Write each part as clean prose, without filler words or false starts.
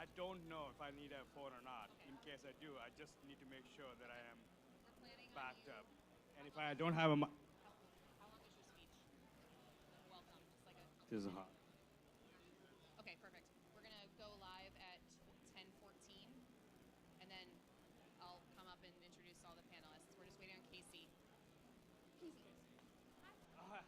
I don't know if I need a phone or not. In case I do, I just need to make sure that I am backed up. And if I don't have a... How long is your speech? Welcome. Just like a... This is hot. Okay, perfect. We're going to go live at 10:14, and then I'll come up and introduce all the panelists. We're just waiting on Casey. Casey. Hi.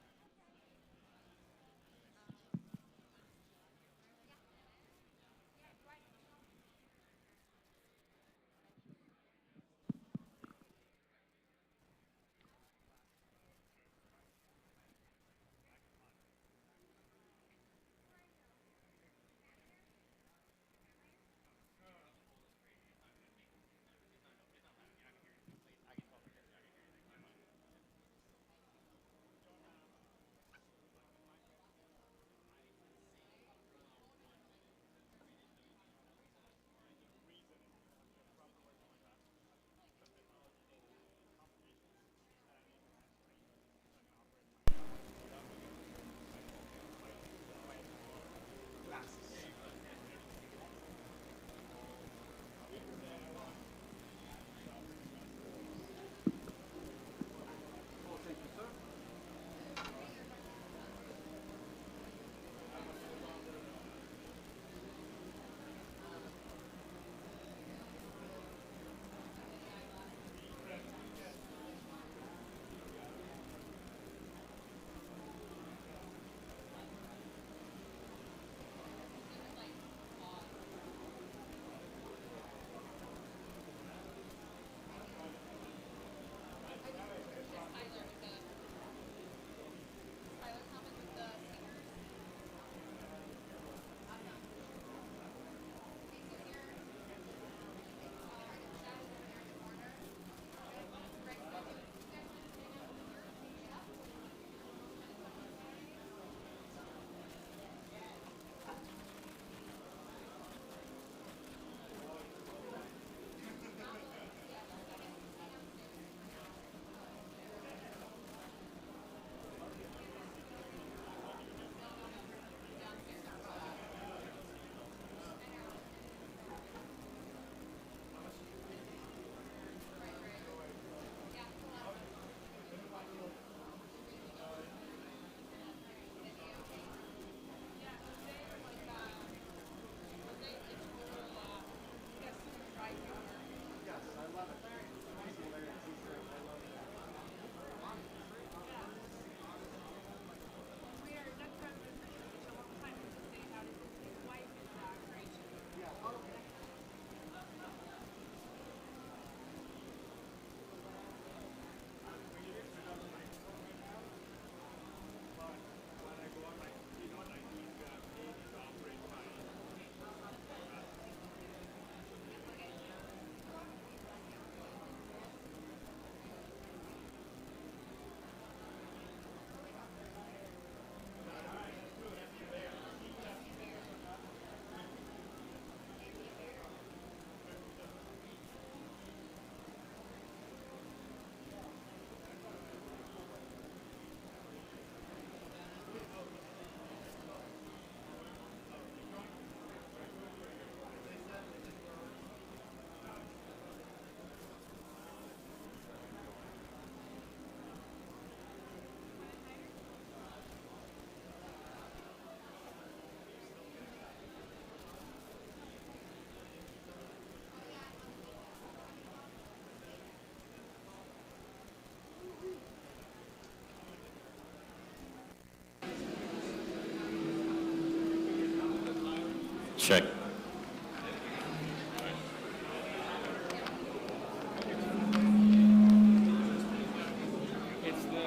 Check.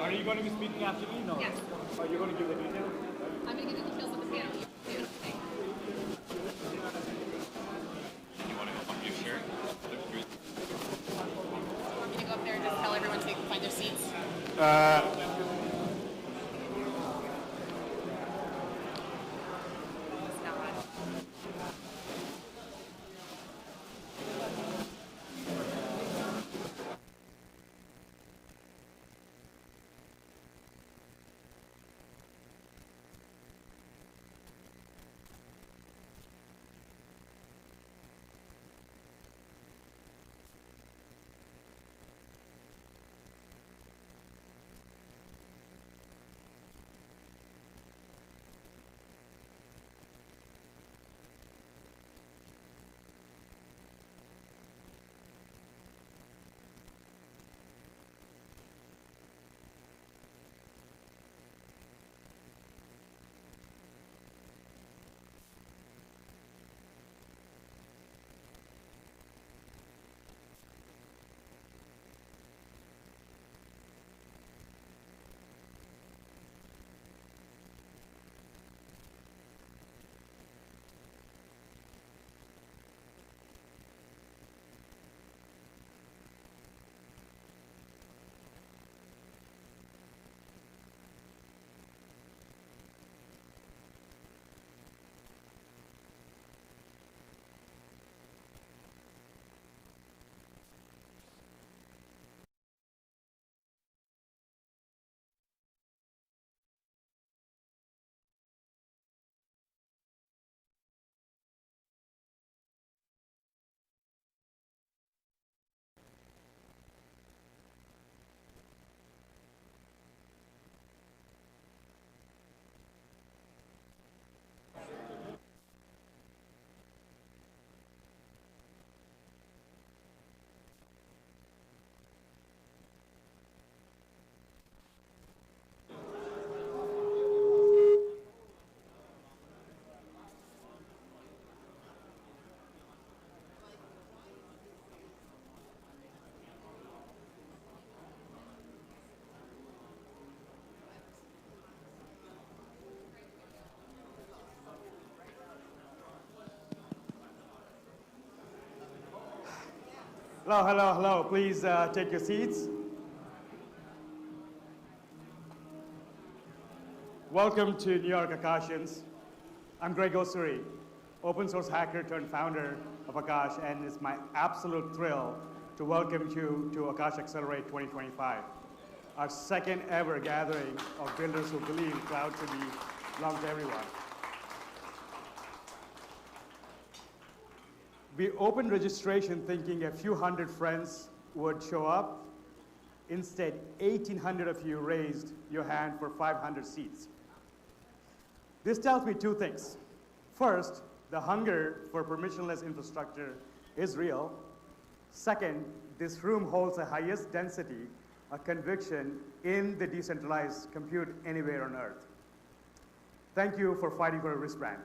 Are you going to be speaking after me? No. Yes. Are you going to give the details? I'm going to give the details of the panel. You want to help on your share? Look through. You want me to go up there and just tell everyone so they can find their seats? It's not. Hello, hello, hello. Please take your seats. Welcome to New York Akashians. I'm Greg Osuri, open source hacker turned founder of Akash, and it's my absolute thrill to welcome you to Akash Accelerate 2025, our second ever gathering of builders who believe cloud should belong to everyone. We opened registration thinking a few hundred friends would show up. Instead, 1,800 of you raised your hand for 500 seats. This tells me two things. First, the hunger for permissionless infrastructure is real. Second, this room holds the highest density of conviction in the decentralized compute anywhere on Earth. Thank you for fighting for a wristband.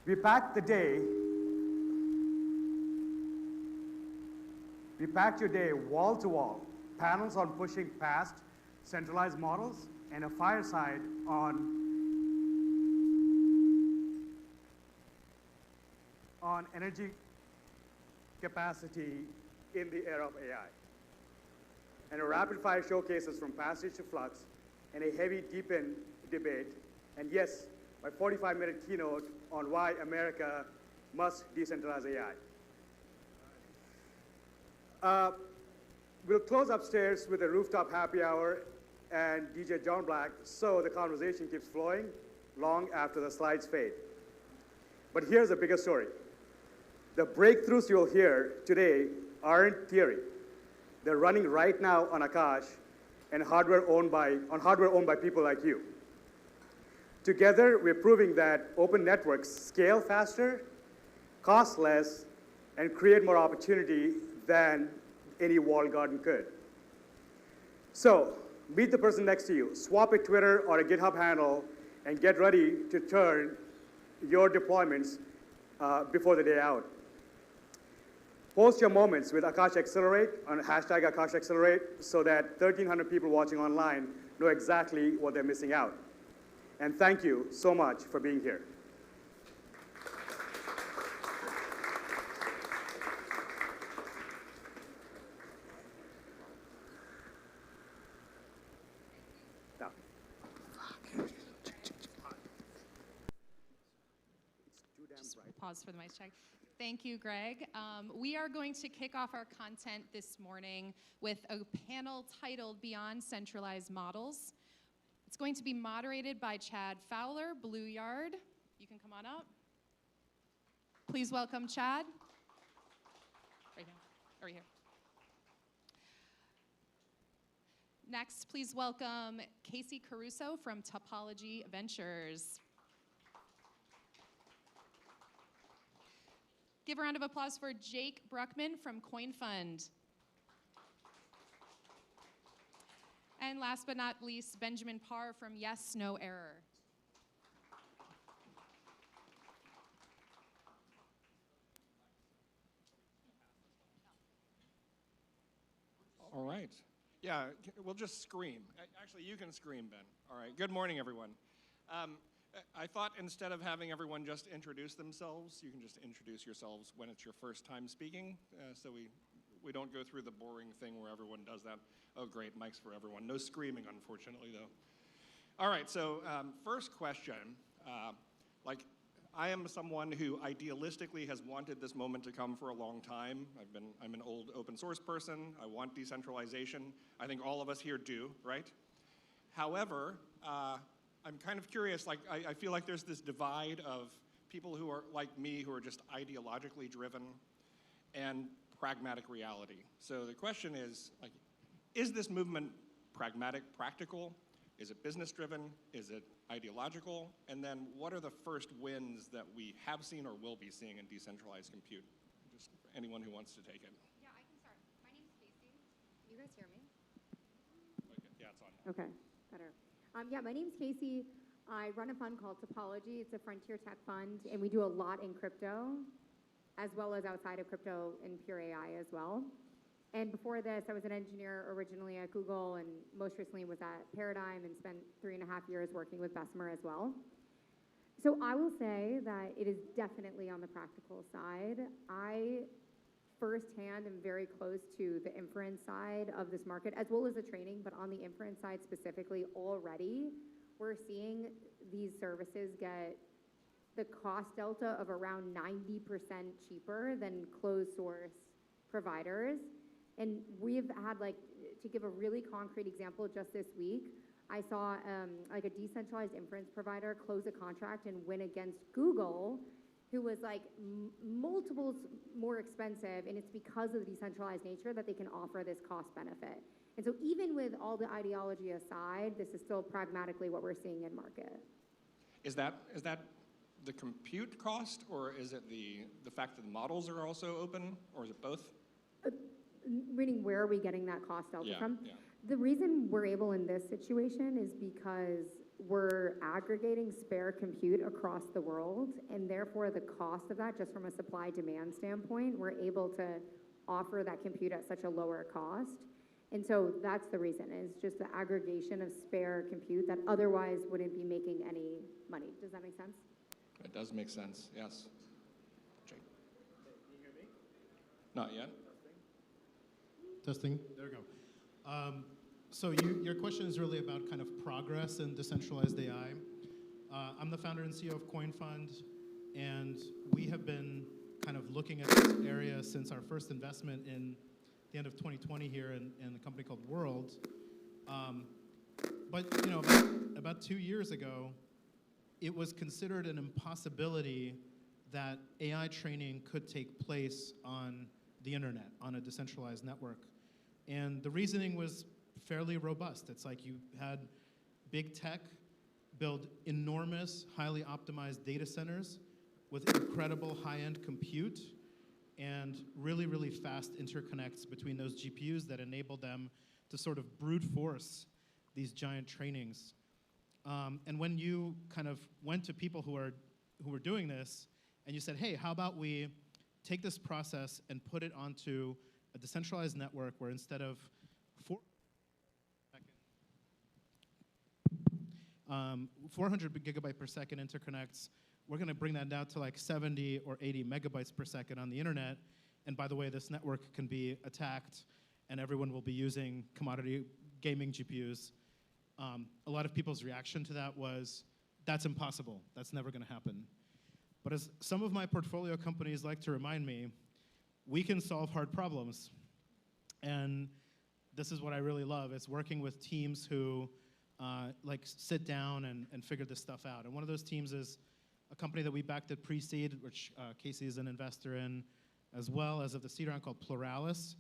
We packed your day wall to wall, panels on pushing past centralized models, and a fireside on energy capacity in the era of AI. And a rapid fire showcases from passage to flux, and a heavy DePIN debate, and yes, my 45-minute keynote on why America must decentralize AI. We'll close upstairs with a rooftop happy hour and DJ John Black, so the conversation keeps flowing long after the slides fade. But here's the bigger story. The breakthroughs you'll hear today aren't theory. They're running right now on Akash and hardware owned by people like you. Together, we're proving that open networks scale faster, cost less, and create more opportunity than any walled garden could. So, meet the person next to you, swap a Twitter or a GitHub handle, and get ready to turn your deployments before the day out. Post your moments with Akash Accelerate on hashtag Akash Accelerate so that 1,300 people watching online know exactly what they're missing out. And thank you so much for being here. Pause for the mic check. Thank you, Greg. We are going to kick off our content this morning with a panel titled Beyond Centralized Models. It's going to be moderated by Chad Fowler, Blue Yard. You can come on up. Please welcome Chad. Right here. Right here. Next, please welcome Casey Caruso from Topology Ventures. Give a round of applause for Jake Brukhman from CoinFund. And last but not least, Benjamin Parr from Yes, No Error. All right. Yeah, we'll just scream. Actually, you can scream, Ben. All right. Good morning, everyone. I thought instead of having everyone just introduce themselves, you can just introduce yourselves when it's your first time speaking, so we don't go through the boring thing where everyone does that. Oh, great, mics for everyone. No screaming, unfortunately, though. All right, so first question. I am someone who idealistically has wanted this moment to come for a long time. I'm an old open source person. I want decentralization. I think all of us here do, right? However, I'm kind of curious, I feel like there's this divide of people who are like me, who are just ideologically driven, and pragmatic reality. So the question is this movement pragmatic, practical? Is it business driven? Is it ideological? And then what are the first wins that we have seen or will be seeing in decentralized compute? Just anyone who wants to take it. Yeah, I can start. My name's Casey. Can you guys hear me? Okay. Yeah, it's on. Okay, better. Yeah, my name's Casey. I run a fund called Topology. It's a frontier tech fund, and we do a lot in crypto, as well as outside of crypto in pure AI as well. And before this, I was an engineer originally at Google, and most recently was at Paradigm and spent 3.5 years working with Bessemer as well. So I will say that it is definitely on the practical side. I firsthand and very close to the inference side of this market, as well as the training, but on the inference side specifically already, we're seeing these services get the cost delta of around 90% cheaper than closed source providers. And we've had, like, to give a really concrete example, just this week, I saw like a decentralized inference provider close a contract and win against Google, who was like multiples more expensive, and it's because of the decentralized nature that they can offer this cost benefit. And so even with all the ideology aside, this is still pragmatically what we're seeing in market. Is that the compute cost, or is it the fact that the models are also open, or is it both? Meaning, where are we getting that cost delta from? Yeah. The reason we're able in this situation is because we're aggregating spare compute across the world, and therefore the cost of that, just from a supply-demand standpoint, we're able to offer that compute at such a lower cost. And so that's the reason, is just the aggregation of spare compute that otherwise wouldn't be making any money. Does that make sense? It does make sense, yes. Jake? Can you hear me? Not yet. Testing. There we go. So your question is really about kind of progress in decentralized AI. I'm the founder and CEO of Coin Fund, and we have been kind of looking at this area since our first investment in the end of 2020 here in a company called World. But you know, about 2 years ago, it was considered an impossibility that AI training could take place on the internet, on a decentralized network. And the reasoning was fairly robust. It's like you had big tech build enormous, highly optimized data centers with incredible high-end compute and really, really fast interconnects between those GPUs that enabled them to sort of brute force these giant trainings. And when you kind of went to people who were doing this, and you said, hey, how about we take this process and put it onto a decentralized network where instead of 400 gigabyte per second interconnects, we're going to bring that down to like 70 or 80 megabytes per second on the internet. And by the way, this network can be attacked, and everyone will be using commodity gaming GPUs. A lot of people's reaction to that was, that's impossible. That's never going to happen. But as some of my portfolio companies like to remind me, we can solve hard problems. And this is what I really love, is working with teams who like sit down and figure this stuff out. And one of those teams is a company that we backed at pre-seed, which Casey is an investor in, as well as of the seed round, called Pluralis.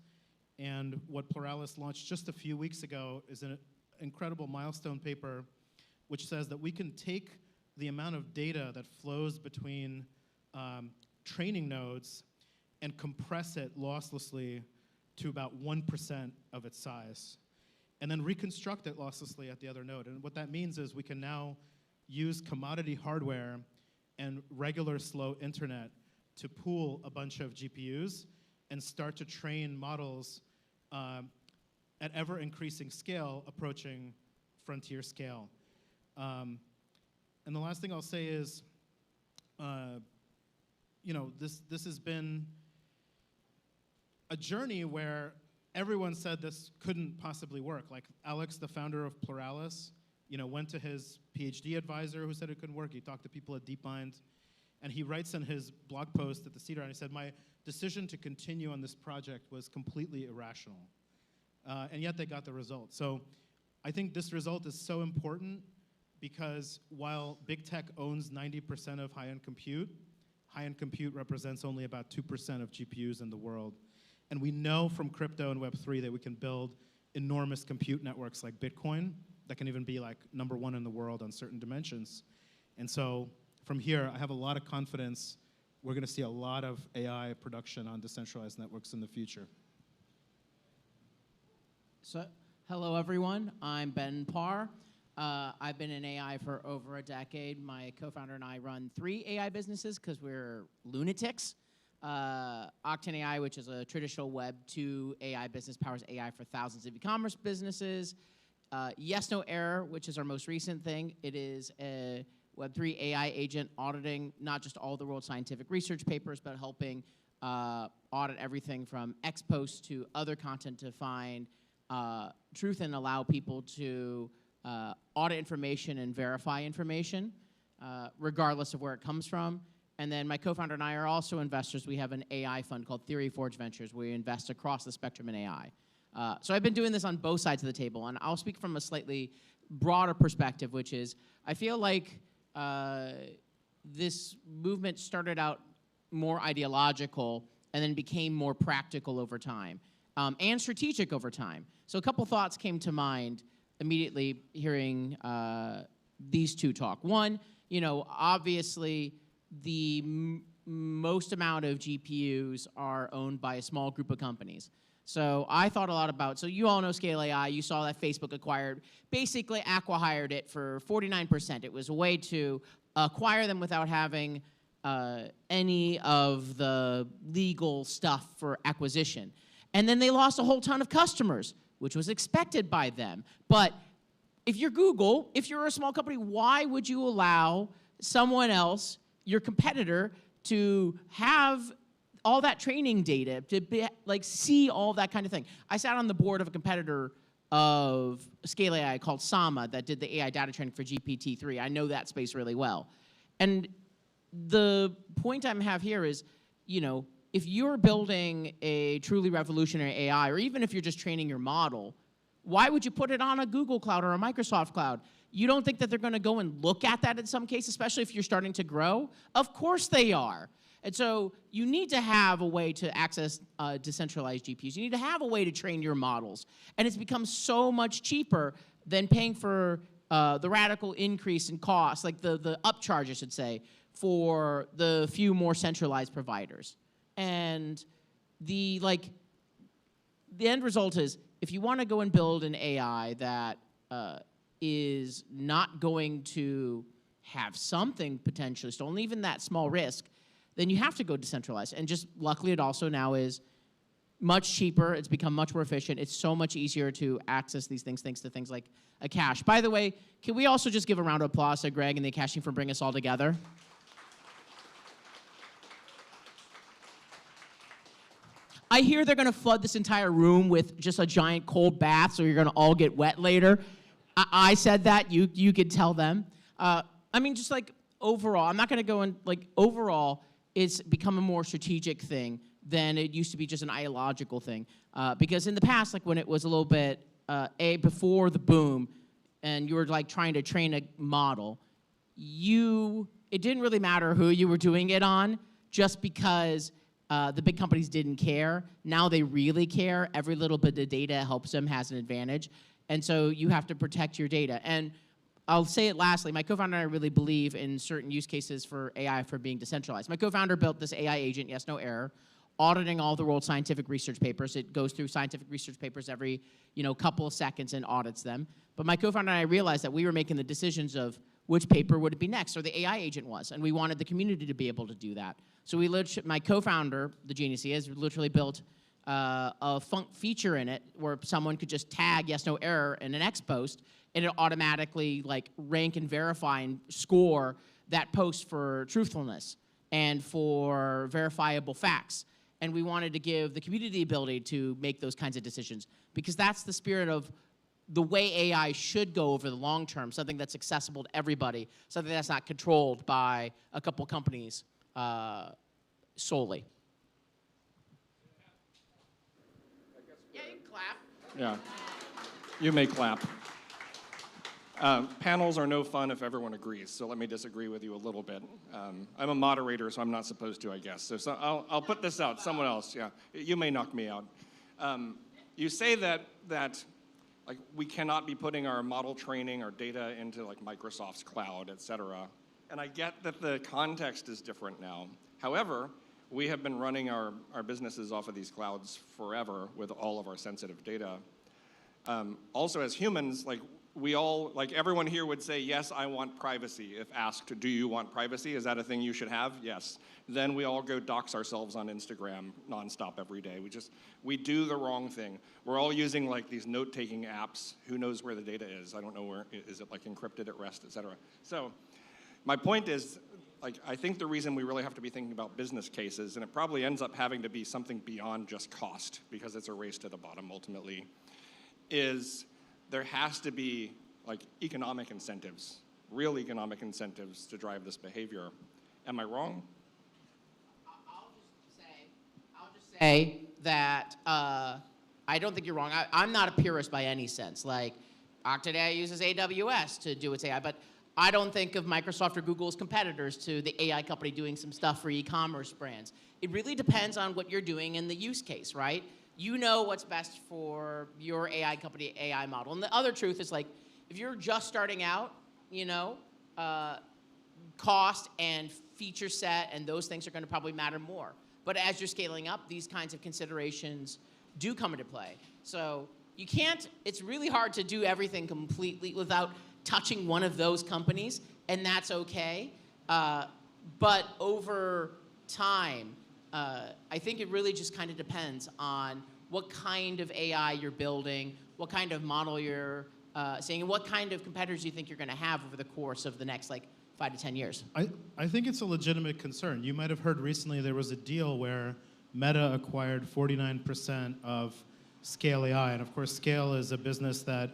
And what Pluralis launched just a few weeks ago is an incredible milestone paper which says that we can take the amount of data that flows between training nodes and compress it losslessly to about 1% of its size, and then reconstruct it losslessly at the other node. And what that means is we can now use commodity hardware and regular slow internet to pool a bunch of GPUs and start to train models at ever-increasing scale, approaching frontier scale. And the last thing I'll say is, this has been a journey where everyone said this couldn't possibly work. Like Alex, the founder of Pluralis, went to his PhD advisor who said it couldn't work. He talked to people at DePIN, and he writes in his blog post at the seed round, he said, my decision to continue on this project was completely irrational. And yet they got the result. So I think this result is so important because while big tech owns 90% of high-end compute represents only about 2% of GPUs in the world. And we know from crypto and Web3 that we can build enormous compute networks like Bitcoin that can even be like #1 in the world on certain dimensions. And so from here, I have a lot of confidence we're going to see a lot of AI production on decentralized networks in the future. So, hello everyone, I'm Ben Parr. I've been in AI for over a decade. My co-founder and I run 3 AI businesses because we're lunatics. Octane AI, which is a traditional Web 2 AI business, powers AI for thousands of e-commerce businesses. Yes, No Error, which is our most recent thing. It is a Web3 AI agent auditing not just all the world's scientific research papers, but helping audit everything from X posts to other content to find truth and allow people to audit information and verify information, regardless of where it comes from. And then my co-founder and I are also investors. We have an AI fund called Theory Forge Ventures, where we invest across the spectrum in AI. So I've been doing this on both sides of the table, and I'll speak from a slightly broader perspective, which is I feel like this movement started out more ideological and then became more practical over time, and strategic over time. So a couple thoughts came to mind immediately hearing these two talk. One, obviously the most amount of GPUs are owned by a small group of companies. So I thought a lot about, so you all know Scale AI, you saw that Facebook acquired, basically acqui-hired it for 49%. It was a way to acquire them without having any of the legal stuff for acquisition. And then they lost a whole ton of customers, which was expected by them. But if you're Google, if you're a small company, why would you allow someone else, your competitor, to have all that training data, to be, see all that kind of thing? I sat on the board of a competitor of Scale AI called Sama that did the AI data training for GPT-3. I know that space really well. And the point I have here is, if you're building a truly revolutionary AI, or even if you're just training your model, why would you put it on a Google Cloud or a Microsoft Cloud? You don't think that they're going to go and look at that in some cases, especially if you're starting to grow? Of course they are. And so you need to have a way to access decentralized GPUs. You need to have a way to train your models. And it's become so much cheaper than paying for the radical increase in cost, like the upcharge, I should say, for the few more centralized providers. And the end result is, if you want to go and build an AI that is not going to have something potentially stolen, even that small risk, then you have to go decentralized. And just luckily, it also now is much cheaper. It's become much more efficient. It's so much easier to access these things thanks to things like Akash. By the way, can we also just give a round of applause to Greg and the Akash team for bringing us all together? I hear they're going to flood this entire room with just a giant cold bath, so you're going to all get wet later. I said that. You could tell them. Just overall, I'm not going to go in, overall, it's become a more strategic thing than it used to be just an ideological thing. Because in the past, when it was a little bit, before the boom, and you were trying to train a model, it didn't really matter who you were doing it on, just because the big companies didn't care. Now they really care. Every little bit of data helps them, has an advantage. And so you have to protect your data. And I'll say it lastly, my co-founder and I really believe in certain use cases for AI for being decentralized. My co-founder built this AI agent, yes, no error, auditing all the world's scientific research papers. It goes through scientific research papers every couple of seconds and audits them. But my co-founder and I realized that we were making the decisions of which paper would it be next, or the AI agent was, and we wanted the community to be able to do that. So my co-founder, the genius he is, literally built a feature in it where someone could just tag yes, no error in an X post, and it automatically rank and verify and score that post for truthfulness and for verifiable facts. And we wanted to give the community the ability to make those kinds of decisions, because that's the spirit of the way AI should go over the long term, something that's accessible to everybody, something that's not controlled by a couple companies solely. Yeah, you can clap. Yeah, you may clap. Panels are no fun if everyone agrees, so let me disagree with you a little bit. I'm a moderator, so I'm not supposed to, I guess. So I'll put this out. Someone else, yeah. You may knock me out. You say that we cannot be putting our model training, our data into Microsoft's cloud, et cetera. And I get that the context is different now. However, we have been running our businesses off of these clouds forever with all of our sensitive data. Also, as humans, we all, everyone here would say, yes, I want privacy. If asked, do you want privacy? Is that a thing you should have? Yes. Then we all go dox ourselves on Instagram nonstop every day. We do the wrong thing. We're all using these note-taking apps. Who knows where the data is? I don't know where, is it encrypted at rest, et cetera. So my point is, like, I think the reason we really have to be thinking about business cases, and it probably ends up having to be something beyond just cost, because it's a race to the bottom ultimately, is there has to be like economic incentives, real economic incentives to drive this behavior. Am I wrong? I'll just say that I don't think you're wrong. I'm not a purist by any sense. Like, Okta AI uses AWS to do its AI, but I don't think of Microsoft or Google as competitors to the AI company doing some stuff for e-commerce brands. It really depends on what you're doing in the use case, right? You know what's best for your AI company AI model. And the other truth is, like, if you're just starting out, you know, cost and feature set and those things are going to probably matter more. But as you're scaling up, these kinds of considerations do come into play. So you can't, it's really hard to do everything completely without touching one of those companies, and that's okay. But over time, I think it really just kind of depends on what kind of AI you're building, what kind of model you're seeing, and what kind of competitors you think you're going to have over the course of the next, like, 5 to 10 years. I think it's a legitimate concern. You might have heard recently there was a deal where Meta acquired 49% of Scale AI. And of course, Scale is a business that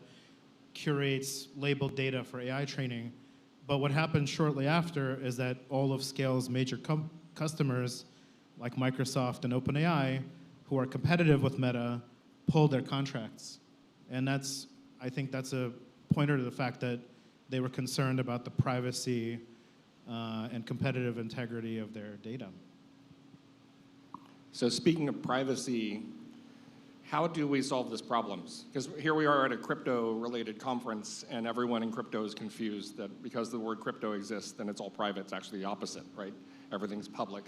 curates labeled data for AI training. But what happened shortly after is that all of Scale's major customers, like Microsoft and OpenAI, who are competitive with Meta, pulled their contracts. And I think that's a pointer to the fact that they were concerned about the privacy and competitive integrity of their data. So speaking of privacy, how do we solve this problems? Because here we are at a crypto-related conference, and everyone in crypto is confused that because the word crypto exists, then it's all private. It's actually the opposite, right? Everything's public.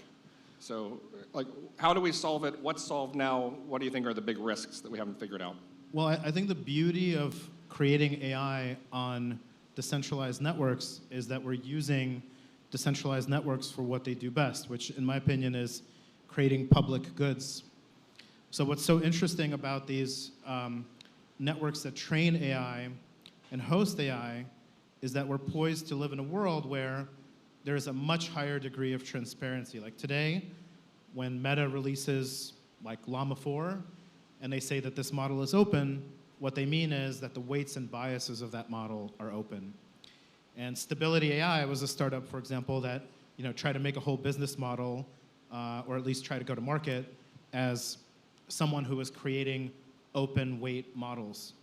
So, like, how do we solve it? What's solved now? What do you think are the big risks that we haven't figured out? Well, I think the beauty of creating AI on decentralized networks is that we're using decentralized networks for what they do best, which in my opinion is creating public goods. So what's so interesting about these networks that train AI and host AI is that we're poised to live in a world where there's a much higher degree of transparency. Like today, when Meta releases like Llama 4, and they say that this model is open, what they mean is that the weights and biases of that model are open. And Stability AI was a startup, for example, that tried to make a whole business model, or at least try to go to market as someone who was creating open weight models.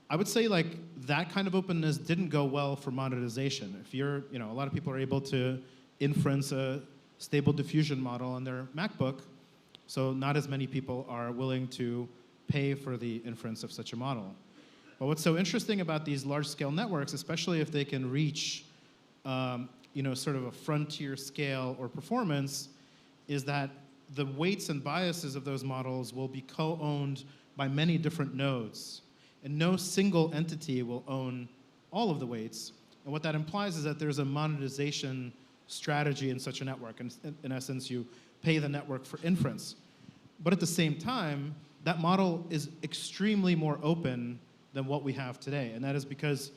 I would say like that kind of openness didn't go well for monetization. If you're, a lot of people are able to inference a stable diffusion model on their MacBook, so not as many people are willing to pay for the inference of such a model. But what's so interesting about these large-scale networks, especially if they can reach, sort of a frontier scale or performance, is that the weights and biases of those models will be co-owned by many different nodes. And no single entity will own all of the weights. And what that implies is that there's a monetization strategy in such a network. And in essence, you pay the network for inference. But at the same time, that model is extremely more open than what we have today. And that is because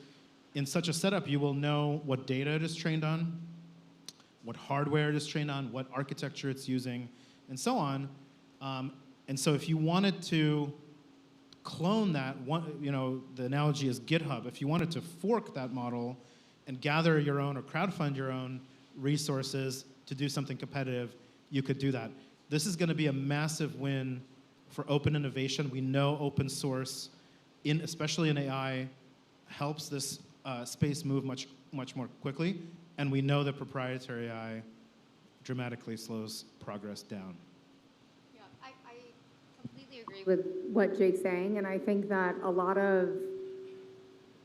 in such a setup, you will know what data it is trained on, what hardware it is trained on, what architecture it's using, and so on. And so if you wanted to clone that, the analogy is GitHub. If you wanted to fork that model and gather your own or crowdfund your own resources to do something competitive, you could do that. This is going to be a massive win for open innovation. We know open source, especially in AI, helps this space move much more quickly. And we know that proprietary AI dramatically slows progress down. Yeah, I completely agree with what Jake's saying. And I think that a lot of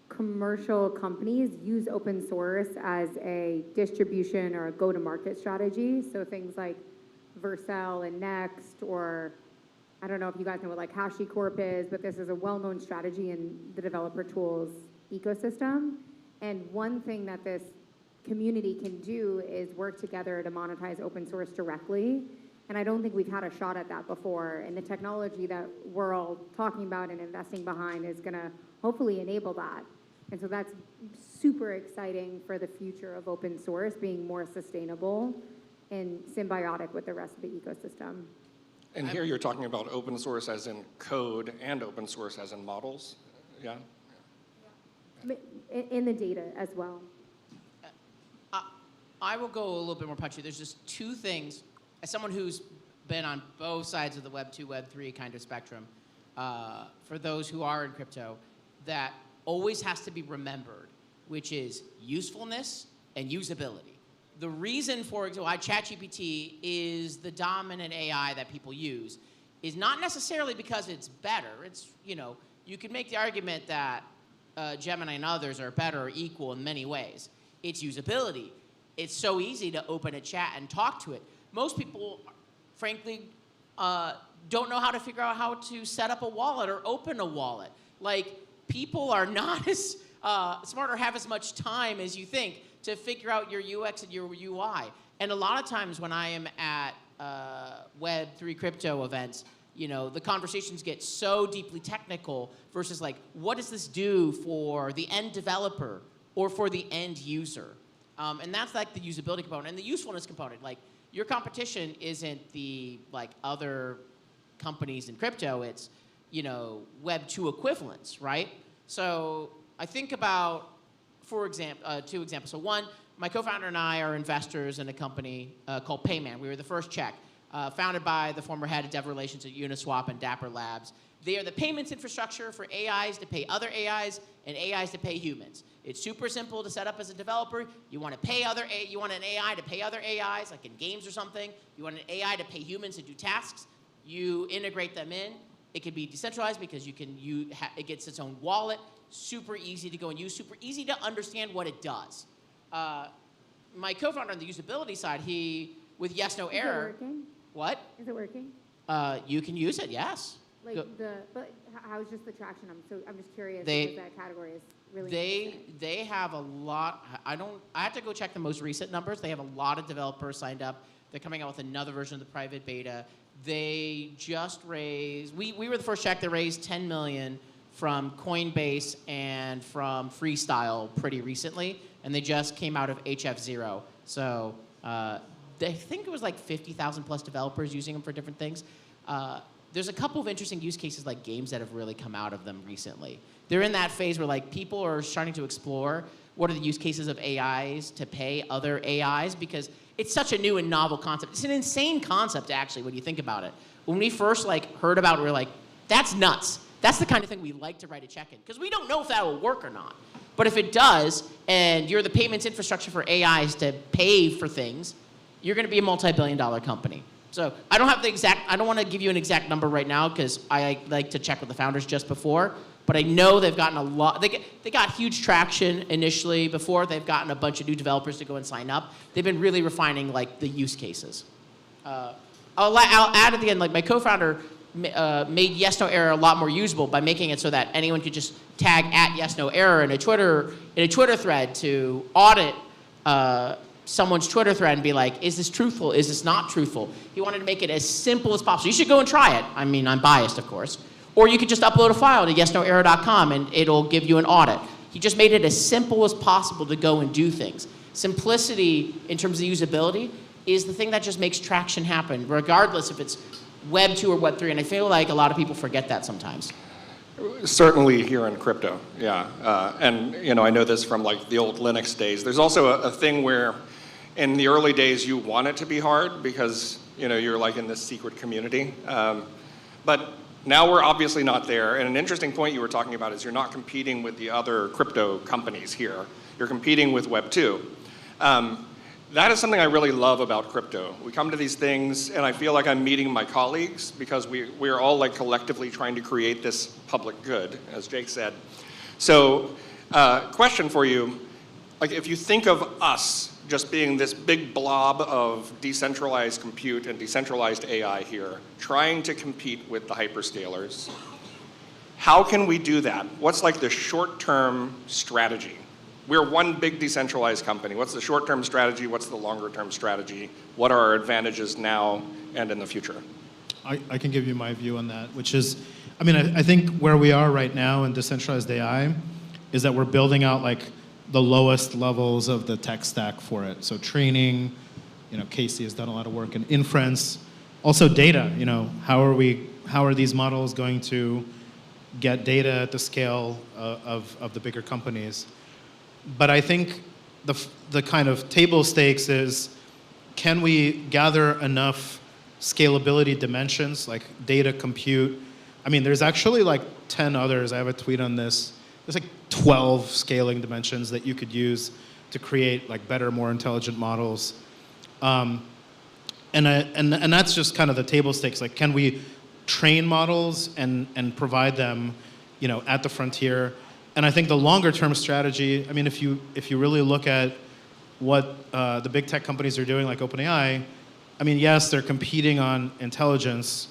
commercial companies use open source as a distribution or a go-to-market strategy. So things like Vercel and Next, or I don't know if you guys know what like HashiCorp is, but this is a well-known strategy in the developer tools ecosystem. And one thing that this community can do is work together to monetize open source directly. And I don't think we've had a shot at that before. And the technology that we're all talking about and investing behind is going to hopefully enable that. And so that's super exciting for the future of open source being more sustainable and symbiotic with the rest of the ecosystem. And here you're talking about open source as in code and open source as in models, yeah? In the data as well. I will go a little bit more punchy. There's just two things, as someone who's been on both sides of the Web 2, Web 3 kind of spectrum, for those who are in crypto, that always has to be remembered, which is usefulness and usability. The reason for why ChatGPT is the dominant AI that people use is not necessarily because it's better. It's, you could make the argument that Gemini and others are better or equal in many ways. It's usability. It's so easy to open a chat and talk to it. Most people, frankly, don't know how to figure out how to set up a wallet or open a wallet. Like, people are not as smart or have as much time as you think to figure out your UX and your UI. And a lot of times when I am at Web3 crypto events, the conversations get so deeply technical versus like, what does this do for the end developer or for the end user? And that's like the usability component and the usefulness component. Like, your competition isn't the other companies in crypto. It's Web 2 equivalents, right? So I think about, for example, two examples. So one, my co-founder and I are investors in a company called Payman. We were the first check, founded by the former head of dev relations at Uniswap and Dapper Labs. They are the payments infrastructure for AIs to pay other AIs and AIs to pay humans. It's super simple to set up as a developer. You want an AI to pay other AIs, like in games or something. You want an AI to pay humans to do tasks. You integrate them in. It can be decentralized because it gets its own wallet. Super easy to go and use. Super easy to understand what it does. My co-founder on the usability side, with yes, no error. Is it working? What? Is it working? You can use it, yes. But how's just the traction? I'm just curious because that category is really interesting. They have a lot. I have to go check the most recent numbers. They have a lot of developers signed up. They're coming out with another version of the private beta. They just raised. We were the first check that raised $10 million from Coinbase and from Freestyle pretty recently, and they just came out of HF0. So I think it was like 50,000 plus developers using them for different things. There's a couple of interesting use cases like games that have really come out of them recently. They're in that phase where people are starting to explore what are the use cases of AIs to pay other AIs, because it's such a new and novel concept. It's an insane concept, actually, when you think about it. When we first heard about it, we were like, that's nuts. That's the kind of thing we like to write a check in, because we don't know if that will work or not. But if it does, and you're the payments infrastructure for AIs to pay for things, you're going to be a multi-billion-dollar company. So I don't want to give you an exact number right now because I like to check with the founders just before, but I know they've gotten a lot, they got huge traction initially before they've gotten a bunch of new developers to go and sign up. They've been really refining the use cases. I'll add at the end, my co-founder made yes, no error a lot more usable by making it so that anyone could just tag at yes, no error in a Twitter thread to audit someone's Twitter thread and be like, is this truthful? Is this not truthful? He wanted to make it as simple as possible. You should go and try it. I mean, I'm biased, of course. Or you could just upload a file to yesnoerror.com and it'll give you an audit. He just made it as simple as possible to go and do things. Simplicity in terms of usability is the thing that just makes traction happen, regardless if it's Web 2 or Web 3. And I feel like a lot of people forget that sometimes. Certainly here in crypto, yeah. And I know this from the old Linux days. There's also a thing where in the early days you want it to be hard because you're in this secret community. But now we're obviously not there. And an interesting point you were talking about is you're not competing with the other crypto companies here. You're competing with Web 2. That is something I really love about crypto. We come to these things, and I feel like I'm meeting my colleagues because we're all collectively trying to create this public good, as Jake said. So, question for you, if you think of us just being this big blob of decentralized compute and decentralized AI here, trying to compete with the hyperscalers, how can we do that? What's the short-term strategy? We're one big decentralized company. What's the short-term strategy? What's the longer-term strategy? What are our advantages now and in the future? I can give you my view on that, which is, I think where we are right now in decentralized AI is that we're building out like the lowest levels of the tech stack for it. So training, Casey has done a lot of work in inference. Also data, how are these models going to get data at the scale of the bigger companies? But I think the kind of table stakes is, can we gather enough scalability dimensions, like data, compute? I mean, there's actually like 10 others. I have a tweet on this. There's like 12 scaling dimensions that you could use to create like better, more intelligent models. And that's just kind of the table stakes. Like, can we train models and provide them, at the frontier? And I think the longer term strategy, I mean, if you really look at what the big tech companies are doing, like OpenAI, I mean, yes, they're competing on intelligence,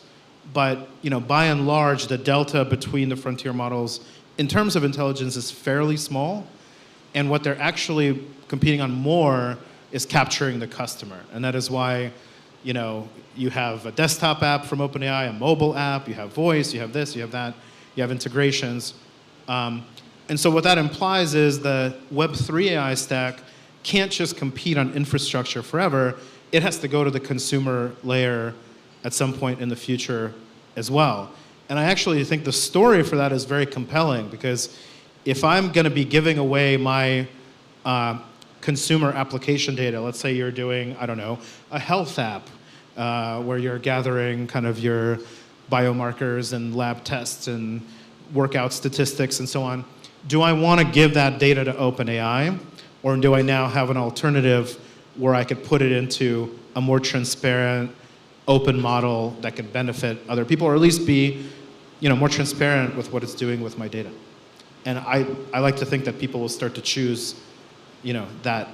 but by and large, the delta between the frontier models in terms of intelligence is fairly small. And what they're actually competing on more is capturing the customer. And that is why, you have a desktop app from OpenAI, a mobile app, you have voice, you have this, you have that, you have integrations. And so what that implies is the Web3 AI stack can't just compete on infrastructure forever. It has to go to the consumer layer at some point in the future as well. And I actually think the story for that is very compelling, because if I'm going to be giving away my consumer application data, let's say you're doing, I don't know, a health app where you're gathering kind of your biomarkers and lab tests and workout statistics and so on, do I want to give that data to OpenAI, or do I now have an alternative where I could put it into a more transparent, open model that could benefit other people, or at least be, more transparent with what it's doing with my data? And I like to think that people will start to choose, that.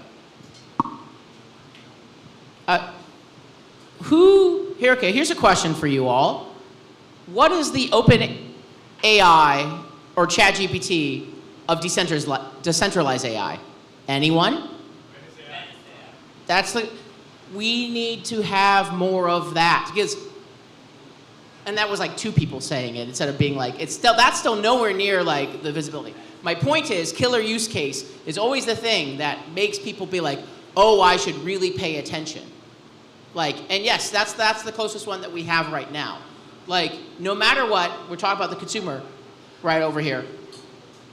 Here's a question for you all. What is the open AI or ChatGPT of decentralized AI? Anyone? We need to have more of that, because, and that was like two people saying it instead of being like, that's still nowhere near like the visibility. My point is, killer use case is always the thing that makes people be like, oh, I should really pay attention. Like, and yes, that's the closest one that we have right now. Like, no matter what, we're talking about the consumer right over here.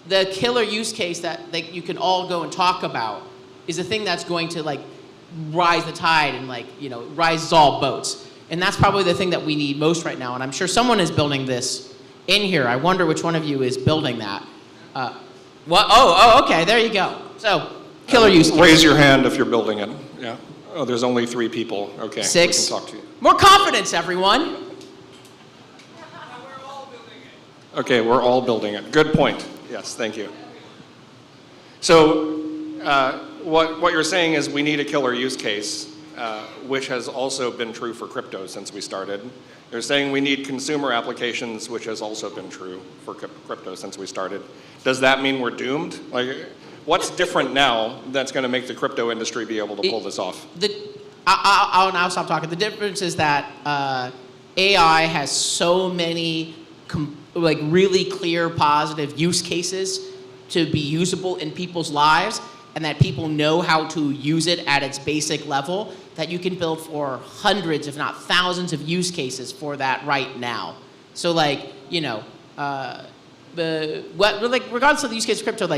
The killer use case that you can all go and talk about is the thing that's going to like rise the tide and like, rise all boats. And that's probably the thing that we need most right now. And I'm sure someone is building this in here. I wonder which one of you is building that. Okay, there you go. So, killer use case. Raise your hand if you're building it. Yeah. Oh, there's only 3 people. Okay. 6. We can talk to you. More confidence, everyone. Okay, we're all building it. Good point. Yes, thank you. So, what you're saying is we need a killer use case, which has also been true for crypto since we started. You're saying we need consumer applications, which has also been true for crypto since we started. Does that mean we're doomed? Like, what's different now that's going to make the crypto industry be able to pull this off? I'll now stop talking. The difference is that AI has so many really clear positive use cases to be usable in people's lives, and that people know how to use it at its basic level, that you can build for hundreds, if not thousands of use cases for that right now. So regardless of the use case of crypto,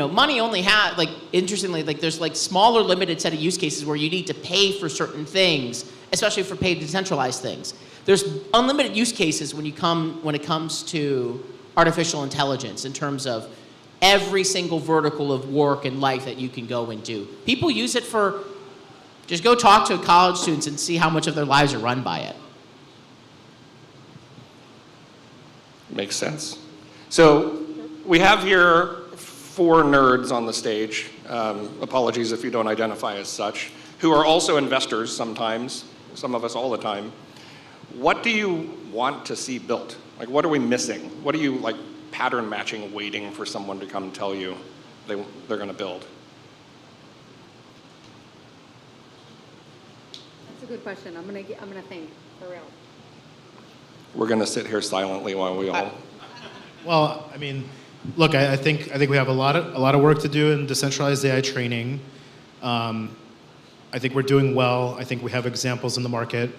money only has, interestingly, there's smaller limited set of use cases where you need to pay for certain things, especially for paid decentralized things. There's unlimited use cases when it comes to artificial intelligence in terms of every single vertical of work and life that you can go and do. People use it for, just go talk to college students and see how much of their lives are run by it. Makes sense. So we have here 4 nerds on the stage, apologies if you don't identify as such, who are also investors sometimes, some of us all the time. What do you want to see built? Like, what are we missing? What are you, pattern matching, waiting for someone to come tell you they're going to build? That's a good question. I'm gonna think, for real. We're going to sit here silently while we all... Well, I mean, Look, I think we have a lot of work to do in decentralized AI training. I think we're doing well. I think we have examples in the market.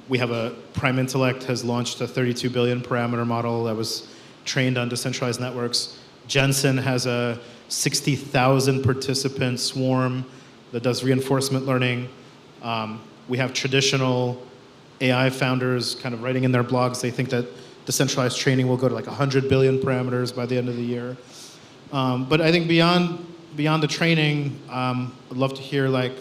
We have Prime Intellect has launched a 32 billion parameter model that was trained on decentralized networks. Jensen has a 60,000 participant swarm that does reinforcement learning. We have traditional AI founders kind of writing in their blogs. They think that decentralized training will go to like 100 billion parameters by the end of the year. But I think beyond the training, I'd love to hear like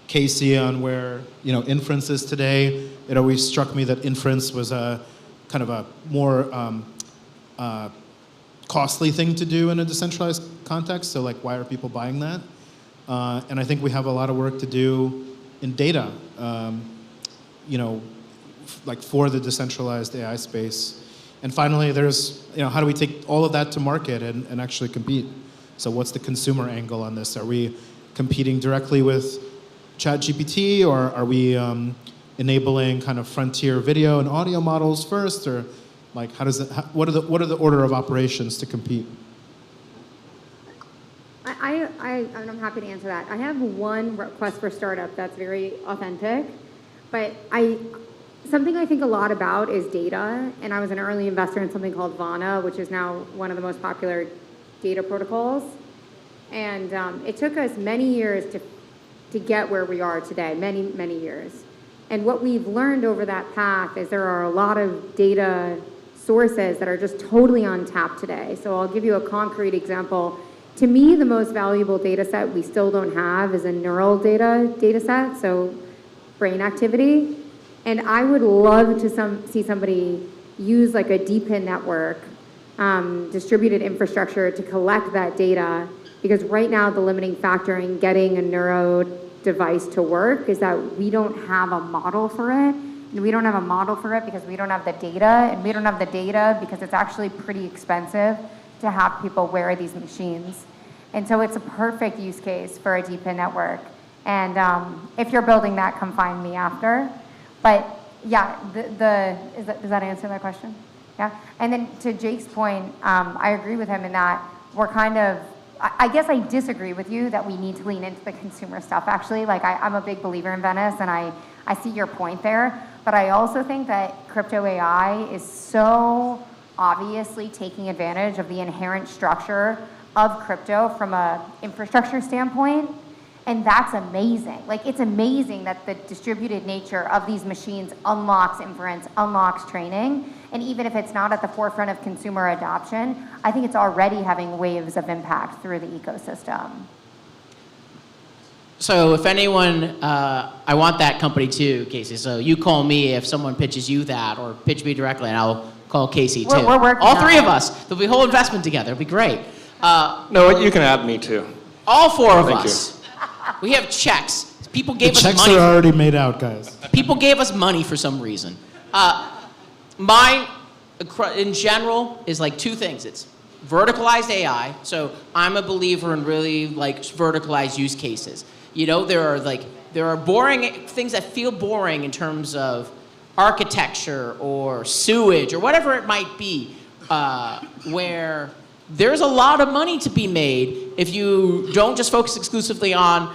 Casey on where inference is today. It always struck me that inference was a kind of a more costly thing to do in a decentralized context. So like, why are people buying that? And I think we have a lot of work to do in data, like for the decentralized AI space. And finally, there's, how do we take all of that to market and actually compete? So what's the consumer angle on this? Are we competing directly with ChatGPT, or are we enabling kind of frontier video and audio models first, or like what are the order of operations to compete? I'm happy to answer that. I have one request for startup that's very authentic, but something I think a lot about is data, and I was an early investor in something called Vana, which is now one of the most popular data protocols. And it took us many years to get where we are today, many, many years. And what we've learned over that path is there are a lot of data sources that are just totally untapped today. So I'll give you a concrete example. To me, the most valuable data set we still don't have is a neural data set, so brain activity. And I would love to see somebody use like a DePIN network, distributed infrastructure to collect that data, because right now the limiting factor in getting a neuro device to work is that we don't have a model for it. And we don't have a model for it because we don't have the data, and we don't have the data because it's actually pretty expensive to have people wear these machines. And so it's a perfect use case for a DePIN network. And if you're building that, come find me after. But yeah, does that answer that question? Yeah. And then to Jake's point, I agree with him in that we're kind of, I guess I disagree with you that we need to lean into the consumer stuff, actually. Like, I'm a big believer in Venice, and I see your point there. But I also think that crypto AI is so obviously taking advantage of the inherent structure of crypto from an infrastructure standpoint. And that's amazing. Like, it's amazing that the distributed nature of these machines unlocks inference, unlocks training. And even if it's not at the forefront of consumer adoption, I think it's already having waves of impact through the ecosystem. So if anyone, I want that company too, Casey. So you call me if someone pitches you that, or pitch me directly, and I'll call Casey too. We're working all on three it. of us. There'll be a whole investment together. It'll be great. No, you can add me too. All four of Thank us. We have checks. People The gave us checks money. are already made out, guys. People gave us money for some reason. In general, is like two things. It's verticalized AI. So I'm a believer in really like verticalized use cases. There are boring things that feel boring in terms of architecture or sewage or whatever it might be, where there's a lot of money to be made if you don't just focus exclusively on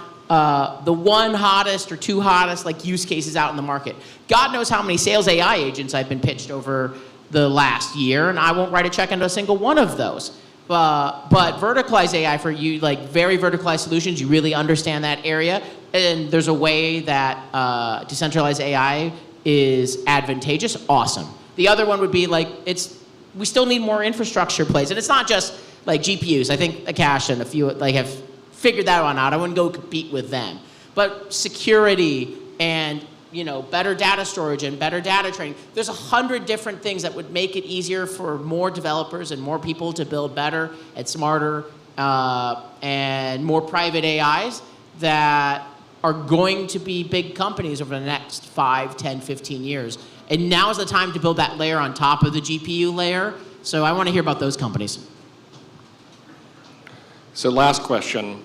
the one hottest or two hottest like use cases out in the market. God knows how many sales AI agents I've been pitched over the last year, and I won't write a check into a single one of those. But verticalized AI for you, like very verticalized solutions, you really understand that area, and there's a way that decentralized AI is advantageous. Awesome. The other one would be like we still need more infrastructure plays, and it's not just like GPUs. I think Akash and a few like have figured that one out. I wouldn't go compete with them, but security and better data storage and better data training. There's 100 different things that would make it easier for more developers and more people to build better and smarter and more private AIs that are going to be big companies over the next 5, 10, 15 years. And now is the time to build that layer on top of the GPU layer. So I want to hear about those companies. So last question.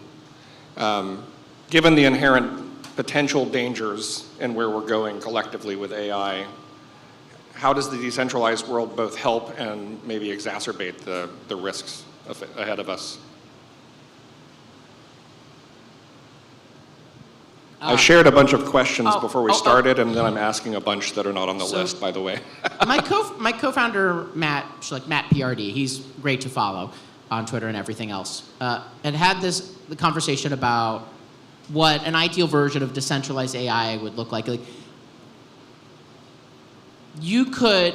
Given the inherent potential dangers in where we're going collectively with AI, how does the decentralized world both help and maybe exacerbate the risks ahead of us. I shared a bunch of questions before we started, and then I'm asking a bunch that are not on the list, by the way. my co-founder, Matt PRD, he's great to follow on Twitter and everything else, and had the conversation about what an ideal version of decentralized AI would look like. Like, you could,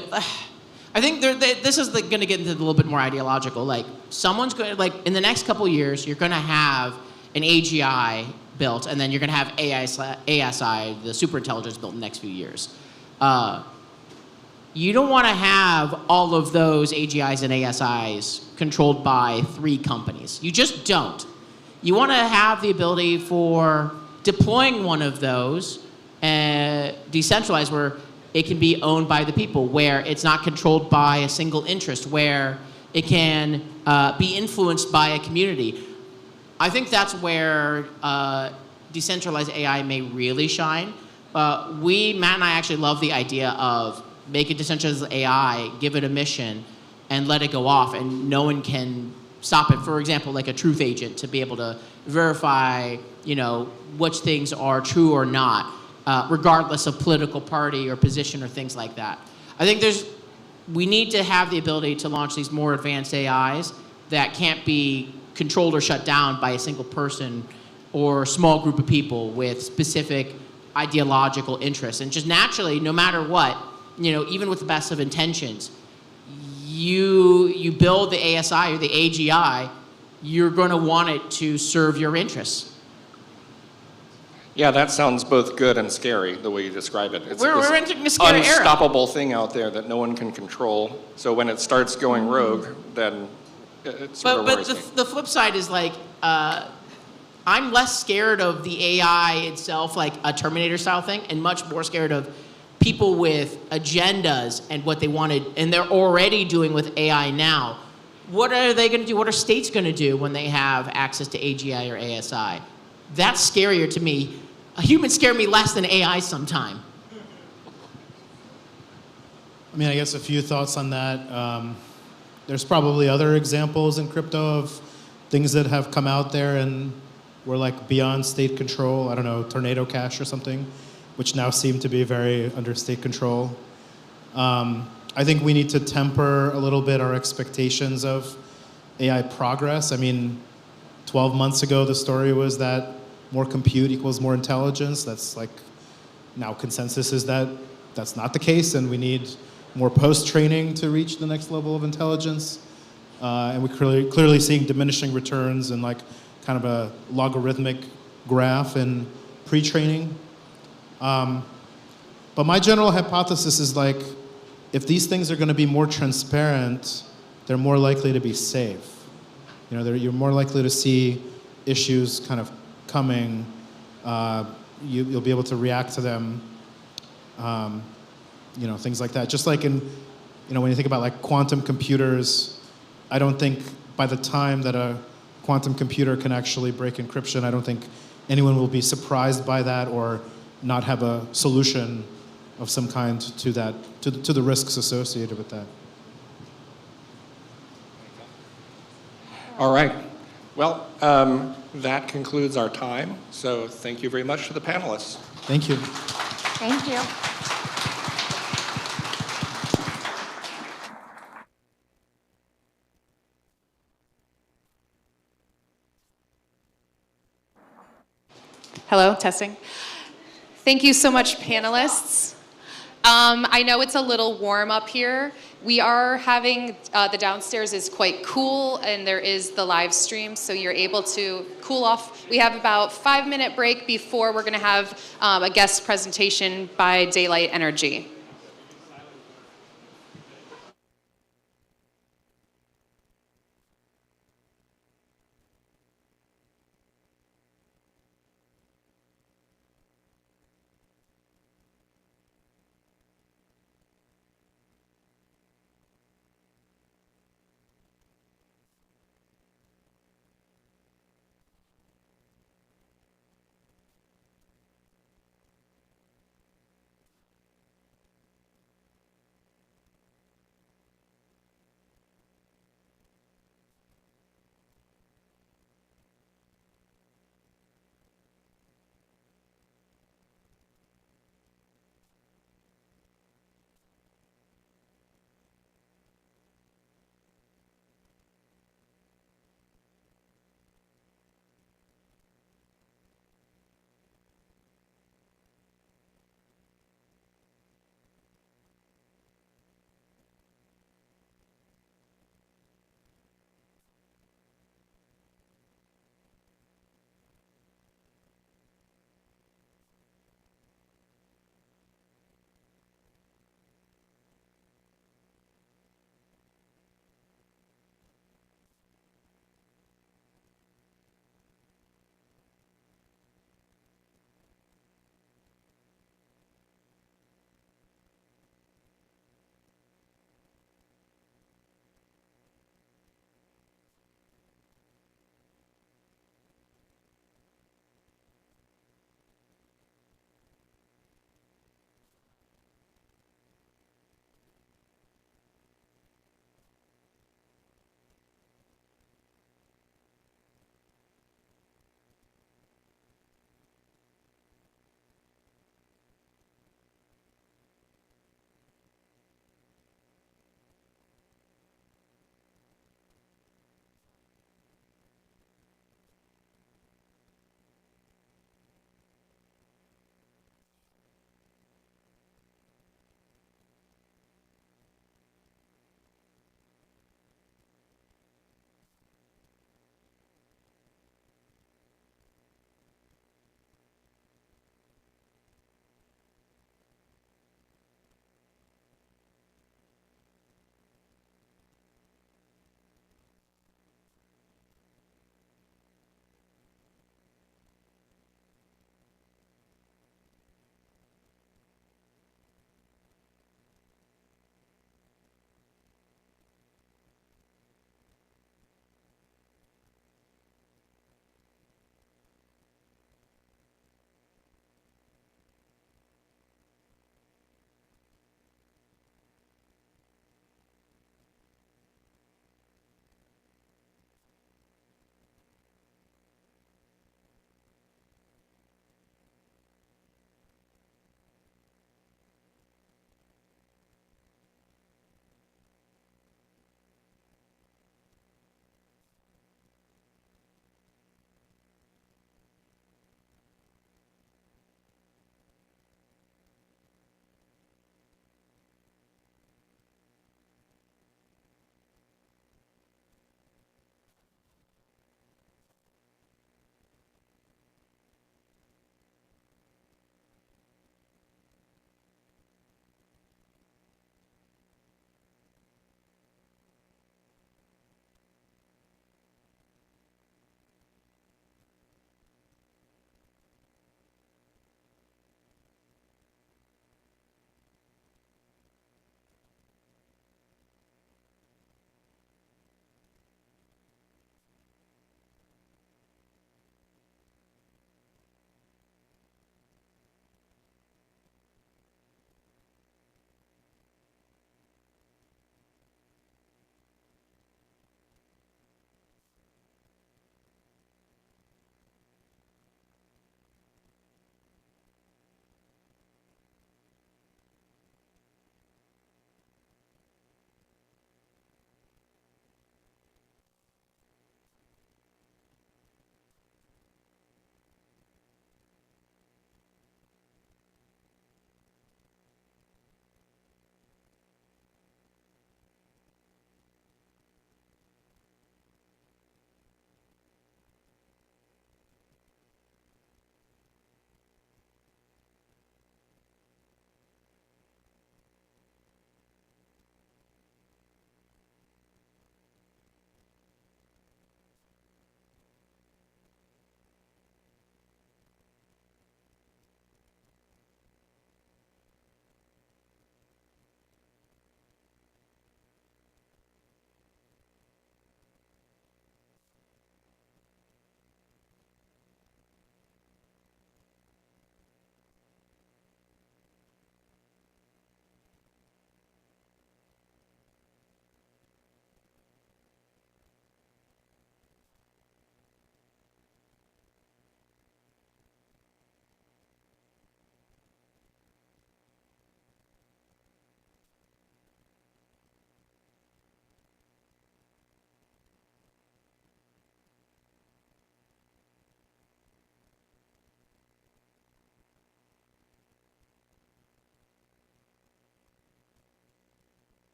I think this is going to get into a little bit more ideological. Like, someone's going to, like, in the next couple of years, you're going to have an AGI built, and then you're going to have ASI, the superintelligence, built in the next few years. You don't want to have all of those AGIs and ASIs controlled by 3 companies. You just don't. You want to have the ability for deploying one of those decentralized, where it can be owned by the people, where it's not controlled by a single interest, where it can be influenced by a community. I think that's where decentralized AI may really shine. Matt and I actually love the idea of make a decentralized AI, give it a mission, and let it go off, and no one can stop it. For example, like a truth agent, to be able to verify, which things are true or not, regardless of political party or position or things like that. I think we need to have the ability to launch these more advanced AIs that can't be controlled or shut down by a single person or small group of people with specific ideological interests. And just naturally, no matter what, even with the best of intentions, you build the ASI or the AGI, you're going to want it to serve your interests. Yeah, that sounds both good and scary, the way you describe it. It's we're entering a scary era. Unstoppable thing out there that no one can control. So when it starts going rogue, then it's sort of worrisome. But the flip side is, like, I'm less scared of the AI itself, like a Terminator-style thing, and much more scared of people with agendas and what they wanted, and they're already doing with AI now. What are they going to do? What are states going to do when they have access to AGI or ASI? That's scarier to me. Humans scare me less than AI sometime. I mean, I guess a few thoughts on that. There's probably other examples in crypto of things that have come out there and were like beyond state control. I don't know, Tornado Cash or something, which now seem to be very under state control. I think we need to temper a little bit our expectations of AI progress. I mean, 12 months ago, the story was that more compute equals more intelligence. That's like, now consensus is that that's not the case, and we need more post-training to reach the next level of intelligence. And we're clearly seeing diminishing returns and like kind of a logarithmic graph in pre-training. But my general hypothesis is, like, if these things are going to be more transparent, they're more likely to be safe. You're more likely to see issues kind of coming. You'll be able to react to them. Things like that. Just like in, when you think about like quantum computers, I don't think by the time that a quantum computer can actually break encryption, I don't think anyone will be surprised by that or not have a solution of some kind to that, to the risks associated with that. All right. Well, that concludes our time. So thank you very much to the panelists. Thank you. Thank you. Hello, testing. Thank you so much, panelists. I know it's a little warm up here. We are having, the downstairs is quite cool, and there is the live stream, so you're able to cool off. We have about 5-minute break before we're gonna have a guest presentation by Daylight Energy.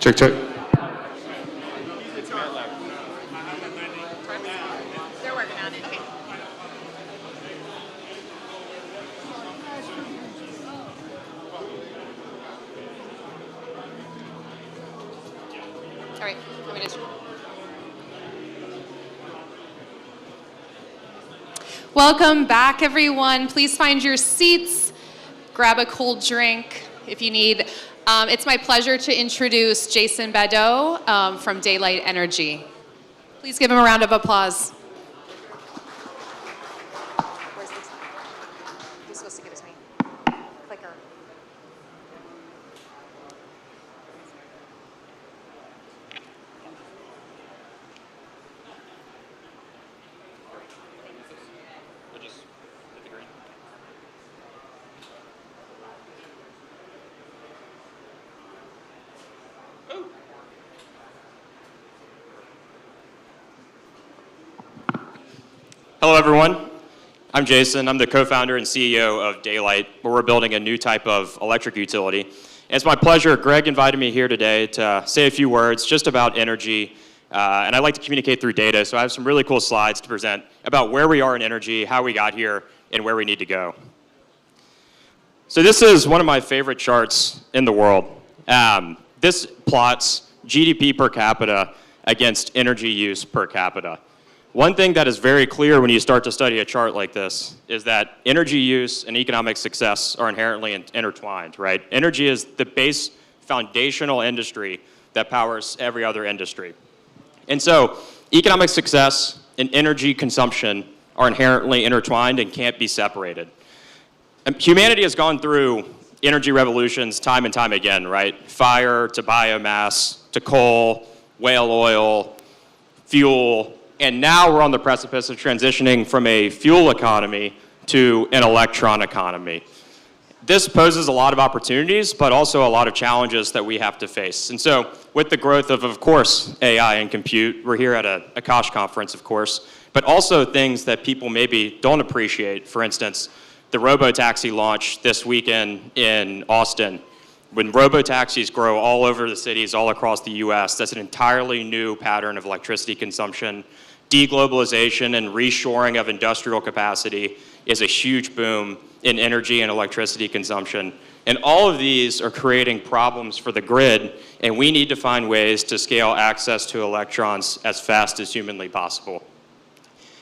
Check, check. They're working on it. Okay. All right, let me just. Welcome back, everyone. Please find your seats. Grab a cold drink if you need. It's my pleasure to introduce Jason Badeaux from Daylight Energy. Please give him a round of applause. Where's this? He's supposed to give it to me. Clicker. Hello, everyone. I'm Jason. I'm the co-founder and CEO of Daylight, where we're building a new type of electric utility. And it's my pleasure. Greg invited me here today to say a few words just about energy. And I like to communicate through data, so I have some really cool slides to present about where we are in energy, how we got here, and where we need to go. So this is one of my favorite charts in the world. This plots GDP per capita against energy use per capita. One thing that is very clear when you start to study a chart like this is that energy use and economic success are inherently intertwined, right? Energy is the base foundational industry that powers every other industry. And so economic success and energy consumption are inherently intertwined and can't be separated. And humanity has gone through energy revolutions time and time again, right? Fire to biomass to coal, whale oil, fuel, and now we're on the precipice of transitioning from a fuel economy to an electron economy. This poses a lot of opportunities, but also a lot of challenges that we have to face. And so with the growth of course, AI and compute, we're here at a Akash conference, of course, but also things that people maybe don't appreciate. For instance, the robo-taxi launch this weekend in Austin. When robo-taxis grow all over the cities all across the US, that's an entirely new pattern of electricity consumption. Deglobalization and reshoring of industrial capacity is a huge boom in energy and electricity consumption. And all of these are creating problems for the grid, and we need to find ways to scale access to electrons as fast as humanly possible.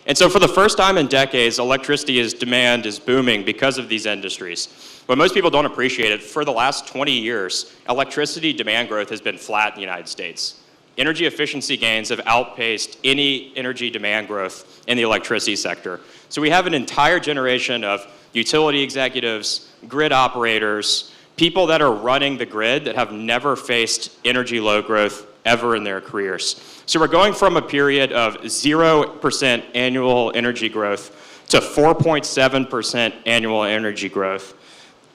And so for the first time in decades, electricity demand is booming because of these industries. But most people don't appreciate it. For the last 20 years, electricity demand growth has been flat in the United States. Energy efficiency gains have outpaced any energy demand growth in the electricity sector. So we have an entire generation of utility executives, grid operators, people that are running the grid that have never faced energy load growth ever in their careers. So we're going from a period of 0% annual energy growth to 4.7% annual energy growth.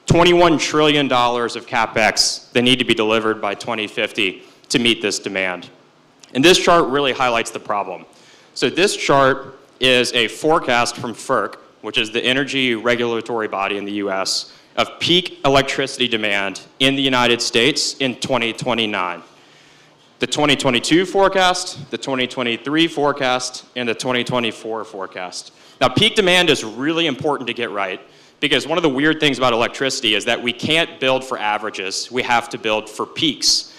$21 trillion of CapEx that need to be delivered by 2050 to meet this demand. And this chart really highlights the problem. So this chart is a forecast from FERC, which is the energy regulatory body in the US, of peak electricity demand in the United States in 2029. The 2022 forecast, the 2023 forecast, and the 2024 forecast. Now, peak demand is really important to get right, because one of the weird things about electricity is that we can't build for averages, we have to build for peaks.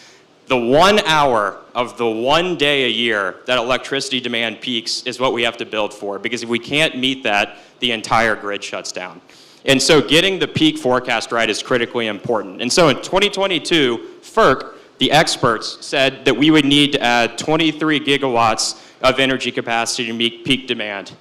The 1 hour of the 1 day a year that electricity demand peaks is what we have to build for, because if we can't meet that, the entire grid shuts down. And so getting the peak forecast right is critically important. And so in 2022, FERC, the experts, said that we would need to add 23 gigawatts of energy capacity to meet peak demand.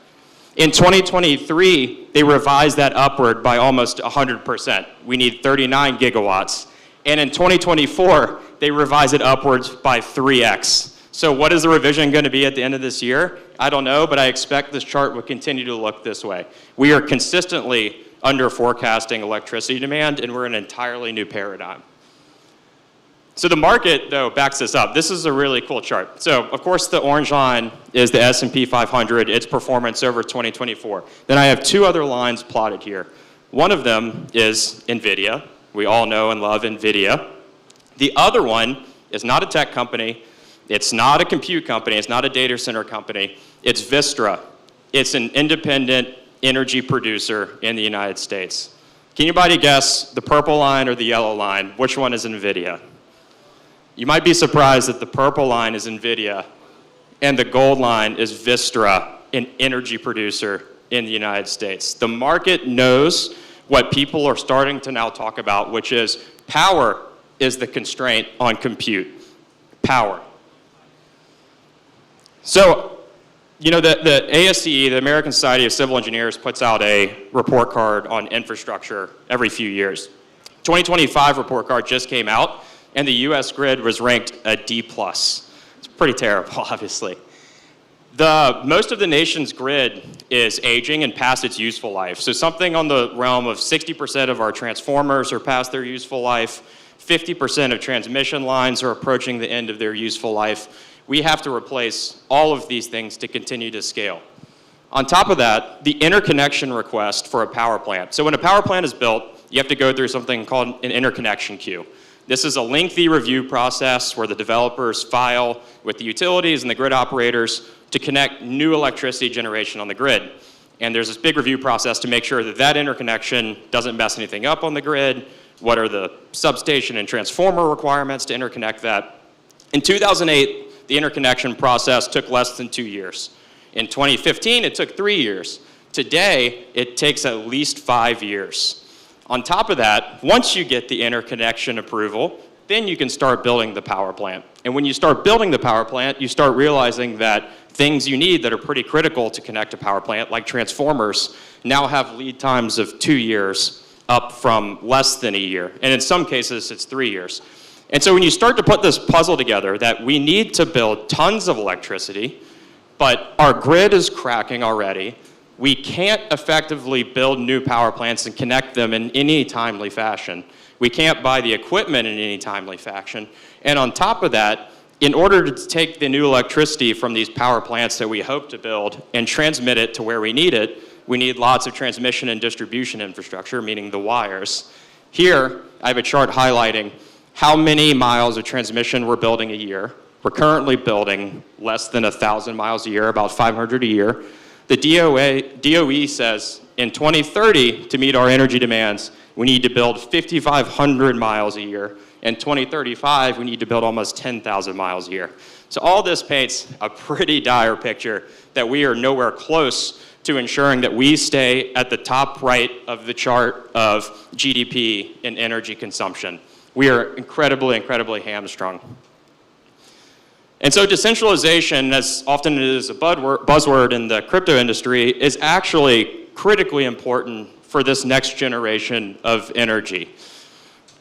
In 2023, they revised that upward by almost 100%. We need 39 gigawatts. And in 2024, they revised it upwards by 3x. So what is the revision going to be at the end of this year? I don't know, but I expect this chart will continue to look this way. We are consistently under forecasting electricity demand, and we're in an entirely new paradigm. So the market, though, backs this up. This is a really cool chart. So, of course, the orange line is the S&P 500, its performance over 2024. Then I have two other lines plotted here. One of them is NVIDIA. We all know and love NVIDIA. The other one is not a tech company, it's not a compute company, it's not a data center company, it's Vistra. It's an independent energy producer in the United States. Can anybody guess the purple line or the yellow line? Which one is NVIDIA? You might be surprised that the purple line is NVIDIA and the gold line is Vistra, an energy producer in the United States. The market knows what people are starting to now talk about, which is power is the constraint on compute. Power. So, you know, the ASCE, the American Society of Civil Engineers, puts out a report card on infrastructure every few years. 2025 report card just came out, and the US grid was ranked a D+. It's pretty terrible, obviously. Most of the nation's grid is aging and past its useful life. So something on the realm of 60% of our transformers are past their useful life, 50% of transmission lines are approaching the end of their useful life. We have to replace all of these things to continue to scale. On top of that, the interconnection request for a power plant. So when a power plant is built, you have to go through something called an interconnection queue. This is a lengthy review process where the developers file with the utilities and the grid operators to connect new electricity generation on the grid. And there's this big review process to make sure that that interconnection doesn't mess anything up on the grid. What are the substation and transformer requirements to interconnect that? In 2008, the interconnection process took less than 2 years. In 2015, it took 3 years. Today, it takes at least 5 years. On top of that, once you get the interconnection approval, then you can start building the power plant. And when you start building the power plant, you start realizing that things you need that are pretty critical to connect a power plant, like transformers, now have lead times of 2 years, up from less than a year. And in some cases, it's 3 years. And so when you start to put this puzzle together that we need to build tons of electricity, but our grid is cracking already, we can't effectively build new power plants and connect them in any timely fashion. We can't buy the equipment in any timely fashion. And on top of that, in order to take the new electricity from these power plants that we hope to build and transmit it to where we need it, we need lots of transmission and distribution infrastructure, meaning the wires. Here, I have a chart highlighting how many miles of transmission we're building a year. We're currently building less than 1,000 miles a year, about 500 a year. The DOE says in 2030, to meet our energy demands, we need to build 5,500 miles a year. In 2035, we need to build almost 10,000 miles a year. So all this paints a pretty dire picture that we are nowhere close to ensuring that we stay at the top right of the chart of GDP and energy consumption. We are incredibly, incredibly hamstrung. And so decentralization, as often it is a buzzword in the crypto industry, is actually critically important for this next generation of energy.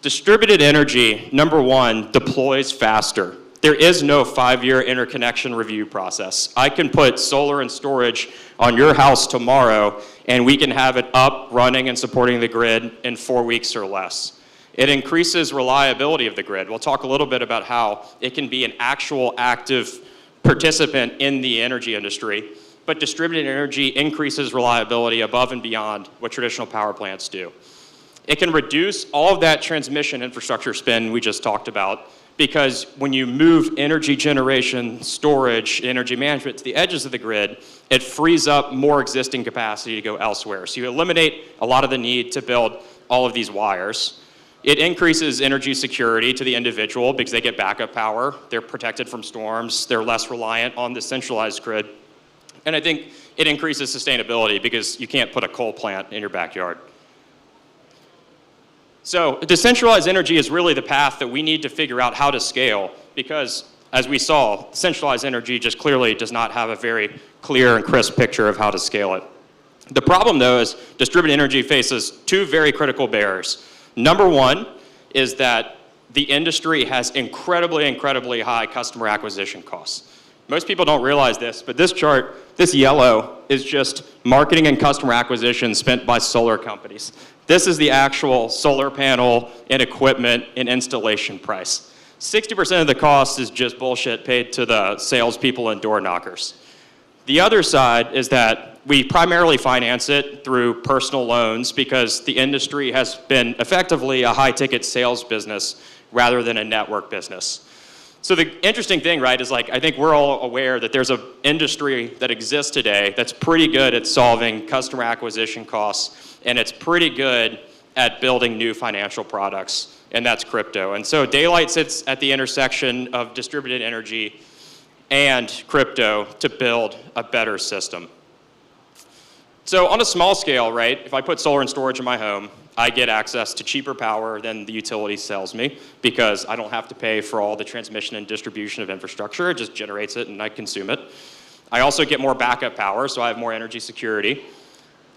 Distributed energy, number one, deploys faster. There is no 5-year interconnection review process. I can put solar and storage on your house tomorrow, and we can have it up, running, and supporting the grid in 4 weeks or less. It increases reliability of the grid. We'll talk a little bit about how it can be an actual active participant in the energy industry, but distributed energy increases reliability above and beyond what traditional power plants do. It can reduce all of that transmission infrastructure spend we just talked about, because when you move energy generation, storage, energy management to the edges of the grid, it frees up more existing capacity to go elsewhere. So you eliminate a lot of the need to build all of these wires. It increases energy security to the individual because they get backup power, they're protected from storms, they're less reliant on the centralized grid. And I think it increases sustainability because you can't put a coal plant in your backyard. So decentralized energy is really the path that we need to figure out how to scale, because as we saw, centralized energy just clearly does not have a very clear and crisp picture of how to scale it. The problem, though, is distributed energy faces two very critical barriers. Number one is that the industry has incredibly, incredibly high customer acquisition costs. Most people don't realize this, but this chart, this yellow, is just marketing and customer acquisition spent by solar companies. This is the actual solar panel and equipment and installation price. 60% of the cost is just bullshit paid to the salespeople and door knockers. The other side is that we primarily finance it through personal loans because the industry has been effectively a high-ticket sales business rather than a network business. So the interesting thing, right, is like I think we're all aware that there's an industry that exists today that's pretty good at solving customer acquisition costs, and it's pretty good at building new financial products, and that's crypto. And so Daylight sits at the intersection of distributed energy and crypto to build a better system. So on a small scale, right, if I put solar and storage in my home, I get access to cheaper power than the utility sells me because I don't have to pay for all the transmission and distribution of infrastructure. It just generates it and I consume it. I also get more backup power, so I have more energy security.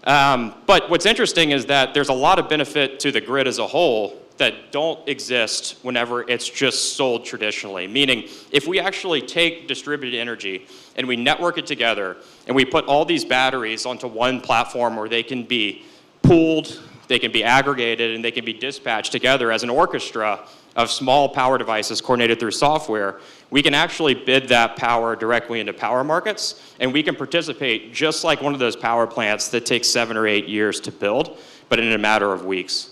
But what's interesting is that there's a lot of benefit to the grid as a whole that don't exist whenever it's just sold traditionally. Meaning, if we actually take distributed energy and we network it together and we put all these batteries onto one platform where they can be pooled, they can be aggregated, and they can be dispatched together as an orchestra of small power devices coordinated through software, we can actually bid that power directly into power markets, and we can participate just like one of those power plants that takes 7 or 8 years to build, but in a matter of weeks.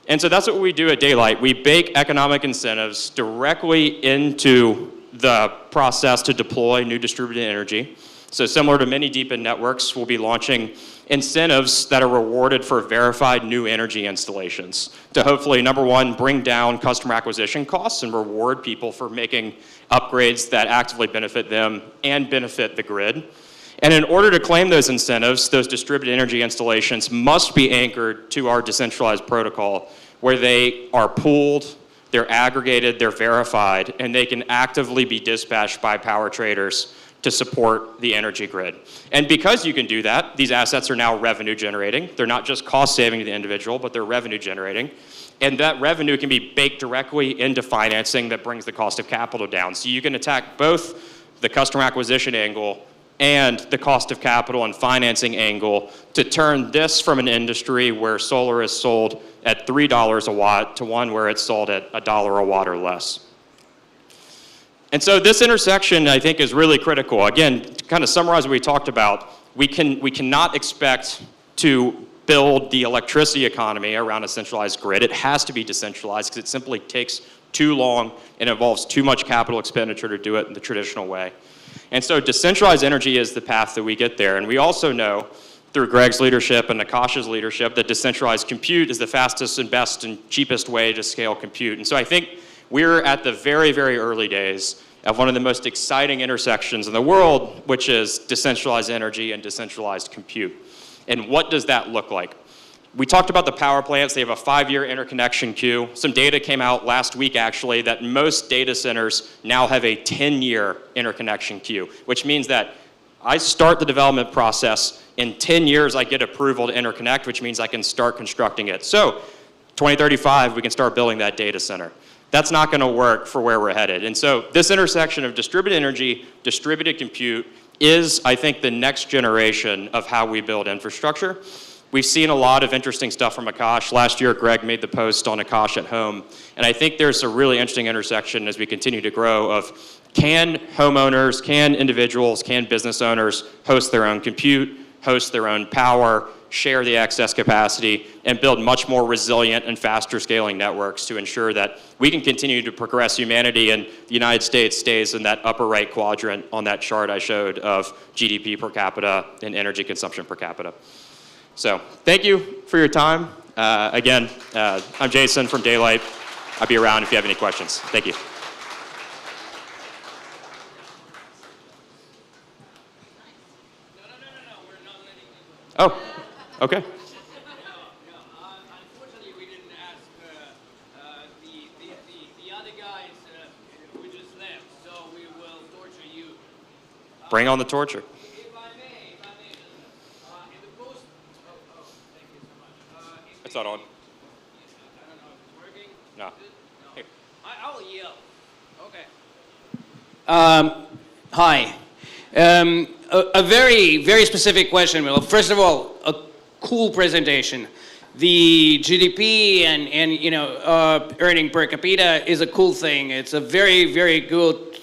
And so that's what we do at Daylight. We bake economic incentives directly into the process to deploy new distributed energy. So similar to many DePIN networks, we'll be launching incentives that are rewarded for verified new energy installations to hopefully, number one, bring down customer acquisition costs and reward people for making upgrades that actively benefit them and benefit the grid. And in order to claim those incentives, those distributed energy installations must be anchored to our decentralized protocol where they are pooled, they're aggregated, they're verified, and they can actively be dispatched by power traders to support the energy grid. And because you can do that, these assets are now revenue generating. They're not just cost saving to the individual, but they're revenue generating. And that revenue can be baked directly into financing that brings the cost of capital down. So you can attack both the customer acquisition angle and the cost of capital and financing angle to turn this from an industry where solar is sold at $3 a watt to one where it's sold at $1 a watt or less. And so this intersection, I think, is really critical. Again, to kind of summarize what we talked about, we cannot expect to build the electricity economy around a centralized grid. It has to be decentralized because it simply takes too long and involves too much capital expenditure to do it in the traditional way. And so decentralized energy is the path that we get there. And we also know through Greg's leadership and Akash's leadership that decentralized compute is the fastest and best and cheapest way to scale compute. And so I think we're at the very, very early days of one of the most exciting intersections in the world, which is decentralized energy and decentralized compute. And what does that look like? We talked about the power plants. They have a 5-year interconnection queue. Some data came out last week, actually, that most data centers now have a 10-year interconnection queue, which means that I start the development process. In 10 years, I get approval to interconnect, which means I can start constructing it. So 2035, we can start building that data center. That's not going to work for where we're headed. And so this intersection of distributed energy, distributed compute is, I think, the next generation of how we build infrastructure. We've seen a lot of interesting stuff from Akash. Last year, Greg made the post on Akash at home. And I think there's a really interesting intersection as we continue to grow of can homeowners, can individuals, can business owners host their own compute, host their own power, share the excess capacity, and build much more resilient and faster scaling networks to ensure that we can continue to progress humanity and the United States stays in that upper right quadrant on that chart I showed of GDP per capita and energy consumption per capita. So thank you for your time. Again, I'm Jason from Daylight. I'll be around if you have any questions. Thank you. Oh, okay. Unfortunately, we didn't ask the other guys who just left, so we will torture you. Bring on the torture. If I may, in the post, thank you so much. It's not on. I don't know if it's working. No. Here. I will yell. Okay. Hi. A very, very specific question. Well, first of all, a cool presentation. The GDP and you know, earning per capita is a cool thing. It's a very, very good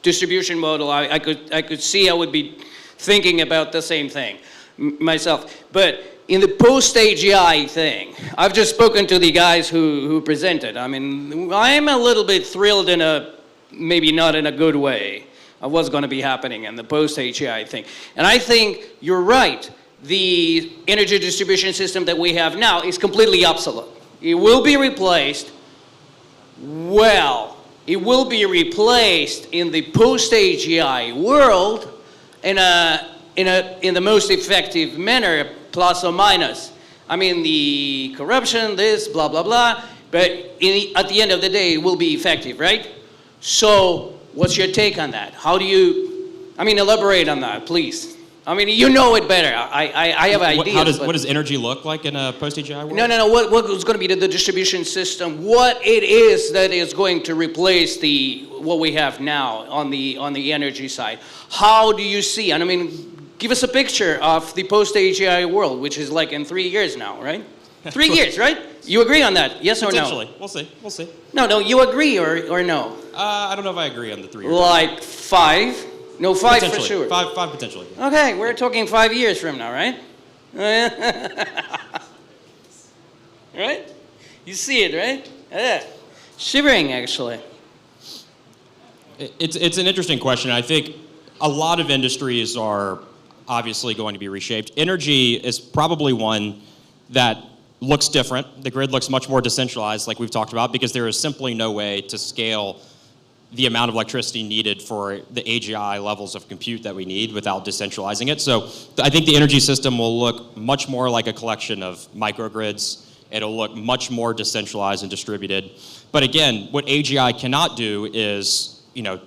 distribution model. I could see I would be thinking about the same thing myself. But in the post-AGI thing, I've just spoken to the guys who presented. I mean, I'm a little bit thrilled in a, maybe not in a good way, of what's going to be happening in the post-AGI thing. And I think you're right. The energy distribution system that we have now is completely obsolete. It will be replaced. Well, it will be replaced in the post-AGI world in the most effective manner, plus or minus. I mean, the corruption, this, blah, blah, blah, but at the end of the day, it will be effective, right? So, what's your take on that? How do you, I mean, elaborate on that, please. I mean, you know it better. I have ideas. What does energy look like in a post-AGI world? No. What is going to be the distribution system? What it is that is going to replace what we have now on the energy side? How do you see? And I mean, give us a picture of the post-AGI world, which is like in 3 years now, right? 3 years, right? You agree on that? Yes or no? Potentially. We'll see. No, you agree or no? I don't know if I agree on the 3 years. Like 5? No, 5 for sure. Five potentially. Okay, we're talking 5 years from now, right? Right? You see it, right? Yeah. Shivering, actually. It's an interesting question. I think a lot of industries are obviously going to be reshaped. Energy is probably one that looks different. The grid looks much more decentralized, like we've talked about, because there is simply no way to scale the amount of electricity needed for the AGI levels of compute that we need without decentralizing it. So I think the energy system will look much more like a collection of microgrids. It'll look much more decentralized and distributed. But again, what AGI cannot do is,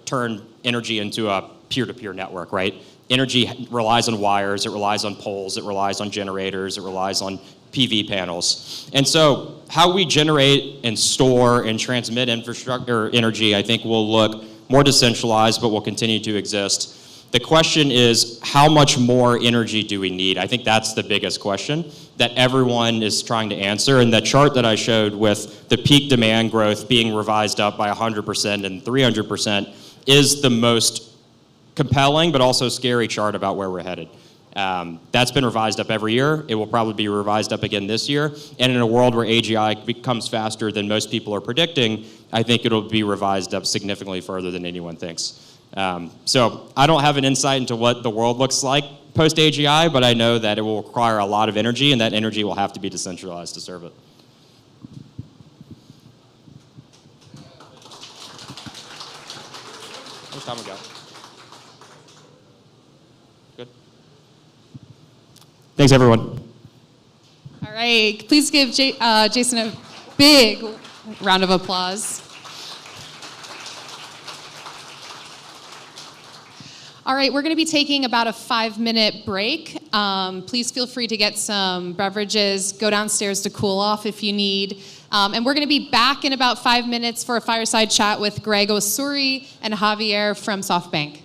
turn energy into a peer-to-peer network, right? Energy relies on wires, it relies on poles, it relies on generators, it relies on PV panels. And so how we generate and store and transmit infrastructure energy, I think, will look more decentralized, but will continue to exist. The question is, how much more energy do we need? I think that's the biggest question that everyone is trying to answer. And that chart that I showed with the peak demand growth being revised up by 100% and 300% is the most compelling but also scary chart about where we're headed. That's been revised up every year. It will probably be revised up again this year. And in a world where AGI becomes faster than most people are predicting, I think it'll be revised up significantly further than anyone thinks. So I don't have an insight into what the world looks like post-AGI, but I know that it will require a lot of energy, and that energy will have to be decentralized to serve it. How much time we got? Good. Thanks, everyone. All right, please give Jason a big round of applause. All right, we're going to be taking about a 5-minute break. Please feel free to get some beverages, go downstairs to cool off if you need. And we're going to be back in about 5 minutes for a fireside chat with Greg Osuri and Javier from SoftBank.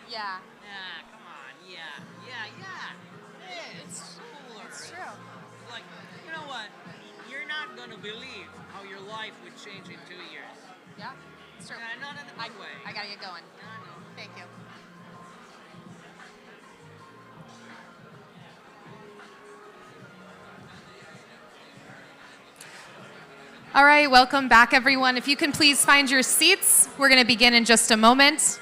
Yeah. Yeah, come on. Yeah. Hey, it's cooler. It's true. Like, you know what? You're not gonna believe how your life would change in 2 years. Yeah. It's true. Not in the good way. I gotta get going. No. Thank you. All right, welcome back, everyone. If you can please find your seats, we're going to begin in just a moment.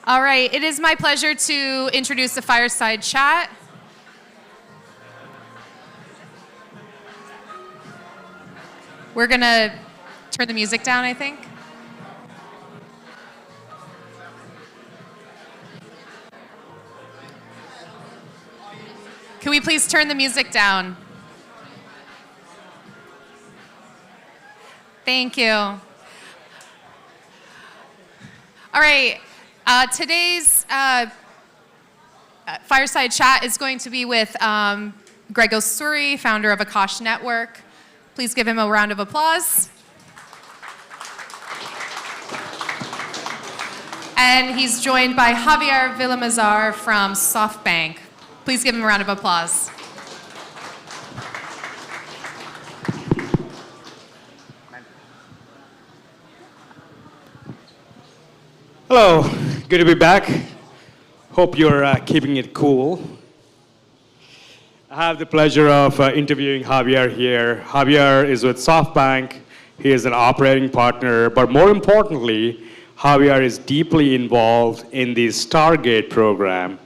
All right, it is my pleasure to introduce the fireside chat. We're going to turn the music down, I think. Can we please turn the music down? Thank you. All right, today's fireside chat is going to be with Greg Osuri, founder of Akash Network. Please give him a round of applause. And he's joined by Javier Villamizar from SoftBank. Please give him a round of applause. Hello, good to be back. Hope you're keeping it cool. I have the pleasure of interviewing Javier here. Javier is with SoftBank. He is an operating partner, but more importantly, Javier is deeply involved in the Stargate program.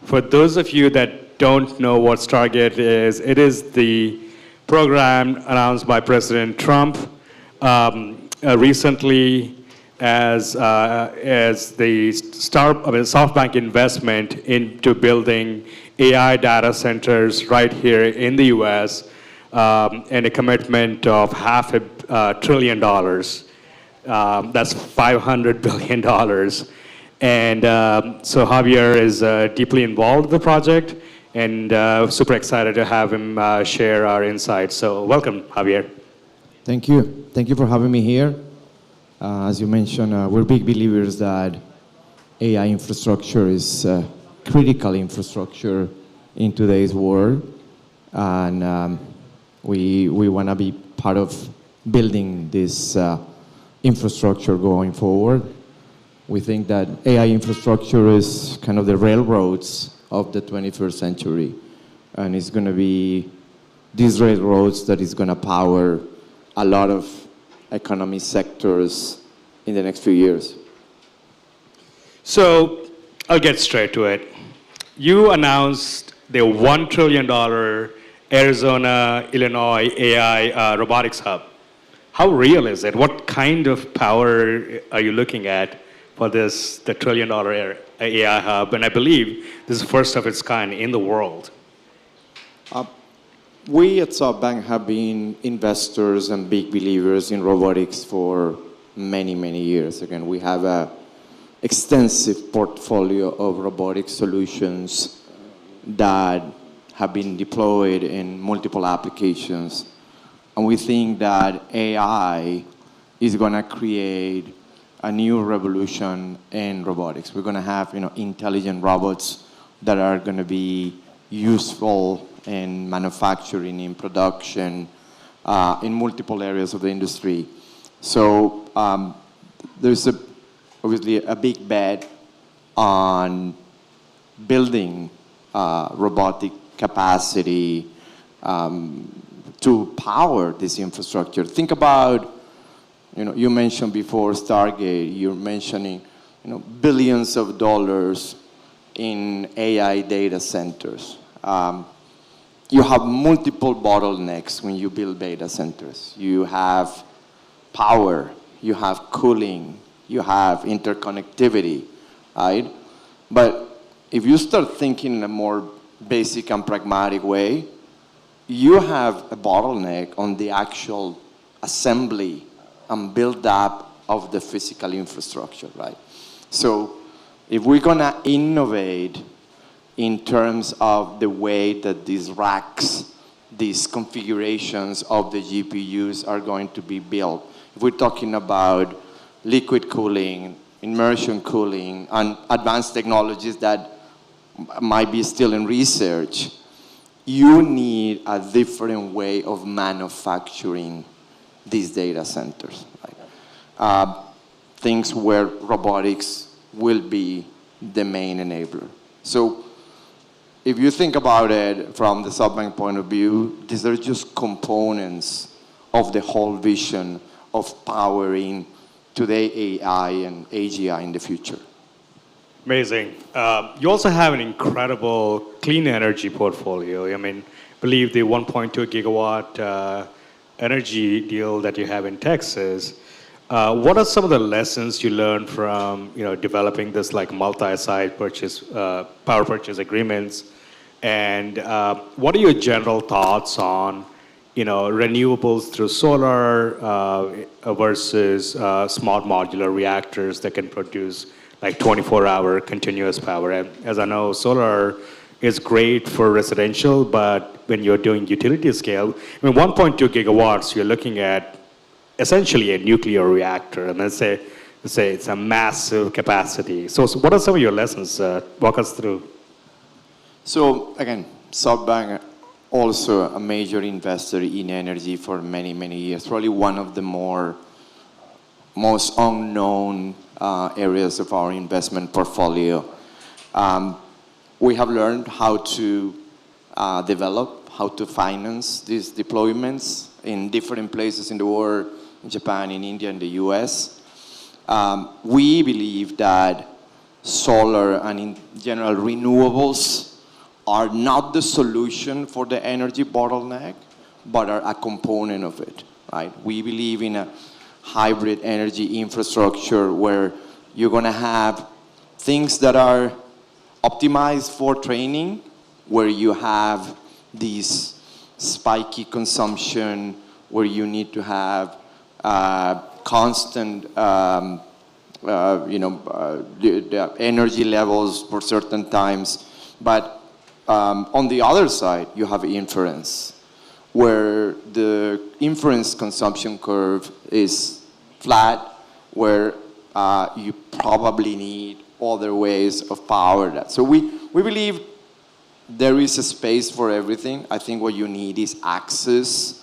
For those of you that don't know what Stargate is, it is the program announced by President Trump recently as the SoftBank investment into building AI data centers right here in the US, and a commitment of $500 billion. That's $500 billion. And so Javier is deeply involved in the project, and super excited to have him share our insights. So welcome, Javier. Thank you. Thank you for having me here. As you mentioned, we're big believers that AI infrastructure is critical infrastructure in today's world. And we want to be part of building this infrastructure going forward. We think that AI infrastructure is kind of the railroads of the 21st century. And it's going to be these railroads that is going to power a lot of economy sectors in the next few years. So I'll get straight to it. You announced the $1 trillion Arizona, Illinois AI robotics hub. How real is it? What kind of power are you looking at for this, the $1 trillion AI hub? And I believe this is the first of its kind in the world. We at SoftBank have been investors and big believers in robotics for many, many years. Again, we have an extensive portfolio of robotic solutions that have been deployed in multiple applications. And we think that AI is going to create a new revolution in robotics. We're going to have, intelligent robots that are going to be useful in manufacturing, in production, in multiple areas of the industry. So there's obviously a big bet on building robotic capacity to power this infrastructure. Think about, you mentioned before Stargate, you're mentioning, billions of dollars in AI data centers. You have multiple bottlenecks when you build data centers. You have power, you have cooling, you have interconnectivity, right? But if you start thinking in a more basic and pragmatic way, you have a bottleneck on the actual assembly and build up of the physical infrastructure, right? So if we're gonna innovate in terms of the way that these racks these configurations of the GPUs are going to be built. If we're talking about liquid cooling, immersion cooling, and advanced technologies that might be still in research, you need a different way of manufacturing these data centers. Right? Things where robotics will be the main enabler. So if you think about it from the SoftBank point of view, these are just components of the whole vision of powering today AI and AGI in the future. Amazing. You also have an incredible clean energy portfolio. I mean, I believe the 1.2 gigawatt energy deal that you have in Texas. What are some of the lessons you learned from developing this like multi-site purchase power purchase agreements, and what are your general thoughts on renewables through solar versus small modular reactors that can produce like 24-hour continuous power? And as I know, solar is great for residential, but when you're doing utility scale, I mean, 1.2 gigawatts, you're looking at essentially a nuclear reactor, and let's say it's a massive capacity. So what are some of your lessons? Walk us through. So again, SoftBank also a major investor in energy for many, many years. Probably one of the most unknown areas of our investment portfolio. We have learned how to develop, how to finance these deployments in different places in the world, in Japan, in India, in the US. We believe that solar and in general renewables are not the solution for the energy bottleneck, but are a component of it, right? We believe in a hybrid energy infrastructure where you're gonna have things that are optimized for training, where you have these spiky consumption, where you need to have constant the energy levels for certain times. But on the other side, you have inference, where the inference consumption curve is flat, where you probably need other ways of power that. So we believe there is a space for everything. I think what you need is access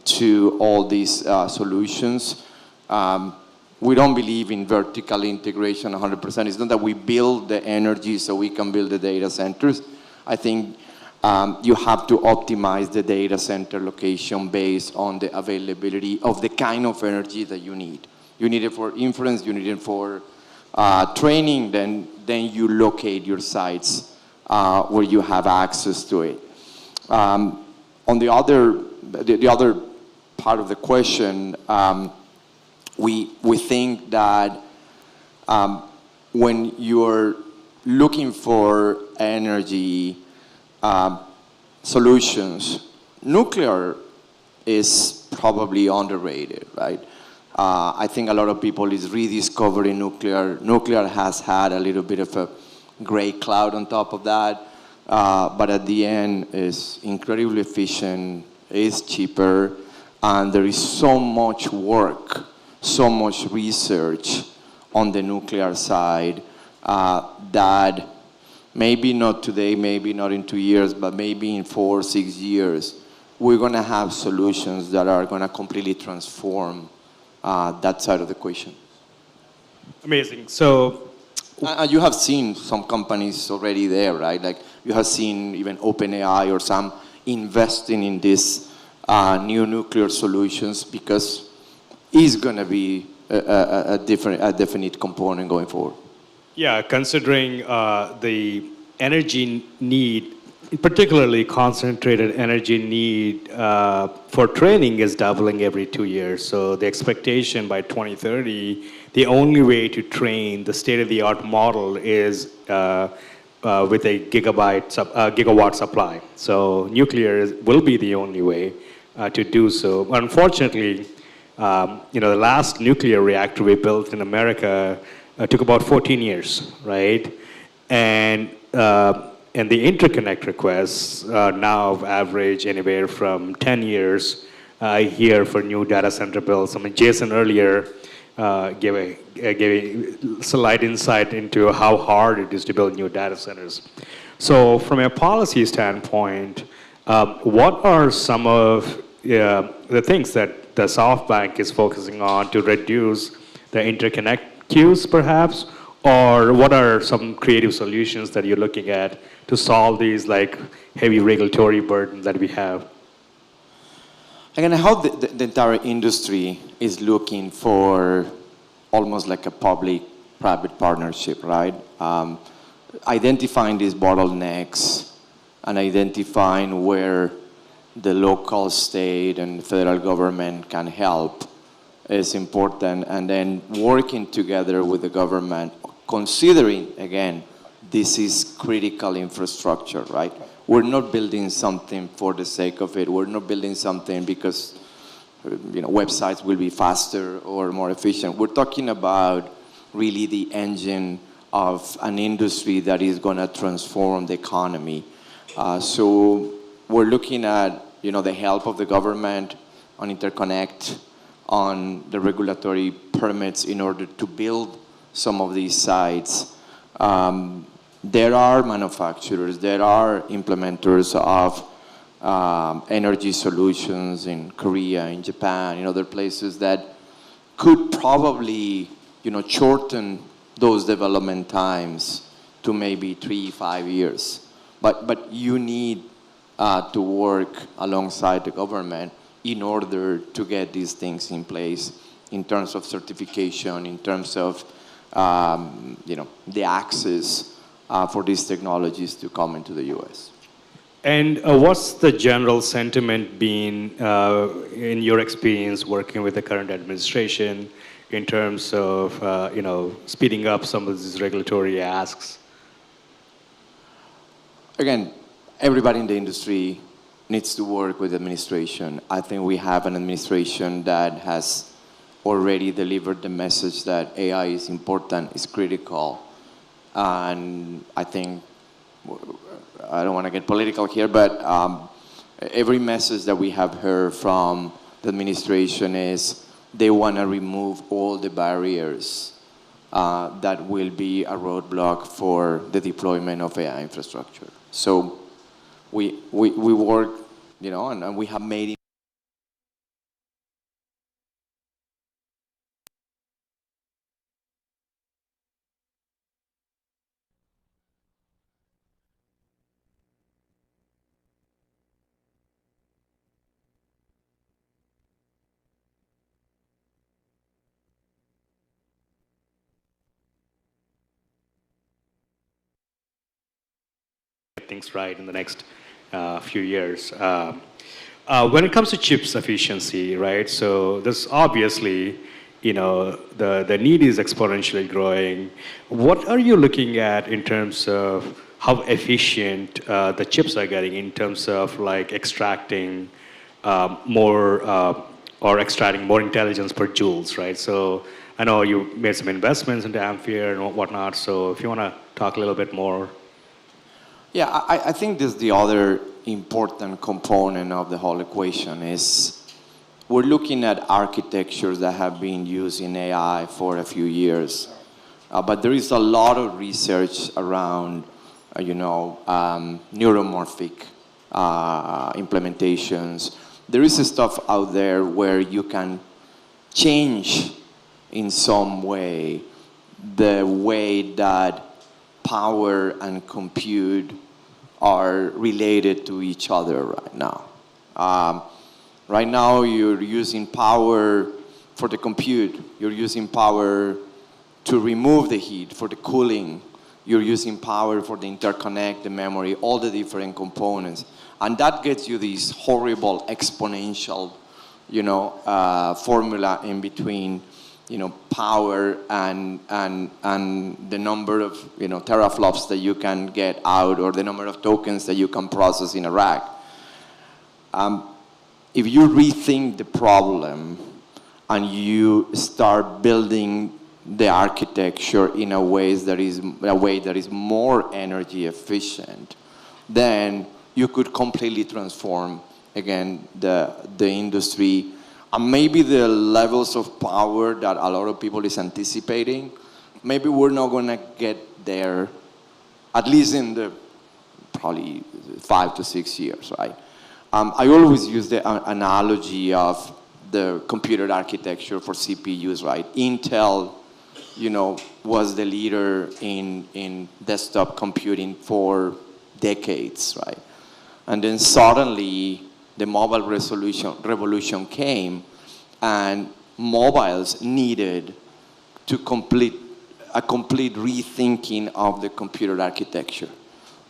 to all these solutions. We don't believe in vertical integration 100%. It's not that we build the energy so we can build the data centers. I think you have to optimize the data center location based on the availability of the kind of energy that you need. You need it for inference, you need it for training, then you locate your sites where you have access to it. On the other part of the question, we think that when you're looking for energy solutions, nuclear is probably underrated, right? I think a lot of people is rediscovering nuclear. Nuclear has had a little bit of a gray cloud on top of that, but at the end is incredibly efficient, is cheaper, and there is so much work, so much research on the nuclear side that maybe not today, maybe not in 2 years, but maybe in 4 or 6 years, we're gonna have solutions that are gonna completely transform that side of the equation. Amazing. So you have seen some companies already there, right? Like you have seen even OpenAI or some investing in these new nuclear solutions because it's going to be a definite component going forward. yeah, considering the energy need, particularly concentrated energy need for training is doubling every 2 years. So the expectation by 2030, the only way to train the state-of-the-art model is with a gigawatt supply. So nuclear will be the only way to do so. Unfortunately, the last nuclear reactor we built in America took about 14 years, right? And and the interconnect requests now average anywhere from 10 years a year for new data center builds. I mean, Jason earlier gave a slight insight into how hard it is to build new data centers. So from a policy standpoint, what are some of the things that the SoftBank is focusing on to reduce the interconnect queues, perhaps? Or what are some creative solutions that you're looking at to solve these like heavy regulatory burden that we have? Again, how the entire industry is looking for almost like a public-private partnership, right? Identifying these bottlenecks and identifying where the local, state, and federal government can help is important, and then working together with the government, considering, again, this is critical infrastructure, right? We're not building something for the sake of it. We're not building something because websites will be faster or more efficient. We're talking about really the engine of an industry that is going to transform the economy. So we're looking at the help of the government on interconnect, on the regulatory permits in order to build some of these sites. There are manufacturers, there are implementers of energy solutions in Korea, in Japan, in other places that could probably, shorten those development times to maybe 3-5 years. But you need to work alongside the government in order to get these things in place in terms of certification, in terms of the access for these technologies to come into the U.S. And what's the general sentiment been in your experience working with the current administration in terms of speeding up some of these regulatory asks? Again, everybody in the industry needs to work with the administration. I think we have an administration that has already delivered the message that AI is important, is critical. And I think, I don't want to get political here, but every message that we have heard from the administration is they want to remove all the barriers that will be a roadblock for the deployment of AI infrastructure. So we work, and we have made things right in the next few years. When it comes to chips efficiency, right? So this obviously, the need is exponentially growing. What are you looking at in terms of how efficient the chips are getting in terms of like extracting more or extracting more intelligence per joules, right? So I know you made some investments into Ampere and whatnot. So if you want to talk a little bit more. Yeah, I think this is the other important component of the whole equation is we're looking at architectures that have been used in AI for a few years. But there is a lot of research around, neuromorphic implementations. There is stuff out there where you can change in some way the way that power and compute are related to each other right now. Right now, you're using power for the compute. You're using power to remove the heat for the cooling. You're using power for the interconnect, the memory, all the different components. And that gets you this horrible exponential, formula in between power and the number of, teraflops that you can get out or the number of tokens that you can process in a rack. If you rethink the problem and you start building the architecture in a way that is more energy efficient, then you could completely transform, again, the industry. And maybe the levels of power that a lot of people is anticipating, maybe we're not going to get there, at least in the probably 5 to 6 years, right? I always use the analogy of the computer architecture for CPUs, right? Intel, was the leader in desktop computing for decades, right? And then suddenly the mobile revolution came, and mobiles needed to complete a complete rethinking of the computer architecture.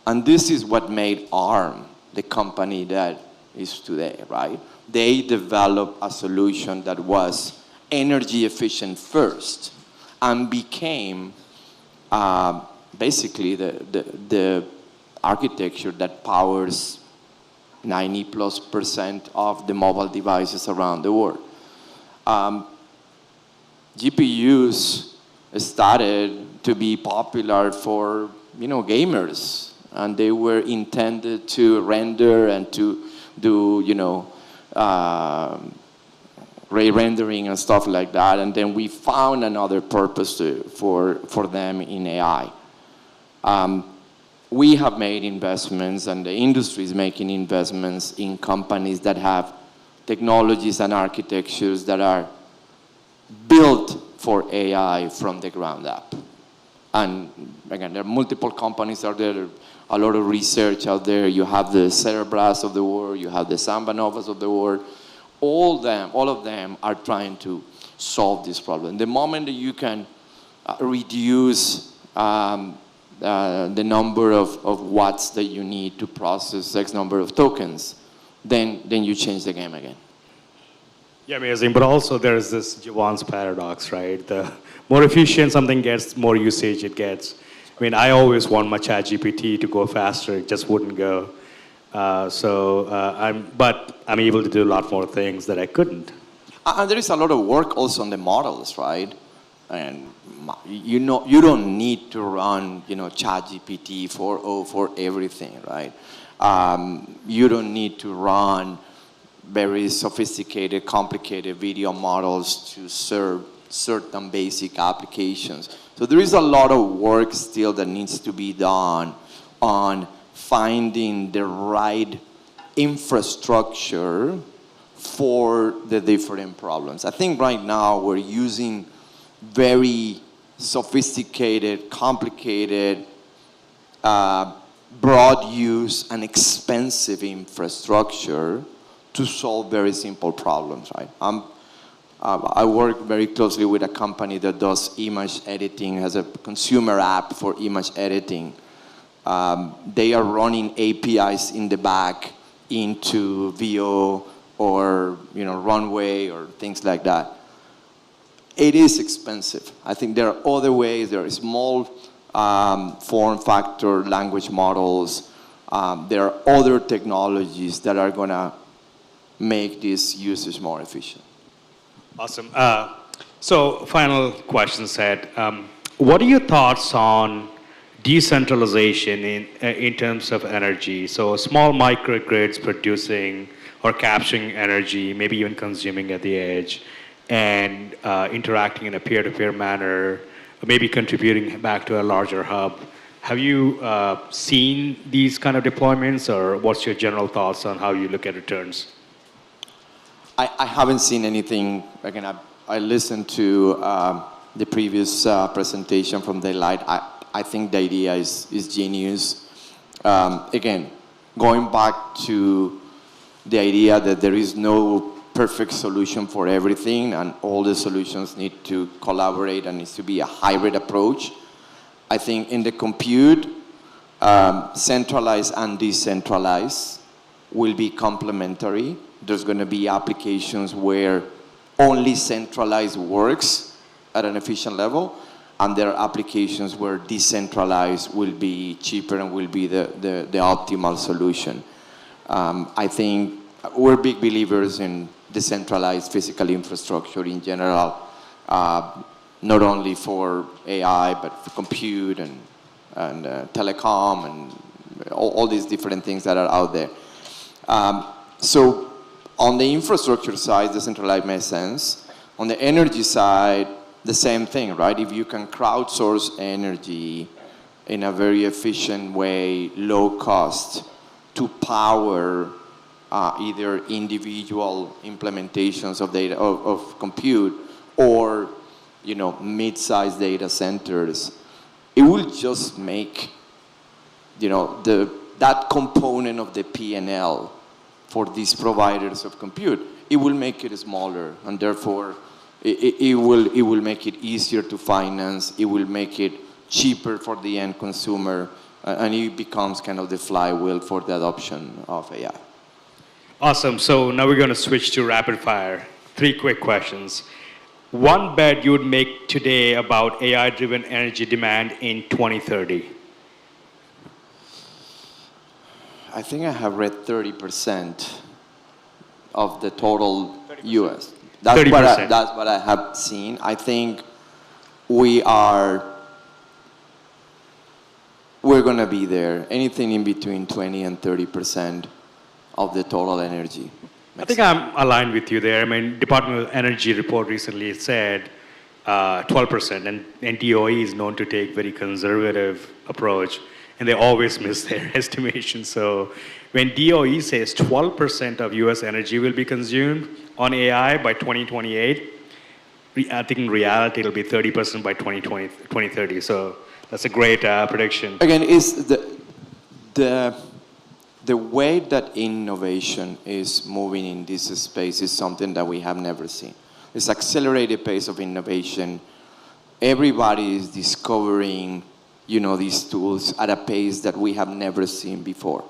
And this is what made ARM the company that is today, right? They developed a solution that was energy efficient first and became basically the architecture that powers 90+% of the mobile devices around the world. GPUs started to be popular for gamers, and they were intended to render and to do ray rendering and stuff like that. And then we found another purpose for them in AI. We have made investments, and the industry is making investments in companies that have technologies and architectures that are built for AI from the ground up. And again, there are multiple companies out there, a lot of research out there. You have the Cerebras of the world, you have the Sambanovas of the world. All of them are trying to solve this problem. The moment that you can reduce the number of watts that you need to process X number of tokens, then you change the game again. Yeah, amazing. But also there's this Javon's paradox, right? The more efficient something gets, more usage it gets. I mean, I always want my ChatGPT to go faster. It just wouldn't go. But I'm able to do a lot more things that I couldn't. And there is a lot of work also on the models, right? And you don't need to run, ChatGPT for everything, right? You don't need to run very sophisticated, complicated video models to serve certain basic applications. So there is a lot of work still that needs to be done on finding the right infrastructure for the different problems. I think right now we're using very sophisticated, complicated, broad use and expensive infrastructure to solve very simple problems, right? I work very closely with a company that does image editing, has a consumer app for image editing. They are running APIs in the back into VO or Runway or things like that. It is expensive. I think there are other ways. There are small form factor language models. There are other technologies that are going to make this usage more efficient. Awesome. So final question set. What are your thoughts on decentralization in terms of energy? So small microgrids producing or capturing energy, maybe even consuming at the edge, and interacting in a peer-to-peer manner, maybe contributing back to a larger hub. Have you seen these kind of deployments, or what's your general thoughts on how you look at returns? I haven't seen anything. Again, I listened to the previous presentation from Daylight. I think the idea is genius. Again, going back to the idea that there is no perfect solution for everything, and all the solutions need to collaborate and needs to be a hybrid approach. I think in the compute, centralized and decentralized will be complementary. There's going to be applications where only centralized works at an efficient level, and there are applications where decentralized will be cheaper and will be the optimal solution. I think we're big believers in decentralized physical infrastructure in general, not only for AI, but for compute and telecom and all these different things that are out there. So on the infrastructure side, decentralized makes sense. On the energy side, the same thing, right? If you can crowdsource energy in a very efficient way, low cost, to power either individual implementations of data of compute or mid-sized data centers, it will just make that component of the P&L for these providers of compute, it will make it smaller, and therefore it will make it easier to finance. It will make it cheaper for the end consumer, and it becomes kind of the flywheel for the adoption of AI. Awesome. So now we're going to switch to rapid fire. 3 quick questions. One bet you would make today about AI-driven energy demand in 2030? I think I have read 30% of the total 30%. US. That's 30%. That's what I have seen. I think we're going to be there. Anything in between 20 and 30% of the total energy. I think I'm aligned with you there. I mean, Department of Energy report recently said 12%, and DOE is known to take very conservative approach, and they always miss their estimation. So when DOE says 12% of US energy will be consumed on AI by 2028, I think in reality it'll be 30% by 2030. So that's a great prediction. Again, is the way that innovation is moving in this space is something that we have never seen. This accelerated pace of innovation, everybody is discovering, these tools at a pace that we have never seen before.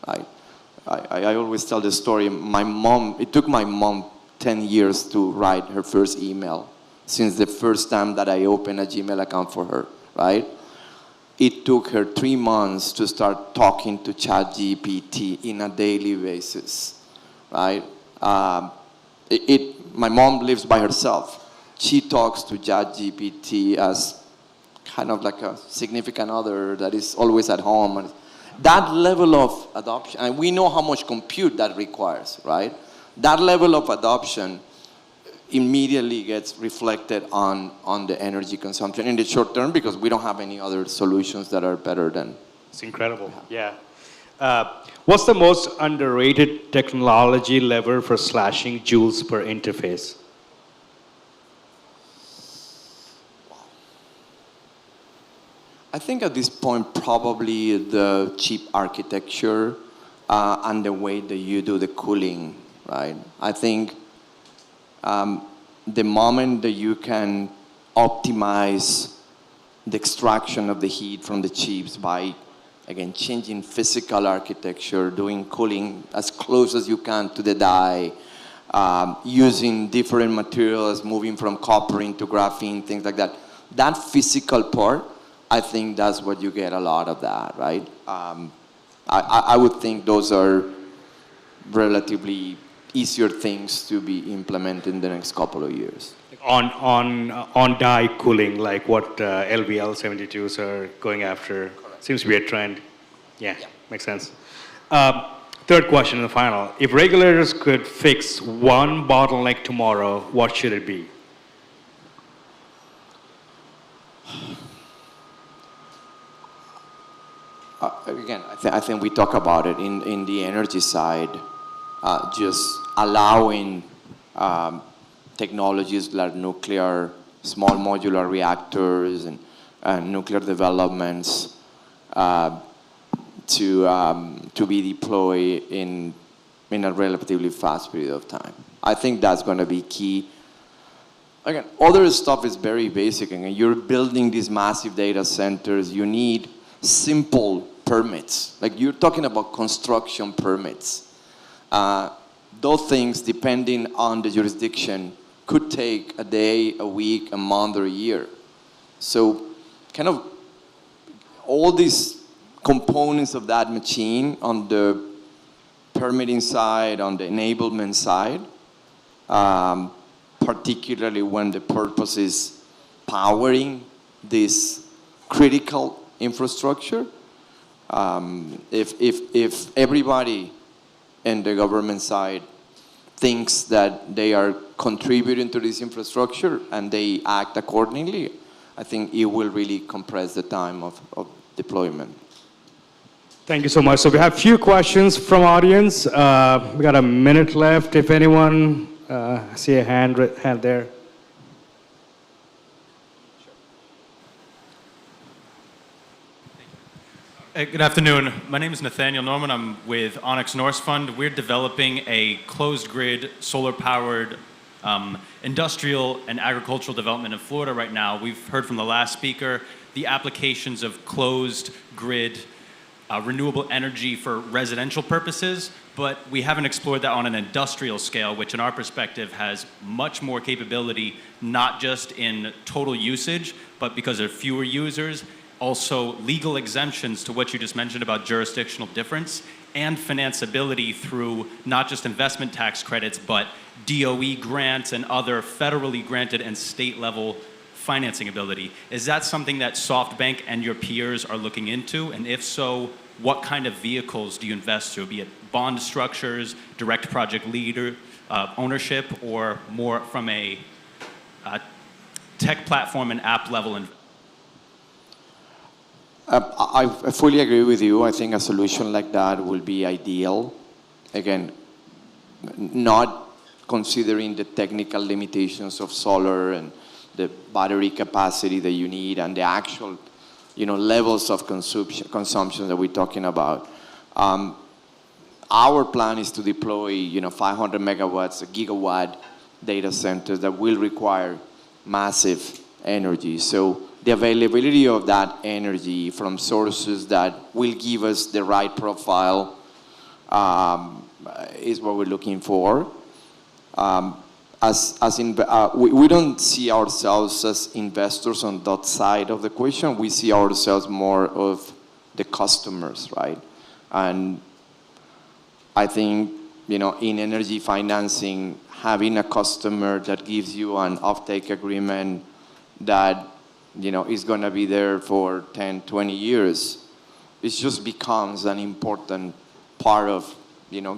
I always tell the story. It took my mom 10 years to write her first email since the first time that I opened a Gmail account for her, right? It took her 3 months to start talking to ChatGPT in a daily basis, right? My mom lives by herself. She talks to ChatGPT as kind of like a significant other that is always at home. That level of adoption, and we know how much compute that requires, right? That level of adoption immediately gets reflected on the energy consumption in the short term because we don't have any other solutions that are better than. It's incredible, yeah. What's the most underrated technology lever for slashing joules per interface? I think at this point, probably the chip architecture and the way that you do the cooling, right? I think the moment that you can optimize the extraction of the heat from the chips by, again, changing physical architecture, doing cooling as close as you can to the die, using different materials, moving from copper into graphene, things like that. That physical part, I think that's what you get a lot of that, right? I would think those are relatively easier things to be implemented in the next couple of years. On die cooling, like what LVL72s are going after, seems to be a trend. Yeah, makes sense. Third question and the final. If regulators could fix one bottleneck tomorrow, what should it be? Again, I think we talk about it in the energy side, just allowing technologies like nuclear, small modular reactors, and nuclear developments to be deployed in a relatively fast period of time. I think that's going to be key. Again, other stuff is very basic. Again, you're building these massive data centers. You need simple permits. Like you're talking about construction permits. Those things, depending on the jurisdiction, could take a day, a week, a month, or a year. So kind of all these components of that machine on the permitting side, on the enablement side, particularly when the purpose is powering this critical infrastructure, If everybody in the government side thinks that they are contributing to this infrastructure and they act accordingly, I think it will really compress the time of deployment. Thank you so much. So we have a few questions from audience. We got a minute left. If anyone, I see a hand there. Hey, good afternoon. My name is Nathaniel Norman. I'm with Onyx Norse Fund. We're developing a closed grid, solar-powered industrial and agricultural development in Florida right now. We've heard from the last speaker the applications of closed grid renewable energy for residential purposes, but we haven't explored that on an industrial scale, which in our perspective has much more capability, not just in total usage, but because there are fewer users, also legal exemptions to what you just mentioned about jurisdictional difference, and financeability through not just investment tax credits, but DOE grants and other federally granted and state level financing ability. Is that something that SoftBank and your peers are looking into? And if so, what kind of vehicles do you invest through, be it bond structures, direct project leader ownership, or more from a tech platform and app level? I fully agree with you. I think a solution like that will be ideal. Again, not considering the technical limitations of solar and the battery capacity that you need and the actual, levels of consumption that we're talking about. Our plan is to deploy, 500 megawatts, a gigawatt data centers that will require massive energy. So the availability of that energy from sources that will give us the right profile is what we're looking for. We don't see ourselves as investors on that side of the equation. We see ourselves more of the customers, right? And I think, in energy financing, having a customer that gives you an offtake agreement that, is going to be there for 10, 20 years, it just becomes an important part of,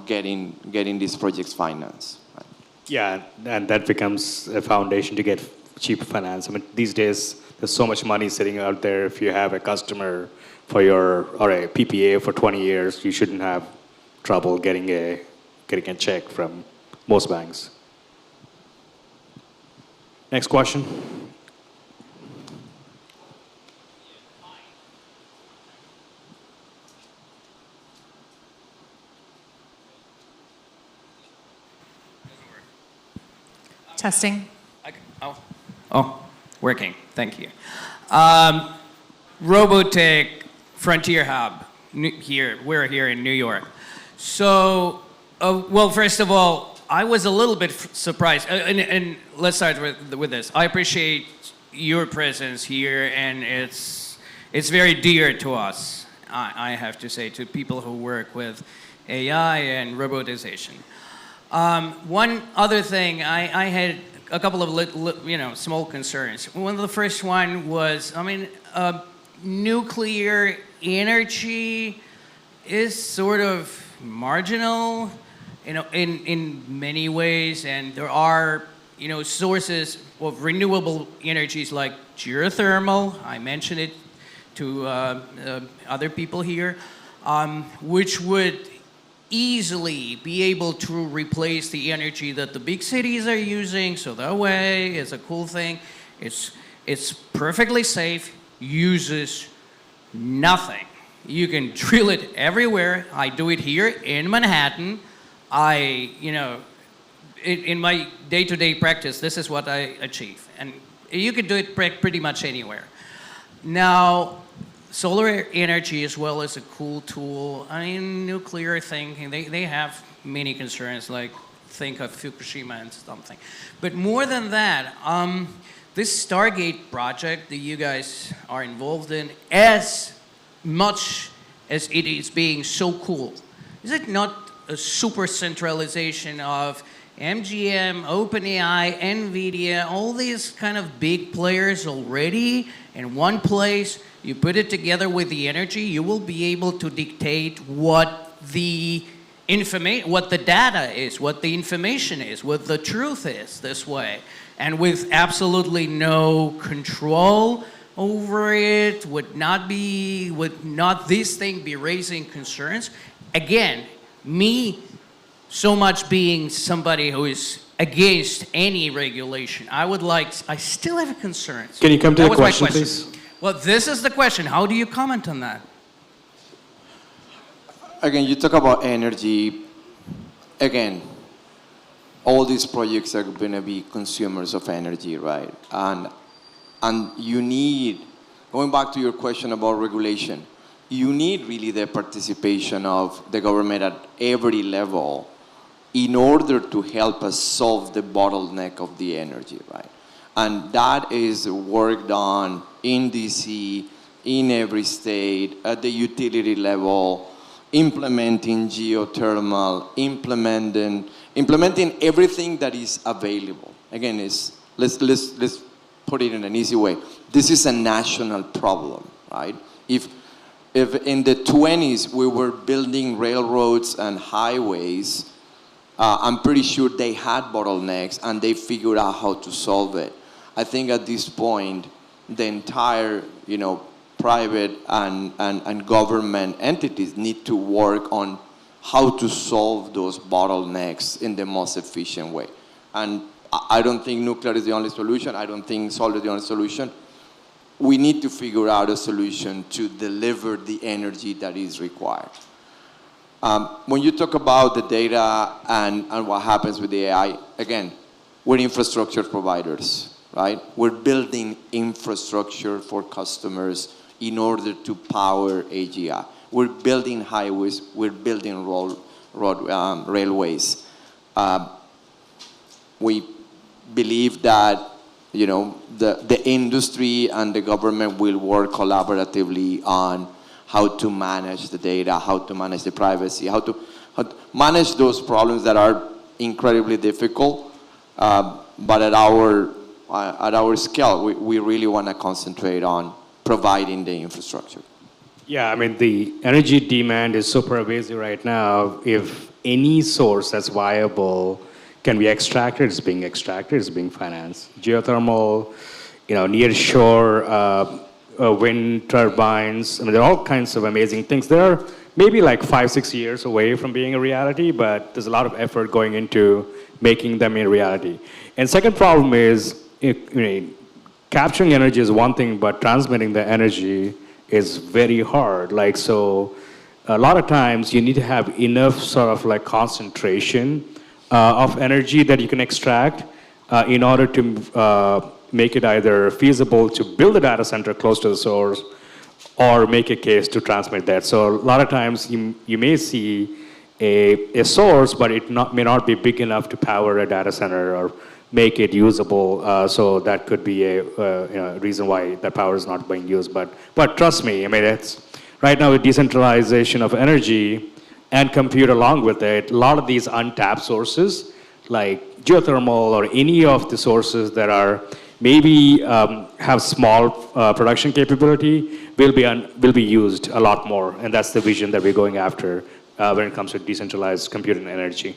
getting these projects financed. Yeah, and that becomes a foundation to get cheap finance. I mean, these days, there's so much money sitting out there. If you have a customer or a PPA for 20 years, you shouldn't have trouble getting a check from most banks. Next question. Testing. Working. Thank you. Robotech Frontier Hub. We're here in New York. So, well, first of all, I was a little bit surprised. And let's start with this. I appreciate your presence here, and it's very dear to us, I have to say, to people who work with AI and robotization. One other thing, I had a couple of small concerns. One of the first one was, nuclear energy is sort of marginal, in many ways, and there are, sources of renewable energies like geothermal. I mentioned it to other people here, which would easily be able to replace the energy that the big cities are using. So that way, it's a cool thing. It's perfectly safe, uses nothing. You can drill it everywhere. I do it here in Manhattan. In my day-to-day practice, this is what I achieve. And you can do it pretty much anywhere. Now, solar energy as well as a cool tool. Nuclear thing, they have many concerns, like think of Fukushima and something. But more than that, this Stargate project that you guys are involved in, as much as it is being so cool, is it not a super centralization of MGM, OpenAI, NVIDIA, all these kind of big players already in one place? You put it together with the energy, you will be able to dictate what the what the data is, what the information is, what the truth is this way. And with absolutely no control over it, would not this thing be raising concerns? Again, me so much being somebody who is against any regulation, I still have concerns. Can you come to That the was my question, please? Well, this is the question. How do you comment on that? Again, you talk about energy. Again, all these projects are going to be consumers of energy, right? And you need, going back to your question about regulation, you need really the participation of the government at every level in order to help us solve the bottleneck of the energy, right? And that is work done in DC, in every state, at the utility level, implementing geothermal, implementing everything that is available. Again, let's put it in an easy way. This is a national problem, right? If in the 20s we were building railroads and highways, I'm pretty sure they had bottlenecks and they figured out how to solve it. I think at this point, the entire, private and government entities need to work on how to solve those bottlenecks in the most efficient way. And I don't think nuclear is the only solution. I don't think solar is the only solution. We need to figure out a solution to deliver the energy that is required. When you talk about the data and what happens with the AI, again, we're infrastructure providers, right? We're building infrastructure for customers in order to power AGI. We're building highways, we're building railways. We believe that the industry and the government will work collaboratively on how to manage the data, how to manage the privacy, how to manage those problems that are incredibly difficult. But at our scale, we really want to concentrate on providing the infrastructure. Yeah, I mean, the energy demand is so pervasive right now. If any source that's viable can be extracted, it's being extracted, it's being financed. Geothermal, near shore, wind turbines. I mean, there are all kinds of amazing things. They're maybe like 5-6 years away from being a reality, but there's a lot of effort going into making them a reality. And second problem is, capturing energy is one thing, but transmitting the energy is very hard. So a lot of times you need to have enough sort of concentration of energy that you can extract in order to make it either feasible to build a data center close to the source or make a case to transmit that. So a lot of times you may see a source, but it may not be big enough to power a data center or make it usable. So that could be a reason why that power is not being used. But trust me, I mean, it's right now with decentralization of energy and compute along with it, a lot of these untapped sources like geothermal or any of the sources that are maybe have small production capability will be used a lot more. And that's the vision that we're going after when it comes to decentralized compute and energy.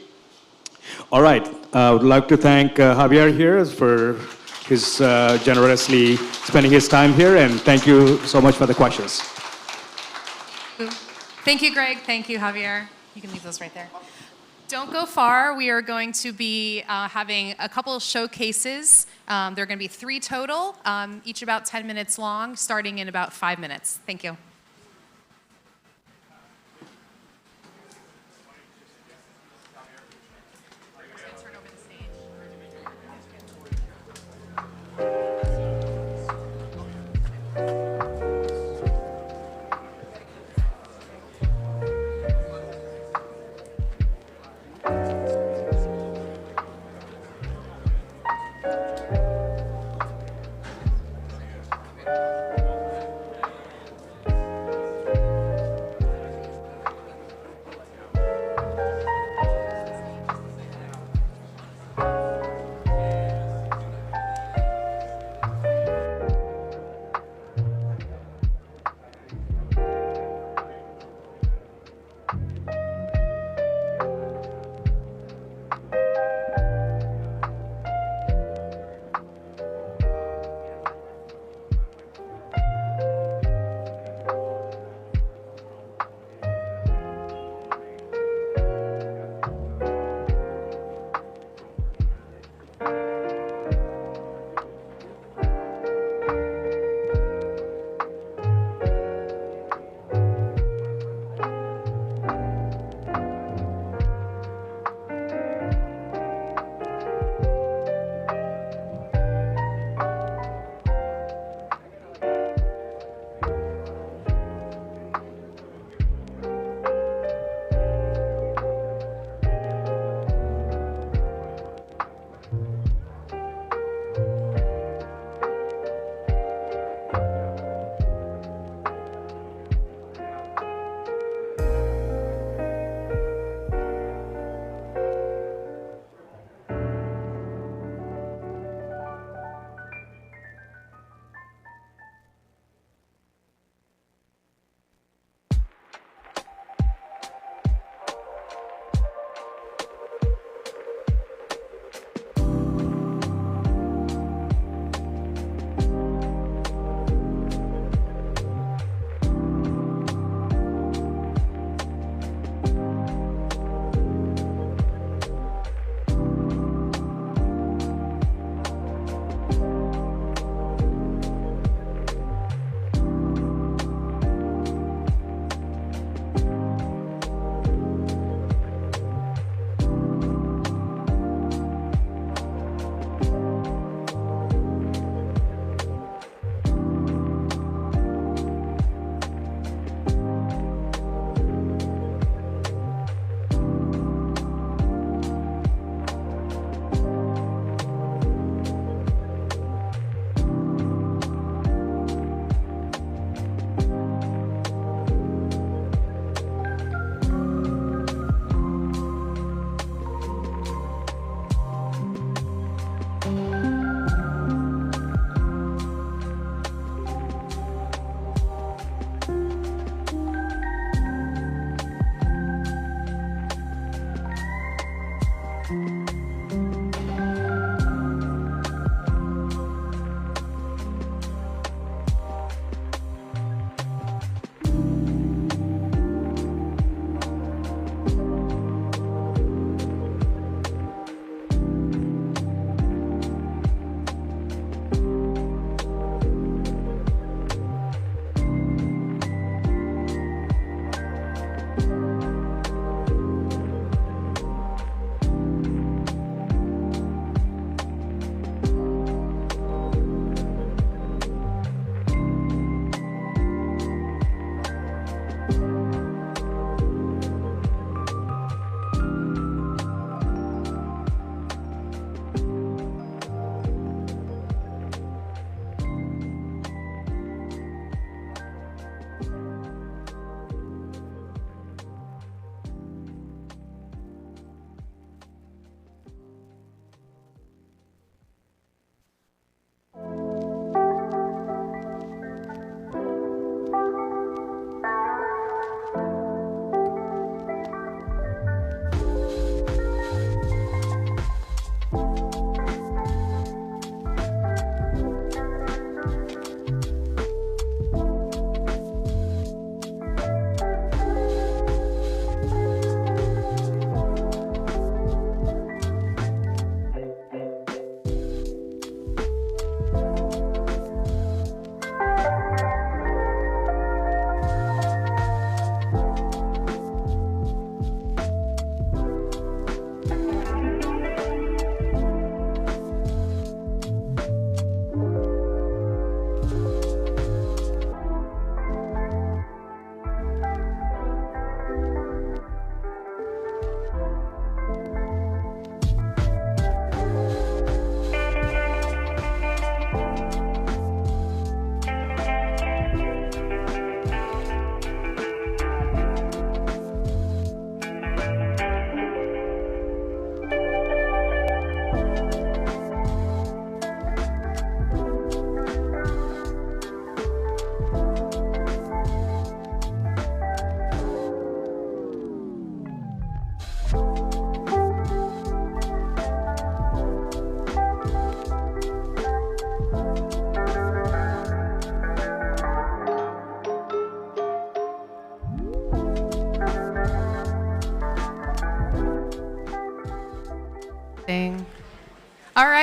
All right, I would like to thank Javier here for his generously spending his time here, and thank you so much for the questions. Thank you, Greg. Thank you, Javier. You can leave those right there. Don't go far. We are going to be having a couple of showcases. There are going to be 3 total, each about 10 minutes long, starting in about 5 minutes. Thank you.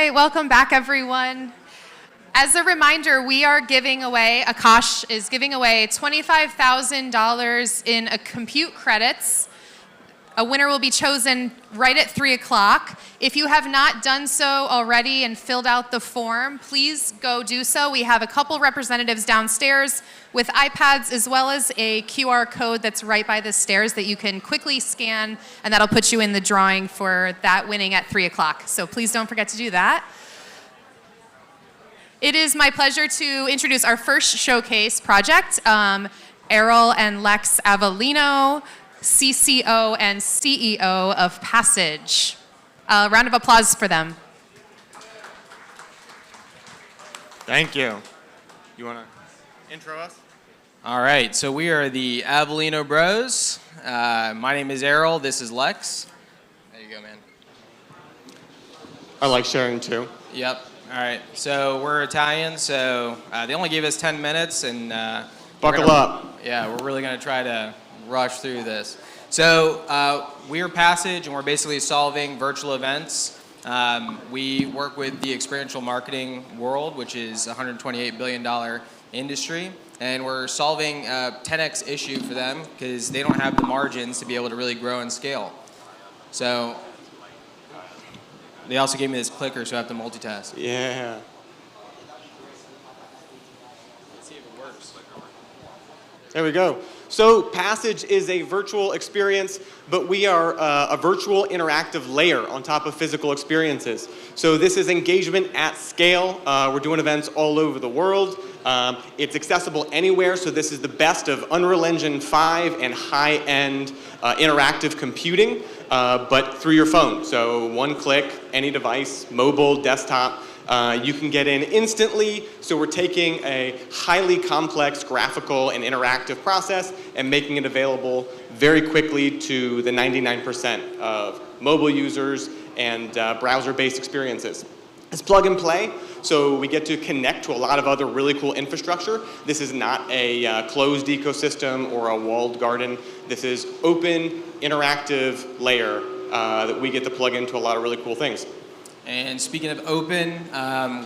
Okay, welcome back, everyone. As a reminder, we are giving away, Akash is giving away $25,000 in compute credits. A winner will be chosen right at 3 o'clock. If you have not done so already and filled out the form, please go do so. We have a couple representatives downstairs with iPads, as well as a QR code that's right by the stairs that you can quickly scan, and that'll put you in the drawing for that winning at 3 o'clock. So please don't forget to do that. It is my pleasure to introduce our first showcase project, Ariel and Lex Avellino, CCO and CEO of Passage. A round of applause for them. Thank you. You want to intro us? All right, so we are the Avellino Bros. My name is Ariel. This is Lex. There you go, man. I like sharing too. Yep. All right. So we're Italian, so they only gave us 10 minutes, and buckle up. Yeah, we're really going to try to rush through this. So we're Passage, and we're basically solving virtual events. We work with the experiential marketing world, which is a $128 billion industry, and we're solving a 10x issue for them because they don't have the margins to be able to really grow and scale. So they also gave me this clicker, so I have to multitask. Yeah. Let's see if it works. There we go. So Passage is a virtual experience, but we are a virtual interactive layer on top of physical experiences. So this is engagement at scale. We're doing events all over the world. It's accessible anywhere, so this is the best of Unreal Engine 5 and high-end interactive computing, but through your phone. So one click, any device, mobile, desktop. You can get in instantly, so we're taking a highly complex graphical and interactive process and making it available very quickly to the 99% of mobile users and browser-based experiences. It's plug and play, so we get to connect to a lot of other really cool infrastructure. This is not a closed ecosystem or a walled garden. This is open, interactive layer that we get to plug into a lot of really cool things. And speaking of open,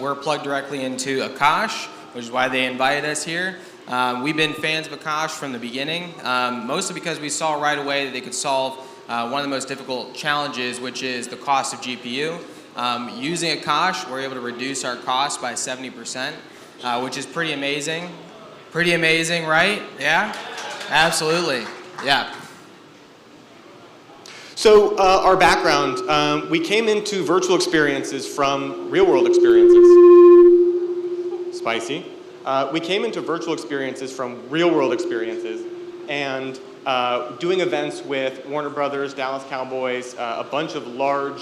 we're plugged directly into Akash, which is why they invited us here. We've been fans of Akash from the beginning, mostly because we saw right away that they could solve one of the most difficult challenges, which is the cost of GPU. Using Akash, we're able to reduce our cost by 70%, which is pretty amazing. Pretty amazing, right? Yeah? Absolutely. Yeah. So our background, we came into virtual experiences from real-world experiences. Spicy. We came into virtual experiences from real-world experiences, and doing events with Warner Brothers, Dallas Cowboys, a bunch of large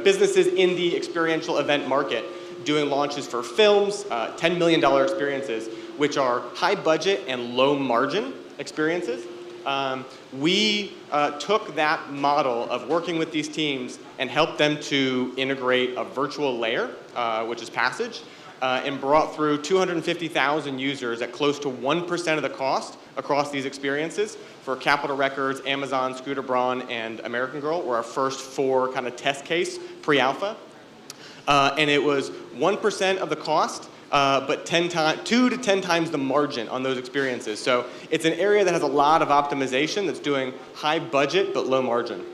businesses in the experiential event market, doing launches for films, $10 million experiences, which are high budget and low margin experiences. We took that model of working with these teams and helped them to integrate a virtual layer, which is Passage, and brought through 250,000 users at close to 1% of the cost across these experiences. For Capitol Records, Amazon, Scooter Braun, and American Girl were our first 4 kind of test case pre-alpha. And it was 1% of the cost, but 2 to 10 times the margin on those experiences. So it's an area that has a lot of optimization that's doing high budget but low margin.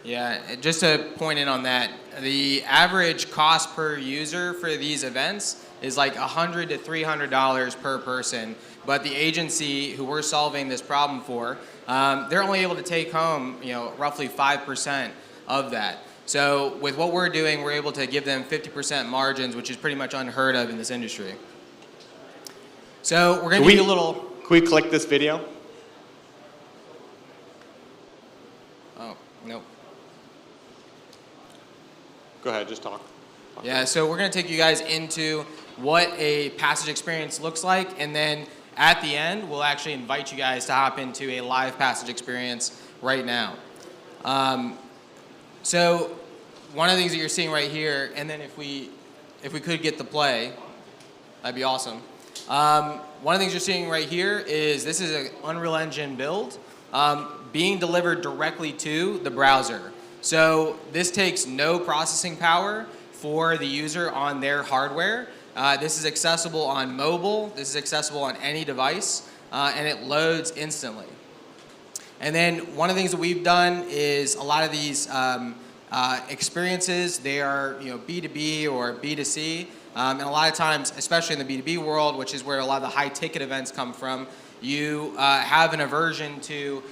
Yeah, just to point in on that, the average cost per user for these events is like $100 to $300 per person. But the agency who we're solving this problem for, they're only able to take home, roughly 5% of that. So with what we're doing, we're able to give them 50% margins, which is pretty much unheard of in this industry. So we're going to give you a little... Can we click this video? Oh, no. Go ahead, just talk. Yeah, so we're going to take you guys into what a Passage experience looks like, and then at the end, we'll actually invite you guys to hop into a live Passage experience right now. So one of the things that you're seeing right here, and then if we could get the play, that'd be awesome. One of the things you're seeing right here is this is an Unreal Engine build being delivered directly to the browser. So this takes no processing power, for the user on their hardware. This is accessible on mobile, this is accessible on any device, and it loads instantly. And then one of the things that we've done is a lot of these experiences, they are B2B or B2C, and a lot of times, especially in the B2B world, which is where a lot of the high ticket events come from, you have an aversion to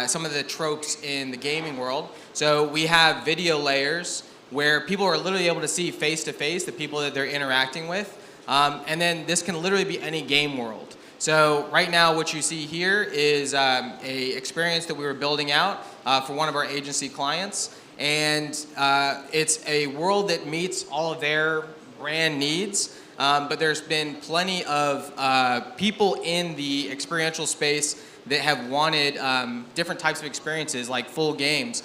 some of the tropes in the gaming world. So we have video layers where people are literally able to see face to face the people that they're interacting with, and then this can literally be any game world. So right now what you see here is a experience that we were building out for one of our agency clients, and it's a world that meets all of their brand needs, but there's been plenty of people in the experiential space that have wanted different types of experiences, like full games,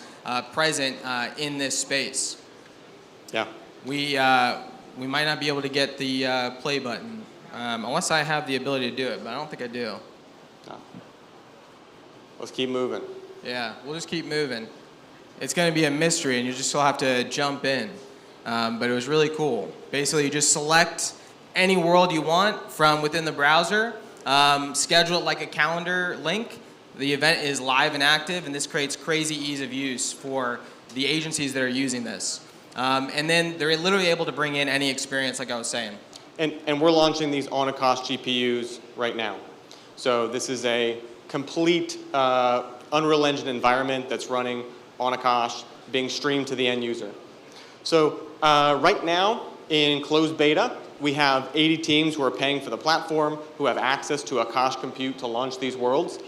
present in this space. Yeah. We might not be able to get the play button, unless I have the ability to do it, but I don't think I do. No. Let's keep moving. Yeah, we'll just keep moving. It's going to be a mystery, and you just still have to jump in. But it was really cool. Basically, you just select any world you want from within the browser, schedule it like a calendar link. The event is live and active, and this creates crazy ease of use for the agencies that are using this. And then they're literally able to bring in any experience, like I was saying. And we're launching these on Akash GPUs right now. So this is a complete Unreal Engine environment that's running on Akash, being streamed to the end user. So right now, in closed beta, we have 80 teams who are paying for the platform, who have access to Akash Compute to launch these worlds.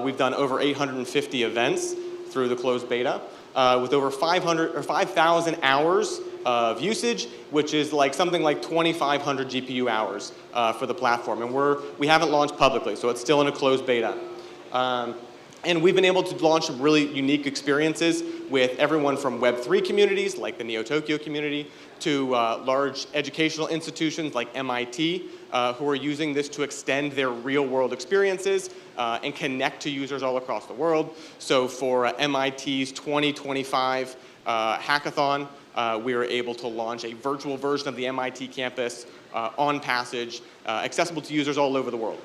We've done over 850 events through the closed beta, with over 5,000 hours of usage, which is like something like 2,500 GPU hours for the platform. And we haven't launched publicly, so it's still in a closed beta. And we've been able to launch some really unique experiences with everyone from Web3 communities, like the Neo Tokyo community, to large educational institutions like MIT, who are using this to extend their real-world experiences and connect to users all across the world. So for MIT's 2025 hackathon, we were able to launch a virtual version of the MIT campus on Passage, accessible to users all over the world.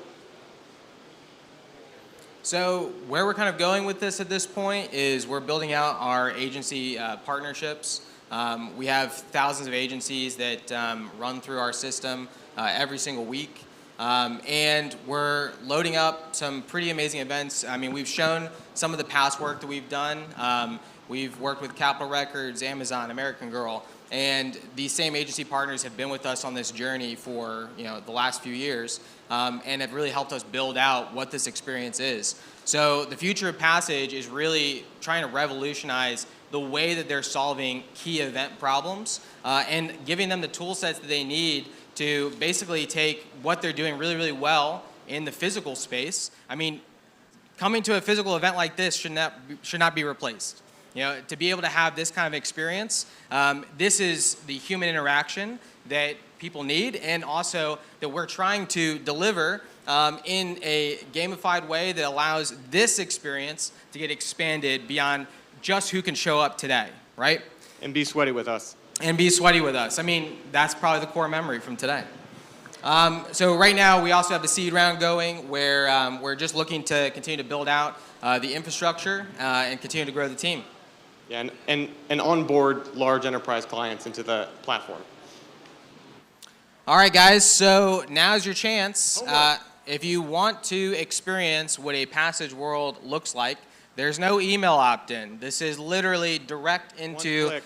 So where we're kind of going with this at this point is we're building out our agency partnerships. We have thousands of agencies that run through our system every single week. And we're loading up some pretty amazing events. I mean, we've shown some of the past work that we've done. We've worked with Capitol Records, Amazon, American Girl, and these same agency partners have been with us on this journey for the last few years, and have really helped us build out what this experience is. So the future of Passage is really trying to revolutionize the way that they're solving key event problems, and giving them the tool sets that they need to basically take what they're doing really, really well in the physical space. I mean, coming to a physical event like this should not be replaced. To be able to have this kind of experience, this is the human interaction that people need, and also that we're trying to deliver in a gamified way that allows this experience to get expanded beyond just who can show up today, right? And be sweaty with us. And be sweaty with us. I mean, that's probably the core memory from today. So right now, we also have the seed round going, where we're just looking to continue to build out the infrastructure and continue to grow the team. Yeah, and onboard large enterprise clients into the platform. All right, guys, so now's your chance. If you want to experience what a Passage world looks like, there's no email opt-in. This is literally direct into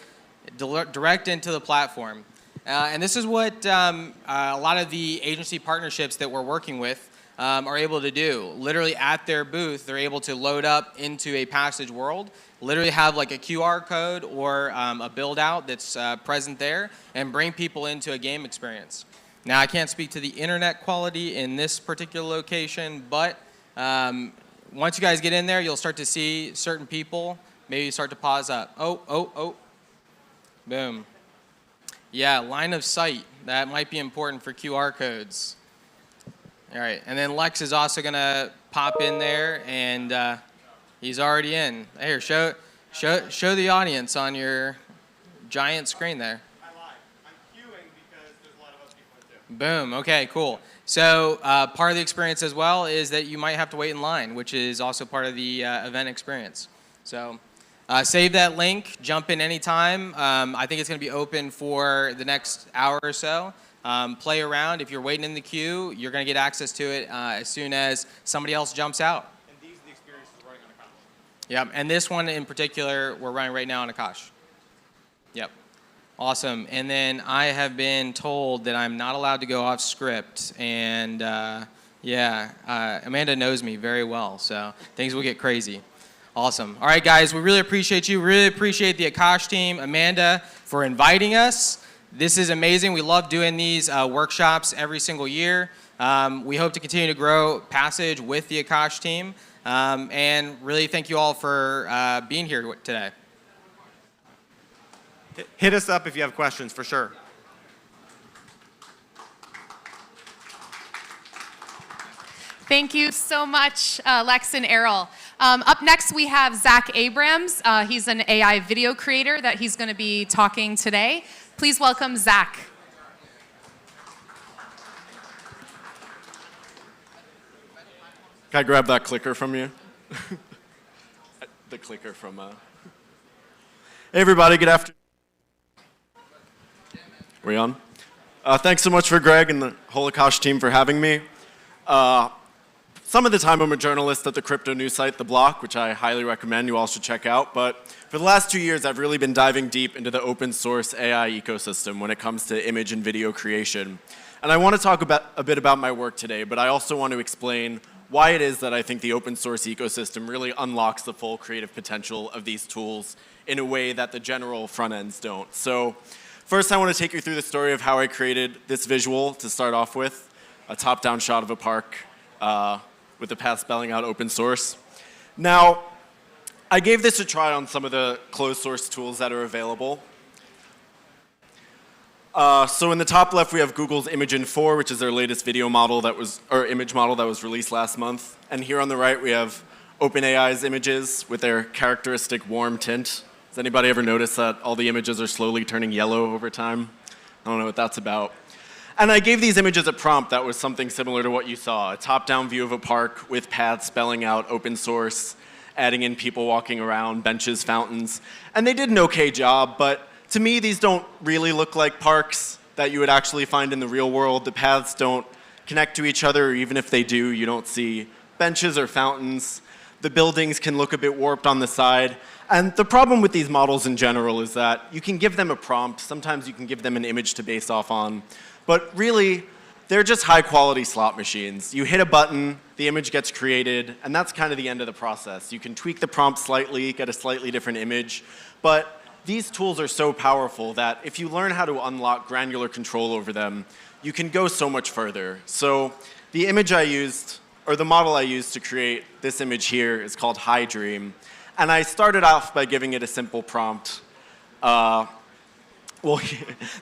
the platform. And this is what a lot of the agency partnerships that we're working with are able to do. Literally at their booth, they're able to load up into a Passage world, literally have like a QR code or a build out that's present there, and bring people into a game experience. Now, I can't speak to the internet quality in this particular location, but once you guys get in there, you'll start to see certain people. Maybe you start to pause up. Oh. Boom. Yeah, line of sight. That might be important for QR codes. All right, and then Lex is also going to pop in there, and he's already in. Here, show the audience on your giant screen there. Boom. Okay, cool. So part of the experience as well is that you might have to wait in line, which is also part of the event experience. So save that link, jump in anytime. I think it's going to be open for the next hour or so. Play around. If you're waiting in the queue, you're going to get access to it as soon as somebody else jumps out. And these are the experiences running on Akash. Yep, and this one in particular, we're running right now on Akash. Yep. Awesome. And then I have been told that I'm not allowed to go off script. And Amanda knows me very well, so things will get crazy. Awesome. All right, guys, we really appreciate you. Really appreciate the Akash team, Amanda, for inviting us. This is amazing. We love doing these workshops every single year. We hope to continue to grow Passage with the Akash team. And really thank you all for being here today. Hit us up if you have questions, for sure. Thank you so much, Lex and Ariel. Up next, we have Zach Abrams. He's an AI video creator that he's going to be talking today. Please welcome Zach. Can I grab that clicker from you? The clicker from... Hey, everybody. Good afternoon. Are we on? Thanks so much for Greg and the whole Akash team for having me. Some of the time I'm a journalist at the crypto news site, The Block, which I highly recommend you all should check out. But for the last 2 years, I've really been diving deep into the open source AI ecosystem when it comes to image and video creation. And I want to talk a bit about my work today, but I also want to explain why it is that I think the open source ecosystem really unlocks the full creative potential of these tools in a way that the general front ends don't. So first, I want to take you through the story of how I created this visual to start off with, a top-down shot of a park with the path spelling out open source. Now, I gave this a try on some of the closed source tools that are available. So in the top left, we have Google's Imagen 4, which is their latest video model that was, or image model that was released last month. And here on the right, we have OpenAI's images with their characteristic warm tint. Has anybody ever noticed that all the images are slowly turning yellow over time? I don't know what that's about. And I gave these images a prompt that was something similar to what you saw, a top-down view of a park with paths spelling out open source, adding in people walking around, benches, fountains. And they did an okay job, but to me, these don't really look like parks that you would actually find in the real world. The paths don't connect to each other, or even if they do, you don't see benches or fountains. The buildings can look a bit warped on the side. And the problem with these models in general is that you can give them a prompt. Sometimes you can give them an image to base off on. But really, they're just high-quality slot machines. You hit a button, the image gets created, and that's kind of the end of the process. You can tweak the prompt slightly, get a slightly different image. But these tools are so powerful that if you learn how to unlock granular control over them, you can go so much further. So the image I used, or the model I used to create this image here is called High Dream. And I started off by giving it a simple prompt. Well,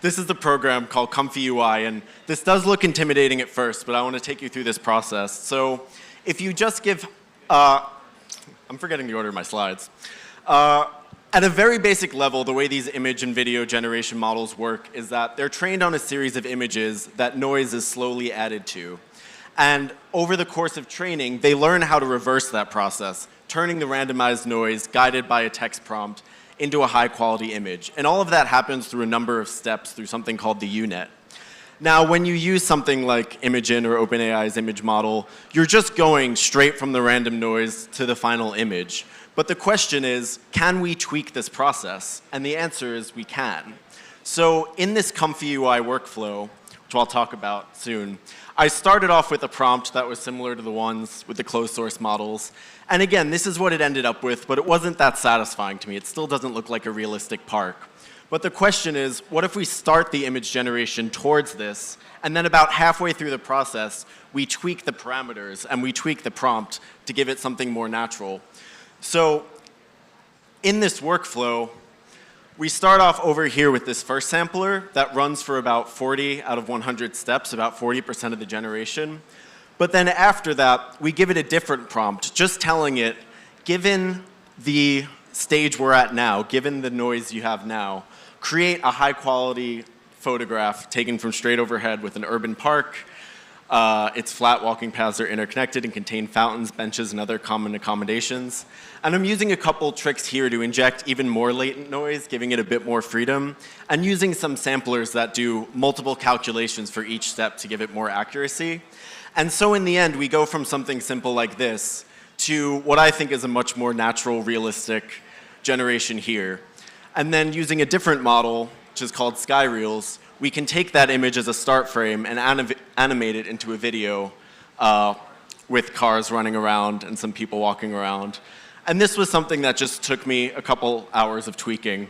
this is the program called Comfy UI, and this does look intimidating at first, but I want to take you through this process. So if you just give, I'm forgetting the order of my slides. At a very basic level, the way these image and video generation models work is that they're trained on a series of images that noise is slowly added to. And over the course of training, they learn how to reverse that process, turning the randomized noise guided by a text prompt into a high-quality image. And all of that happens through a number of steps through something called the UNet. Now, when you use something like Imagen or OpenAI's image model, you're just going straight from the random noise to the final image. But the question is, can we tweak this process? And the answer is we can. So in this Comfy UI workflow, which I'll talk about soon, I started off with a prompt that was similar to the ones with the closed source models. And again, this is what it ended up with, but it wasn't that satisfying to me. It still doesn't look like a realistic park. But the question is, what if we start the image generation towards this, and then about halfway through the process, we tweak the parameters and we tweak the prompt to give it something more natural? So in this workflow, we start off over here with this first sampler that runs for about 40 out of 100 steps, about 40% of the generation. But then after that, we give it a different prompt, just telling it, given the stage we're at now, given the noise you have now, create a high-quality photograph taken from straight overhead with an urban park. Its flat walking paths are interconnected and contain fountains, benches, and other common accommodations. And I'm using a couple tricks here to inject even more latent noise, giving it a bit more freedom, and using some samplers that do multiple calculations for each step to give it more accuracy. And so in the end, we go from something simple like this to what I think is a much more natural, realistic generation here. And then using a different model, which is called Sky Reels, we can take that image as a start frame and animate it into a video with cars running around and some people walking around. And this was something that just took me a couple hours of tweaking.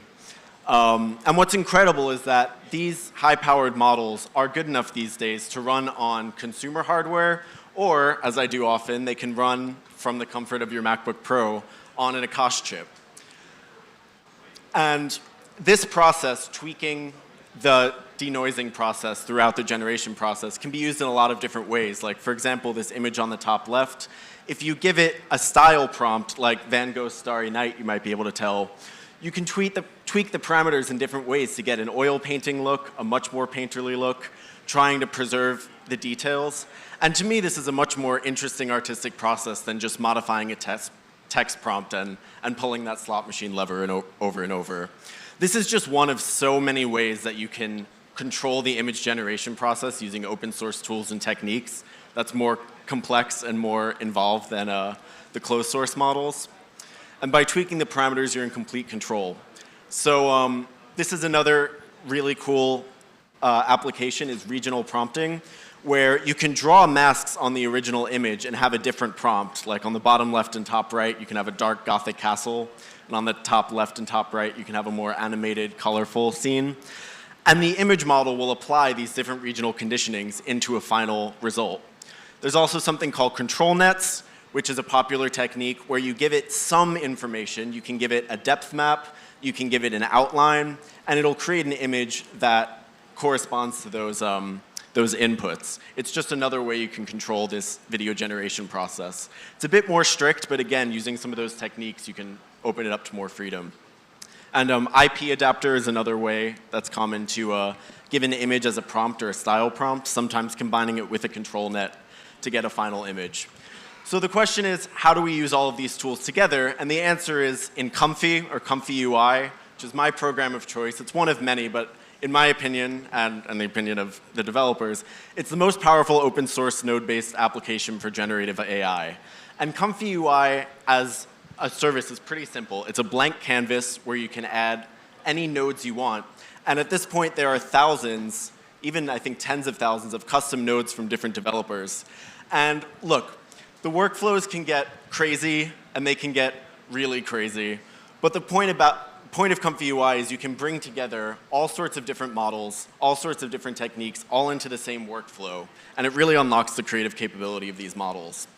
And what's incredible is that these high-powered models are good enough these days to run on consumer hardware, or, as I do often, they can run from the comfort of your MacBook Pro on an Akash chip. And this process, tweaking the denoising process throughout the generation process, can be used in a lot of different ways. Like, for example, this image on the top left, if you give it a style prompt like Van Gogh's Starry Night, you might be able to tell, you can tweak the parameters in different ways to get an oil painting look, a much more painterly look, trying to preserve the details. And to me, this is a much more interesting artistic process than just modifying a text prompt and pulling that slot machine lever over and over. This is just one of so many ways that you can control the image generation process using open source tools and techniques that's more complex and more involved than the closed source models. And by tweaking the parameters, you're in complete control. So this is another really cool application, is regional prompting, where you can draw masks on the original image and have a different prompt. Like on the bottom left and top right, you can have a dark Gothic castle. And on the top left and top right, you can have a more animated, colorful scene. And the image model will apply these different regional conditionings into a final result. There's also something called control nets, which is a popular technique where you give it some information. You can give it a depth map, you can give it an outline, and it'll create an image that corresponds to those inputs. It's just another way you can control this video generation process. It's a bit more strict, but again, using some of those techniques, you can open it up to more freedom. And IP adapter is another way that's common to give an image as a prompt or a style prompt, sometimes combining it with a control net to get a final image. So the question is, how do we use all of these tools together? And the answer is in Comfy, or Comfy UI, which is my program of choice. It's one of many, but in my opinion, and the opinion of the developers, it's the most powerful open source node-based application for generative AI. And Comfy UI as a service is pretty simple. It's a blank canvas where you can add any nodes you want. And at this point, there are thousands, even I think tens of thousands of custom nodes from different developers. And look, the workflows can get crazy and they can get really crazy. But the point of Comfy UI is you can bring together all sorts of different models, all sorts of different techniques, all into the same workflow. And it really unlocks the creative capability of these models.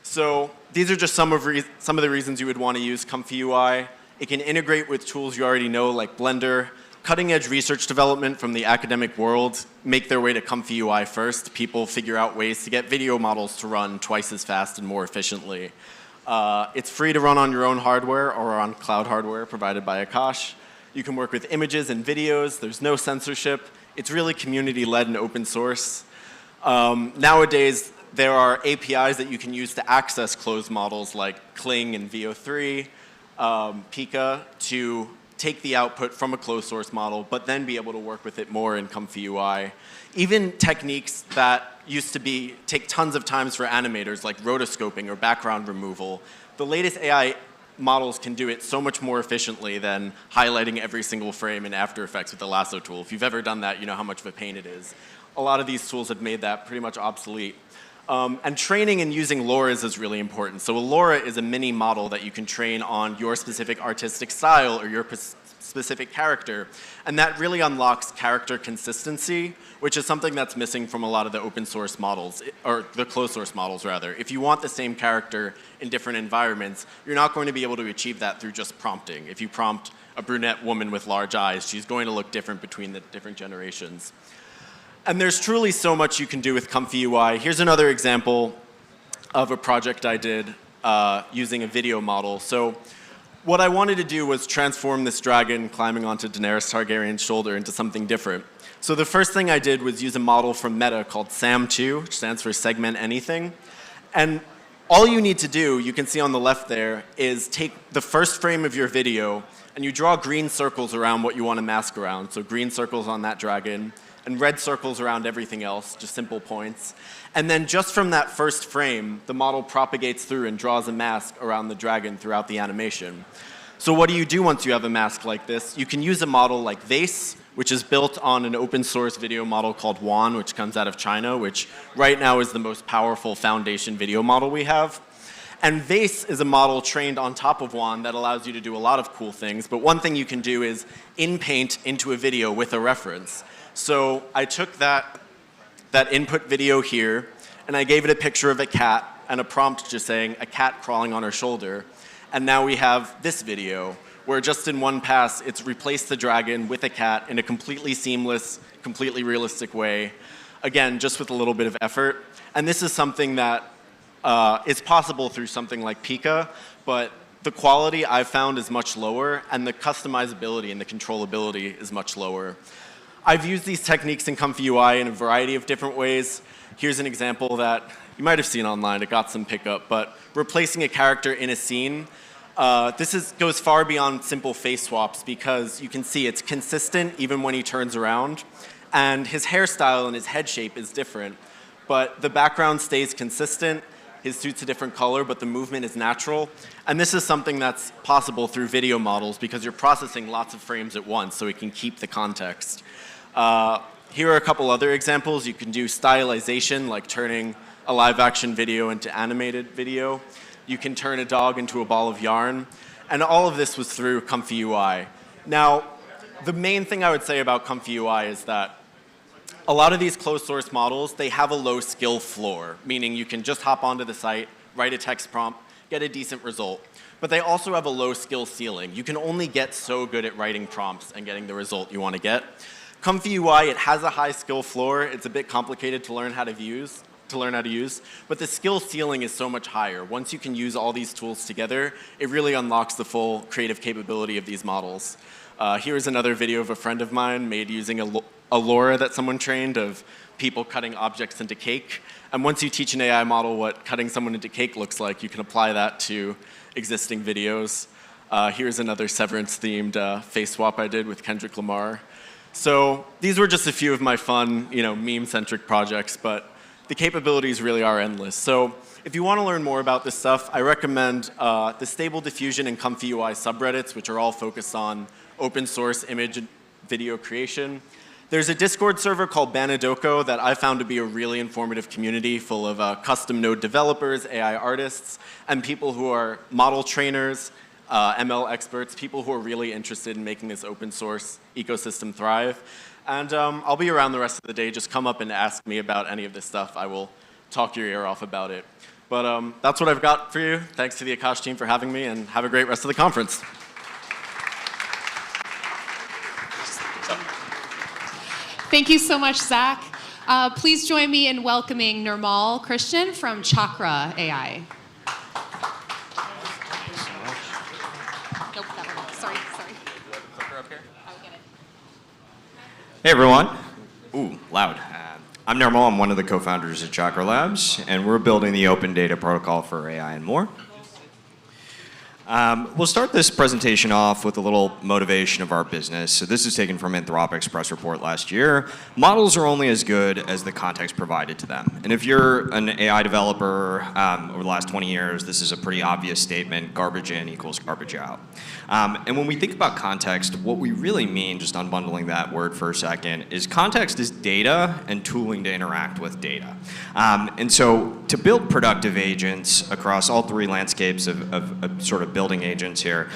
So these are just some of the reasons you would want to use Comfy UI. It can integrate with tools you already know, like Blender. Cutting-edge research development from the academic world make their way to Comfy UI first. People figure out ways to get video models to run twice as fast and more efficiently. It's free to run on your own hardware or on cloud hardware provided by Akash. You can work with images and videos. There's no censorship. It's really community-led and open source. Nowadays, there are APIs that you can use to access closed models like Kling and VO3, Pika, to take the output from a closed source model, but then be able to work with it more in Comfy UI. Even techniques that used to take tons of times for animators, like rotoscoping or background removal, the latest AI models can do it so much more efficiently than highlighting every single frame in After Effects with the lasso tool. If you've ever done that, you know how much of a pain it is. A lot of these tools have made that pretty much obsolete. And training and using LoRa's is really important. So a LoRa is a mini model that you can train on your specific artistic style or your specific character. And that really unlocks character consistency, which is something that's missing from a lot of the open source models, or the closed source models rather. If you want the same character in different environments, you're not going to be able to achieve that through just prompting. If you prompt a brunette woman with large eyes, she's going to look different between the different generations. And there's truly so much you can do with Comfy UI. Here's another example of a project I did using a video model. So what I wanted to do was transform this dragon climbing onto Daenerys Targaryen's shoulder into something different. So the first thing I did was use a model from Meta called SAM2, which stands for Segment Anything. And all you need to do, you can see on the left there, is take the first frame of your video and you draw green circles around what you want to mask around. So green circles on that dragon and red circles around everything else, just simple points. And then just from that first frame, the model propagates through and draws a mask around the dragon throughout the animation. So what do you do once you have a mask like this? You can use a model like Vase, which is built on an open source video model called WAN, which comes out of China, which right now is the most powerful foundation video model we have. And Vase is a model trained on top of WAN that allows you to do a lot of cool things, but one thing you can do is in-paint into a video with a reference. So I took that input video here, and I gave it a picture of a cat and a prompt just saying, a cat crawling on her shoulder. And now we have this video, where just in one pass, it's replaced the dragon with a cat in a completely seamless, completely realistic way. Again, just with a little bit of effort. And this is something that is possible through something like Pika, but the quality I've found is much lower, and the customizability and the controllability is much lower. I've used these techniques in Comfy UI in a variety of different ways. Here's an example that you might have seen online. It got some pickup, but replacing a character in a scene. This goes far beyond simple face swaps because you can see it's consistent even when he turns around, and his hairstyle and his head shape is different, but the background stays consistent. His suit's a different color, but the movement is natural. And this is something that's possible through video models because you're processing lots of frames at once, so it can keep the context. Here are a couple other examples. You can do stylization, like turning a live action video into animated video. You can turn a dog into a ball of yarn. And all of this was through Comfy UI. Now, the main thing I would say about Comfy UI is that a lot of these closed source models, they have a low skill floor, meaning you can just hop onto the site, write a text prompt, get a decent result. But they also have a low skill ceiling. You can only get so good at writing prompts and getting the result you want to get. Comfy UI, it has a high skill floor. It's a bit complicated to learn how to use, but the skill ceiling is so much higher. Once you can use all these tools together, it really unlocks the full creative capability of these models. Here's another video of a friend of mine made using a LoRa that someone trained of people cutting objects into cake. And once you teach an AI model what cutting someone into cake looks like, you can apply that to existing videos. Here's another Severance-themed face swap I did with Kendrick Lamar. So these were just a few of my fun, meme-centric projects, but the capabilities really are endless. So if you want to learn more about this stuff, I recommend the Stable Diffusion and Comfy UI subreddits, which are all focused on open source image and video creation. There's a Discord server called Badeaux that I found to be a really informative community full of custom node developers, AI artists, and people who are model trainers, ML experts, people who are really interested in making this open source ecosystem thrive. And I'll be around the rest of the day. Just come up and ask me about any of this stuff. I will talk your ear off about it. But that's what I've got for you. Thanks to the Akash team for having me, and have a great rest of the conference. Thank you so much, Zach. Please join me in welcoming Nirmal Krishnan from Chakra AI. Nope, that one. Sorry. Clicker up here. I will get it. Hey everyone. Ooh, loud. I'm Nirmal. I'm one of the co-founders at Chakra Labs, and we're building the open data protocol for AI and more. We'll start this presentation off with a little motivation of our business. So this is taken from Anthropic's press report last year. Models are only as good as the context provided to them. And if you're an AI developer over the last 20 years, this is a pretty obvious statement: garbage in equals garbage out. And when we think about context, what we really mean, just unbundling that word for a second, is context is data and tooling to interact with data. And so to build productive agents across all three landscapes of sort of building agents here,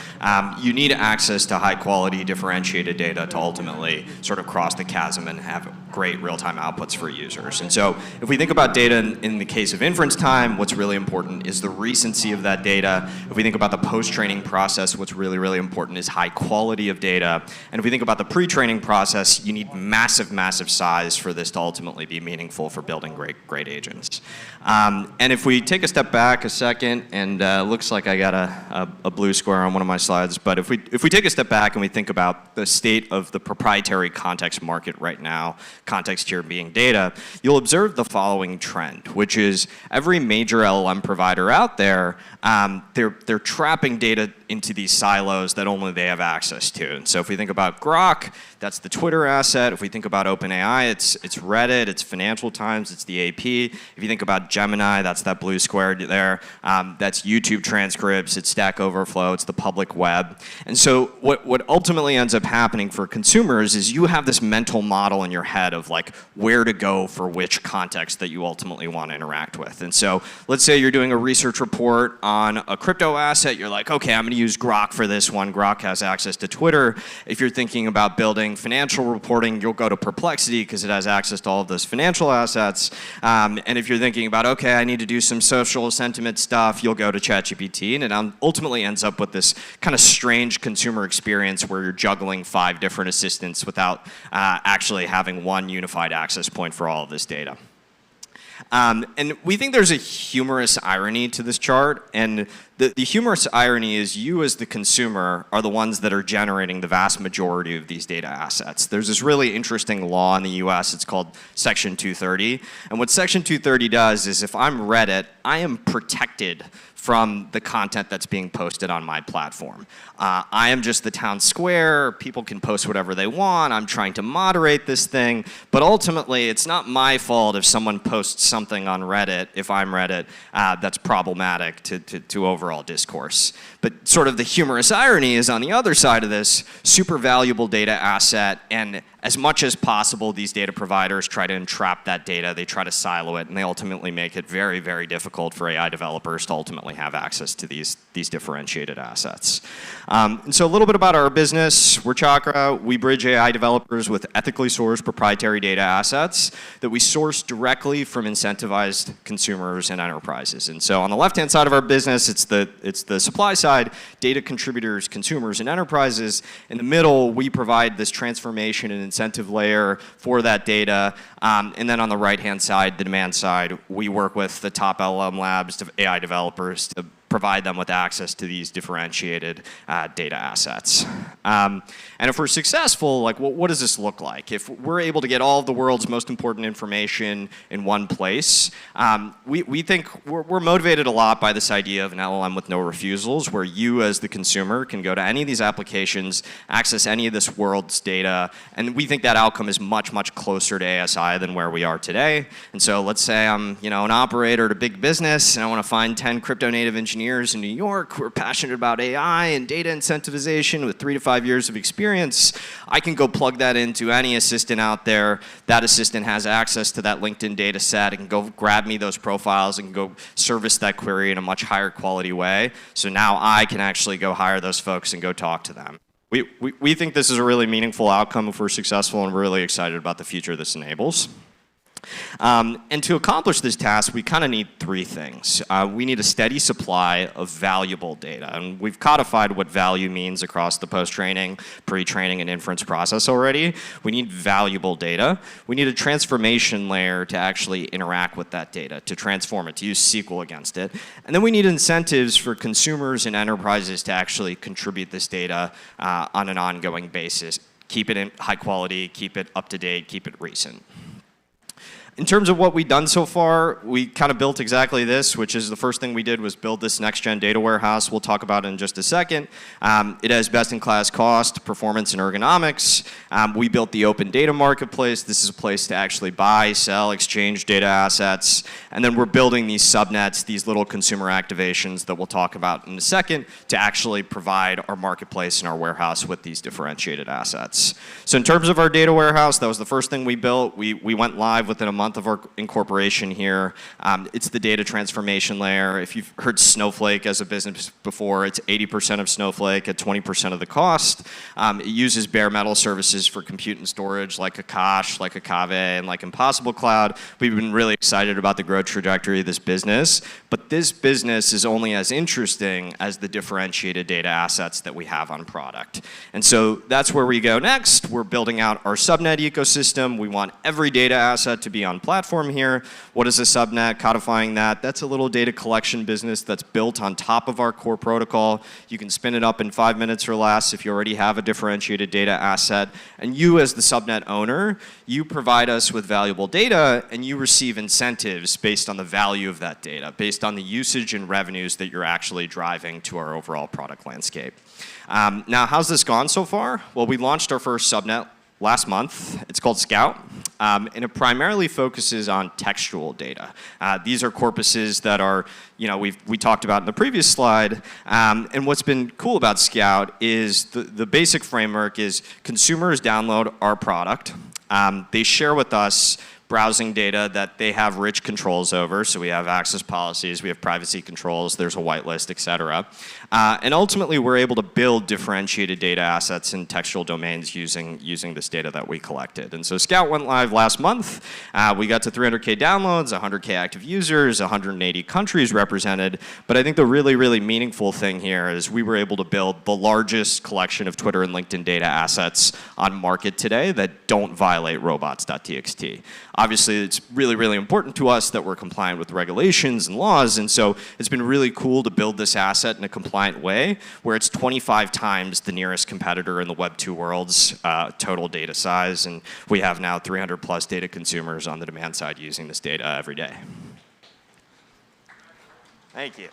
you need access to high quality differentiated data to ultimately sort of cross the chasm and have great real-time outputs for users. And so if we think about data in the case of inference time, what's really important is the recency of that data. If we think about the post-training process, what's really, really important is high quality of data. And if we think about the pre-training process, you need massive, massive size for this to ultimately be meaningful for building great agents. And if we take a step back a second, and looks like I got a a blue square on one of my slides. But if we take a step back and we think about the state of the proprietary context market right now, context here being data, you'll observe the following trend, which is every major LLM provider out there, they're trapping data into these silos that only they have access to. And so if we think about Grok, that's the Twitter asset. If we think about OpenAI, it's Reddit, it's Financial Times, it's the AP. If you think about Gemini, that's that blue square there. That's YouTube transcripts, it's Stack Overflow, it's the public web. And so what ultimately ends up happening for consumers is you have this mental model in your head of like where to go for which context that you ultimately want to interact with. And so let's say you're doing a research report on a crypto asset, you're like, okay, I'm going to use Grok for this one. Grok has access to Twitter. If you're thinking about building financial reporting, you'll go to Perplexity because it has access to all of those financial assets. And if you're thinking about, okay, I need to do some social sentiment stuff, you'll go to ChatGPT. And it ultimately ends up with this kind of strange consumer experience where you're juggling 5 different assistants without actually having one unified access point for all of this data. And we think there's a humorous irony to this chart, and the humorous irony is you as the consumer are the ones that are generating the vast majority of these data assets. There's this really interesting law in the US, it's called Section 230, and what Section 230 does is if I'm Reddit, I am protected from the content that's being posted on my platform. I am just the town square, people can post whatever they want, I'm trying to moderate this thing, but ultimately it's not my fault if someone posts something on Reddit, if I'm Reddit, that's problematic to overall discourse. But sort of the humorous irony is on the other side of this, super valuable data asset, and as much as possible, these data providers try to entrap that data, they try to silo it, and they ultimately make it very, very difficult for AI developers to ultimately have access to these differentiated assets. And so a little bit about our business. We're Chakra. We bridge AI developers with ethically sourced proprietary data assets that we source directly from incentivized consumers and enterprises. And so on the left-hand side of our business, it's the supply side, data contributors, consumers, and enterprises. In the middle, we provide this transformation and incentive layer for that data. And then on the right-hand side, the demand side, we work with the top LLM labs, AI developers to provide them with access to these differentiated data assets. And if we're successful, like what does this look like? If we're able to get all of the world's most important information in one place, we think we're motivated a lot by this idea of an LLM with no refusals, where you as the consumer can go to any of these applications, access any of this world's data, and we think that outcome is much, much closer to ASI than where we are today. And so let's say I'm an operator at a big business and I want to find 10 crypto native engineers in New York who are passionate about AI and data incentivization with 3 to 5 years of experience. I can go plug that into any assistant out there. That assistant has access to that LinkedIn data set. It can go grab me those profiles and go service that query in a much higher quality way. So now I can actually go hire those folks and go talk to them. We think this is a really meaningful outcome if we're successful, and we're really excited about the future this enables. And to accomplish this task, we kind of need 3 things. We need a steady supply of valuable data. And we've codified what value means across the post-training, pre-training, and inference process already. We need valuable data. We need a transformation layer to actually interact with that data, to transform it, to use SQL against it. And then we need incentives for consumers and enterprises to actually contribute this data on an ongoing basis. Keep it in high quality, keep it up to date, keep it recent. In terms of what we've done so far, we kind of built exactly this, which is the first thing we did was build this next-gen data warehouse. We'll talk about it in just a second. It has best-in-class cost, performance, and ergonomics. We built the open data marketplace. This is a place to actually buy, sell, exchange data assets. And then we're building these subnets, these little consumer activations that we'll talk about in a second, to actually provide our marketplace and our warehouse with these differentiated assets. So in terms of our data warehouse, that was the first thing we built. We went live within a month of our incorporation here. It's the data transformation layer. If you've heard Snowflake as a business before, it's 80% of Snowflake at 20% of the cost. It uses bare metal services for compute and storage like Akash, like Akave, and like Impossible Cloud. We've been really excited about the growth trajectory of this business, but this business is only as interesting as the differentiated data assets that we have on product. And so that's where we go next. We're building out our subnet ecosystem. We want every data asset to be on on platform here. What is a subnet? Codifying that. That's a little data collection business that's built on top of our core protocol. You can spin it up in 5 minutes or less if you already have a differentiated data asset. And you, as the subnet owner, you provide us with valuable data, and you receive incentives based on the value of that data, based on the usage and revenues that you're actually driving to our overall product landscape. Now, how's this gone so far? Well, we launched our first subnet last month. It's called Scout, and it primarily focuses on textual data. These are corpuses that are, we talked about in the previous slide, and what's been cool about Scout is the basic framework is consumers download our product, they share with us browsing data that they have rich controls over. So we have access policies, we have privacy controls, there's a whitelist, et cetera. And ultimately, we're able to build differentiated data assets in textual domains using this data that we collected. And so Scout went live last month. We got to 300K downloads, 100K active users, 180 countries represented. But I think the really, really meaningful thing here is we were able to build the largest collection of Twitter and LinkedIn data assets on market today that don't violate robots.txt. Obviously, it's really, really important to us that we're compliant with regulations and laws, and so it's been really cool to build this asset in a compliant way where it's 25 times the nearest competitor in the Web 2 world's total data size, and we have now 300 plus data consumers on the demand side using this data every day. Thank you.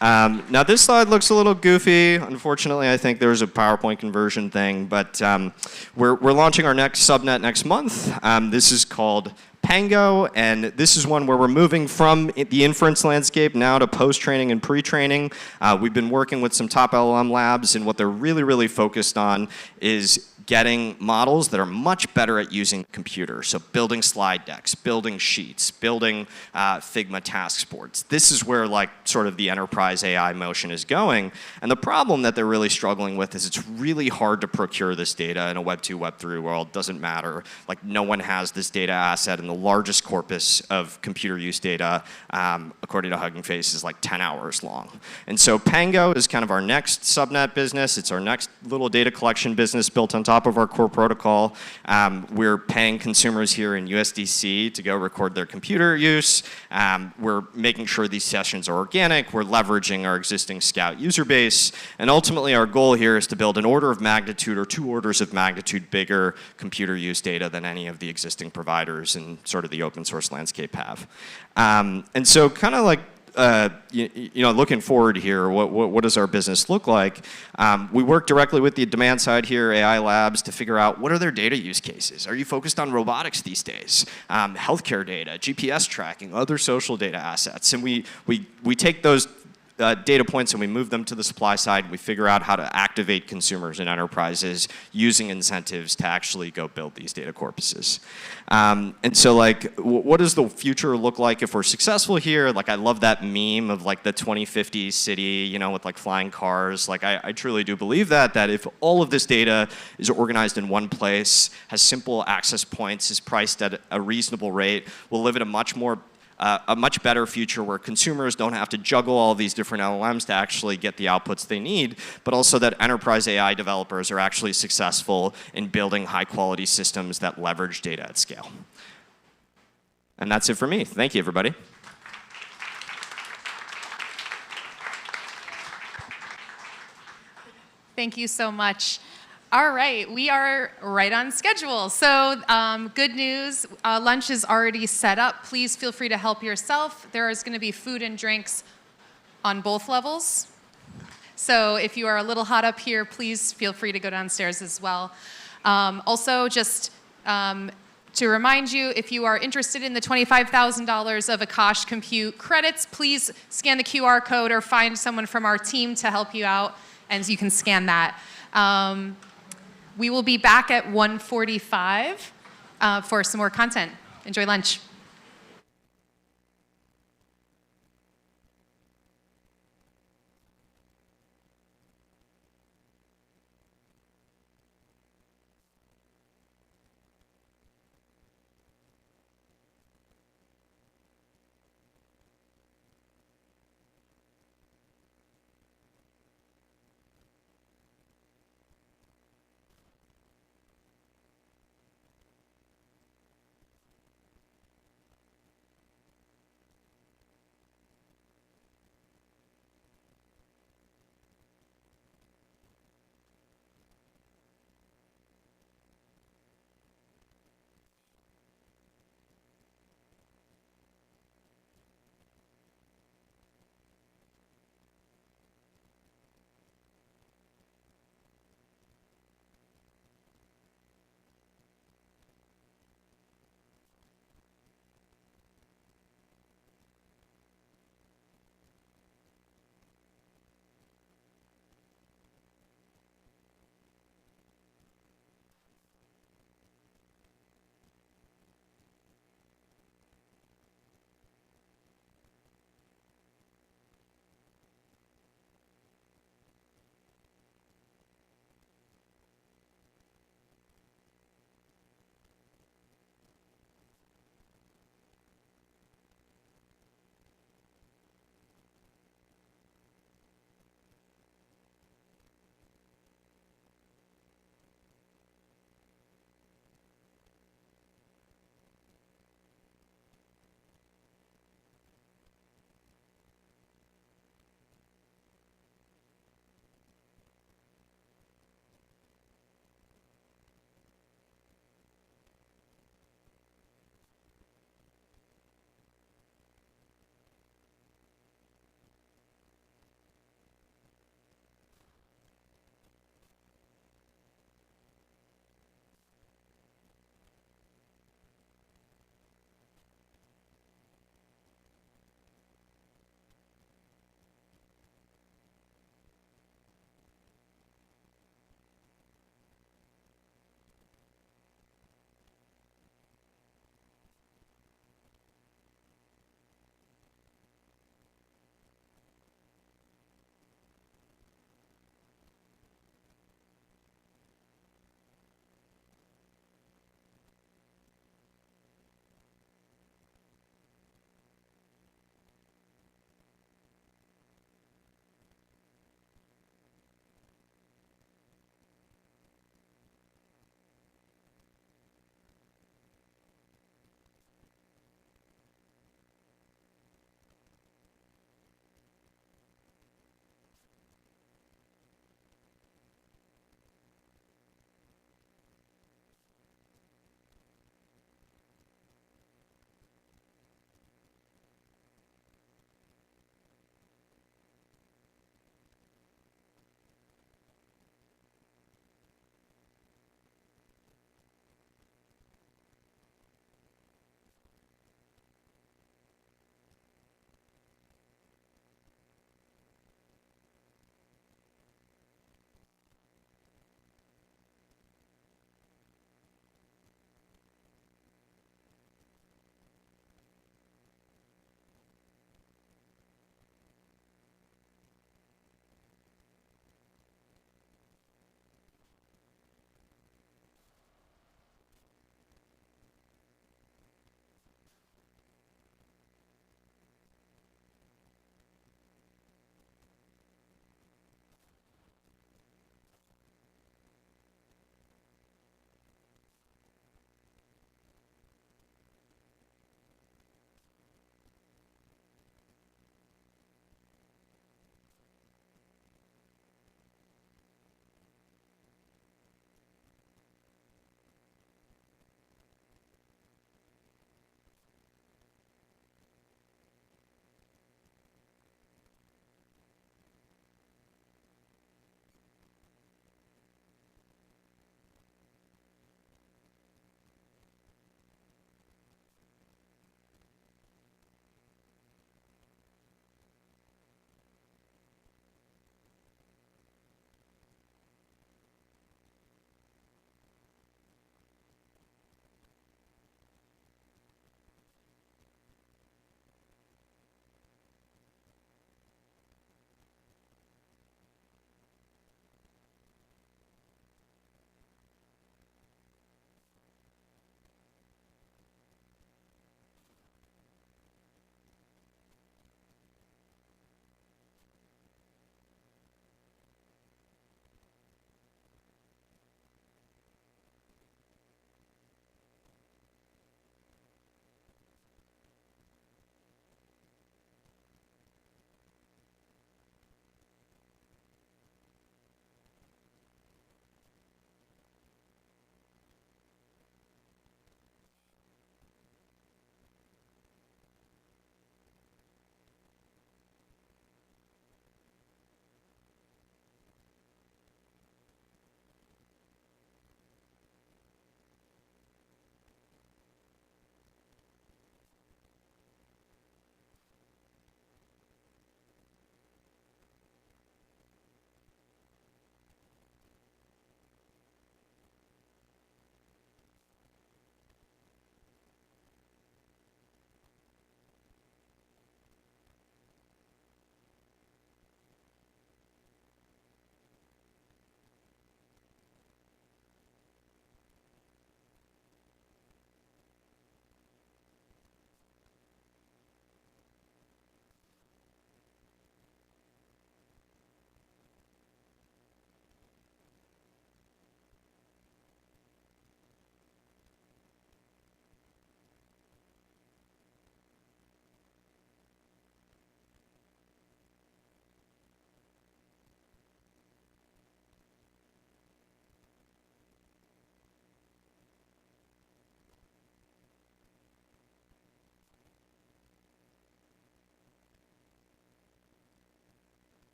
Now this slide looks a little goofy. Unfortunately, I think there's a PowerPoint conversion thing, but we're launching our next subnet next month. This is called Pango, and this is one where we're moving from the inference landscape now to post-training and pre-training. We've been working with some top LLM labs, and what they're really, really focused on is getting models that are much better at using the computer. So building slide decks, building sheets, building Figma task boards. This is where sort of the enterprise AI motion is going. And the problem that they're really struggling with is it's really hard to procure this data in a Web 2, Web 3 world. Doesn't matter. No one has this data asset, and the largest corpus of computer use data, according to Hugging Face, is 10 hours long. And so Pango is kind of our next subnet business. It's our next little data collection business built on top of our core protocol. We're paying consumers here in USDC to go record their computer use. We're making sure these sessions are organic. We're leveraging our existing Scout user base. And ultimately, our goal here is to build an order of magnitude or 2 orders of magnitude bigger computer use data than any of the existing providers in sort of the open source landscape have. And so kind of looking forward here, what does our business look like? We work directly with the demand side here, AI labs, to figure out what are their data use cases. Are you focused on robotics these days? Healthcare data, GPS tracking, other social data assets. And we take those data points and we move them to the supply side. We figure out how to activate consumers and enterprises using incentives to actually go build these data corpuses. And so what does the future look like if we're successful here? I love that meme of the 2050 city, with flying cars. I truly do believe that if all of this data is organized in one place, has simple access points, is priced at a reasonable rate, we'll live in a much better future where consumers don't have to juggle all these different LLMs to actually get the outputs they need, but also that enterprise AI developers are actually successful in building high quality systems that leverage data at scale. And that's it for me. Thank you, everybody. Thank you so much. All right, we are right on schedule. So good news, lunch is already set up. Please feel free to help yourself. There is going to be food and drinks on both levels. So if you are a little hot up here, please feel free to go downstairs as well. Also, just to remind you, if you are interested in the $25,000 of Akash Compute credits, please scan the QR code or find someone from our team to help you out, and you can scan that. We will be back at 1:45 for some more content. Enjoy lunch.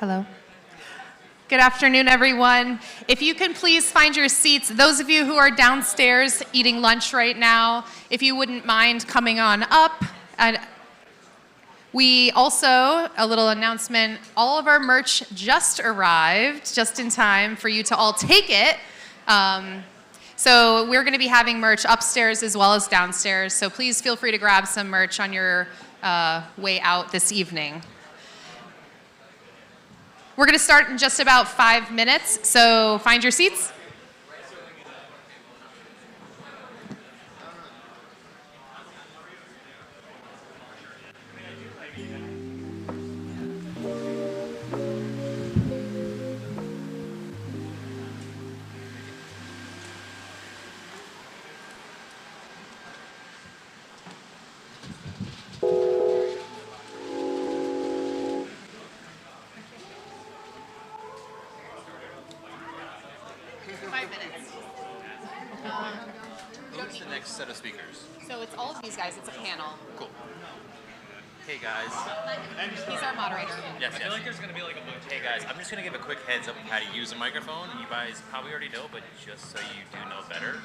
Hello. Good afternoon, everyone. If you can please find your seats, those of you who are downstairs eating lunch right now, if you wouldn't mind coming on up. And we also, a little announcement, all of our merch just arrived, just in time for you to all take it. So we're going to be having merch upstairs as well as downstairs, so please feel free to grab some merch on your way out this evening. We're going to start in just about 5 minutes, so find your seats. What's the next set of speakers? So it's all of these guys. It's a panel. Cool. Hey guys. He's our moderator. Yes, I feel like there's gonna be like a bunch. Hey guys, I'm just gonna give a quick heads up of how to use a microphone. You guys probably already know, but just so you do know better.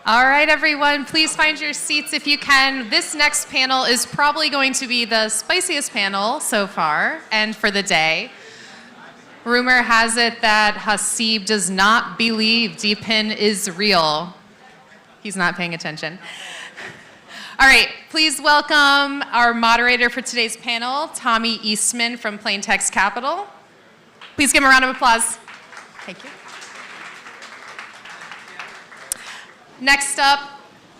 All right, everyone, please find your seats if you can. This next panel is probably going to be the spiciest panel so far and for the day. Rumor has it that Haseeb does not believe DePIN is real. He's not paying attention. All right, please welcome our moderator for today's panel, Tommy Eastman from Plain Text Capital. Please give him a round of applause. Thank you. Next up,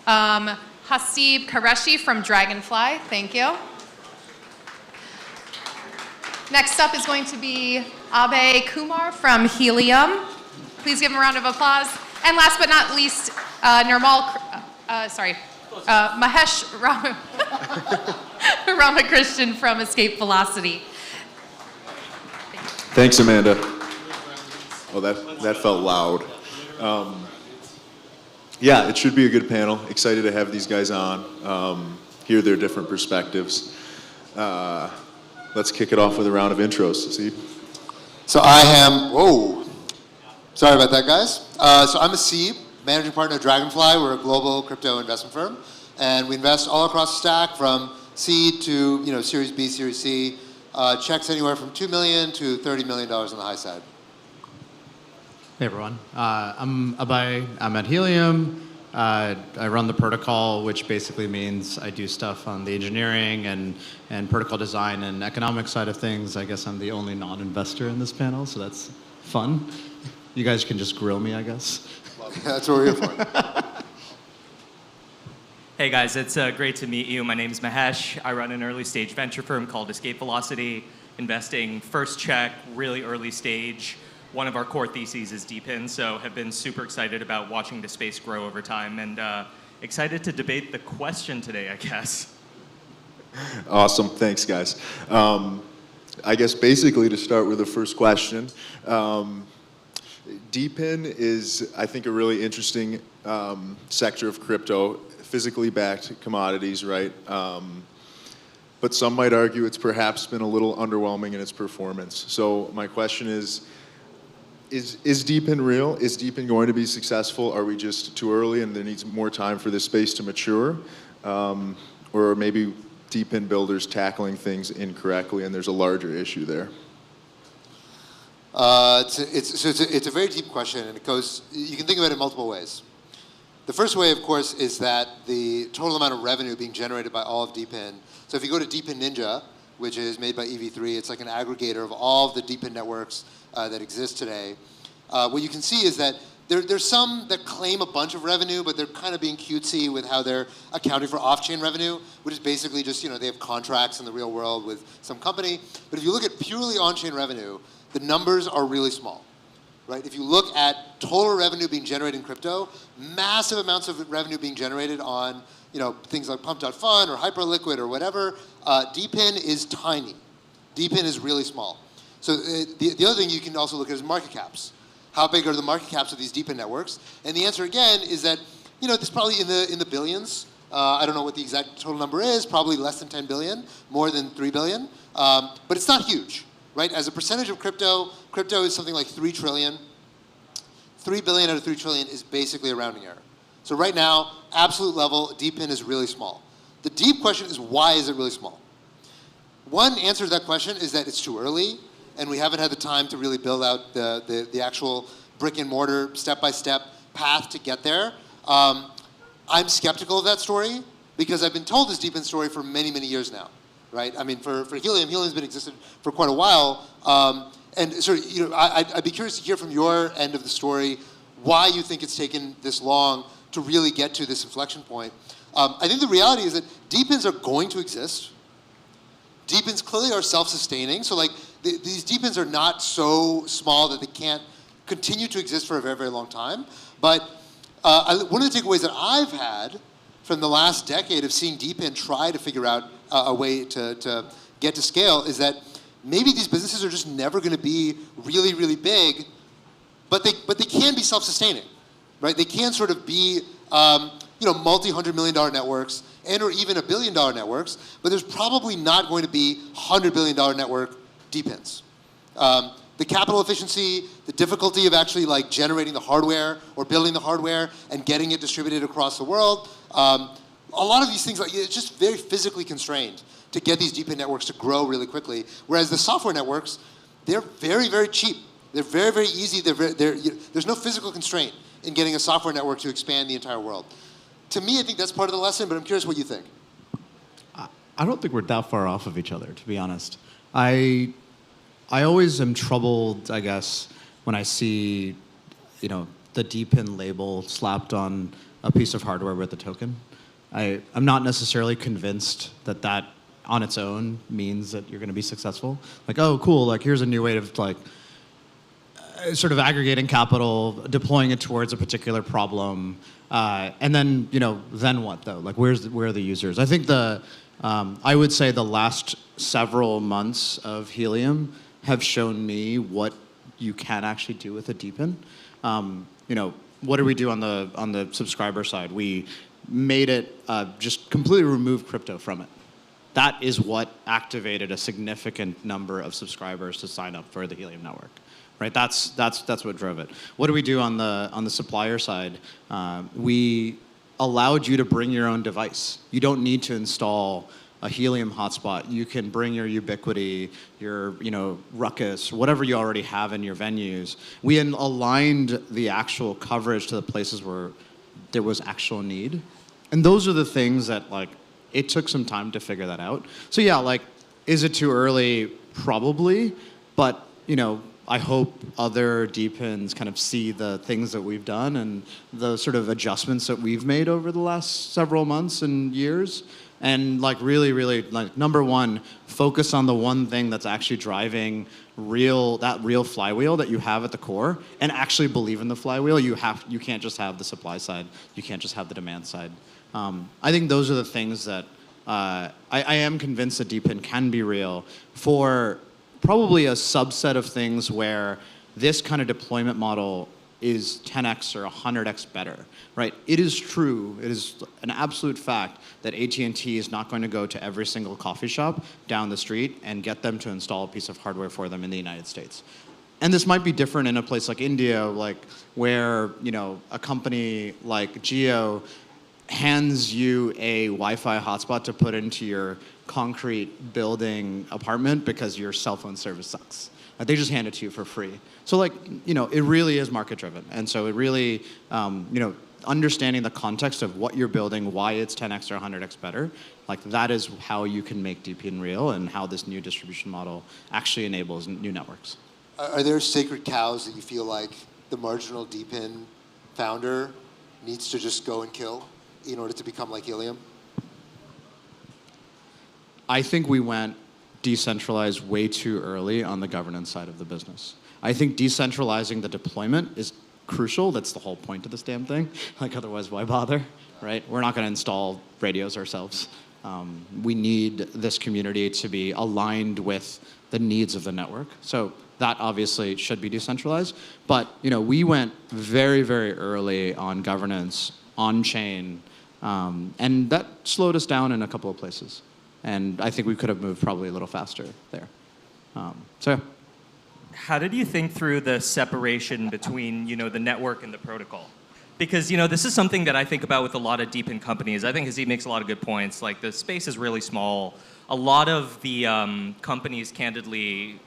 Haseeb Qureshi from Dragonfly. Thank you. Next up is going to be Abhay Kumar from Helium. Please give him a round of applause. And last but not least, Nirmal, Mahesh Ramakrishnan from Escape Velocity. Thanks, Amanda. Oh, that felt loud. Yeah, it should be a good panel. Excited to have these guys on, hear their different perspectives. Let's kick it off with a round of intros. Haseeb. So I am, whoa. Sorry about that, guys. So I'm Haseeb, managing partner of Dragonfly. We're a global crypto investment firm. And we invest all across the stack from seed to Series B, Series C. Checks anywhere from $2 million to $30 million on the high side. Hey everyone, I'm Abhay. I'm at Helium. I run the protocol, which basically means I do stuff on the engineering and protocol design and economic side of things. I guess I'm the only non-investor in this panel, so that's fun. You guys can just grill me, I guess. That's what we're here for. Hey guys, it's great to meet you. My name is Mahesh. I run an early stage venture firm called Escape Velocity, investing first check, really early stage. One of our core theses is DePIN, so have been super excited about watching the space grow over time and excited to debate the question today, I guess. Awesome, thanks guys. I guess basically to start with the first question, DePIN is, I think, a really interesting sector of crypto, physically backed commodities, right? But some might argue it's perhaps been a little underwhelming in its performance. So my question is DePIN real? Is DePIN going to be successful? Are we just too early and there needs more time for this space to mature? Or maybe DePIN builders tackling things incorrectly and there's a larger issue there? It's a very deep question, and you can think of it in multiple ways. The first way, of course, is that the total amount of revenue being generated by all of DePIN. So if you go to DePIN Ninja, which is made by EV3, it's like an aggregator of all of the DePIN networks that exist today. What you can see is that there's some that claim a bunch of revenue, but they're kind of being cutesy with how they're accounting for off-chain revenue, which is basically just, they have contracts in the real world with some company. But if you look at purely on-chain revenue, the numbers are really small, right? If you look at total revenue being generated in crypto, massive amounts of revenue being generated on, things like Pump.Fun or Hyperliquid or whatever, DePIN is tiny. DePIN is really small. So the other thing you can also look at is market caps. How big are the market caps of these DePIN networks? And the answer again is that, it's probably in the billions. I don't know what the exact total number is, probably less than 10 billion, more than 3 billion. But it's not huge, right? As a percentage of crypto is something like 3 trillion. 3 billion out of 3 trillion is basically a rounding error. So right now, absolute level, DePIN is really small. The deep question is, why is it really small? One answer to that question is that it's too early, and we haven't had the time to really build out the actual brick and mortar, step-by-step path to get there. I'm skeptical of that story, because I've been told this DePIN story for many, many years now, right? I mean, for Helium's been existed for quite a while, and sort of, I'd be curious to hear from your end of the story why you think it's taken this long to really get to this inflection point. I think the reality is that DePINs are going to exist. DePINs clearly are self-sustaining, so like these DePINs are not so small that they can't continue to exist for a very, very long time. But one of the takeaways that I've had from the last decade of seeing DePIN try to figure out a way to get to scale is that maybe these businesses are just never going to be really, really big, but they can be self-sustaining, right? They can sort of be multi-$100-million networks and or even $1 billion networks, but there's probably not going to be $100 billion network DePINs. The capital efficiency, the difficulty of actually like generating the hardware or building the hardware and getting it distributed across the world. A lot of these things, like, it's just very physically constrained to get these DePIN networks to grow really quickly. Whereas the software networks, they're very, very cheap. They're very, very easy. There's no physical constraint in getting a software network to expand the entire world. To me, I think that's part of the lesson, but I'm curious what you think. I don't think we're that far off of each other, to be honest. I always am troubled, I guess, when I see, the DePIN label slapped on a piece of hardware with a token. I'm not necessarily convinced that on its own means that you're going to be successful. Like, oh, cool, like here's a new way of like sort of aggregating capital, deploying it towards a particular problem, and then, then what though? Like where are the users? I think I would say the last several months of Helium have shown me what you can actually do with a DePIN. What do we do on the subscriber side? We made it just completely remove crypto from it. That is what activated a significant number of subscribers to sign up for the Helium network, right? That's what drove it. What do we do on the supplier side? We allowed you to bring your own device. You don't need to install a Helium hotspot. You can bring your Ubiquity, your Ruckus, whatever you already have in your venues. We aligned the actual coverage to the places where there was actual need. And those are the things that it took some time to figure that out. So yeah, is it too early? Probably, but I hope other DePINs kind of see the things that we've done and the sort of adjustments that we've made over the last several months and years. And really, number one, focus on the one thing that's actually driving that real flywheel that you have at the core, and actually believe in the flywheel. You can't just have the supply side. You can't just have the demand side. I think those are the things that I am convinced that DePIN can be real for probably a subset of things where this kind of deployment model is 10x or 100x better, right? It is true, it is an absolute fact that AT&T is not going to go to every single coffee shop down the street and get them to install a piece of hardware for them in the United States. And this might be different in a place like India, where a company like Jio hands you a Wi-Fi hotspot to put into your concrete building apartment because your cell phone service sucks. They just hand it to you for free. So it really is market driven. And so it really, understanding the context of what you're building, why it's 10x or 100x better, that is how you can make DePIN real and how this new distribution model actually enables new networks. Are there sacred cows that you feel like the marginal DePIN founder needs to just go and kill in order to become like Helium? I think we went decentralized way too early on the governance side of the business. I think decentralizing the deployment is crucial. That's the whole point of this damn thing. Otherwise, why bother, right? We're not going to install radios ourselves. We need this community to be aligned with the needs of the network. So that obviously should be decentralized. But we went very, very early on governance, on-chain, and that slowed us down in a couple of places. And I think we could have moved probably a little faster there. So. How did you think through the separation between, the network and the protocol? Because, this is something that I think about with a lot of DePIN companies. I think Haseeb makes a lot of good points. The space is really small. A lot of the companies, candidly,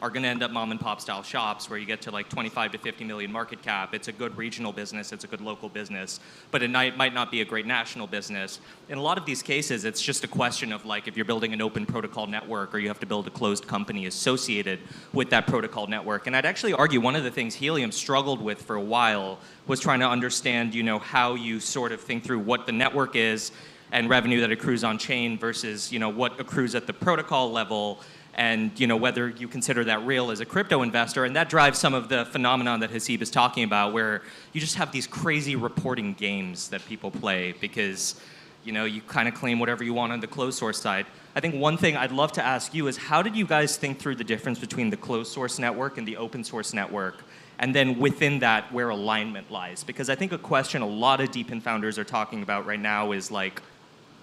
are going to end up mom and pop style shops where you get to 25 to 50 million market cap. It's a good regional business, it's a good local business, but it might not be a great national business. In a lot of these cases, it's just a question of if you're building an open protocol network or you have to build a closed company associated with that protocol network. And I'd actually argue one of the things Helium struggled with for a while was trying to understand, how you sort of think through what the network is and revenue that accrues on chain versus, what accrues at the protocol level. And whether you consider that real as a crypto investor, and that drives some of the phenomenon that Haseeb is talking about, where you just have these crazy reporting games that people play because you kind of claim whatever you want on the closed source side. I think one thing I'd love to ask you is how did you guys think through the difference between the closed source network and the open source network, and then within that where alignment lies? Because I think a question a lot of DePIN founders are talking about right now is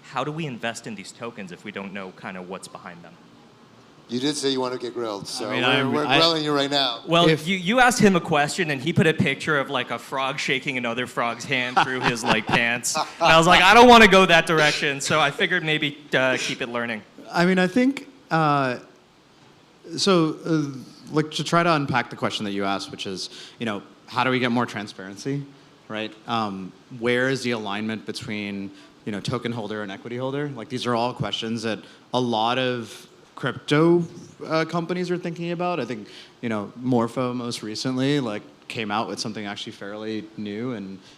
how do we invest in these tokens if we don't know kind of what's behind them? You did say you want to get grilled, so I mean, we're grilling you right now. Well, you asked him a question, and he put a picture of like a frog shaking another frog's hand through his like pants. And I was like, I don't want to go that direction, so I figured maybe keep it learning. I mean, I think, like to try to unpack the question that you asked, which is, how do we get more transparency, right? Where is the alignment between, token holder and equity holder? Like, these are all questions that a lot of crypto companies are thinking about. I think, Morpho most recently, like, came out with something actually fairly new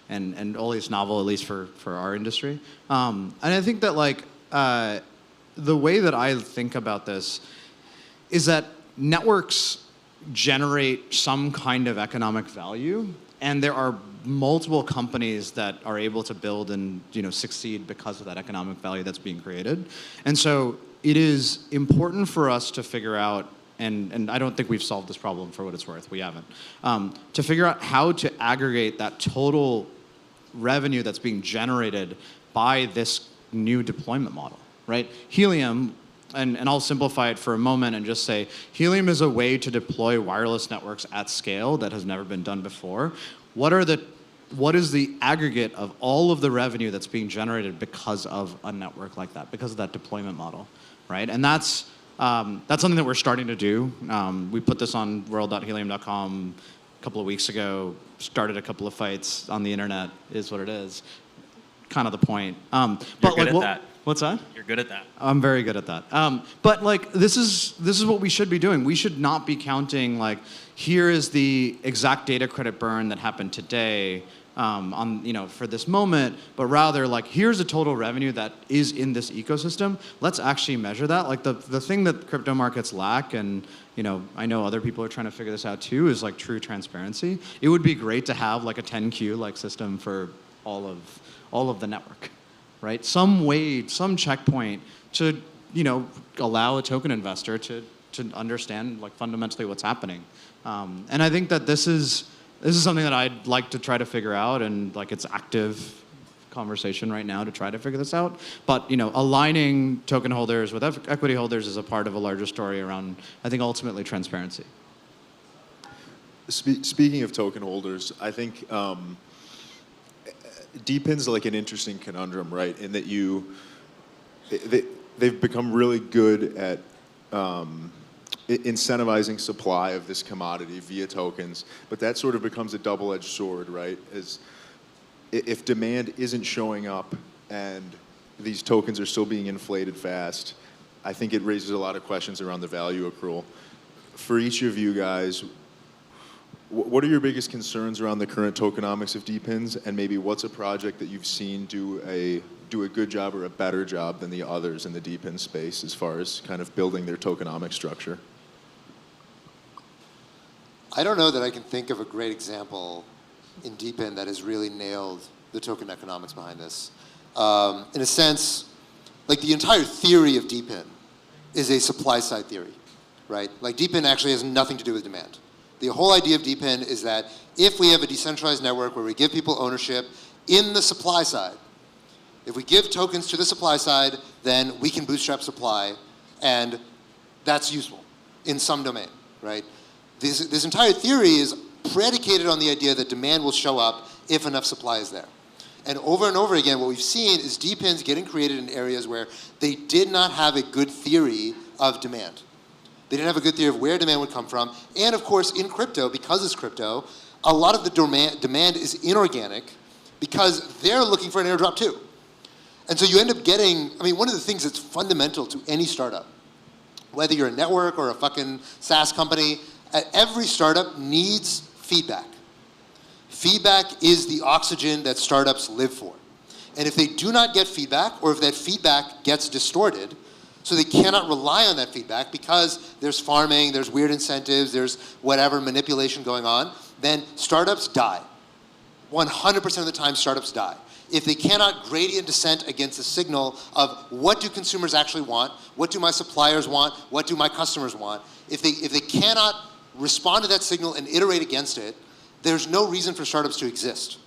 and always novel, at least for our industry. And I think that, like, the way that I think about this is that networks generate some kind of economic value, and there are multiple companies that are able to build and succeed because of that economic value that's being created. And so it is important for us to figure out, and I don't think we've solved this problem for what it's worth, we haven't, to figure out how to aggregate that total revenue that's being generated by this new deployment model, right? Helium, and I'll simplify it for a moment and just say, Helium is a way to deploy wireless networks at scale that has never been done before. What is the aggregate of all of the revenue that's being generated because of a network like that, because of that deployment model, right? And that's something that we're starting to do. We put this on world.helium.com a couple of weeks ago, started a couple of fights on the internet, is what it is. Kind of the point. You're good at that. What's that? You're good at that. I'm very good at that. But like, this is what we should be doing. We should not be counting like, here is the exact data credit burn that happened today for this moment, but rather like, here's the total revenue that is in this ecosystem. Let's actually measure that. Like the thing that crypto markets lack, and I know other people are trying to figure this out too, is like true transparency. It would be great to have like a 10Q like system for all of the network. Right? Some way, some checkpoint to, allow a token investor to understand like fundamentally what's happening. And I think that this is something that I'd like to try to figure out, and like it's active conversation right now to try to figure this out. But aligning token holders with equity holders is a part of a larger story around, I think, ultimately transparency. Speaking of token holders, I think DePIN's like an interesting conundrum, right? In that they've become really good at incentivizing supply of this commodity via tokens, but that sort of becomes a double-edged sword, right? As if demand isn't showing up and these tokens are still being inflated fast, I think it raises a lot of questions around the value accrual. For each of you guys, what are your biggest concerns around the current tokenomics of DePINs, and maybe what's a project that you've seen do a good job or a better job than the others in the DePIN space as far as kind of building their tokenomic structure? I don't know that I can think of a great example in DePIN that has really nailed the token economics behind this. In a sense, like the entire theory of DePIN is a supply side theory, right? Like DePIN actually has nothing to do with demand. The whole idea of DePIN is that if we have a decentralized network where we give people ownership in the supply side, if we give tokens to the supply side, then we can bootstrap supply, and that's useful in some domain, right? This entire theory is predicated on the idea that demand will show up if enough supply is there. And over again, what we've seen is DePINs getting created in areas where they did not have a good theory of demand. They didn't have a good theory of where demand would come from. And of course, in crypto, because it's crypto, a lot of the demand is inorganic because they're looking for an airdrop too. And so you end up getting, one of the things that's fundamental to any startup, whether you're a network or a fucking SaaS company, every startup needs feedback. Feedback is the oxygen that startups live for. And if they do not get feedback, or if that feedback gets distorted, so they cannot rely on that feedback because there's farming, there's weird incentives, there's whatever manipulation going on, then startups die. 100% of the time, startups die. If they cannot gradient descent against the signal of what do consumers actually want, what do my suppliers want, what do my customers want, if they cannot respond to that signal and iterate against it, there's no reason for startups to exist.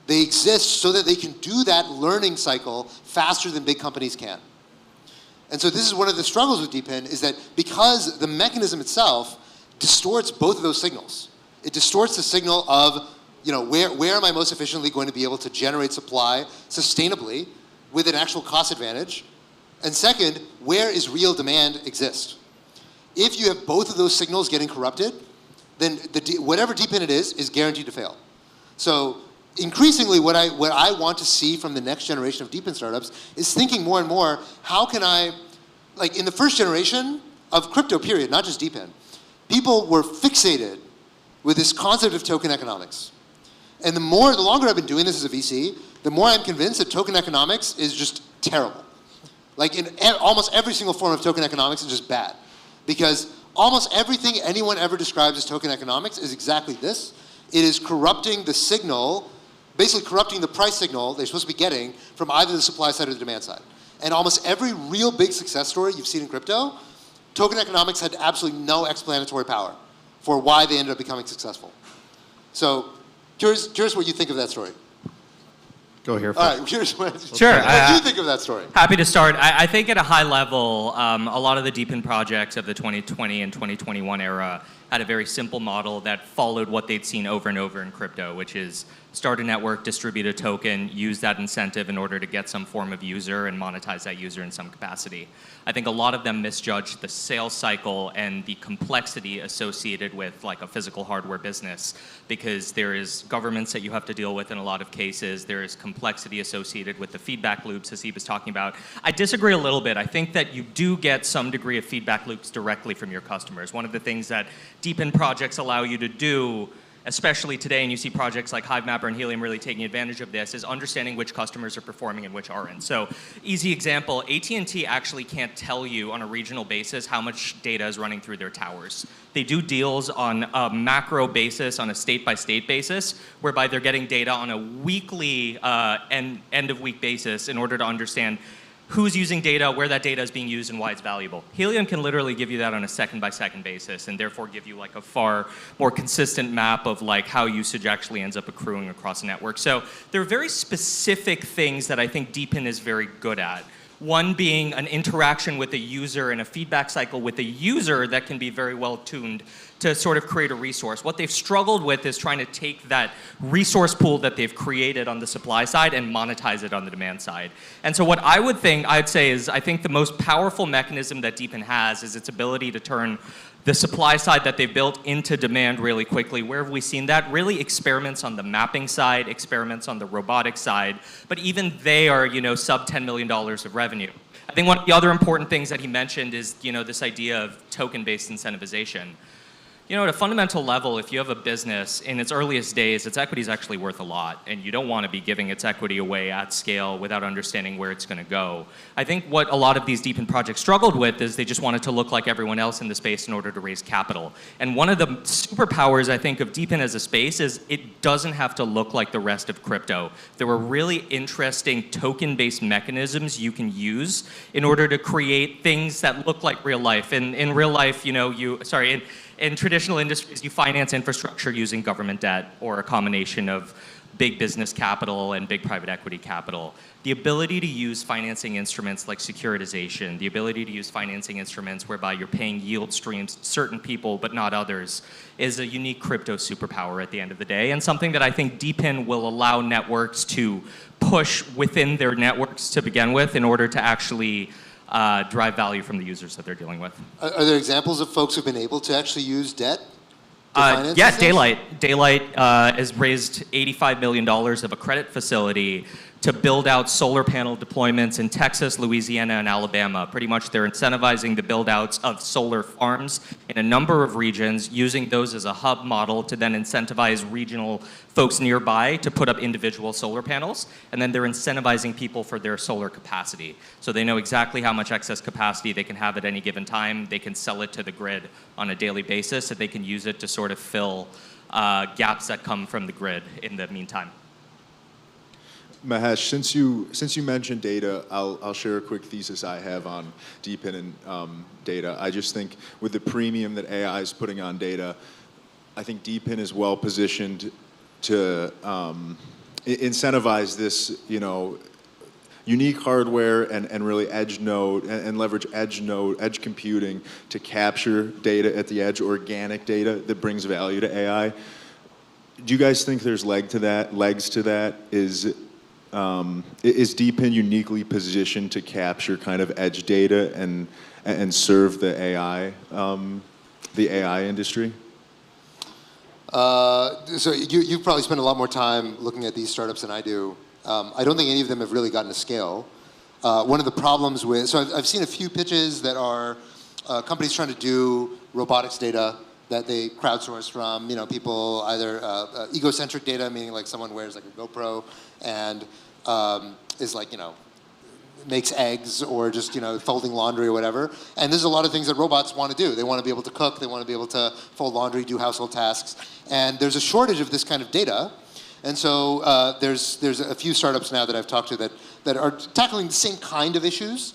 They exist so that they can do that learning cycle faster than big companies can. And so this is one of the struggles with DePIN, is that because the mechanism itself distorts both of those signals. It distorts the signal of, where am I most efficiently going to be able to generate supply sustainably with an actual cost advantage? And second, where is real demand exist? If you have both of those signals getting corrupted, then whatever DePIN it is guaranteed to fail. So increasingly, what I want to see from the next generation of DePIN startups is thinking more and more, how can I, in the first generation of crypto period, not just DePIN, people were fixated with this concept of token economics. And the longer I've been doing this as a VC, the more I'm convinced that token economics is just terrible. In almost every single form of token economics is just bad. Because almost everything anyone ever describes as token economics is exactly this. It is corrupting the signal, basically corrupting the price signal they're supposed to be getting from either the supply side or the demand side. And almost every real big success story you've seen in crypto, token economics had absolutely no explanatory power for why they ended up becoming successful. So curious what you think of that story. Go here first. All right, curious what Sure. do you think of that story? Happy to start. I think at a high level, a lot of the DePIN projects of the 2020 and 2021 era had a very simple model that followed what they'd seen over and over in crypto, which is start a network, distribute a token, use that incentive in order to get some form of user and monetize that user in some capacity. I think a lot of them misjudged the sales cycle and the complexity associated with a physical hardware business, because there is governments that you have to deal with in a lot of cases. There is complexity associated with the feedback loops Haseeb was talking about. I disagree a little bit. I think that you do get some degree of feedback loops directly from your customers. One of the things that DePIN projects allow you to do, especially today, and you see projects like HiveMapper and Helium really taking advantage of this, is understanding which customers are performing and which aren't. So, easy example, AT&T actually can't tell you on a regional basis how much data is running through their towers. They do deals on a macro basis, on a state-by-state basis, whereby they're getting data on a weekly end-of-week basis in order to understand who's using data, where that data is being used, and why it's valuable. Helium can literally give you that on a second-by-second basis, and therefore give you a far more consistent map of how usage actually ends up accruing across a network. So there are very specific things that I think DePIN is very good at. One being an interaction with a user and a feedback cycle with a user that can be very well tuned to sort of create a resource. What they've struggled with is trying to take that resource pool that they've created on the supply side and monetize it on the demand side. And so what I'd say is I think the most powerful mechanism that DePIN has is its ability to turn the supply side that they've built into demand really quickly. Where have we seen that? Really experiments on the mapping side, experiments on the robotics side, but even they are, sub $10 million of revenue. I think one of the other important things that he mentioned is, this idea of token-based incentivization. At a fundamental level, if you have a business in its earliest days, its equity is actually worth a lot, and you don't want to be giving its equity away at scale without understanding where it's going to go. I think what a lot of these DePIN projects struggled with is they just wanted to look like everyone else in the space in order to raise capital. And one of the superpowers, I think, of DePIN as a space is it doesn't have to look like the rest of crypto. There were really interesting token-based mechanisms you can use in order to create things that look like real life. In real life, in traditional industries, you finance infrastructure using government debt or a combination of big business capital and big private equity capital. The ability to use financing instruments like securitization, the ability to use financing instruments whereby you're paying yield streams to certain people but not others, is a unique crypto superpower at the end of the day, and something that I think DePIN will allow networks to push within their networks to begin with in order to actually drive value from the users that they're dealing with. Are there examples of folks who've been able to actually use debt to finance yeah, things? Daylight has raised $85 million of a credit facility to build out solar panel deployments in Texas, Louisiana, and Alabama. Pretty much they're incentivizing the build-outs of solar farms in a number of regions, using those as a hub model to then incentivize regional folks nearby to put up individual solar panels, and then they're incentivizing people for their solar capacity. So they know exactly how much excess capacity they can have at any given time. They can sell it to the grid on a daily basis, so they can use it to sort of fill gaps that come from the grid in the meantime. Mahesh, since you mentioned data, I'll share a quick thesis I have on DePIN and data. I just think with the premium that AI is putting on data, I think DePIN is well positioned to incentivize this, unique hardware and really edge node and leverage edge computing to capture data at the edge, organic data that brings value to AI. Do you guys think there's legs to that? Is DePIN uniquely positioned to capture kind of edge data and serve the AI industry? So you've probably spent a lot more time looking at these startups than I do. I don't think any of them have really gotten to scale. One of the problems so I've seen a few pitches that are companies trying to do robotics data that they crowdsource from, people either egocentric data, meaning like someone wears like a GoPro and is like, makes eggs or just, folding laundry or whatever. And there's a lot of things that robots want to do. They want to be able to cook, they want to be able to fold laundry, do household tasks. And there's a shortage of this kind of data. And so there's a few startups now that I've talked to that are tackling the same kind of issues,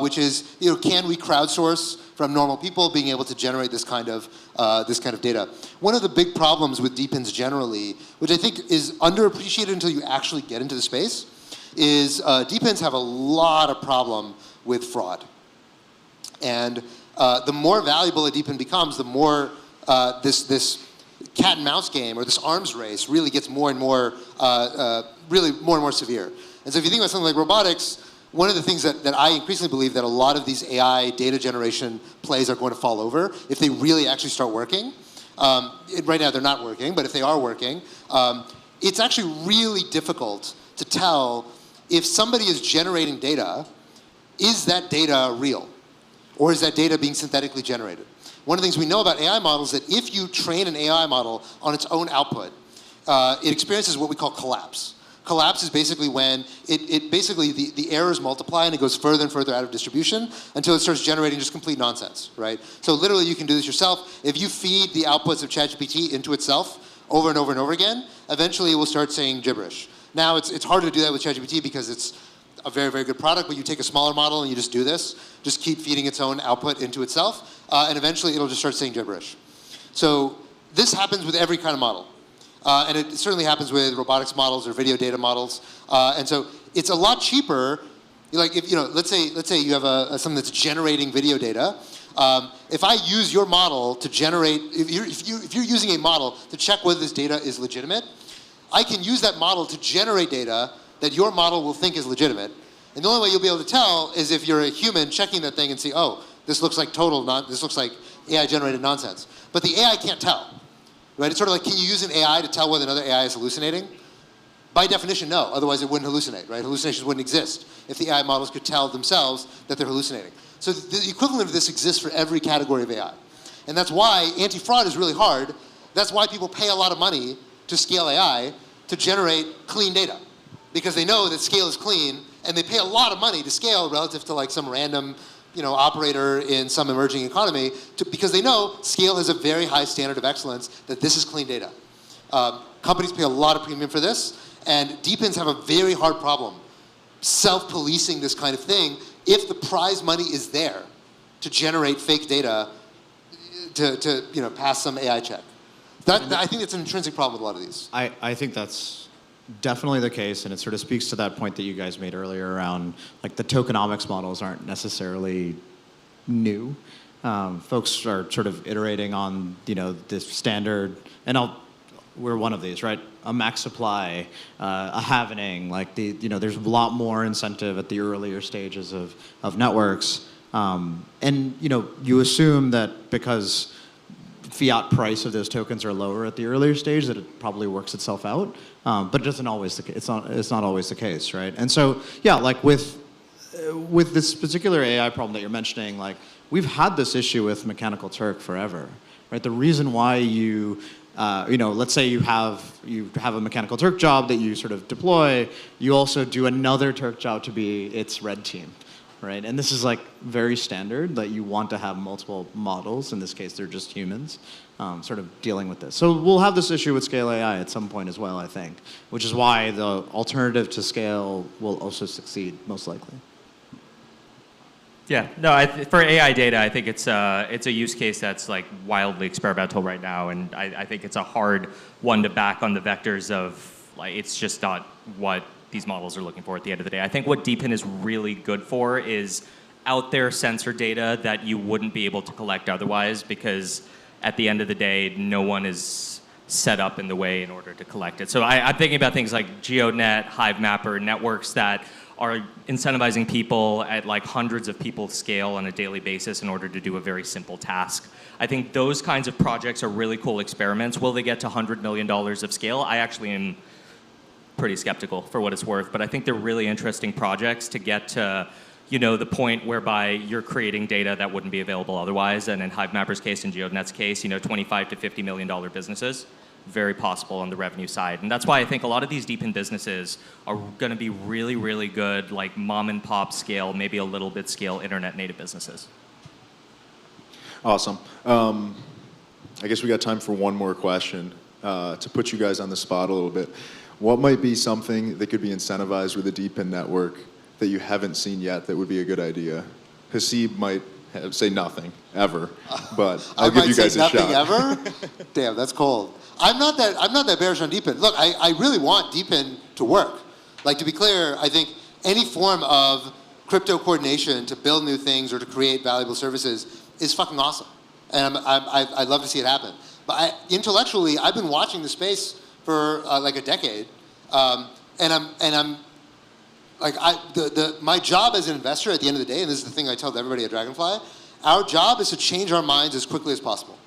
which is, can we crowdsource from normal people being able to generate this kind of data? One of the big problems with DePINs generally, which I think is underappreciated until you actually get into the space, is DePINs have a lot of problem with fraud. And the more valuable a DePIN becomes, the more this cat and mouse game or this arms race really gets more and more, really more and more severe. And so if you think about something like robotics, one of the things that I increasingly believe that a lot of these AI data generation plays are going to fall over if they really actually start working. Right now they're not working, but if they are working, it's actually really difficult to tell if somebody is generating data, is that data real? Or is that data being synthetically generated? One of the things we know about AI models is that if you train an AI model on its own output, it experiences what we call collapse. Collapse is basically when the errors multiply and it goes further and further out of distribution until it starts generating just complete nonsense, right? So literally you can do this yourself. If you feed the outputs of ChatGPT into itself over and over and over again, eventually it will start saying gibberish. Now it's harder to do that with ChatGPT because it's a very, very good product, but you take a smaller model and you just do this, just keep feeding its own output into itself, and eventually it'll just start saying gibberish. So this happens with every kind of model. And it certainly happens with robotics models or video data models. And so it's a lot cheaper. Like if let's say you have something that's generating video data. If I use your model to generate, if you're using a model to check whether this data is legitimate, I can use that model to generate data that your model will think is legitimate. And the only way you'll be able to tell is if you're a human checking that thing and see, oh, this looks like this looks like AI generated nonsense. But the AI can't tell. Right? It's sort of like, can you use an AI to tell whether another AI is hallucinating? By definition, no. Otherwise, it wouldn't hallucinate, right? Hallucinations wouldn't exist if the AI models could tell themselves that they're hallucinating. So the equivalent of this exists for every category of AI. And that's why anti-fraud is really hard. That's why people pay a lot of money to scale AI to generate clean data. Because they know that scale is clean, and they pay a lot of money to scale relative to like some random operator in some emerging economy, because they know scale has a very high standard of excellence, that this is clean data. Companies pay a lot of premium for this, and DePINs have a very hard problem self-policing this kind of thing if the prize money is there to generate fake data to pass some AI check. I think it's an intrinsic problem with a lot of these. I think that's definitely the case, and it sort of speaks to that point that you guys made earlier around like the tokenomics models aren't necessarily new. Folks are sort of iterating on this standard, and we're one of these, right? A max supply, a halvening, like there's a lot more incentive at the earlier stages of networks, and you assume that because fiat price of those tokens are lower at the earlier stage that it probably works itself out, but it doesn't always. It's not always the case, right? And so yeah, like with this particular AI problem that you're mentioning, like we've had this issue with Mechanical Turk forever, right? The reason why let's say you have a Mechanical Turk job that you sort of deploy, you also do another Turk job to be its red team. Right? And this is like very standard that you want to have multiple models. In this case, they're just humans sort of dealing with this. So we'll have this issue with Scale AI at some point as well, I think, which is why the alternative to Scale will also succeed, most likely. Yeah, no, for AI data, I think it's a use case that's like wildly experimental right now, and I think it's a hard one to back on the vectors of like it's just not what these models are looking for at the end of the day. I think what DePIN is really good for is out there sensor data that you wouldn't be able to collect otherwise, because at the end of the day, no one is set up in the way in order to collect it. So I'm thinking about things like GeoNet, HiveMapper, networks that are incentivizing people at like hundreds of people scale on a daily basis in order to do a very simple task. I think those kinds of projects are really cool experiments. Will they get to $100 million of scale? I actually am pretty skeptical for what it's worth, but I think they're really interesting projects to get to, you know, the point whereby you're creating data that wouldn't be available otherwise. And in HiveMapper's case and GeoNet's case, you know, $25 to $50 million businesses, very possible on the revenue side. And that's why I think a lot of these DePIN businesses are going to be really, really good, like mom and pop scale, maybe a little bit scale internet native businesses. Awesome. I guess we got time for one more question to put you guys on the spot a little bit. What might be something that could be incentivized with a DePIN network that you haven't seen yet that would be a good idea? Haseeb might say nothing, ever, but I'll give you guys a shot. Nothing ever? Damn, that's cold. I'm not that bearish on DePIN. Look, I really want DePIN to work. Like, to be clear, I think any form of crypto coordination to build new things or to create valuable services is fucking awesome. And I'd love to see it happen. But intellectually, I've been watching the space for like a decade. And I'm like, my job as an investor at the end of the day, and this is the thing I tell everybody at Dragonfly, our job is to change our minds as quickly as possible.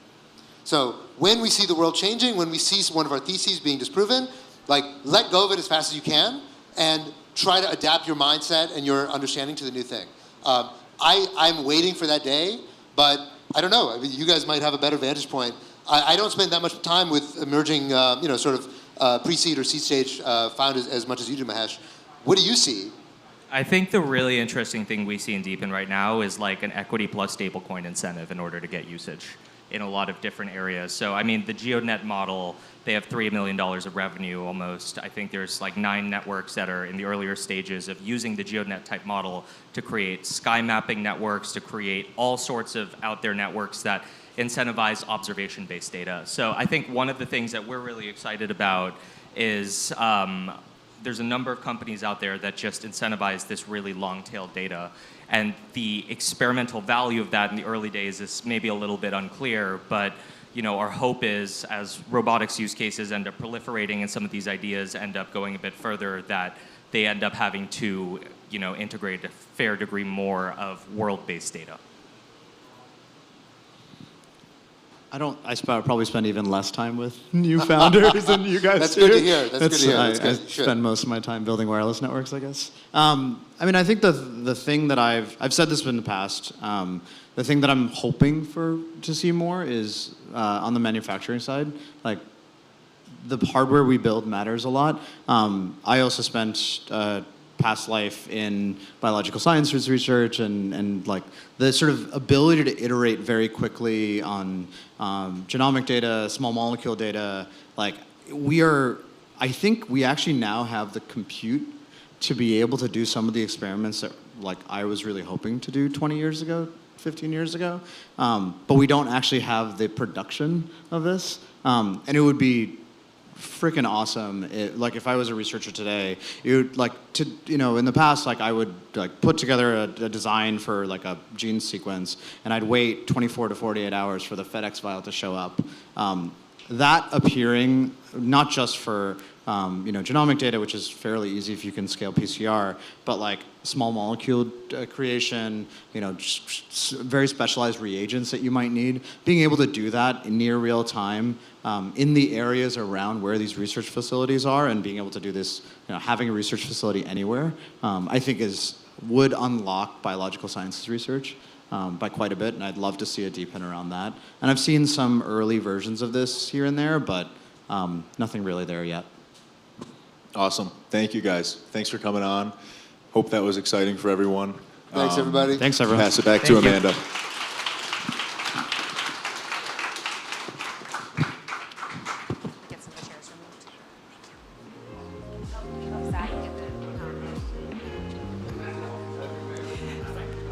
So when we see the world changing, when we see one of our theses being disproven, like, let go of it as fast as you can and try to adapt your mindset and your understanding to the new thing. I'm waiting for that day, but I don't know. I mean, you guys might have a better vantage point. I don't spend that much time with emerging, sort of pre-seed or seed stage founders as much as you do, Mahesh. What do you see? I think the really interesting thing we see in DePIN right now is like an equity plus stablecoin incentive in order to get usage in a lot of different areas. So, I mean, the GeoNet model, they have $3 million of revenue almost. I think there's like 9 networks that are in the earlier stages of using the GeoNet type model to create sky mapping networks, to create all sorts of out there networks that incentivize observation-based data. So I think one of the things that we're really excited about is there's a number of companies out there that just incentivize this really long-tail data. And the experimental value of that in the early days is maybe a little bit unclear, but you know, our hope is as robotics use cases end up proliferating and some of these ideas end up going a bit further, that they end up having to, you know, integrate a fair degree more of world-based data. I probably spend even less time with new founders than you guys That's do. good to hear. That's good to hear. That's I good. spend most of my time building wireless networks, I guess. I mean, I think the thing that I've said this in the past, the thing that I'm hoping to see more is on the manufacturing side. Like, the hardware we build matters a lot. I also spent past life in biological sciences research and like the sort of ability to iterate very quickly on genomic data, small molecule data. Like, I think we actually now have the compute to be able to do some of the experiments that like I was really hoping to do 20 years ago, 15 years ago. But we don't actually have the production of this. And it would be freaking awesome. Like, if I was a researcher today, it would like to, you know, in the past, like I would like put together a design for like a gene sequence, and I'd wait 24 to 48 hours for the FedEx file to show up. That appearing not just for genomic data, which is fairly easy if you can scale PCR, but like small molecule creation, just very specialized reagents that you might need. Being able to do that in near real time in the areas around where these research facilities are, and being able to do this, having a research facility anywhere, I think would unlock biological sciences research by quite a bit, and I'd love to see a DePIN around that. And I've seen some early versions of this here and there, but nothing really there yet. Awesome. Thank you, guys. Thanks for coming on. Hope that was exciting for everyone. Thanks, everybody. Thanks, everyone. Pass it back to Amanda.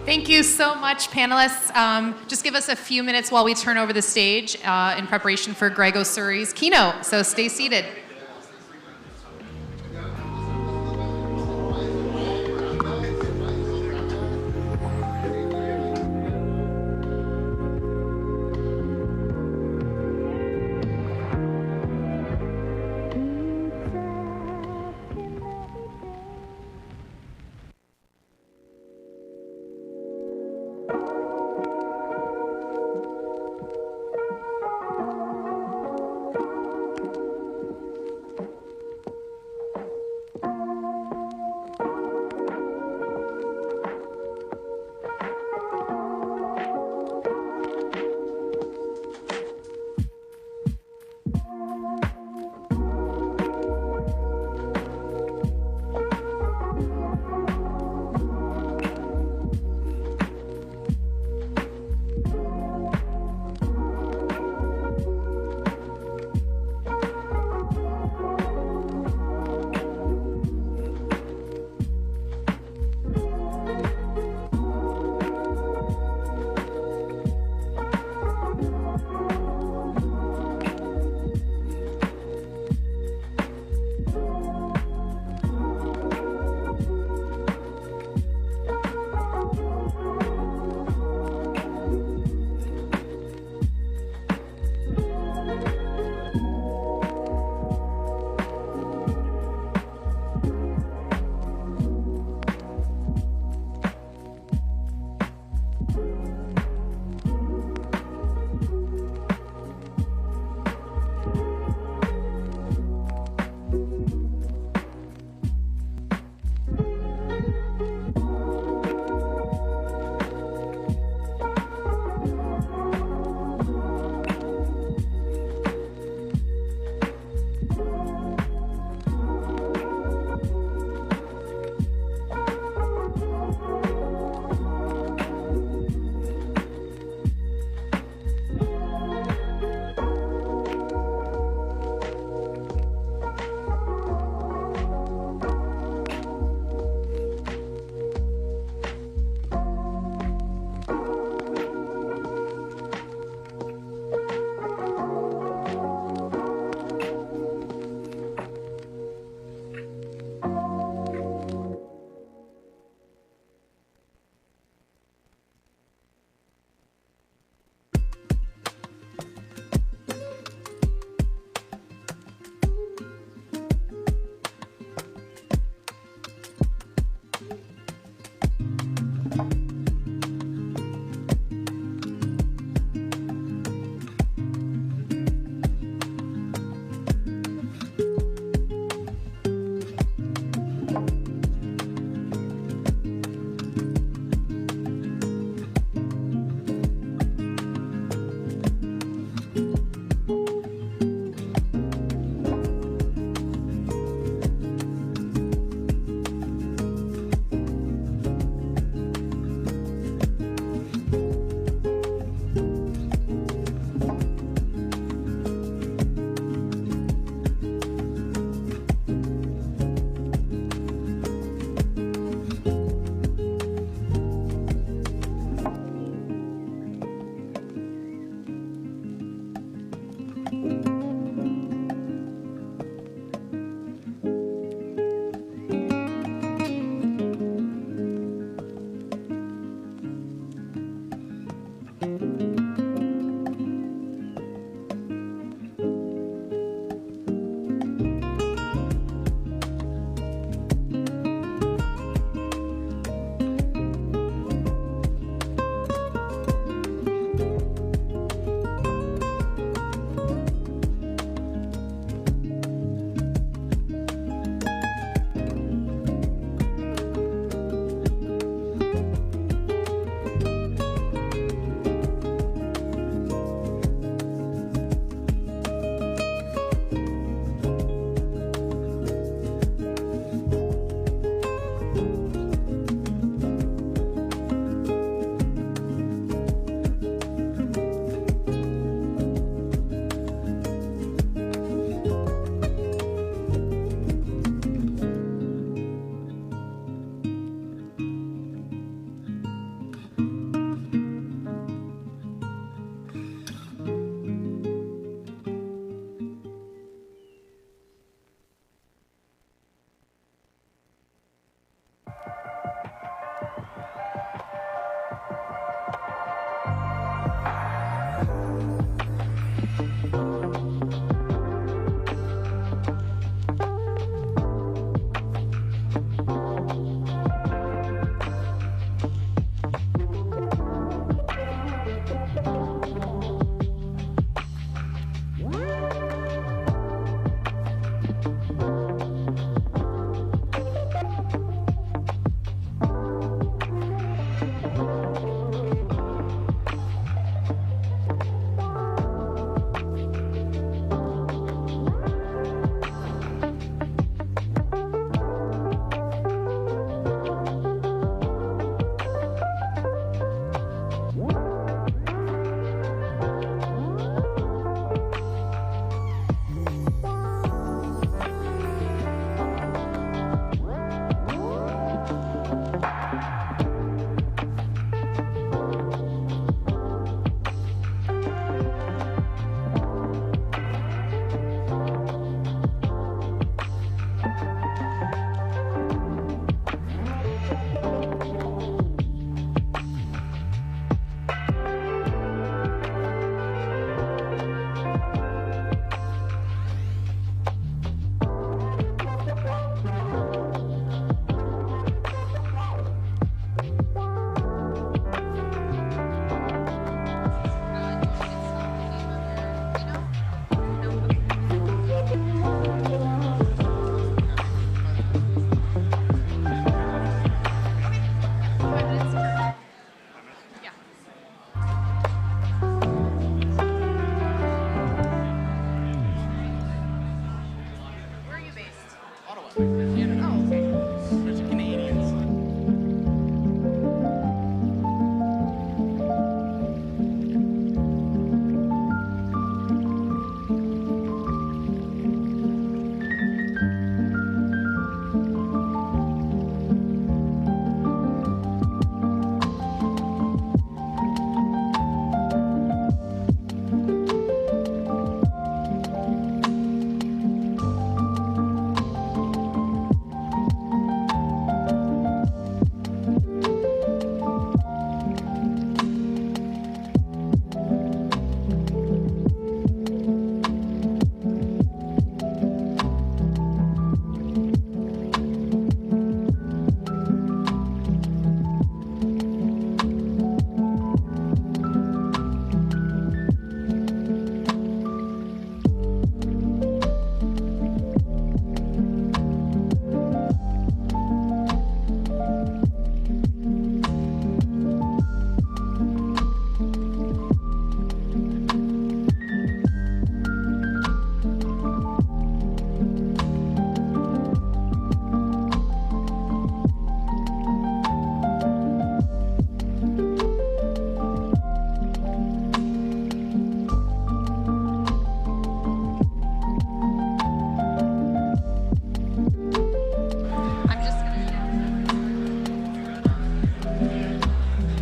Thank you so much, panelists. Just give us a few minutes while we turn over the stage in preparation for Greg Osuri's keynote, so stay seated.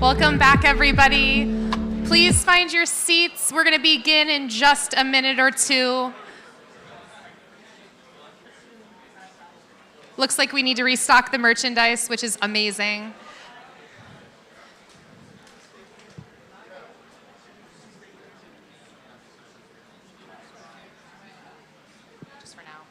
Welcome back, everybody. Please find your seats. We're going to begin in just a minute or two. Looks like we need to restock the merchandise, which is amazing. Just for now.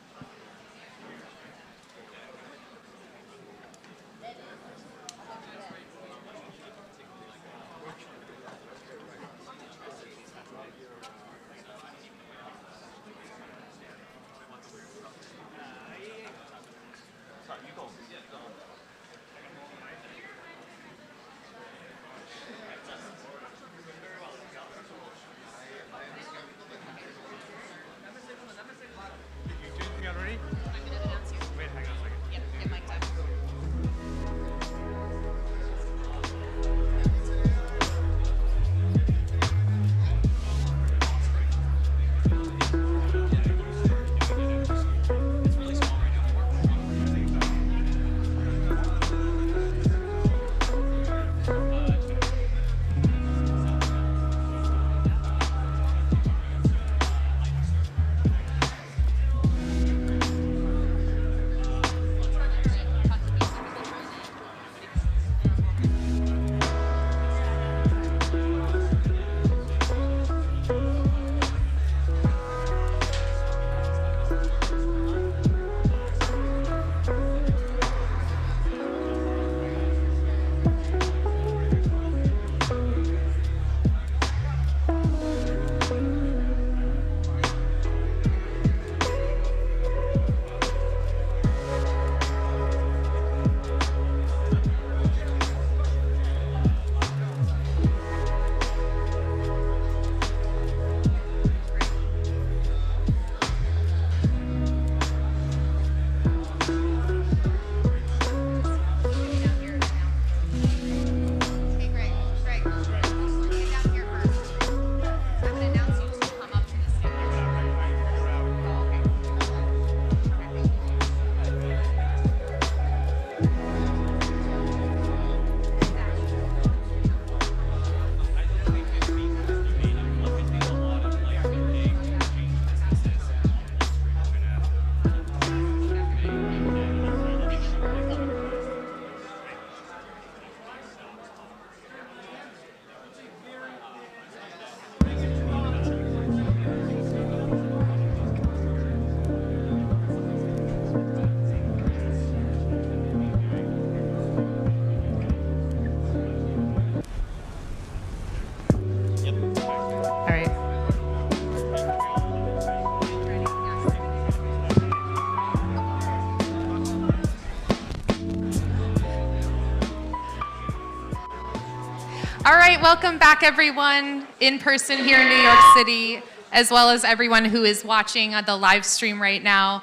All right, welcome back, everyone, in person here in New York City, as well as everyone who is watching on the live stream right now.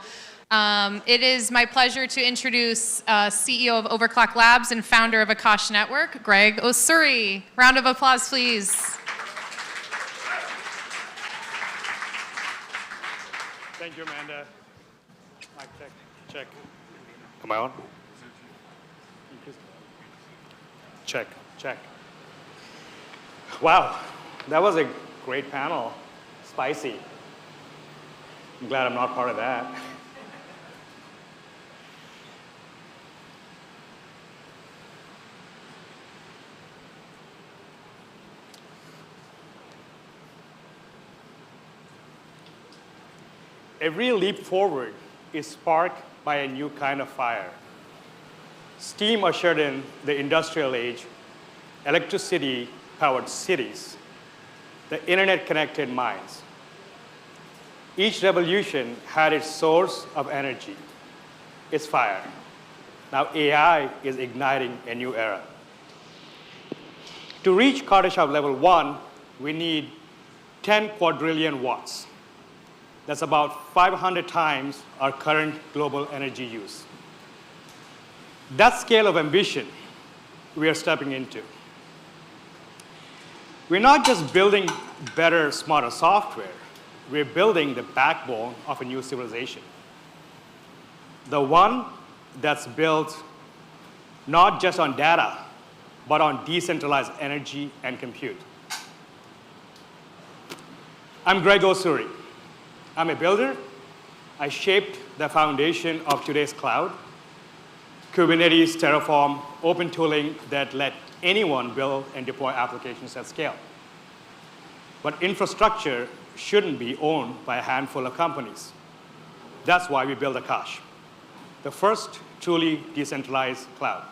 It is my pleasure to introduce CEO of Overclock Labs and founder of Akash Network, Greg Osuri. Round of applause, please. Thank you, Amanda. Mic check. Check. Am I on? Check. Check. Wow, that was a great panel. Spicy. I'm glad I'm not part of that. Every leap forward is sparked by a new kind of fire. Steam ushered in the industrial age, electricity powered cities, the internet connected minds. Each revolution had its source of energy, its fire. Now AI is igniting a new era. To reach Kardashev level 1, we need 10 quadrillion watts. That's about 500 times our current global energy use. That scale of ambition we are stepping into. We're not just building better, smarter software. We're building the backbone of a new civilization. The one that's built not just on data, but on decentralized energy and compute. I'm Greg Osuri. I'm a builder. I shaped the foundation of today's cloud, Kubernetes, Terraform, open tooling that let anyone build and deploy applications at scale. But infrastructure shouldn't be owned by a handful of companies. That's why we built Akash, the first truly decentralized cloud.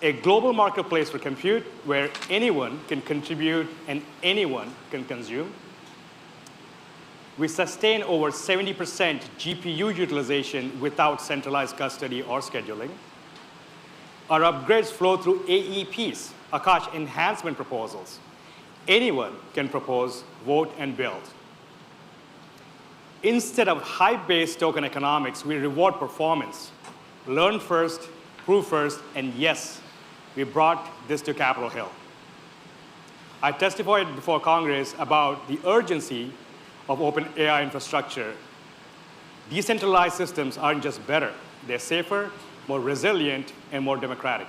A global marketplace for compute where anyone can contribute and anyone can consume. We sustain over 70% GPU utilization without centralized custody or scheduling. Our upgrades flow through AEPs, Akash enhancement proposals. Anyone can propose, vote, and build. Instead of hype-based token economics, we reward performance. Learn first, prove first, and yes, we brought this to Capitol Hill. I testified before Congress about the urgency of open AI infrastructure. Decentralized systems aren't just better. They're safer, more resilient, and more democratic.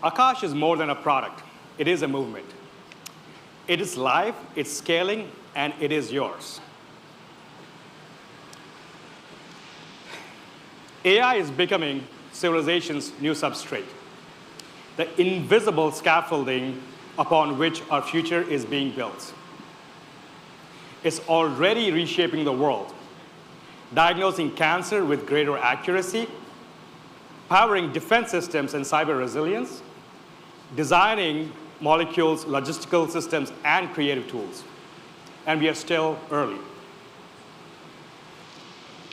Akash is more than a product. It is a movement. It is live, it's scaling, and it is yours. AI is becoming civilization's new substrate, the invisible scaffolding upon which our future is being built. It's already reshaping the world, diagnosing cancer with greater accuracy, powering defense systems and cyber resilience, designing molecules, logistical systems, and creative tools. And we are still early.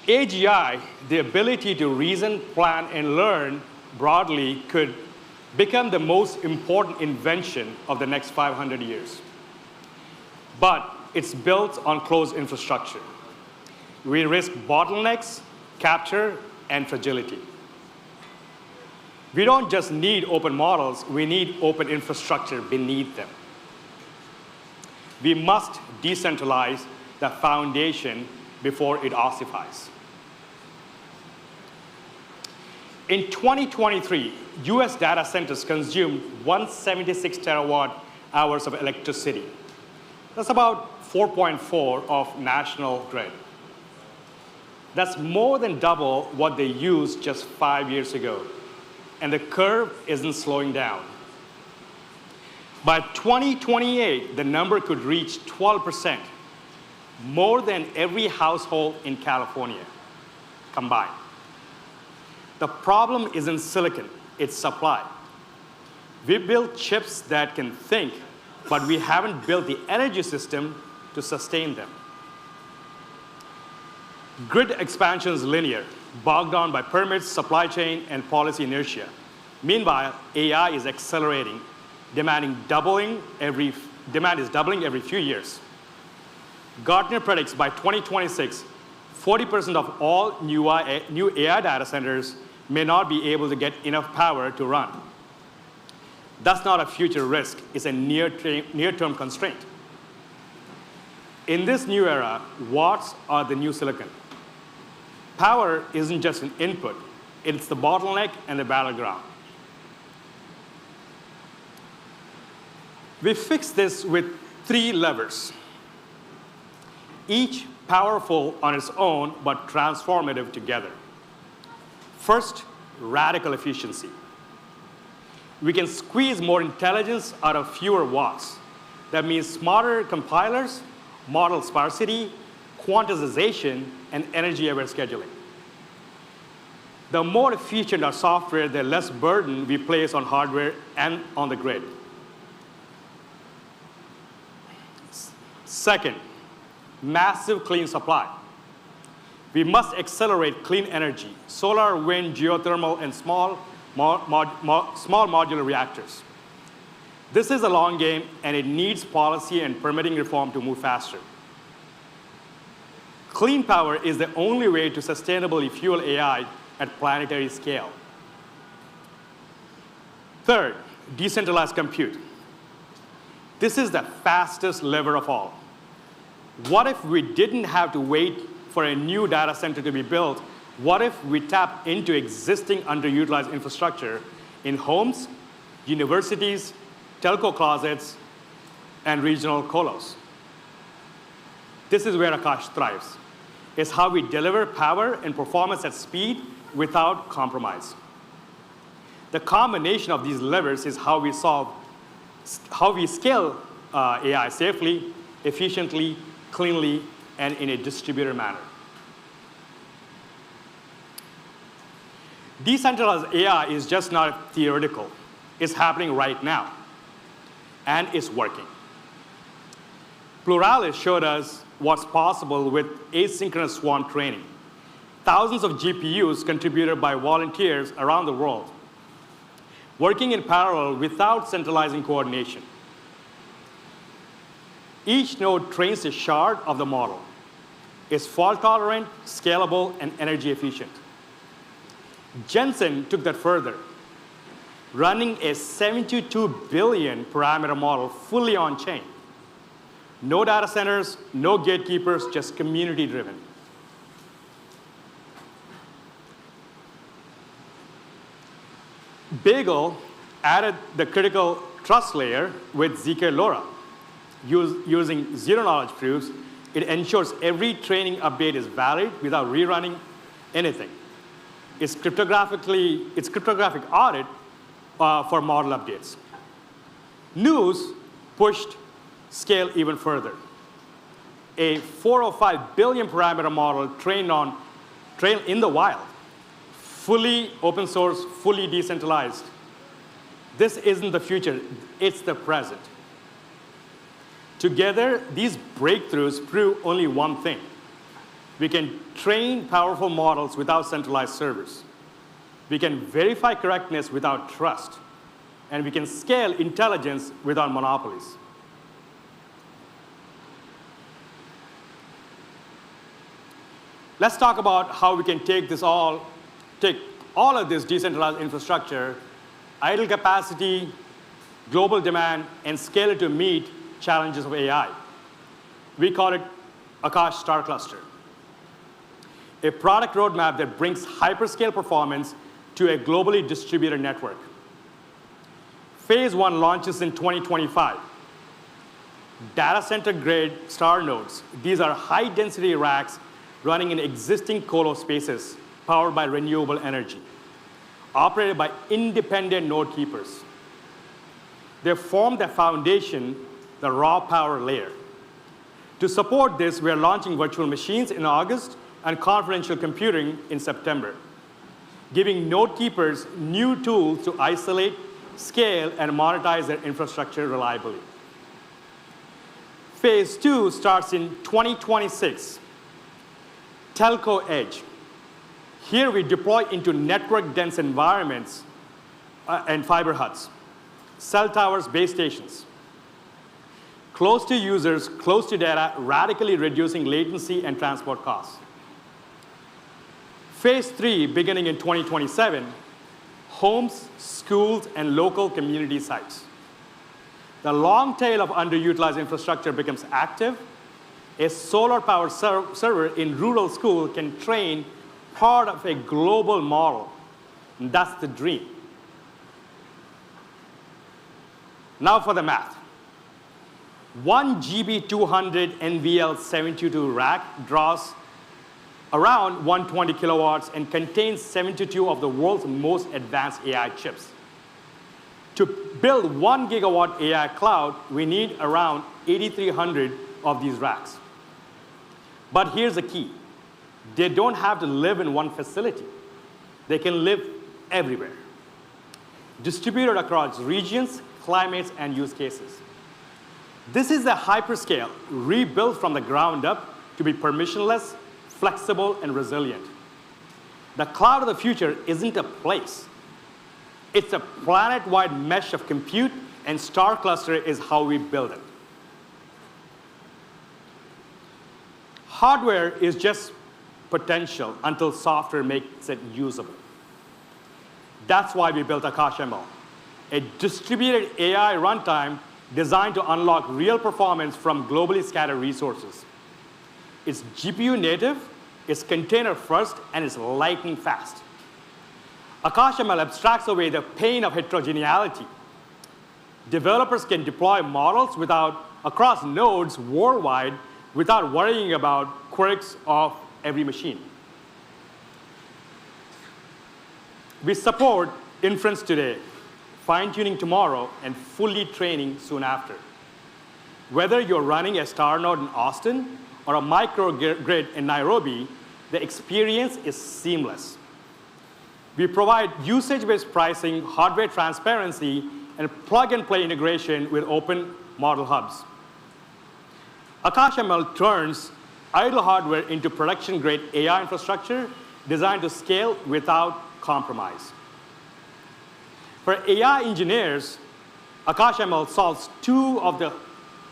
AGI, the ability to reason, plan, and learn broadly, could become the most important invention of the next 500 years. But it's built on closed infrastructure. We risk bottlenecks, capture, and fragility. We don't just need open models, we need open infrastructure beneath them. We must decentralize the foundation before it ossifies. In 2023, US data centers consumed 176 terawatt hours of electricity. That's about 4.4 of national grid. That's more than double what they used just 5 years ago. And the curve isn't slowing down. By 2028, the number could reach 12%, more than every household in California combined. The problem isn't silicon, it's supply. We built chips that can think, but we haven't built the energy system to sustain them. Grid expansion is linear, bogged down by permits, supply chain, and policy inertia. Meanwhile, AI is accelerating, demand is doubling every few years. Gartner predicts by 2026, 40% of all new AI data centers may not be able to get enough power to run. That's not a future risk, it's a near-term constraint. In this new era, watts are the new silicon. Power isn't just an input, it's the bottleneck and the battleground. We fix this with 3 levers, each powerful on its own, but transformative together. First, radical efficiency. We can squeeze more intelligence out of fewer watts. That means smarter compilers, model sparsity, quantization, and energy-aware scheduling. The more efficient our software, the less burden we place on hardware and on the grid. Second, massive clean supply. We must accelerate clean energy, solar, wind, geothermal, and small modular reactors. This is a long game, and it needs policy and permitting reform to move faster. Clean power is the only way to sustainably fuel AI at planetary scale. Third, decentralized compute. This is the fastest lever of all. What if we didn't have to wait for a new data center to be built What if we tap into existing underutilized infrastructure in homes, universities, telco closets, and regional colos? This is where Akash thrives. It's how we deliver power and performance at speed without compromise. The combination of these levers is how we scale AI safely, efficiently, cleanly, and in a distributed manner. Decentralized AI is just not theoretical. It's happening right now, and it's working. Pluralis showed us what's possible with asynchronous swarm training. Thousands of GPUs contributed by volunteers around the world, working in parallel without centralizing coordination. Each node trains a shard of the model. It's fault-tolerant, scalable, and energy efficient. Jensen took that further, running a 72 billion parameter model fully on-chain. No data centers, no gatekeepers, just community-driven. Bagel added the critical trust layer with ZK LoRa. Using zero-knowledge proofs, it ensures every training update is valid without rerunning anything. It's cryptographic audit for model updates. News pushed scale even further. A 405 billion parameter model trained in the wild, fully open source, fully decentralized. This isn't the future, it's the present. Together, these breakthroughs prove only one thing. We can train powerful models without centralized servers. We can verify correctness without trust. And we can scale intelligence without monopolies. Let's talk about how we can take all of this decentralized infrastructure, idle capacity, global demand, and scale it to meet challenges of AI. We call it Akash Star Cluster, a product roadmap that brings hyperscale performance to a globally distributed network. Phase 1 launches in 2025. Data center grade star nodes. These are high density racks running in existing colo spaces powered by renewable energy, operated by independent node keepers. They form the foundation, the raw power layer. To support this, we are launching virtual machines in August and confidential computing in September, giving node keepers new tools to isolate, scale, and monetize their infrastructure reliably. Phase 2 starts in 2026. Telco Edge. Here we deploy into network-dense environments and fiber huts, cell towers, base stations. Close to users, close to data, radically reducing latency and transport costs. Phase 3, beginning in 2027, homes, schools, and local community sites. The long tail of underutilized infrastructure becomes active. A solar-powered server in rural school can train part of a global model. And that's the dream. Now for the math. 1 GB200 NVL722 rack draws around 120 kilowatts and contains 72 of the world's most advanced AI chips. To build 1 gigawatt AI cloud, we need around 8,300 of these racks. But here's the key. They don't have to live in one facility. They can live everywhere, distributed across regions, climates, and use cases. This is a hyperscale rebuilt from the ground up to be permissionless, flexible, and resilient. The cloud of the future isn't a place. It's a planet-wide mesh of compute, and Star Cluster is how we build it. Hardware is just potential until software makes it usable. That's why we built Akash ML, a distributed AI runtime designed to unlock real performance from globally scattered resources. It's GPU native, It's container first and it's lightning fast. Akash ML abstracts away the pain of heterogeneity. Developers can deploy models across nodes worldwide without worrying about quirks of every machine. We support inference today, fine-tuning tomorrow, and fully training soon after. Whether you're running a star node in Austin or a microgrid in Nairobi, the experience is seamless. We provide usage-based pricing, hardware transparency, and plug-and-play integration with open model hubs. Akash ML turns idle hardware into production-grade AI infrastructure designed to scale without compromise. For AI engineers, Akash ML solves two of the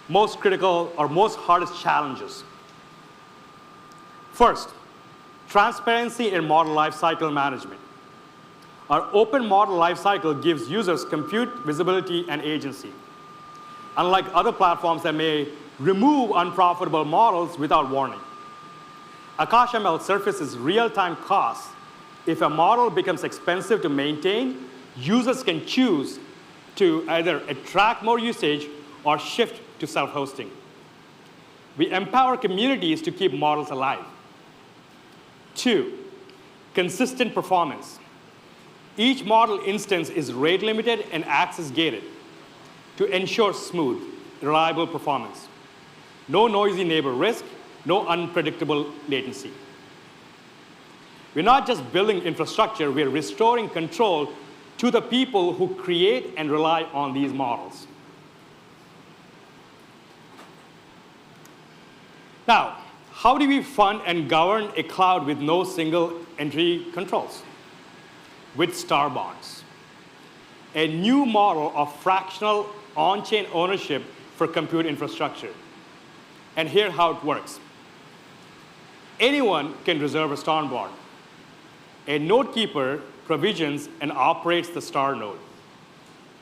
most critical or most hardest challenges. First, transparency in model lifecycle management. Our open model lifecycle gives users compute, visibility, and agency. Unlike other platforms that may remove unprofitable models without warning. Akash ML surfaces real-time costs. If a model becomes expensive to maintain, users can choose to either attract more usage or shift to self-hosting. We empower communities to keep models alive. 2, consistent performance. Each model instance is rate limited and access gated to ensure smooth, reliable performance. No noisy neighbor risk, no unpredictable latency. We're not just building infrastructure, we're restoring control to the people who create and rely on these models. Now, how do we fund and govern a cloud with no single entry controls? With star bonds, a new model of fractional on-chain ownership for compute infrastructure. And here's how it works. Anyone can reserve a star bond. A node keeper provisions and operates the star node.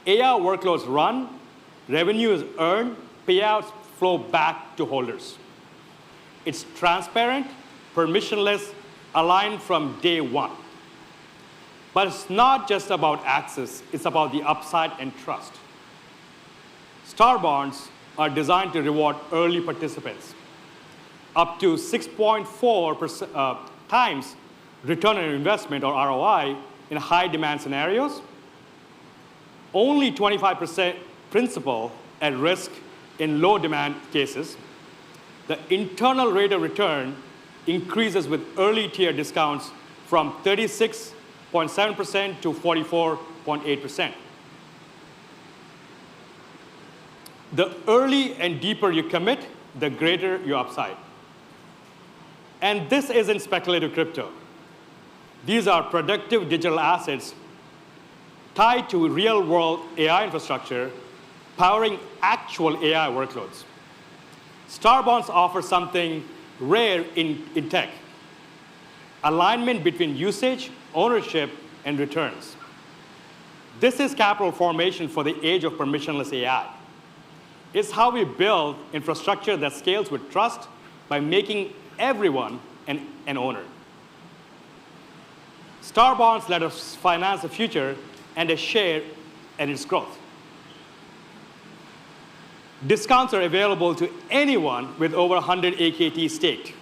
AI workloads run, revenue is earned, payouts flow back to holders. It's transparent, permissionless, aligned from day one. But it's not just about access, it's about the upside and trust. Star bonds are designed to reward early participants. Up to 6.4 times return on investment, or ROI, in high demand scenarios. Only 25% principal at risk in low demand cases. The internal rate of return increases with early tier discounts from 36.7% to 44.8%. The early and deeper you commit, the greater your upside. And this isn't speculative crypto. These are productive digital assets tied to real-world AI infrastructure, powering actual AI workloads. Star bonds offer something rare in tech: alignment between usage, ownership, and returns. This is capital formation for the age of permissionless AI. It's how we build infrastructure that scales with trust by making everyone an owner. Star bonds let us finance the future and a share in its growth. Discounts are available to anyone with over 100 AKT staked.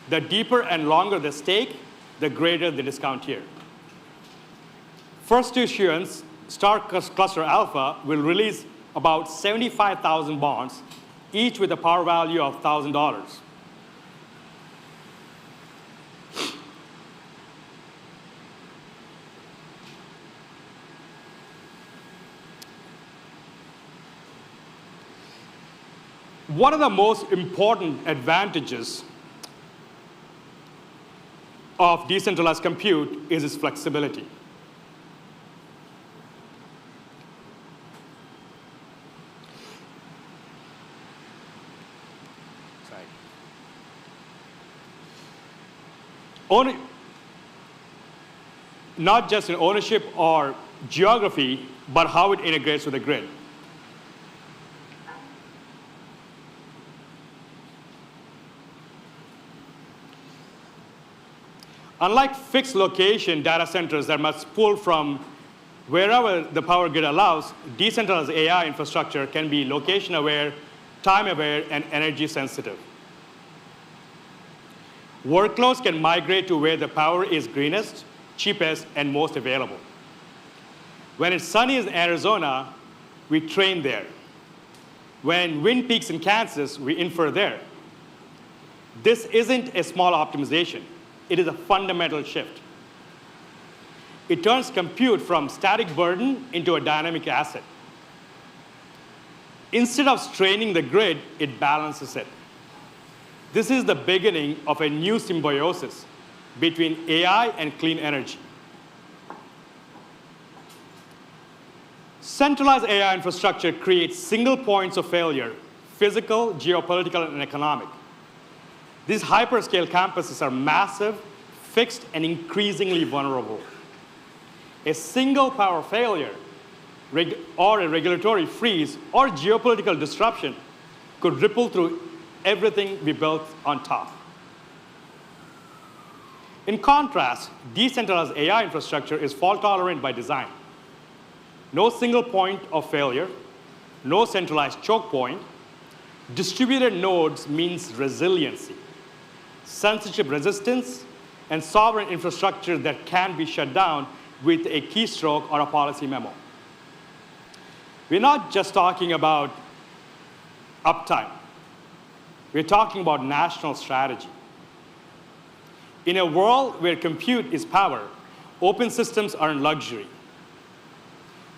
The deeper and longer the stake, the greater the discount tier. First issuance, Star Cluster Alpha, will release about 75,000 bonds, each with a par value of $1,000. One of the most important advantages of decentralized compute is its flexibility. Not just in ownership or geography, but how it integrates with the grid. Unlike fixed location data centers that must pull from wherever the power grid allows, decentralized AI infrastructure can be location aware, time aware, and energy sensitive. Workloads can migrate to where the power is greenest, cheapest, and most available. When it's sunny in Arizona, we train there. When wind peaks in Kansas, we infer there. This isn't a small optimization. It is a fundamental shift. It turns compute from static burden into a dynamic asset. Instead of straining the grid, it balances it. This is the beginning of a new symbiosis between AI and clean energy. Centralized AI infrastructure creates single points of failure, physical, geopolitical, and economic. These hyperscale campuses are massive, fixed, and increasingly vulnerable. A single power failure, or a regulatory freeze, or geopolitical disruption could ripple through everything we built on top. In contrast, decentralized AI infrastructure is fault-tolerant by design. No single point of failure, no centralized choke point. Distributed nodes means resiliency, censorship resistance, and sovereign infrastructure that can be shut down with a keystroke or a policy memo. We're not just talking about uptime. We're talking about national strategy. In a world where compute is power, open systems aren't luxury.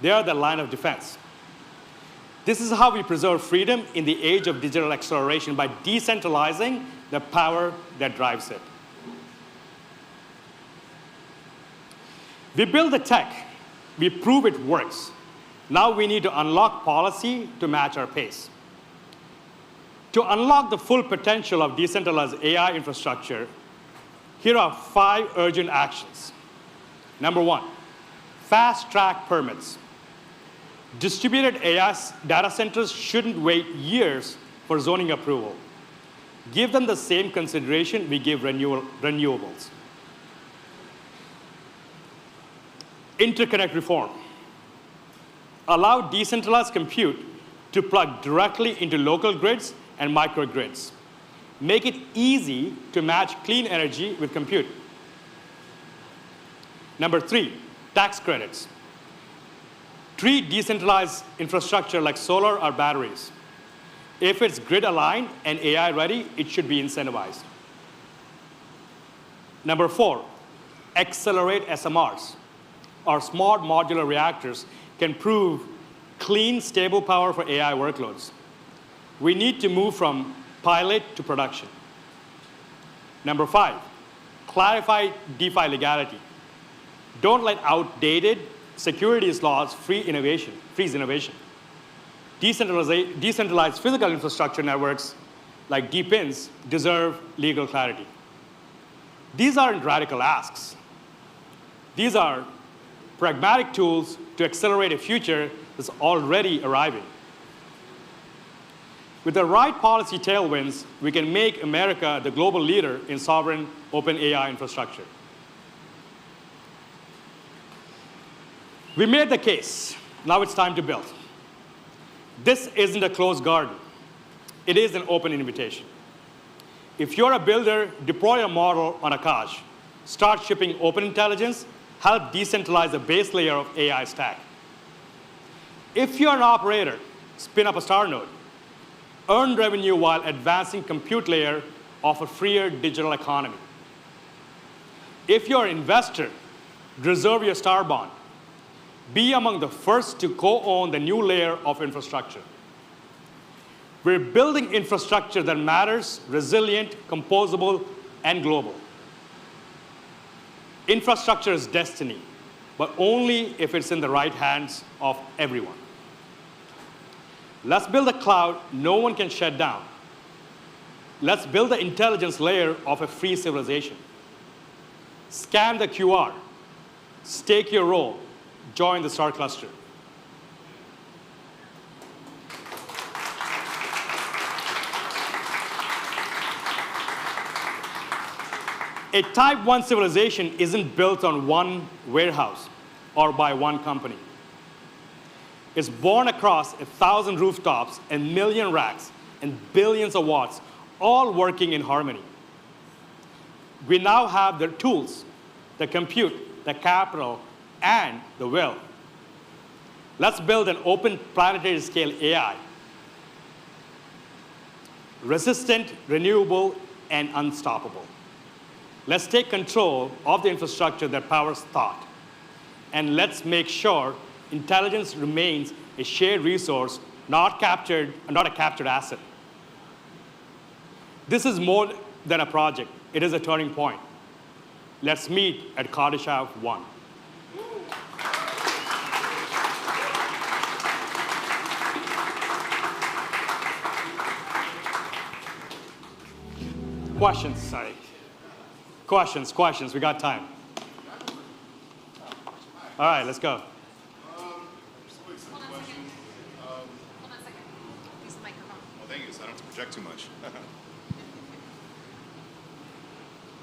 They are the line of defense. This is how we preserve freedom in the age of digital acceleration, by decentralizing the power that drives it. We build the tech. We prove it works. Now we need to unlock policy to match our pace. To unlock the full potential of decentralized AI infrastructure, here are 5 urgent actions. Number 1, fast-track permits. Distributed AI data centers shouldn't wait years for zoning approval. Give them the same consideration we give renewables. Interconnect reform. Allow decentralized compute to plug directly into local grids and microgrids. Make it easy to match clean energy with compute. Number 3, tax credits. Treat decentralized infrastructure like solar or batteries. If it's grid aligned and AI ready, it should be incentivized. Number 4, accelerate SMRs. Our smart modular reactors can prove clean, stable power for AI workloads. We need to move from pilot to production. Number 5, clarify DeFi legality. Don't let outdated securities laws freeze innovation. Decentralized physical infrastructure networks like DePINs deserve legal clarity. These aren't radical asks. These are pragmatic tools to accelerate a future that's already arriving. With the right policy tailwinds, we can make America the global leader in sovereign open AI infrastructure. We made the case. Now it's time to build. This isn't a closed garden. It is an open invitation. If you're a builder, deploy a model on Akash. Start shipping open intelligence. Help decentralize the base layer of AI stack. If you're an operator, spin up a star node. Earn revenue while advancing compute layer of a freer digital economy. If you're an investor, reserve your star bond. Be among the first to co-own the new layer of infrastructure. We're building infrastructure that matters, resilient, composable, and global. Infrastructure is destiny, but only if it's in the right hands of everyone. Let's build a cloud no one can shut down. Let's build the intelligence layer of a free civilization. Scan the QR. Stake your role. Join the star cluster. A type 1 civilization isn't built on one warehouse or by one company. It's born across 1,000 rooftops, a million racks, and billions of watts, all working in harmony. We now have the tools, the compute, the capital, and the will. Let's build an open planetary scale AI. Resistant, renewable, and unstoppable. Let's take control of the infrastructure that powers thought. And let's make sure intelligence remains a shared resource, not a captured asset. This is more than a project. It is a turning point. Let's meet at Kardashev 1. Questions, sorry. Questions, we got time. All right, let's go. Thank you, so I don't have to project too much.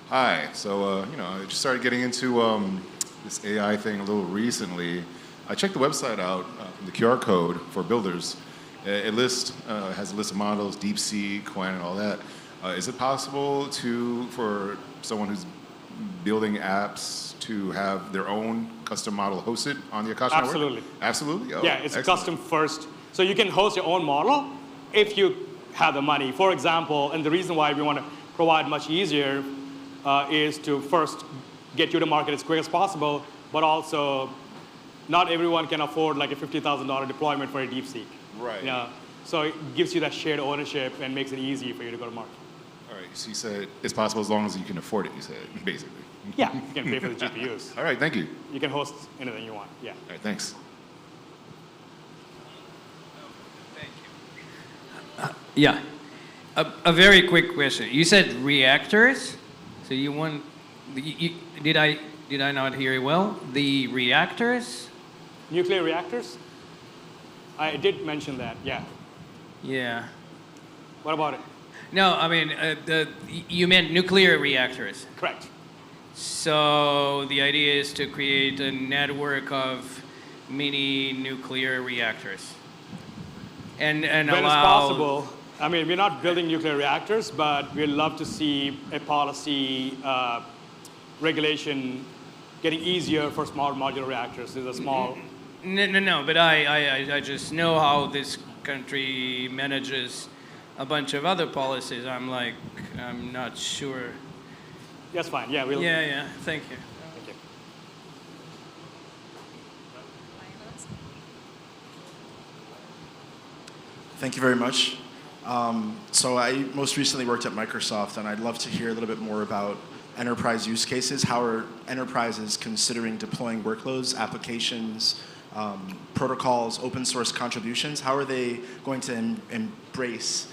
Hi, so I just started getting into this AI thing a little recently. I checked the website out from the QR code for builders. It has a list of models, DeepSeek, Quen, and all that. Is it possible for someone who's building apps to have their own custom model hosted on the Akash Absolutely. network? Absolutely? Oh, yeah, it's excellent. custom first. So you can host your own model if you have the money. For example, and the reason why we want to provide much easier is to first get you to market as quick as possible, but also not everyone can afford like a $50,000 deployment for a DeepSeek. Right. Yeah. So it gives you that shared ownership and makes it easy for you to go to market. All right, so you said it's possible as long as you can afford it, you said, basically. Yeah, you can pay for the GPUs. All right, thank you. You can host anything you want, yeah. All right, thanks. Yeah. A very quick question. You said reactors? So you want, did I not hear you well? The reactors? Nuclear reactors? I did mention that, yeah. Yeah. What about it? No, I mean, you meant nuclear reactors. Correct. So the idea is to create a network of mini nuclear reactors. And when allow... it's possible. I mean, we're not building nuclear reactors, but we'd love to see a policy regulation getting easier for small modular reactors. These are small. No, but I just know how this country manages a bunch of other policies. I'm not sure. That's fine, yeah. We'll. Yeah, thank you. Thank you. Thank you very much. So I most recently worked at Microsoft, and I'd love to hear a little bit more about enterprise use cases. How are enterprises considering deploying workloads, applications, protocols, open source contributions? How are they going to embrace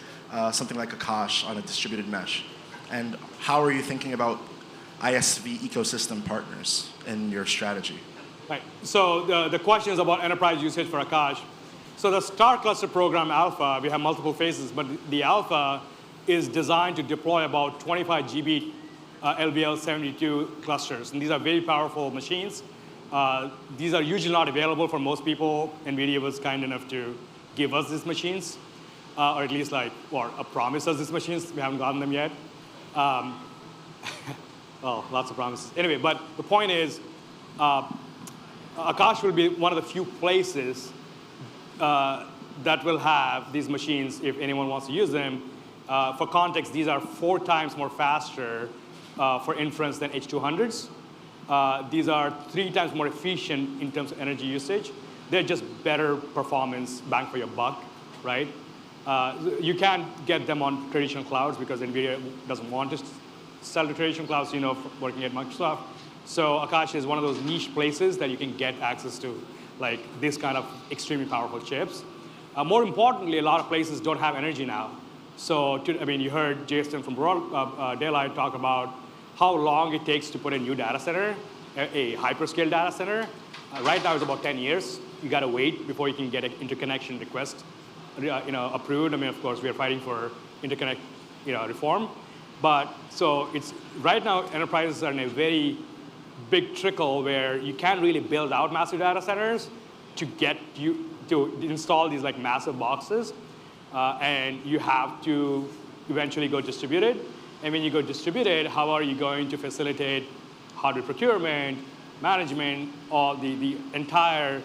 something like Akash on a distributed mesh? And how are you thinking about ISV ecosystem partners in your strategy? Right. So the question is about enterprise usage for Akash. So the Star Cluster Program Alpha, we have multiple phases, but the Alpha is designed to deploy about 25 GB LBL72 clusters. And these are very powerful machines. These are usually not available for most people. NVIDIA was kind enough to give us these machines, or at least promise us these machines. We haven't gotten them yet. Well, lots of promises. Anyway, but the point is, Akash will be one of the few places that will have these machines if anyone wants to use them. For context, these are 4 times more faster for inference than H200s. These are 3 times more efficient in terms of energy usage. They're just better performance, bang for your buck, right? You can't get them on traditional clouds because NVIDIA doesn't want to sell to traditional clouds, working at Microsoft. So Akash is one of those niche places that you can get access to, like this kind of extremely powerful chips. More importantly, a lot of places don't have energy now. So, you heard Jason from Daylight talk about how long it takes to put a new data center, a hyperscale data center. Right now, it's about 10 years. You got to wait before you can get an interconnection request approved. Of course, we are fighting for interconnect reform. But so it's right now enterprises are in a very big trickle where you can't really build out massive data centers to get you to install these like massive boxes, and you have to eventually go distributed. And when you go distributed, how are you going to facilitate hardware procurement, management, or the entire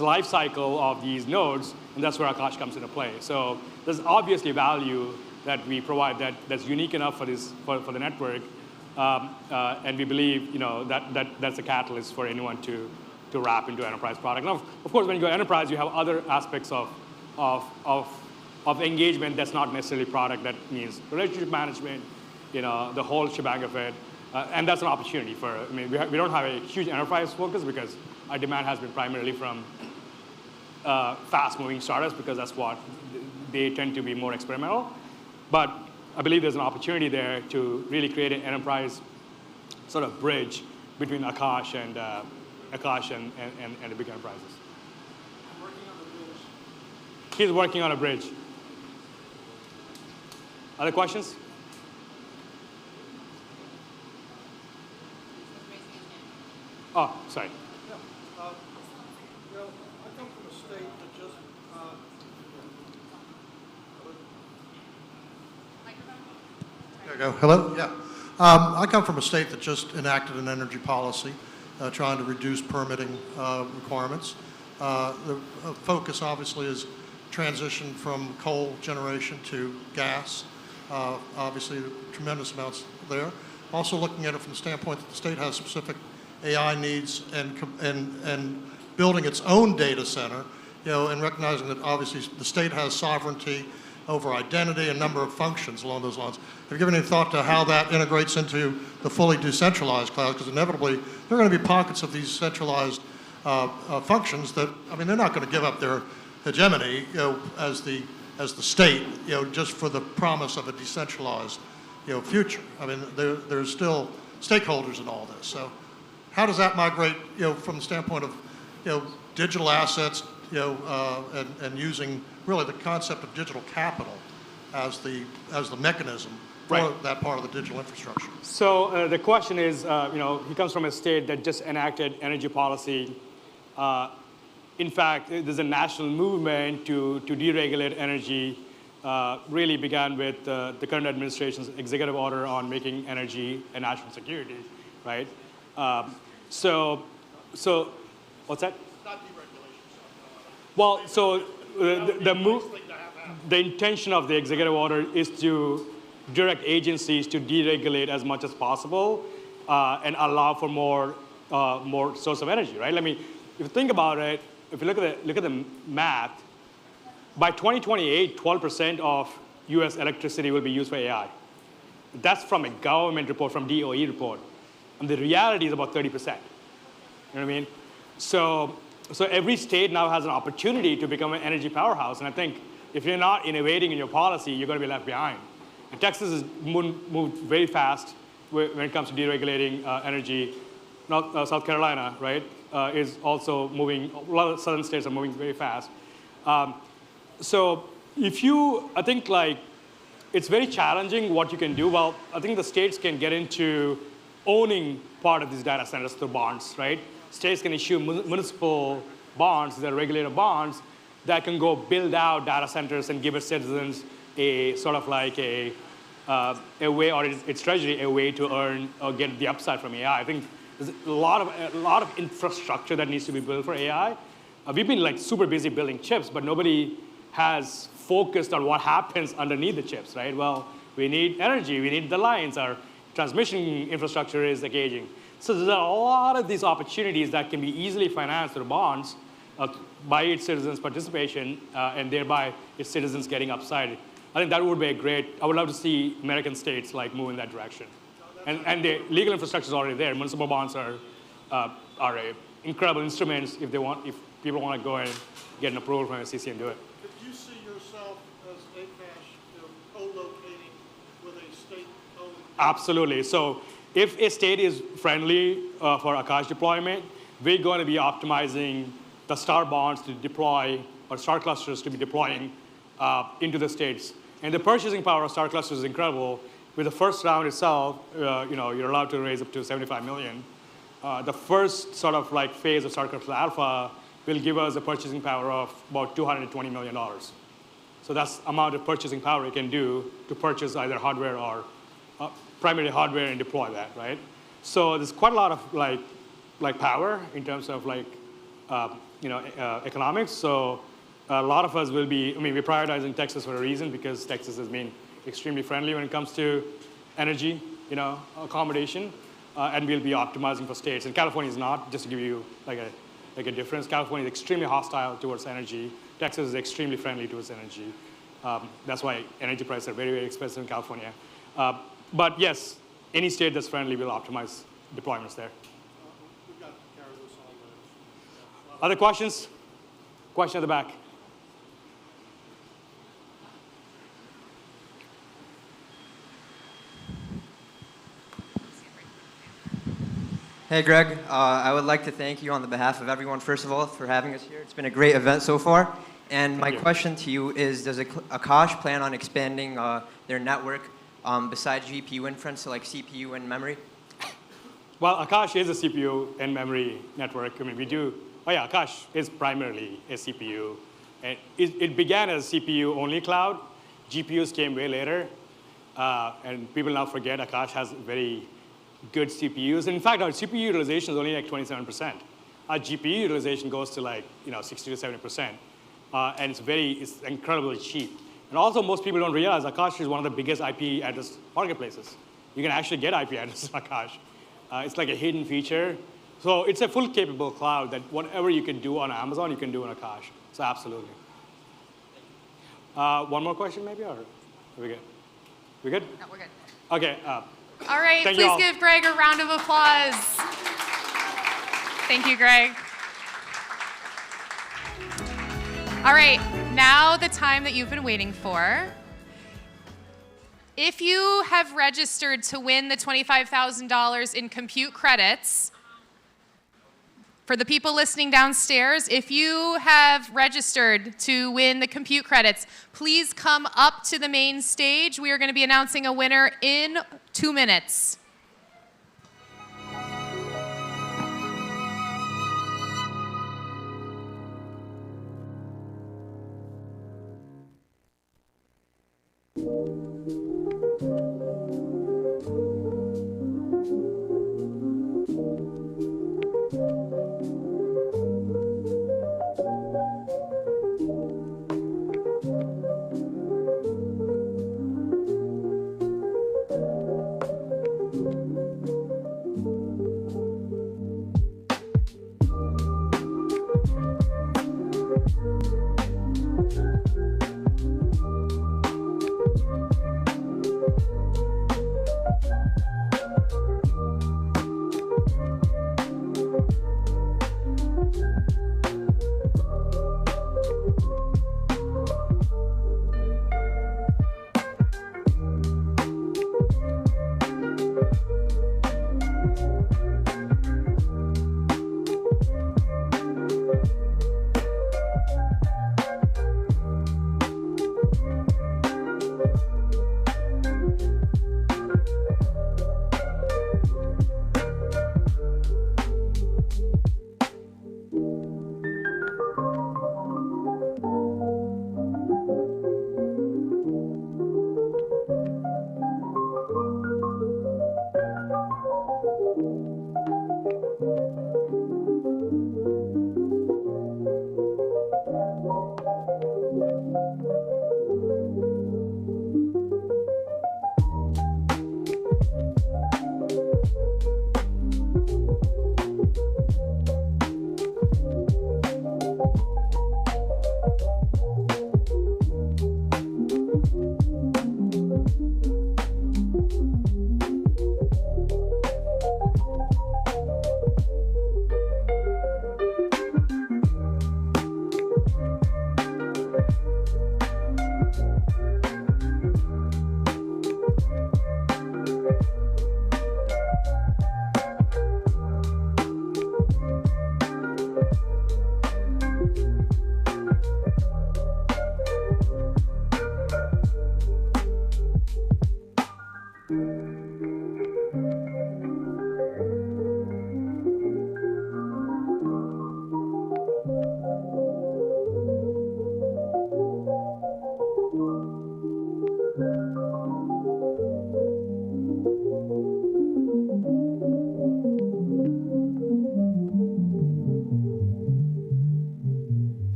life cycle of these nodes? And that's where Akash comes into play. So there's obviously value that we provide that's unique enough for the network, and we believe that's a catalyst for anyone to wrap into enterprise product. Now, of course, when you go enterprise, you have other aspects of engagement that's not necessarily product. That means relationship management, the whole shebang of it, and that's an opportunity for. I mean, we don't have a huge enterprise focus because our demand has been primarily from fast-moving startups because that's what they tend to be more experimental. But I believe there's an opportunity there to really create an enterprise sort of bridge between Akash and the big enterprises. He's working on a bridge. Other questions? Oh, sorry. I come from a state that just there you go. Hello? Yeah. I come from a state that just enacted an energy policy trying to reduce permitting requirements. The focus obviously is transition from coal generation to gas. Obviously, tremendous amounts there. Also looking at it from the standpoint that the state has specific AI needs and building its own data center, and recognizing that obviously the state has sovereignty over identity and number of functions along those lines. Have you given any thought to how that integrates into the fully decentralized cloud? Because inevitably, there are going to be pockets of these centralized functions that, I mean, they're not going to give up their hegemony, as the state, just for the promise of a decentralized, future. I mean, there's still stakeholders in all this. So, how does that migrate, from the standpoint of, digital assets, and using really the concept of digital capital as the mechanism for that part of the digital infrastructure? So the question is, he comes from a state that just enacted energy policy. In fact, there's a national movement to deregulate energy. Really began with the current administration's executive order on making energy a national security, right? So what's that? Not deregulation. Well, so the intention of the executive order is to direct agencies to deregulate as much as possible and allow for more source of energy, right? I mean, if you think about it, if you look at the math, by 2028, 12% of U.S. electricity will be used for AI. That's from a government report, from DOE report. And the reality is about 30%. You know what I mean? So every state now has an opportunity to become an energy powerhouse. And I think if you're not innovating in your policy, you're going to be left behind. And Texas has moved very fast when it comes to deregulating energy. South Carolina, right, is also moving. A lot of southern states are moving very fast. So I think it's very challenging what you can do. Well, I think the states can get into owning part of these data centers through bonds, right? States can issue municipal bonds, they're regulated bonds, that can go build out data centers and give its citizens a sort of like a way, or its treasury, a way to earn or get the upside from AI. I think there's a lot of infrastructure that needs to be built for AI. We've been super busy building chips, but nobody has focused on what happens underneath the chips, right? Well, we need energy, we need the lines, our transmission infrastructure is aging. So there's a lot of these opportunities that can be easily financed through bonds by its citizens' participation, and thereby its citizens getting upside. I think that would be I would love to see American states move in that direction. And the legal infrastructure is already there. Municipal bonds are incredible instruments if people want to go and get an approval from SEC and do it. Could you see yourself as Akash co-locating with a state-owned? Absolutely. So if a state is friendly for Akash deployment, we're going to be optimizing the star bonds to deploy, or star clusters to be deploying into the states. And the purchasing power of star clusters is incredible. with the first round itself, you're allowed to raise up to 75 million. The first sort of like phase of Star Capital Alpha will give us a purchasing power of about $220 million. So that's the amount of purchasing power you can do to purchase either hardware or primarily hardware and deploy that, right? So there's quite a lot of like power in terms of like economics. So a lot of us will be, we're prioritizing Texas for a reason because Texas has been extremely friendly when it comes to energy, accommodation, and we'll be optimizing for states. And California is not, just to give you like a difference. California is extremely hostile towards energy. Texas is extremely friendly towards energy. That's why energy prices are very, very expensive in California. But yes, any state that's friendly will optimize deployments there. Other questions? Question at the back. Hey, Greg. I would like to thank you on the behalf of everyone, first of all, for having us here. It's been a great event so far. And my question to you is, does Akash plan on expanding their network besides GPU inference, so like CPU and memory? Well, Akash is a CPU and memory network. We do. Oh yeah, Akash is primarily a CPU. And it began as a CPU-only cloud. GPUs came way later. And people now forget Akash has very good CPUs. And in fact, our CPU utilization is only like 27%. Our GPU utilization goes to like 60 to 70%. And it's incredibly cheap. And also, most people don't realize Akash is one of the biggest IP address marketplaces. You can actually get IP addresses on Akash. It's like a hidden feature. So it's a full capable cloud that whatever you can do on Amazon, you can do on Akash. So absolutely. One more question maybe, or are we good? We good? No, we're good. Okay. All right, thank you please all. give Greg a round of applause. Thank you, Greg. All right, now the time that you've been waiting for. If you have registered to win the $25,000 in compute credits, for the people listening downstairs, if you have registered to win the compute credits, please come up to the main stage. We are going to be announcing a winner in 2 minutes.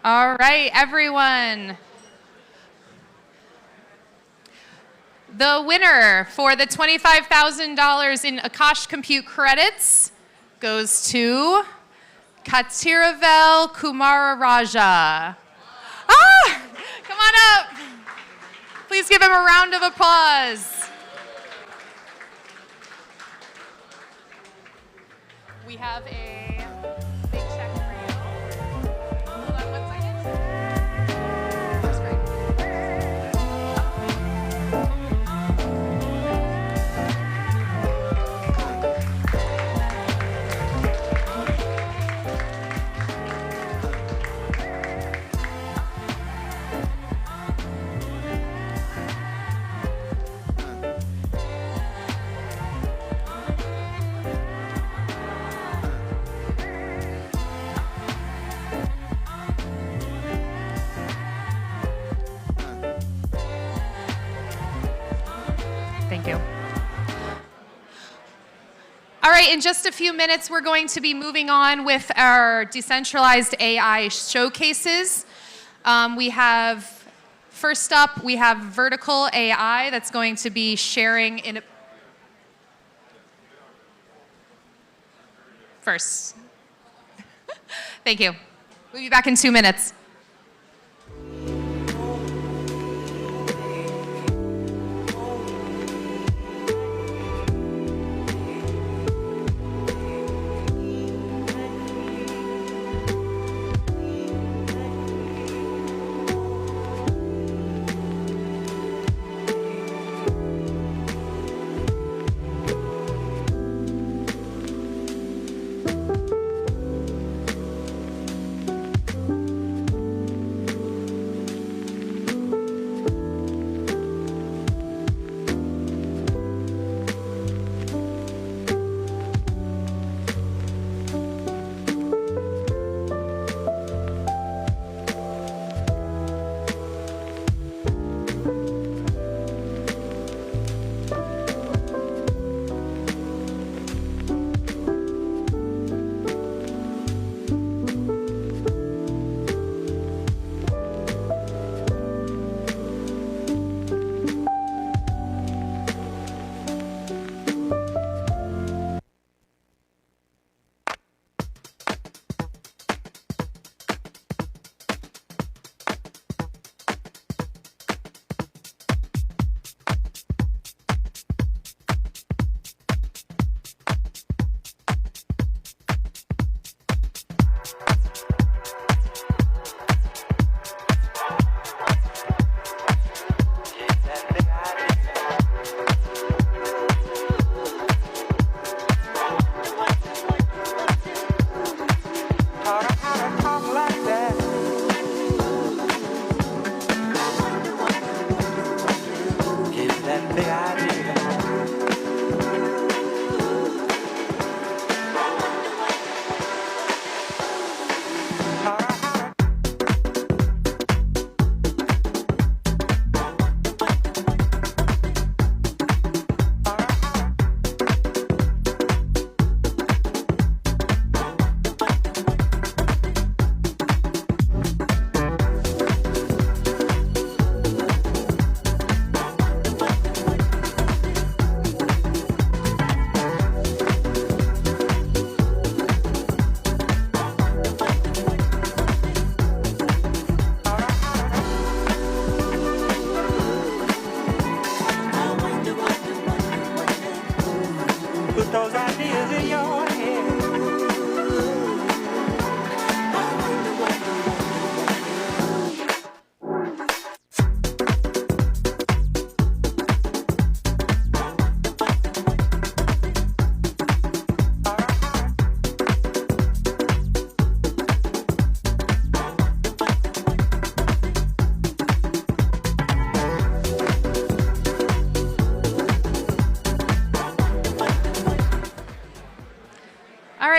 All right, everyone. The winner for the $25,000 in Akash Compute credits goes to Katiravel Kumara. Come on up. Please give him a round of applause. We have a big check for you. Hold on 1 second. That's great. Thank you. All right, in just a few minutes, we're going to be moving on with our decentralized AI showcases. First up, we have Vertical AI that's going to be sharing in first. Thank you. We'll be back in 2 minutes.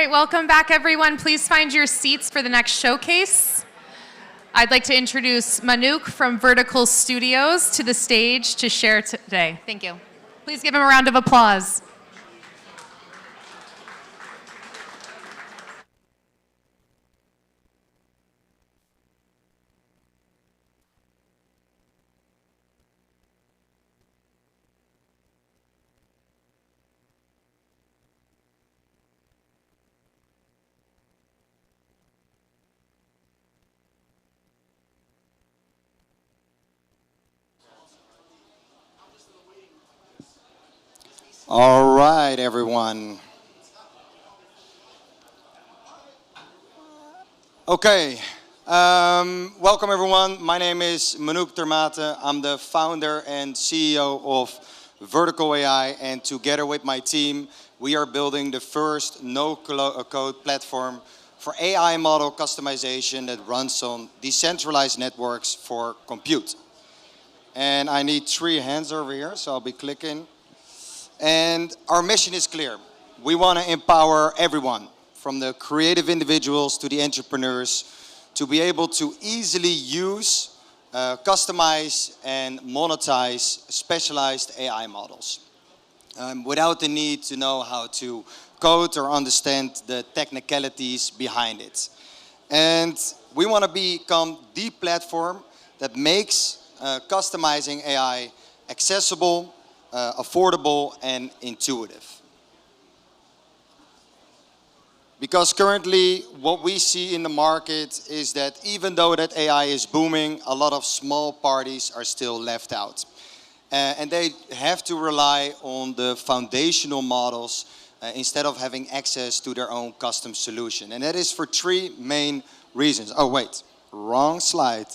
right, welcome back, everyone. Please find your seats for the next showcase. I'd like to introduce Manouk from Vertical Studios to the stage to share today. Thank you. Please give him a round of applause. All right, everyone. Okay, welcome everyone. My name is Manouk Termaaten. I'm the founder and CEO of Vertical AI, and together with my team, we are building the first no-code platform for AI model customization that runs on decentralized networks for compute. And I need 3 hands over here, so I'll be clicking. And our mission is clear. We want to empower everyone, from the creative individuals to the entrepreneurs, to be able to easily use, customize, and monetize specialized AI models without the need to know how to code or understand the technicalities behind it. And we want to become the platform that makes customizing AI accessible, affordable, and intuitive. Because currently what we see in the market is that even though that AI is booming, a lot of small parties are still left out. And they have to rely on the foundational models instead of having access to their own custom solution. And that is for 3 main reasons. Oh wait, wrong slide.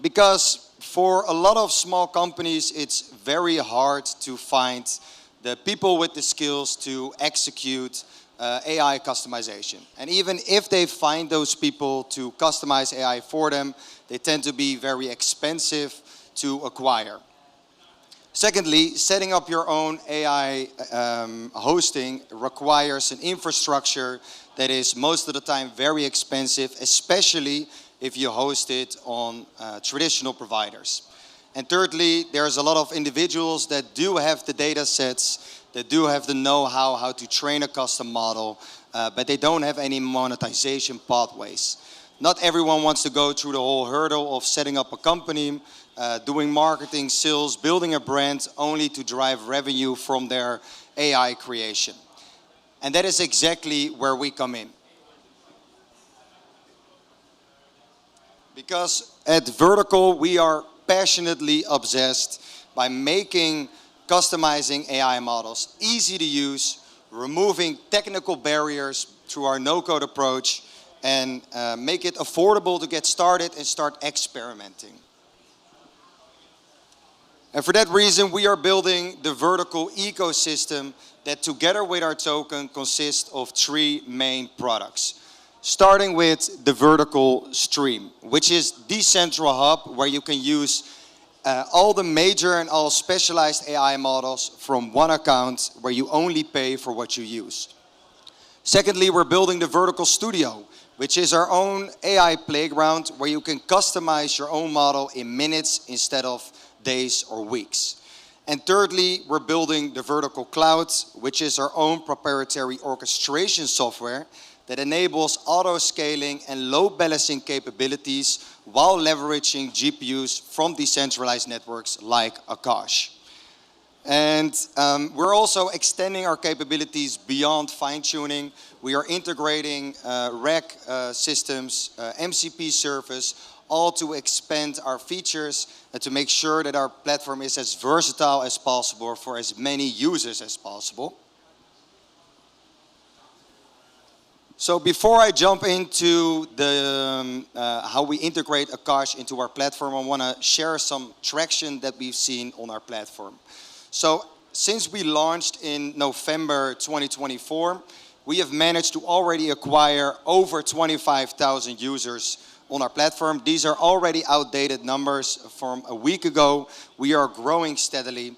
Because for a lot of small companies, it's very hard to find the people with the skills to execute AI customization. And even if they find those people to customize AI for them, they tend to be very expensive to acquire. Secondly, setting up your own AI hosting requires an infrastructure that is most of the time very expensive, especially if you host it on traditional providers. And thirdly, there's a lot of individuals that do have the data sets, that do have the know-how how to train a custom model, but they don't have any monetization pathways. Not everyone wants to go through the whole hurdle of setting up a company, doing marketing, sales, building a brand, only to drive revenue from their AI creation. And that is exactly where we come in. Because at Vertical, we are passionately obsessed by making customizing AI models easy to use, removing technical barriers through our no-code approach, and make it affordable to get started and start experimenting. And for that reason, we are building the Vertical ecosystem that together with our token consists of 3 main products. Starting with the Vertical Stream, which is the central hub where you can use all the major and all specialized AI models from one account where you only pay for what you use. Secondly, we're building the Vertical Studio, which is our own AI playground where you can customize your own model in minutes instead of days or weeks. And thirdly, we're building the Vertical Cloud, which is our own proprietary orchestration software that enables auto-scaling and load balancing capabilities while leveraging GPUs from decentralized networks like Akash. And we're also extending our capabilities beyond fine-tuning. We are integrating rack systems, MCP service, all to expand our features and to make sure that our platform is as versatile as possible for as many users as possible. So before I jump into the, how we integrate Akash into our platform, I want to share some traction that we've seen on our platform. So since we launched in November 2024, we have managed to already acquire over 25,000 users on our platform. These are already outdated numbers from a week ago. We are growing steadily.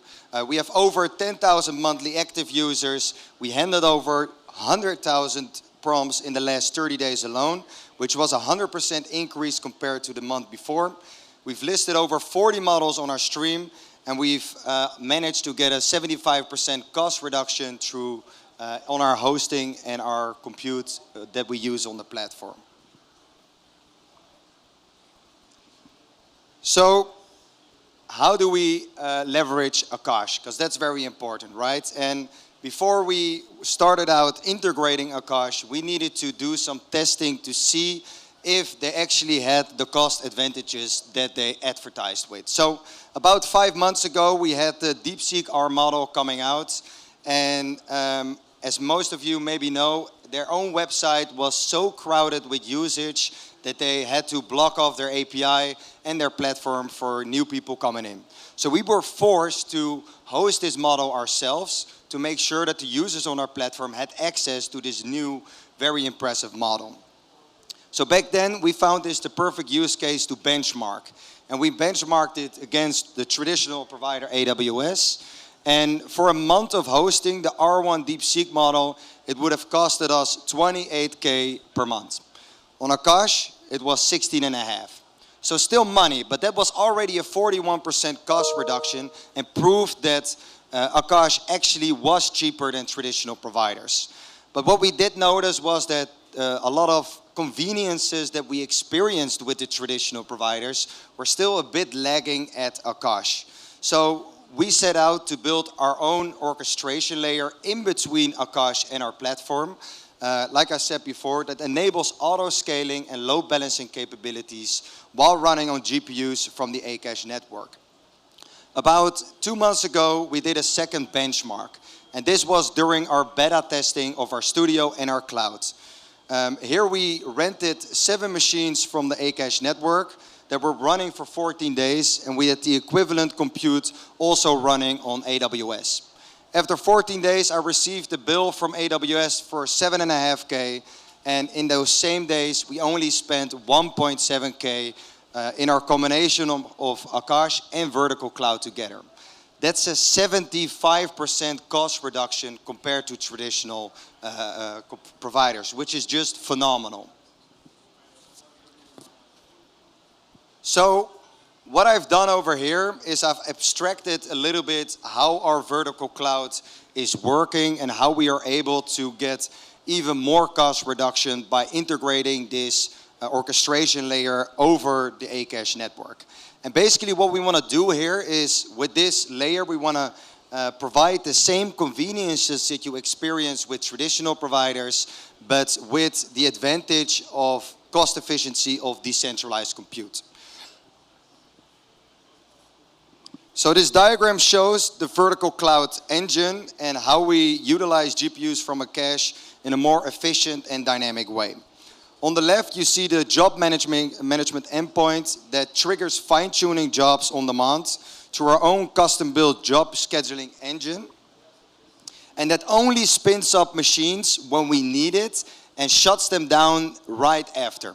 We have over 10,000 monthly active users. We handed over 100,000 prompts in the last 30 days alone, which was a 100% increase compared to the month before. We've listed over 40 models on our stream, and we've managed to get a 75% cost reduction through on our hosting and our compute that we use on the platform. So how do we leverage Akash? Because that's very important, right? And before we started out integrating Akash, we needed to do some testing to see if they actually had the cost advantages that they advertised with. So about 5 months ago, we had the DeepSeek R model coming out. And as most of you maybe know, their own website was so crowded with usage that they had to block off their API and their platform for new people coming in. So we were forced to host this model ourselves to make sure that the users on our platform had access to this new, very impressive model. So back then, we found this the perfect use case to benchmark. And we benchmarked it against the traditional provider AWS. And for a month of hosting the R1 DeepSeek model, it would have costed us $28K per month. On Akash, it was 16.5. So still money, but that was already a 41% cost reduction and proved that Akash actually was cheaper than traditional providers. But what we did notice was that a lot of conveniences that we experienced with the traditional providers were still a bit lagging at Akash. So we set out to build our own orchestration layer in between Akash and our platform. Like I said before, that enables auto-scaling and load balancing capabilities while running on GPUs from the Akash network. About 2 months ago, we did a second benchmark. And this was during our beta testing of our studio and our cloud. Here we rented 7 machines from the Akash network that were running for 14 days, and we had the equivalent compute also running on AWS. After 14 days, I received a bill from AWS for 7.5K, and in those same days, we only spent 1.7K in our combination of Akash and vertical cloud together. That's a 75% cost reduction compared to traditional providers, which is just phenomenal. So what I've done over here is I've abstracted a little bit how our vertical cloud is working and how we are able to get even more cost reduction by integrating this orchestration layer over the Akash network. And basically what we want to do here is with this layer, we want to provide the same conveniences that you experience with traditional providers, but with the advantage of cost efficiency of decentralized compute. So this diagram shows the vertical cloud engine and how we utilize GPUs from Akash in a more efficient and dynamic way. On the left, you see the job management endpoint that triggers fine-tuning jobs on demand through our own custom-built job scheduling engine. And that only spins up machines when we need it and shuts them down right after.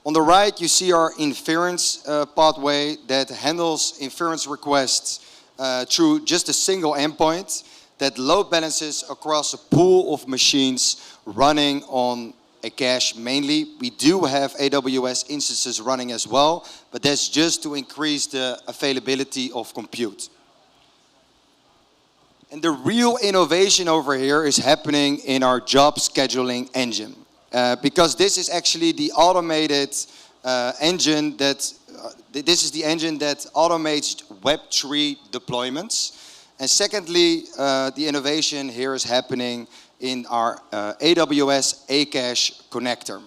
On the right, you see our inference pathway that handles inference requests through just a single endpoint that load balances across a pool of machines running on Akash mainly. We do have AWS instances running as well, but that's just to increase the availability of compute. And the real innovation over here is happening in our job scheduling engine. Because this is actually the automated engine that, this is the engine that automates Web3 deployments. And secondly, the innovation here is happening in our AWS Akash connector.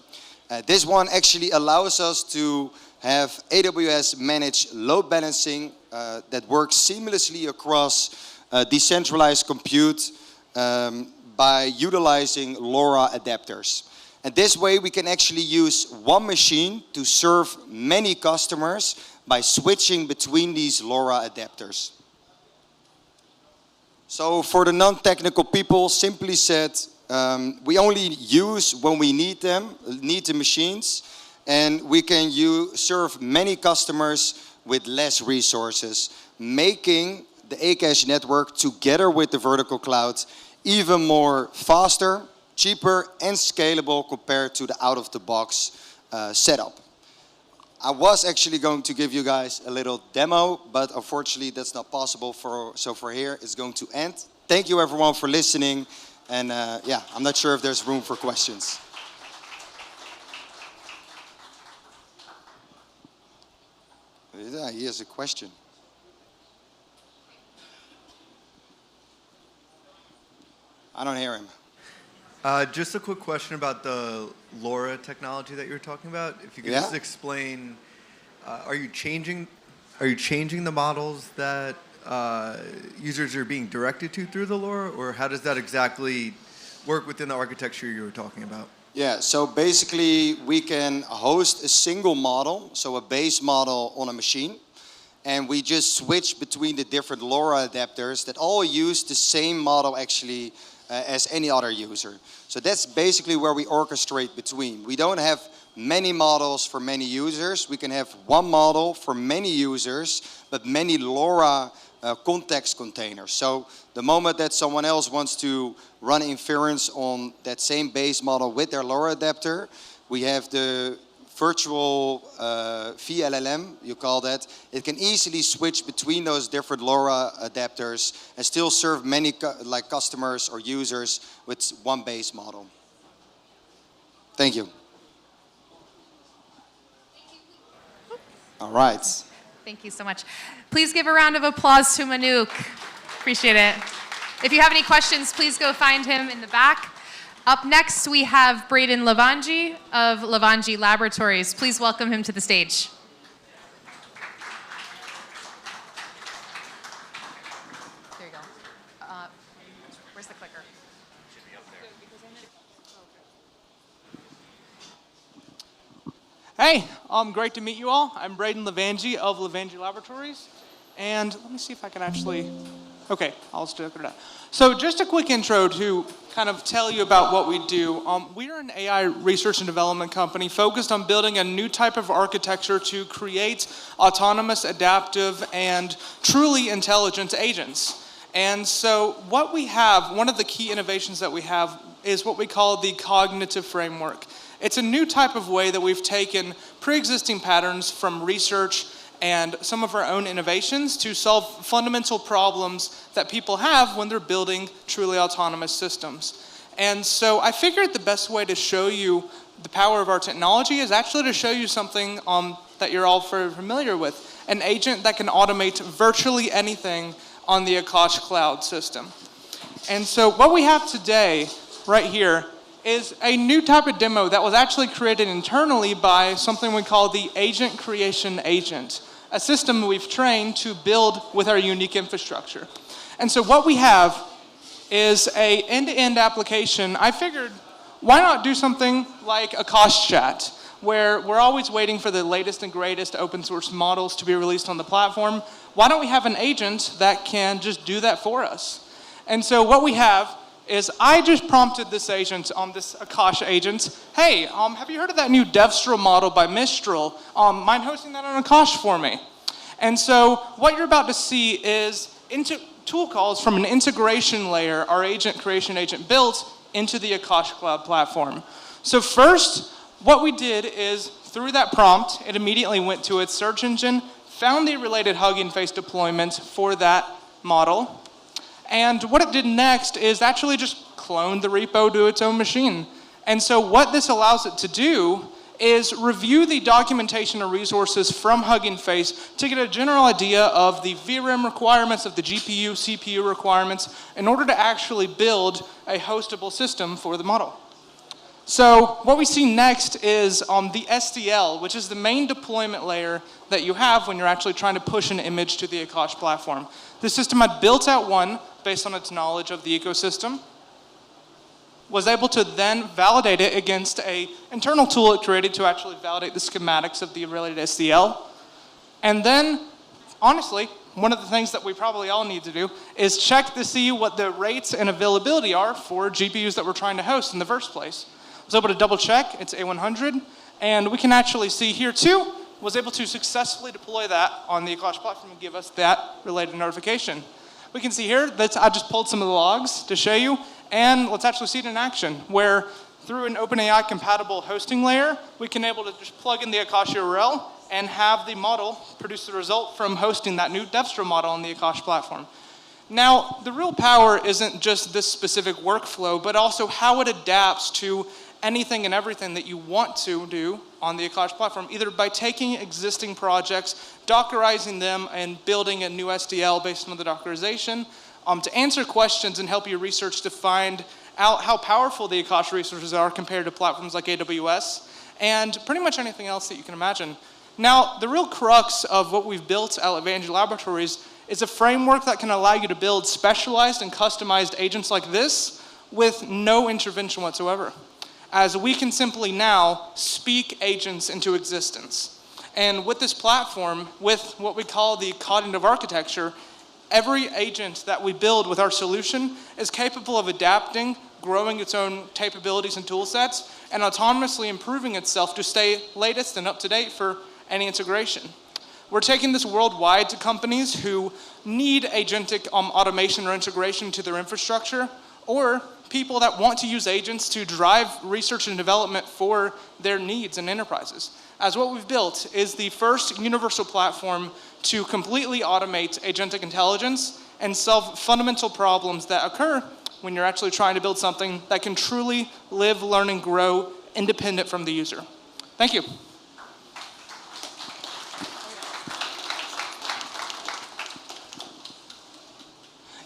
This one actually allows us to have AWS manage load balancing that works seamlessly across decentralized compute by utilizing LoRa adapters. And this way we can actually use one machine to serve many customers by switching between these LoRa adapters. So for the non-technical people, simply said, we only use when we need them, need the machines, and we can serve many customers with less resources, making the Akash network together with the vertical cloud even more faster, cheaper and scalable compared to the out-of-the-box setup. I was actually going to give you guys a little demo, but unfortunately that's not possible. So for here, it's going to end. Thank you everyone for listening. And yeah, I'm not sure if there's room for questions. Yeah, he has a question. I don't hear him. Just a quick question about the LoRa technology that you were talking about. If you could just explain, are you changing the models that users are being directed to through the LoRa, or how does that exactly work within the architecture you were talking about? Yeah, so basically we can host a single model, so a base model on a machine, and we just switch between the different LoRa adapters that all use the same model actually as any other user. So that's basically where we orchestrate between. We don't have many models for many users. We can have one model for many users, but many LoRa context containers. So the moment that someone else wants to run inference on that same base model with their LoRa adapter, we have the virtual VLLM, you call that. It can easily switch between those different LoRa adapters and still serve many customers or users with one base model. Thank you. All right. Thank you so much. Please give a round of applause to Manouk. Appreciate it. If you have any questions, please go find him in the back. Up next, we have Brayden Levangie of Levangie Laboratories. Please welcome him to the stage. There you go. Where's the clicker? Should be up there. Hey, great to meet you all. I'm Brayden Levangie of Levangie Laboratories. And let me see if I can actually, okay, I'll just do it. So just a quick intro to kind of tell you about what we do. We are an AI research and development company focused on building a new type of architecture to create autonomous, adaptive, and truly intelligent agents. And so what we have, one of the key innovations that we have is what we call the cognitive framework. It's a new type of way that we've taken pre-existing patterns from research and some of our own innovations to solve fundamental problems that people have when they're building truly autonomous systems. And so I figured the best way to show you the power of our technology is actually to show you something that you're all familiar with, an agent that can automate virtually anything on the Akash cloud system. And so what we have today, right here, is a new type of demo that was actually created internally by something we call the Agent Creation Agent, a system we've trained to build with our unique infrastructure. And so what we have is an end-to-end application. I figured, why not do something like Akash Chat, where we're always waiting for the latest and greatest open source models to be released on the platform. Why don't we have an agent that can just do that for us? And so what we have is I just prompted this agent, this Akash agent, hey, have you heard of that new DevStral model by Mistral? Mind hosting that on Akash for me? And so what you're about to see is tool calls from an integration layer our agent creation agent built into the Akash Cloud platform. So first, what we did is through that prompt, it immediately went to its search engine, found the related Hugging Face deployment for that model. And what it did next is actually just clone the repo to its own machine. And so what this allows it to do is review the documentation and resources from Hugging Face to get a general idea of the VRAM requirements, of the GPU, CPU requirements, in order to actually build a hostable system for the model. So what we see next is the SDL, which is the main deployment layer that you have when you're actually trying to push an image to the Akash platform. The system had built out one based on its knowledge of the ecosystem, was able to then validate it against an internal tool it created to actually validate the schematics of the related SDL. And then, honestly, one of the things that we probably all need to do is check to see what the rates and availability are for GPUs that we're trying to host in the first place. I was able to double check, it's A100, and we can actually see here too, was able to successfully deploy that on the Akash platform and give us that related notification. We can see here that I just pulled some of the logs to show you, and let's actually see it in action, where through an OpenAI compatible hosting layer, we can able to just plug in the Akash URL and have the model produce the result from hosting that new DevStral model on the Akash platform. Now, the real power isn't just this specific workflow, but also how it adapts to anything and everything that you want to do on the Akash platform, either by taking existing projects, Dockerizing them, and building a new SDL based on the Dockerization, to answer questions and help you research to find how powerful the Akash resources are compared to platforms like AWS, and pretty much anything else that you can imagine. Now, the real crux of what we've built at Levangie Laboratories is a framework that can allow you to build specialized and customized agents like this with no intervention whatsoever, as we can simply now speak agents into existence. And with this platform, with what we call the cognitive architecture, every agent that we build with our solution is capable of adapting, growing its own capabilities and tool sets, and autonomously improving itself to stay latest and up to date for any integration. We're taking this worldwide to companies who need agentic automation or integration to their infrastructure, or people that want to use agents to drive research and development for their needs in enterprises. As what we've built is the first universal platform to completely automate agentic intelligence and solve fundamental problems that occur when you're actually trying to build something that can truly live, learn, and grow independent from the user. Thank you.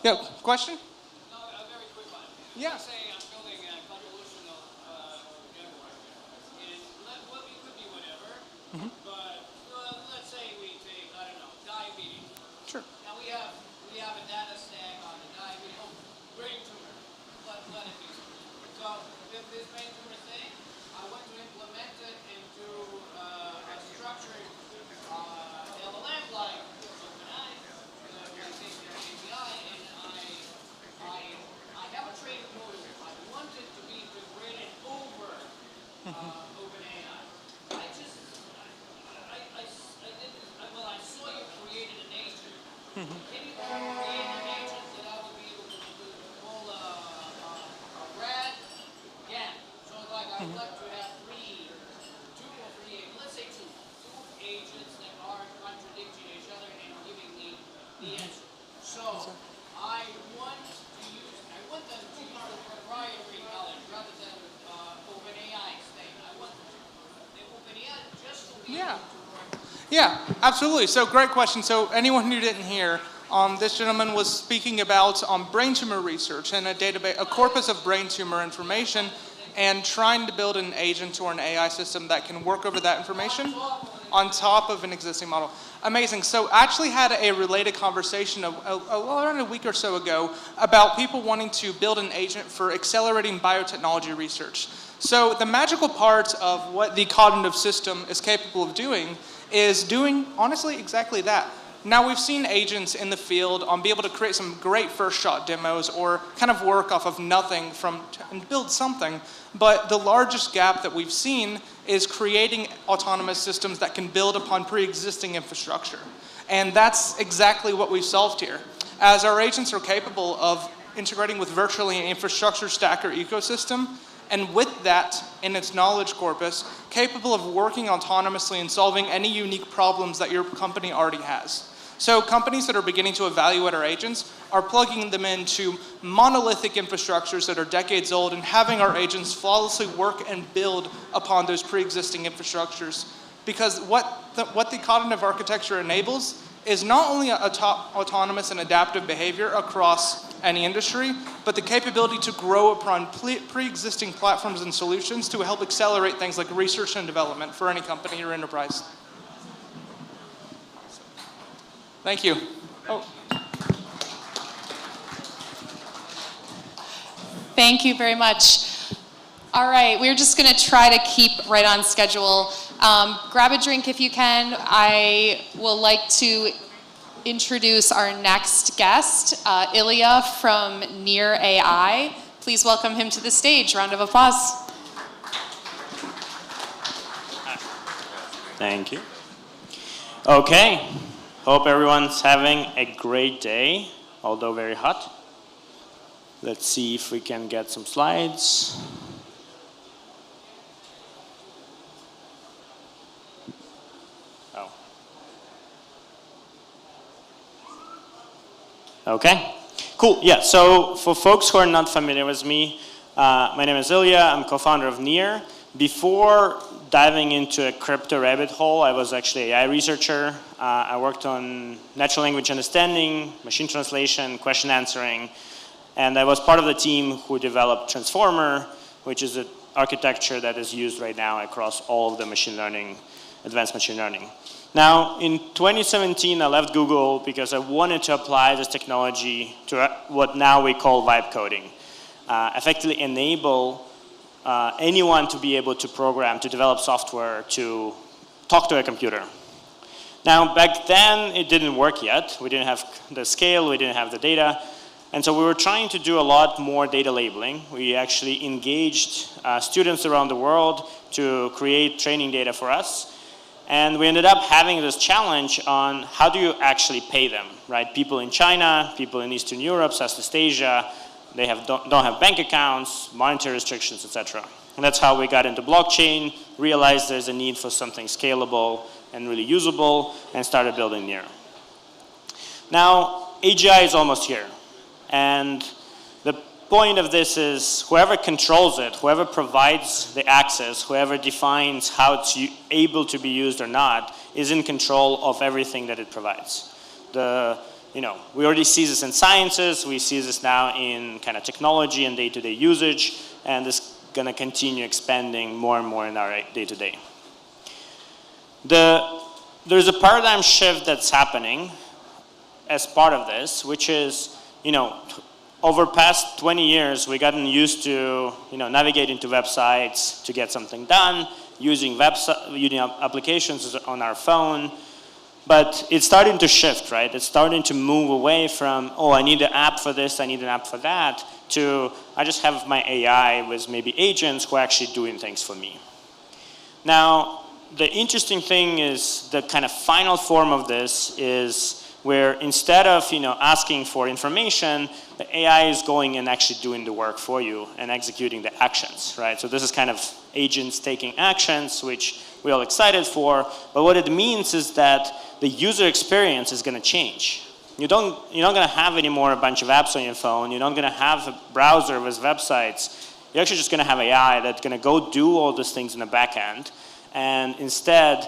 Yeah, question? No, a very quick one. Yeah. Let's say I'm building a convolutional network, and it could be whatever, but let's say we take, I don't know, diabetes. Sure. Now we have a data stack on the diabetes, brain tumor, let it be. So with this brain tumor thing, I want to implement it into a structured LLM like OpenAI, like take their API, and I have a training model. I want it to be integrated over OpenAI. I saw you created an agent. Can you create an agent that I will be able to call a red gap? So like I would like to have let's say two agents that are contradicting each other and giving me the answer. So I want them to use the proprietary knowledge rather than OpenAI's thing. I want the OpenAI just to be able to work. Yeah, absolutely. So great question. So anyone who didn't hear, this gentleman was speaking about brain tumor research and a database, a corpus of brain tumor information, and trying to build an agent or an AI system that can work over that information on top of an existing model. Amazing. So I actually had a related conversation around a week or so ago about people wanting to build an agent for accelerating biotechnology research. So the magical part of what the cognitive system is capable of doing is doing, honestly, exactly that. Now we've seen agents in the field be able to create some great first shot demos or kind of work off of nothing and build something. But the largest gap that we've seen is creating autonomous systems that can build upon pre-existing infrastructure. And that's exactly what we've solved here. As our agents are capable of integrating with virtually an infrastructure stack or ecosystem, and with that, in its knowledge corpus, capable of working autonomously and solving any unique problems that your company already has. So companies that are beginning to evaluate our agents are plugging them into monolithic infrastructures that are decades old and having our agents flawlessly work and build upon those pre-existing infrastructures. Because what the cognitive architecture enables is not only autonomous and adaptive behavior across any industry, but the capability to grow upon pre-existing platforms and solutions to help accelerate things like research and development for any company or enterprise. Thank you. Oh. Thank you very much. All right, we're just going to try to keep right on schedule. Grab a drink if you can. I will like to introduce our next guest, Ilya from Near AI. Please welcome him to the stage. Round of applause. Thank you. Okay. Hope everyone's having a great day, although very hot. Let's see if we can get some slides. Oh. Okay, cool. Yeah, so for folks who are not familiar with me, my name is Ilya. I'm co-founder of Near. Before diving into a crypto rabbit hole, I was actually an AI researcher. I worked on natural language understanding, machine translation, question answering. And I was part of the team who developed Transformer, which is an architecture that is used right now across all of the machine learning, advanced machine learning. Now, in 2017, I left Google because I wanted to apply this technology to what now we call vibe coding. Effectively enable anyone to be able to program, to develop software, to talk to a computer. Now, back then, it didn't work yet. We didn't have the scale, we didn't have the data. And so we were trying to do a lot more data labeling. We actually engaged students around the world to create training data for us. And we ended up having this challenge on how do you actually pay them, right? People in China, people in Eastern Europe, Southeast Asia, they don't have bank accounts, monetary restrictions, etc. And that's how we got into blockchain, realized there's a need for something scalable and really usable, and started building Near. Now, AGI is almost here. And the point of this is whoever controls it, whoever provides the access, whoever defines how it's able to be used or not, is in control of everything that it provides. We already see this in sciences, we see this now in kind of technology and day-to-day usage, and this is going to continue expanding more and more in our day-to-day. There's a paradigm shift that's happening as part of this, which is, over past 20 years, we've gotten used to, navigating to websites to get something done, using applications on our phone. But it's starting to shift, right? It's starting to move away from, oh, I need an app for this, I need an app for that, to I just have my AI with maybe agents who are actually doing things for me. Now, the interesting thing is the kind of final form of this is where instead of asking for information, the AI is going and actually doing the work for you and executing the actions, right? So this is kind of agents taking actions, which we're all excited for. But what it means is that the user experience is going to change. You're not going to have anymore a bunch of apps on your phone. You're not going to have a browser with websites. You're actually just going to have AI that's going to go do all these things in the back end. And instead,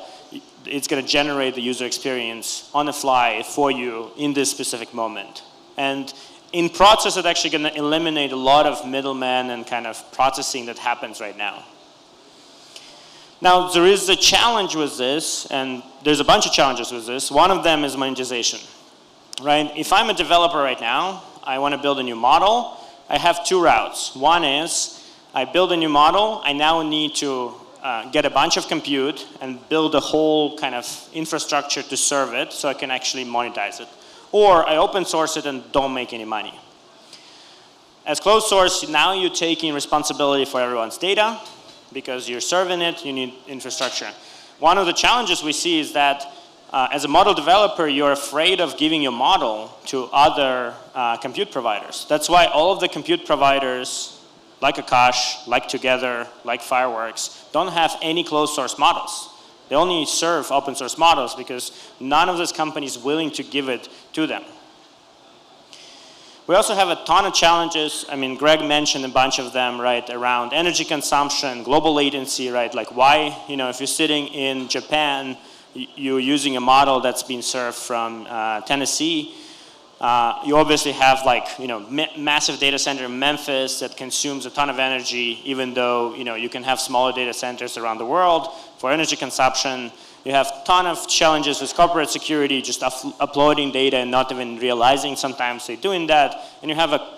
it's going to generate the user experience on the fly for you in this specific moment. And in process, it's actually going to eliminate a lot of middlemen and kind of processing that happens right now. Now, there is a challenge with this, and there's a bunch of challenges with this. One of them is monetization, right? If I'm a developer right now, I want to build a new model. I have two routes. One is I build a new model. I now need to get a bunch of compute and build a whole kind of infrastructure to serve it so I can actually monetize it. Or I open source it and don't make any money. As closed source, now you're taking responsibility for everyone's data because you're serving it, you need infrastructure. One of the challenges we see is that as a model developer, you're afraid of giving your model to other compute providers. That's why all of the compute providers like Akash, like Together, like Fireworks, don't have any closed source models. They only serve open source models because none of those companies are willing to give it to them. We also have a ton of challenges. I mean, Greg mentioned a bunch of them, right, around energy consumption, global latency, right? Like why, if you're sitting in Japan, you're using a model that's being served from Tennessee. You obviously have massive data center in Memphis that consumes a ton of energy, even though you can have smaller data centers around the world for energy consumption. You have a ton of challenges with corporate security, just uploading data and not even realizing sometimes they're doing that. And you have a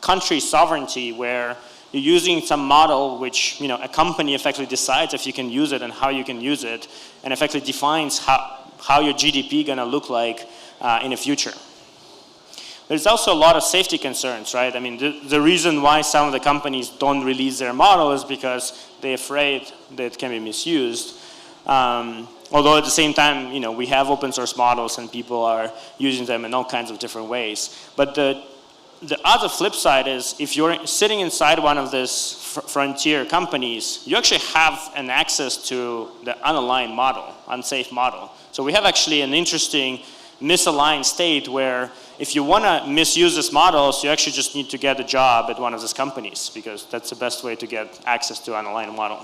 country sovereignty where you're using some model which a company effectively decides if you can use it and how you can use it, and effectively defines how your GDP going to look like in the future. There's also a lot of safety concerns, right? I mean, the reason why some of the companies don't release their model is because they're afraid that it can be misused. Although at the same time, we have open source models and people are using them in all kinds of different ways. But the other flip side is if you're sitting inside one of these frontier companies, you actually have an access to the unaligned model, unsafe model. So we have actually an interesting misaligned state where if you want to misuse these models, you actually just need to get a job at one of these companies because that's the best way to get access to an unaligned model.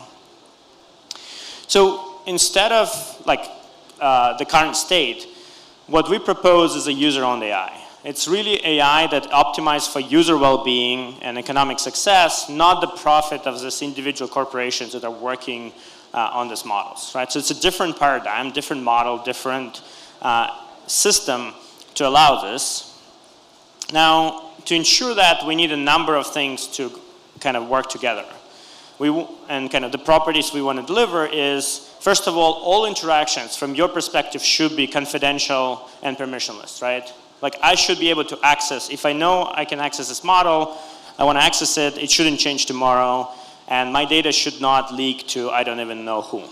So instead of the current state, what we propose is a user-owned AI. It's really AI that optimizes for user well-being and economic success, not the profit of these individual corporations that are working on these models, right? So it's a different paradigm, different model, different system to allow this. Now, to ensure that, we need a number of things to kind of work together. And kind of the properties we want to deliver is, first of all interactions from your perspective should be confidential and permissionless, right? Like I should be able to access, if I know I can access this model, I want to access it, it shouldn't change tomorrow, and my data should not leak to I don't even know who.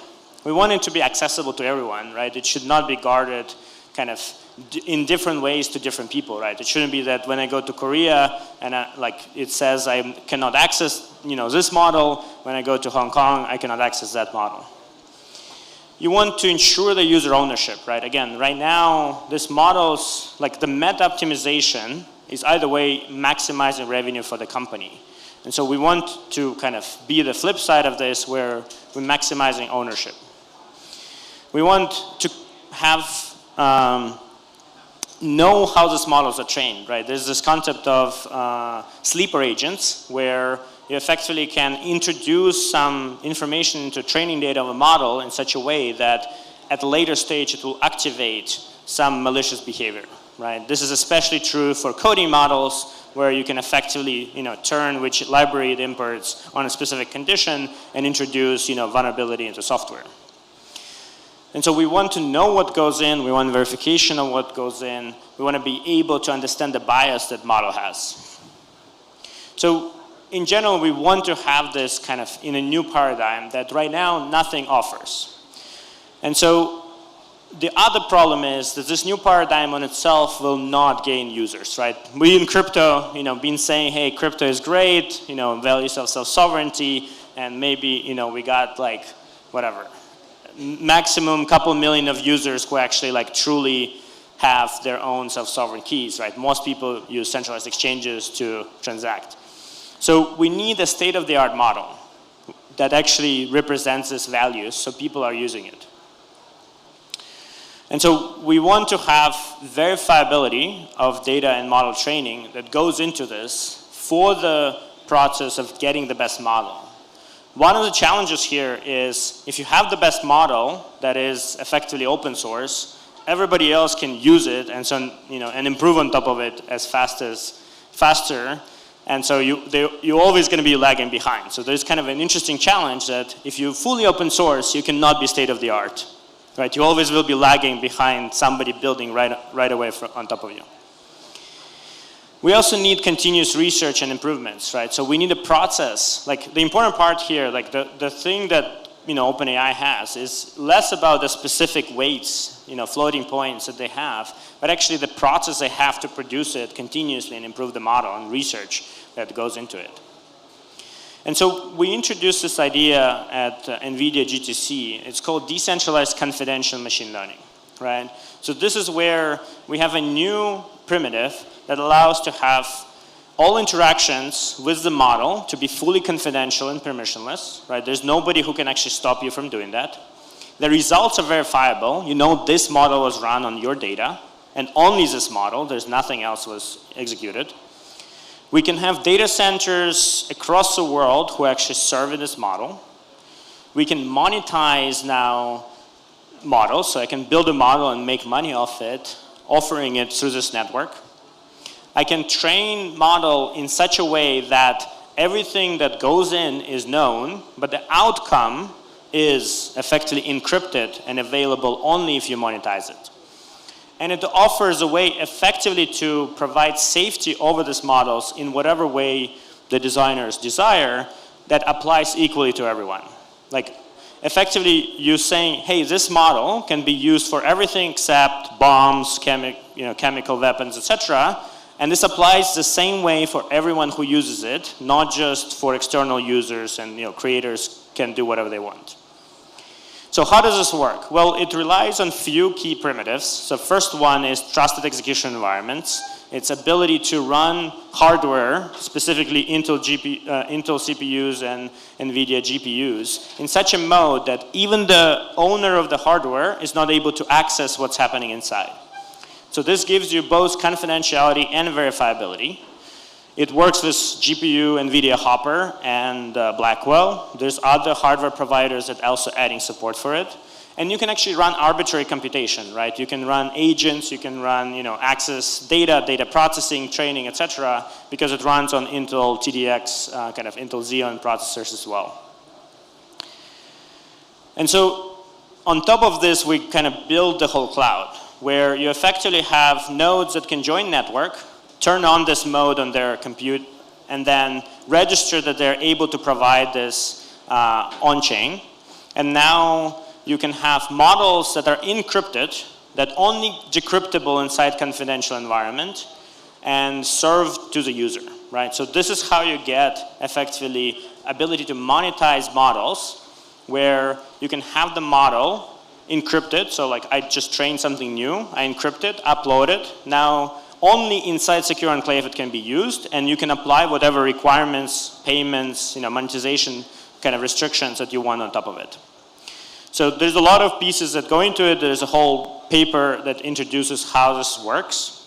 We want it to be accessible to everyone, right? It should not be guarded kind of in different ways to different people, right? It shouldn't be that when I go to Korea and like it says I cannot access, this model. When I go to Hong Kong, I cannot access that model. You want to ensure the user ownership, right? Again, right now, these models, like the meta optimization is either way maximizing revenue for the company. And so we want to kind of be the flip side of this where we're maximizing ownership. We want to have know how these models are trained, right? There's this concept of sleeper agents where you effectively can introduce some information into training data of a model in such a way that at a later stage it will activate some malicious behavior, right? This is especially true for coding models where you can effectively, turn which library it imports on a specific condition and introduce, vulnerability into software. And so we want to know what goes in, we want verification of what goes in, we want to be able to understand the bias that model has. So in general, we want to have this kind of in a new paradigm that right now nothing offers. And so the other problem is that this new paradigm on itself will not gain users, right? We in crypto, been saying, hey, crypto is great, values of self-sovereignty, and maybe, we got like, whatever, maximum couple million of users who actually like truly have their own self-sovereign keys, right? Most people use centralized exchanges to transact. So we need a state-of-the-art model that actually represents these values so people are using it. And so we want to have verifiability of data and model training that goes into this for the process of getting the best model. One of the challenges here is if you have the best model that is effectively open source, everybody else can use it and so and improve on top of it as faster. And so you're always going to be lagging behind. So there's kind of an interesting challenge that if you fully open source, you cannot be state of the art, right? You always will be lagging behind somebody building right away on top of you. We also need continuous research and improvements, right? So we need a process. Like the important part here, like the thing that OpenAI has is less about the specific weights, floating points that they have, but actually the process they have to produce it continuously and improve the model and research that goes into it. And so we introduced this idea at NVIDIA GTC. It's called Decentralized Confidential Machine Learning, right? So this is where we have a new primitive that allows to have all interactions with the model to be fully confidential and permissionless, right? There's nobody who can actually stop you from doing that. The results are verifiable. This model was run on your data, and only this model. There's nothing else was executed. We can have data centers across the world who actually serve in this model. We can monetize now models, so I can build a model and make money off it, offering it through this network. I can train model in such a way that everything that goes in is known, but the outcome is effectively encrypted and available only if you monetize it. And it offers a way effectively to provide safety over these models in whatever way the designers desire that applies equally to everyone. Like effectively you saying, hey, this model can be used for everything except bombs, chemical weapons, etc. And this applies the same way for everyone who uses it, not just for external users and creators can do whatever they want. So how does this work? Well, it relies on few key primitives. So first one is trusted execution environments. Its ability to run hardware, specifically Intel CPUs and NVIDIA GPUs, in such a mode that even the owner of the hardware is not able to access what's happening inside. So this gives you both confidentiality and verifiability. It works with GPU, NVIDIA Hopper, and Blackwell. There's other hardware providers that also adding support for it. And you can actually run arbitrary computation, right? You can run agents, you can run, access data, data processing, training, etc., because it runs on Intel TDX, kind of Intel Xeon processors as well. And so on top of this, we kind of build the whole cloud, where you effectively have nodes that can join network, turn on this mode on their compute, and then register that they're able to provide this on-chain. And now you can have models that are encrypted, that only decryptable inside confidential environment, and served to the user, right? So this is how you get effectively ability to monetize models, where you can have the model encrypted. So like I just trained something new, I encrypt it, upload it. Now only inside secure enclave it can be used, and you can apply whatever requirements, payments, monetization kind of restrictions that you want on top of it. So there's a lot of pieces that go into it. There's a whole paper that introduces how this works.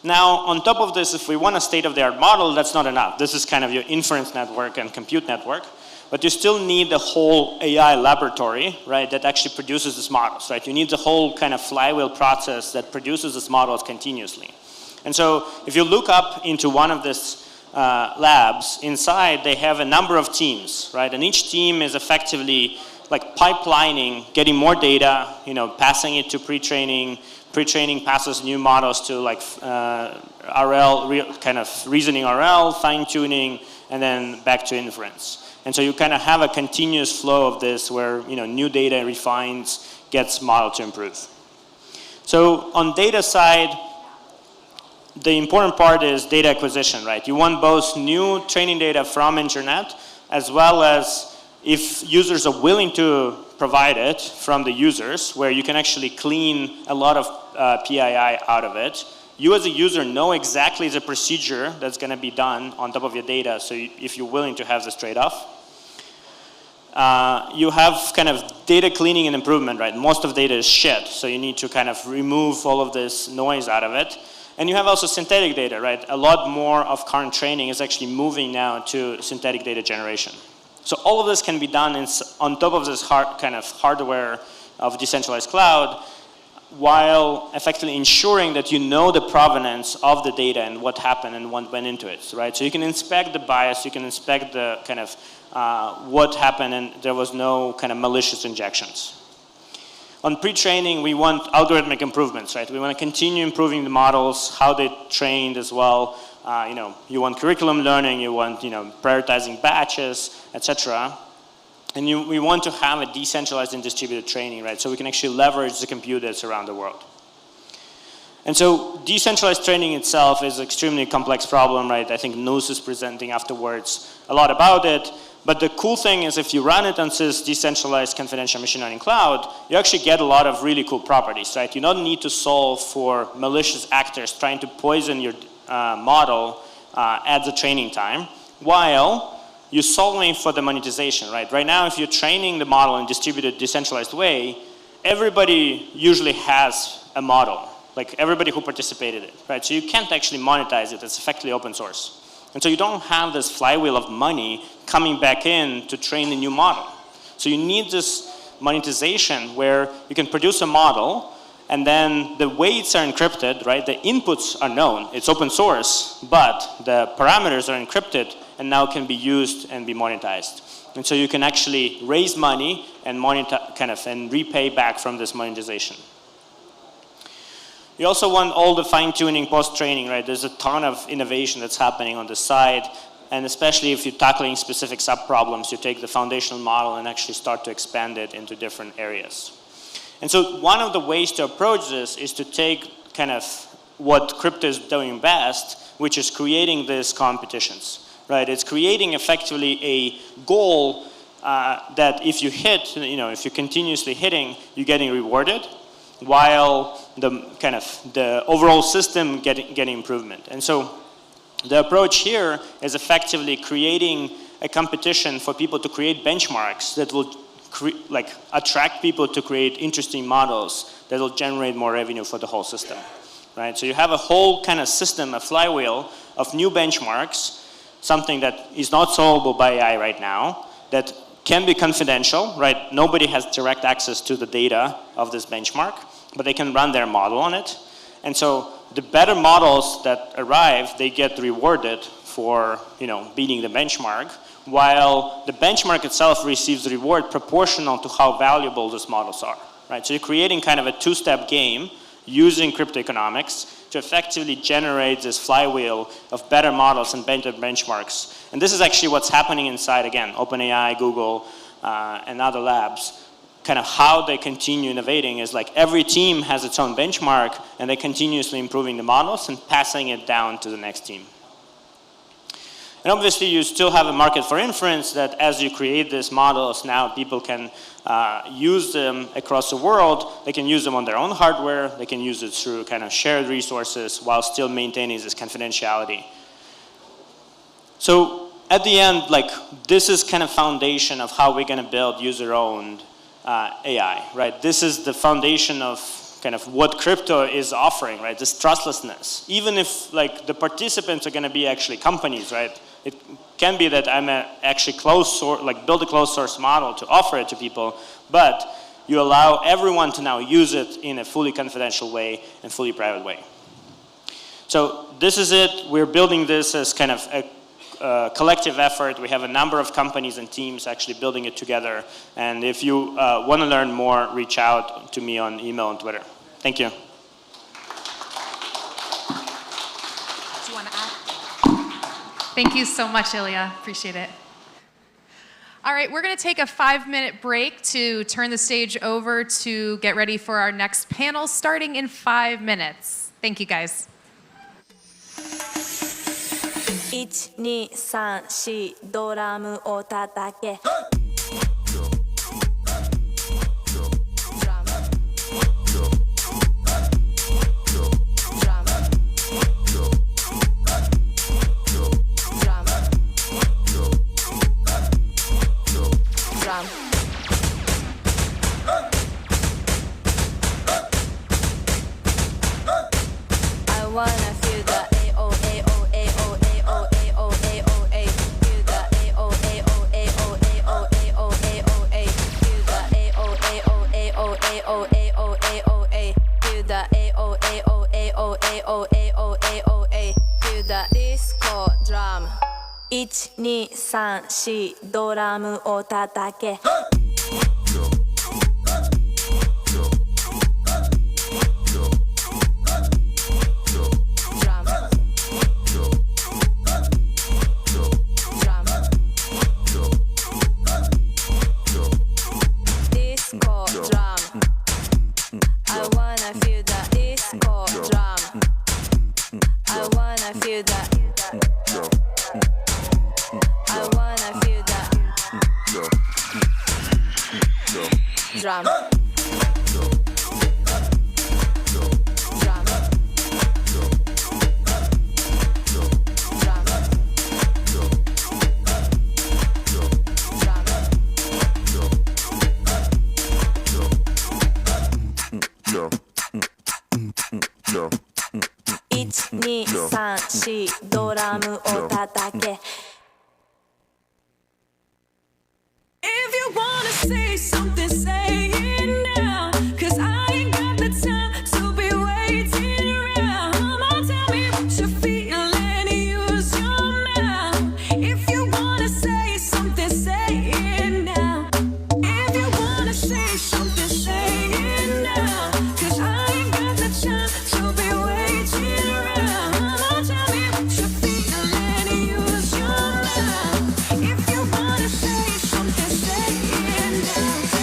Now, on top of this, if we want a state-of-the-art model, that's not enough. This is kind of your inference network and compute network. But you still need the whole AI laboratory, right, that actually produces these models, right? You need the whole kind of flywheel process that produces these models continuously. And so if you look up into one of these labs, inside they have a number of teams, right? And each team is effectively like pipelining, getting more data, passing it to pre-training. Pre-training passes new models to like RL, kind of reasoning RL, fine-tuning, and then back to inference. And so you kind of have a continuous flow of this where new data refines, gets model to improve. So on data side, the important part is data acquisition, right? You want both new training data from internet, as well as if users are willing to provide it from the users, where you can actually clean a lot of PII out of it. You as a user know exactly the procedure that's going to be done on top of your data, so if you're willing to have this trade-off. You have kind of data cleaning and improvement, right? Most of data is shit, so you need to kind of remove all of this noise out of it. And you have also synthetic data, right? A lot more of current training is actually moving now to synthetic data generation. So all of this can be done on top of this kind of hardware of decentralized cloud, while effectively ensuring that you know the provenance of the data and what happened and what went into it, right? So you can inspect the bias, you can inspect the kind of what happened, and there was no kind of malicious injections. On pre-training, we want algorithmic improvements, right? We want to continue improving the models, how they trained as well. You want curriculum learning, you want prioritizing batches, etc. And we want to have a decentralized and distributed training, right? So we can actually leverage the computers around the world. And so decentralized training itself is an extremely complex problem, right? I think Nus is presenting afterwards a lot about it. But the cool thing is if you run it on this decentralized confidential machine learning cloud, you actually get a lot of really cool properties, right? You don't need to solve for malicious actors trying to poison your model at the training time, while you're solving for the monetization, right? Right now, if you're training the model in a distributed, decentralized way, everybody usually has a model, like everybody who participated in it, right? So you can't actually monetize it. It's effectively open source. And so you don't have this flywheel of money coming back in to train the new model. So you need this monetization where you can produce a model, and then the weights are encrypted, right? The inputs are known. It's open source, but the parameters are encrypted and now can be used and be monetized. And so you can actually raise money and and repay back from this monetization. You also want all the fine-tuning post-training, right? There's a ton of innovation that's happening on the side, and especially if you're tackling specific sub-problems, you take the foundational model and actually start to expand it into different areas. And so one of the ways to approach this is to take kind of what crypto is doing best, which is creating these competitions, right? It's creating effectively a goal that if you hit, if you're continuously hitting, you're getting rewarded, while the overall system getting improvement. And so the approach here is effectively creating a competition for people to create benchmarks that will attract people to create interesting models that will generate more revenue for the whole system, right? So you have a whole kind of system, a flywheel of new benchmarks, something that is not solvable by AI right now, that can be confidential, right? Nobody has direct access to the data of this benchmark, but they can run their model on it. And so the better models that arrive, they get rewarded for, beating the benchmark, while the benchmark itself receives reward proportional to how valuable these models are, right? So you're creating kind of a two-step game using crypto economics to effectively generate this flywheel of better models and better benchmarks. And this is actually what's happening inside, again, OpenAI, Google, and other labs. Kind of how they continue innovating is like every team has its own benchmark, and they're continuously improving the models and passing it down to the next team. And obviously, you still have a market for inference that as you create these models, now people can use them across the world. They can use them on their own hardware. They can use it through kind of shared resources while still maintaining this confidentiality. So at the end, this is kind of foundation of how we're going to build user-owned AI, right? This is the foundation of kind of what crypto is offering, right? This trustlessness. Even if the participants are going to be actually companies, right? It can be that I'm actually build a closed source model to offer it to people, but you allow everyone to now use it in a fully confidential way and fully private way. So this is it. We're building this as kind of a collective effort. We have a number of companies and teams actually building it together. And if you want to learn more, reach out to me on email and Twitter. Thank you. Do you want to add? Thank you so much, Ilya. Appreciate it. All right, we're going to take a 5-minute break to turn the stage over to get ready for our next panel starting in 5 minutes. Thank you, guys. 1、2、3、4ドラムを叩けI wanna feel the feel the disco drum 1、2、3、4ドラムを叩けdrum. If you wanna say something, say it now. 'Cause I ain't got the time to be waiting around. Come on, tell me what you feel and use your mouth. If you wanna say something, say it now. If you wanna say something, say it now. 'Cause I ain't got the time to be waiting around. Come on, tell me what you feel and use your mouth. If you wanna say something, say it now.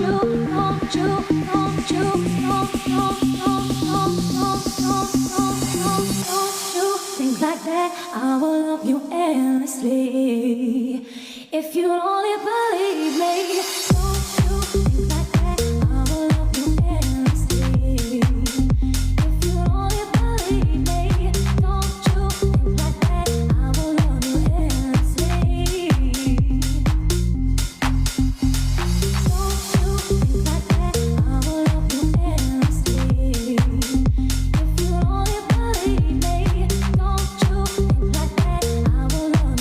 Things like that, I will love you endlessly. If you only believe me, don't you think like that, I will love you endlessly. If you only believe me, don't you think like that, I will love you endlessly. Don't you think like that, I will love you endlessly. If you only believe me, don't you think like that, I will love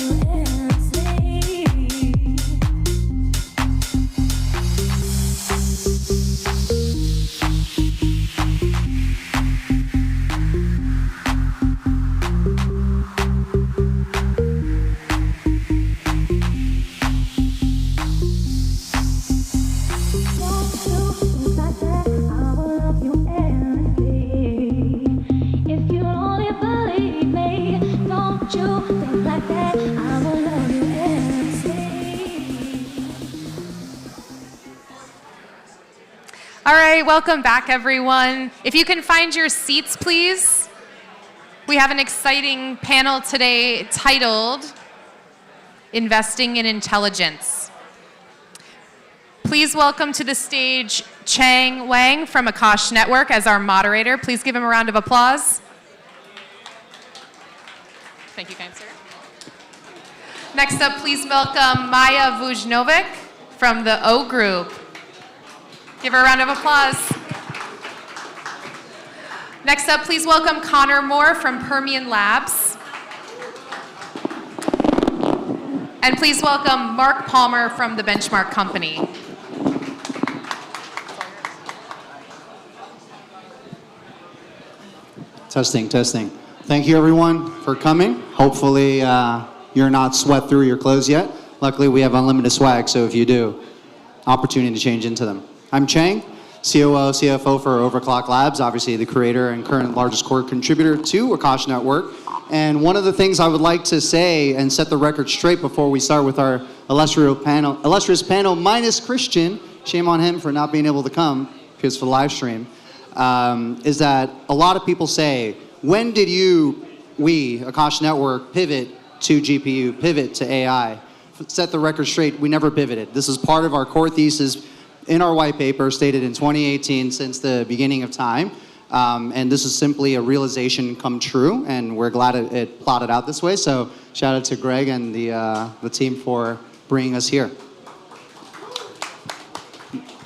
you endlessly. If you only believe me, don't you think like that, I will love you endlessly. All right, welcome back, everyone. If you can find your seats, please. We have an exciting panel today titled Investing in Intelligence. Please welcome to the stage Chang Wang from Akash Network as our moderator. Please give him a round of applause. Thank you, kind sir. Next up, please welcome Maya Vujnovic from the O Group. Give her a round of applause. Next up, please welcome Connor Moore from Permian Labs. And please welcome Mark Palmer from the Benchmark Company. Testing, testing. Thank you, everyone, for coming. Hopefully, you're not sweat through your clothes yet. Luckily, we have unlimited swag, so if you do, opportunity to change into them. I'm Chang, COO, CFO for Overclock Labs, obviously the creator and current largest core contributor to Akash Network. And one of the things I would like to say and set the record straight before we start with our illustrious panel minus Christian, shame on him for not being able to come because for the live stream, is that a lot of people say, when did we, Akash Network, pivot to GPU, pivot to AI? Set the record straight, we never pivoted. This is part of our core thesis in our white paper stated in 2018 since the beginning of time. And this is simply a realization come true, and we're glad it plotted out this way. So shout out to Greg and the team for bringing us here.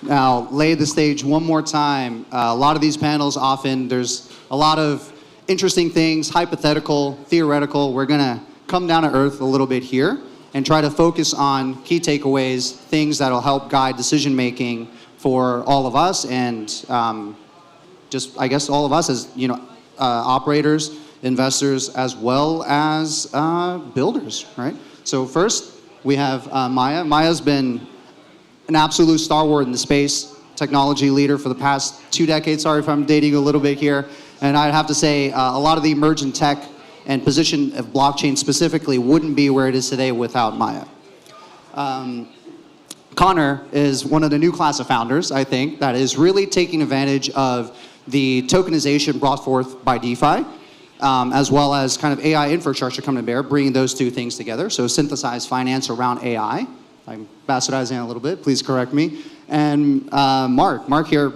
Now, lay the stage one more time. A lot of these panels often, there's a lot of interesting things, hypothetical, theoretical. We're gonna come down to earth a little bit here and try to focus on key takeaways, things that'll help guide decision making for all of us and just, I guess, all of us as, operators, investors, as well as builders, right? So first, we have Maya. Maya's been an absolute stalwart in the space, technology leader for the past 2 decades. Sorry if I'm dating a little bit here. And I'd have to say a lot of the emergent tech and position of blockchain specifically wouldn't be where it is today without Maya. Connor is one of the new class of founders, I think, that is really taking advantage of the tokenization brought forth by DeFi, as well as kind of AI infrastructure coming to bear, bringing those two things together. So synthesized finance around AI. I'm bastardizing a little bit, please correct me. And Mark here,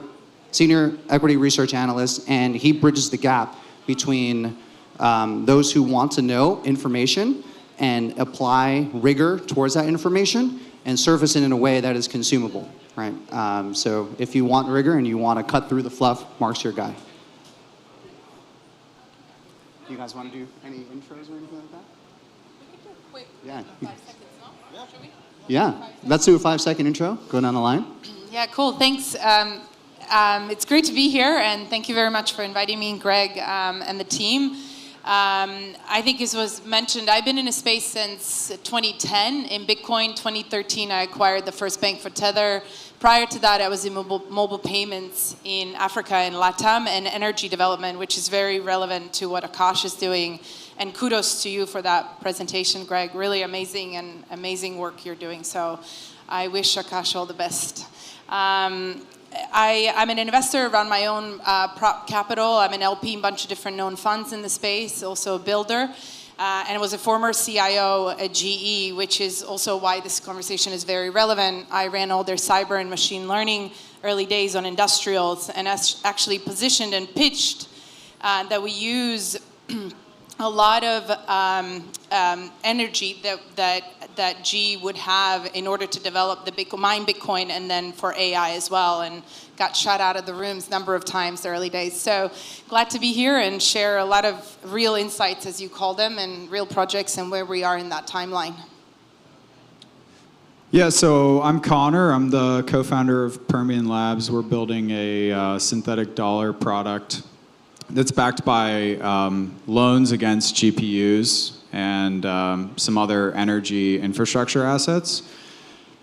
senior equity research analyst, and he bridges the gap between those who want to know information and apply rigor towards that information and surface it in a way that is consumable, right? So if you want rigor and you want to cut through the fluff, Mark's your guy. Do you guys want to do any intros or anything like that? Quick, Yeah. 5 seconds, no? Yeah. Should we? Yeah, let's do a 5-second intro. Go down the line. Yeah, cool. Thanks. It's great to be here, and thank you very much for inviting me, Greg, and the team. I think as was mentioned, I've been in a space since 2010. In Bitcoin, 2013, I acquired the first bank for Tether. Prior to that, I was in mobile payments in Africa and LATAM and energy development, which is very relevant to what Akash is doing. And kudos to you for that presentation, Greg. Really amazing and amazing work you're doing. So I wish Akash all the best. I'm an investor, run my own prop capital. I'm an LP in a bunch of different known funds in the space, also a builder. And I was a former CIO at GE, which is also why this conversation is very relevant. I ran all their cyber and machine learning early days on industrials, and actually positioned and pitched that we use a lot of energy that GE would have in order to develop the mine Bitcoin and then for AI as well, and got shut out of the rooms a number of times the early days. So glad to be here and share a lot of real insights, as you call them, and real projects and where we are in that timeline. Yeah, so I'm Connor. I'm the co-founder of Permian Labs. We're building a synthetic dollar product that's backed by loans against GPUs and some other energy infrastructure assets.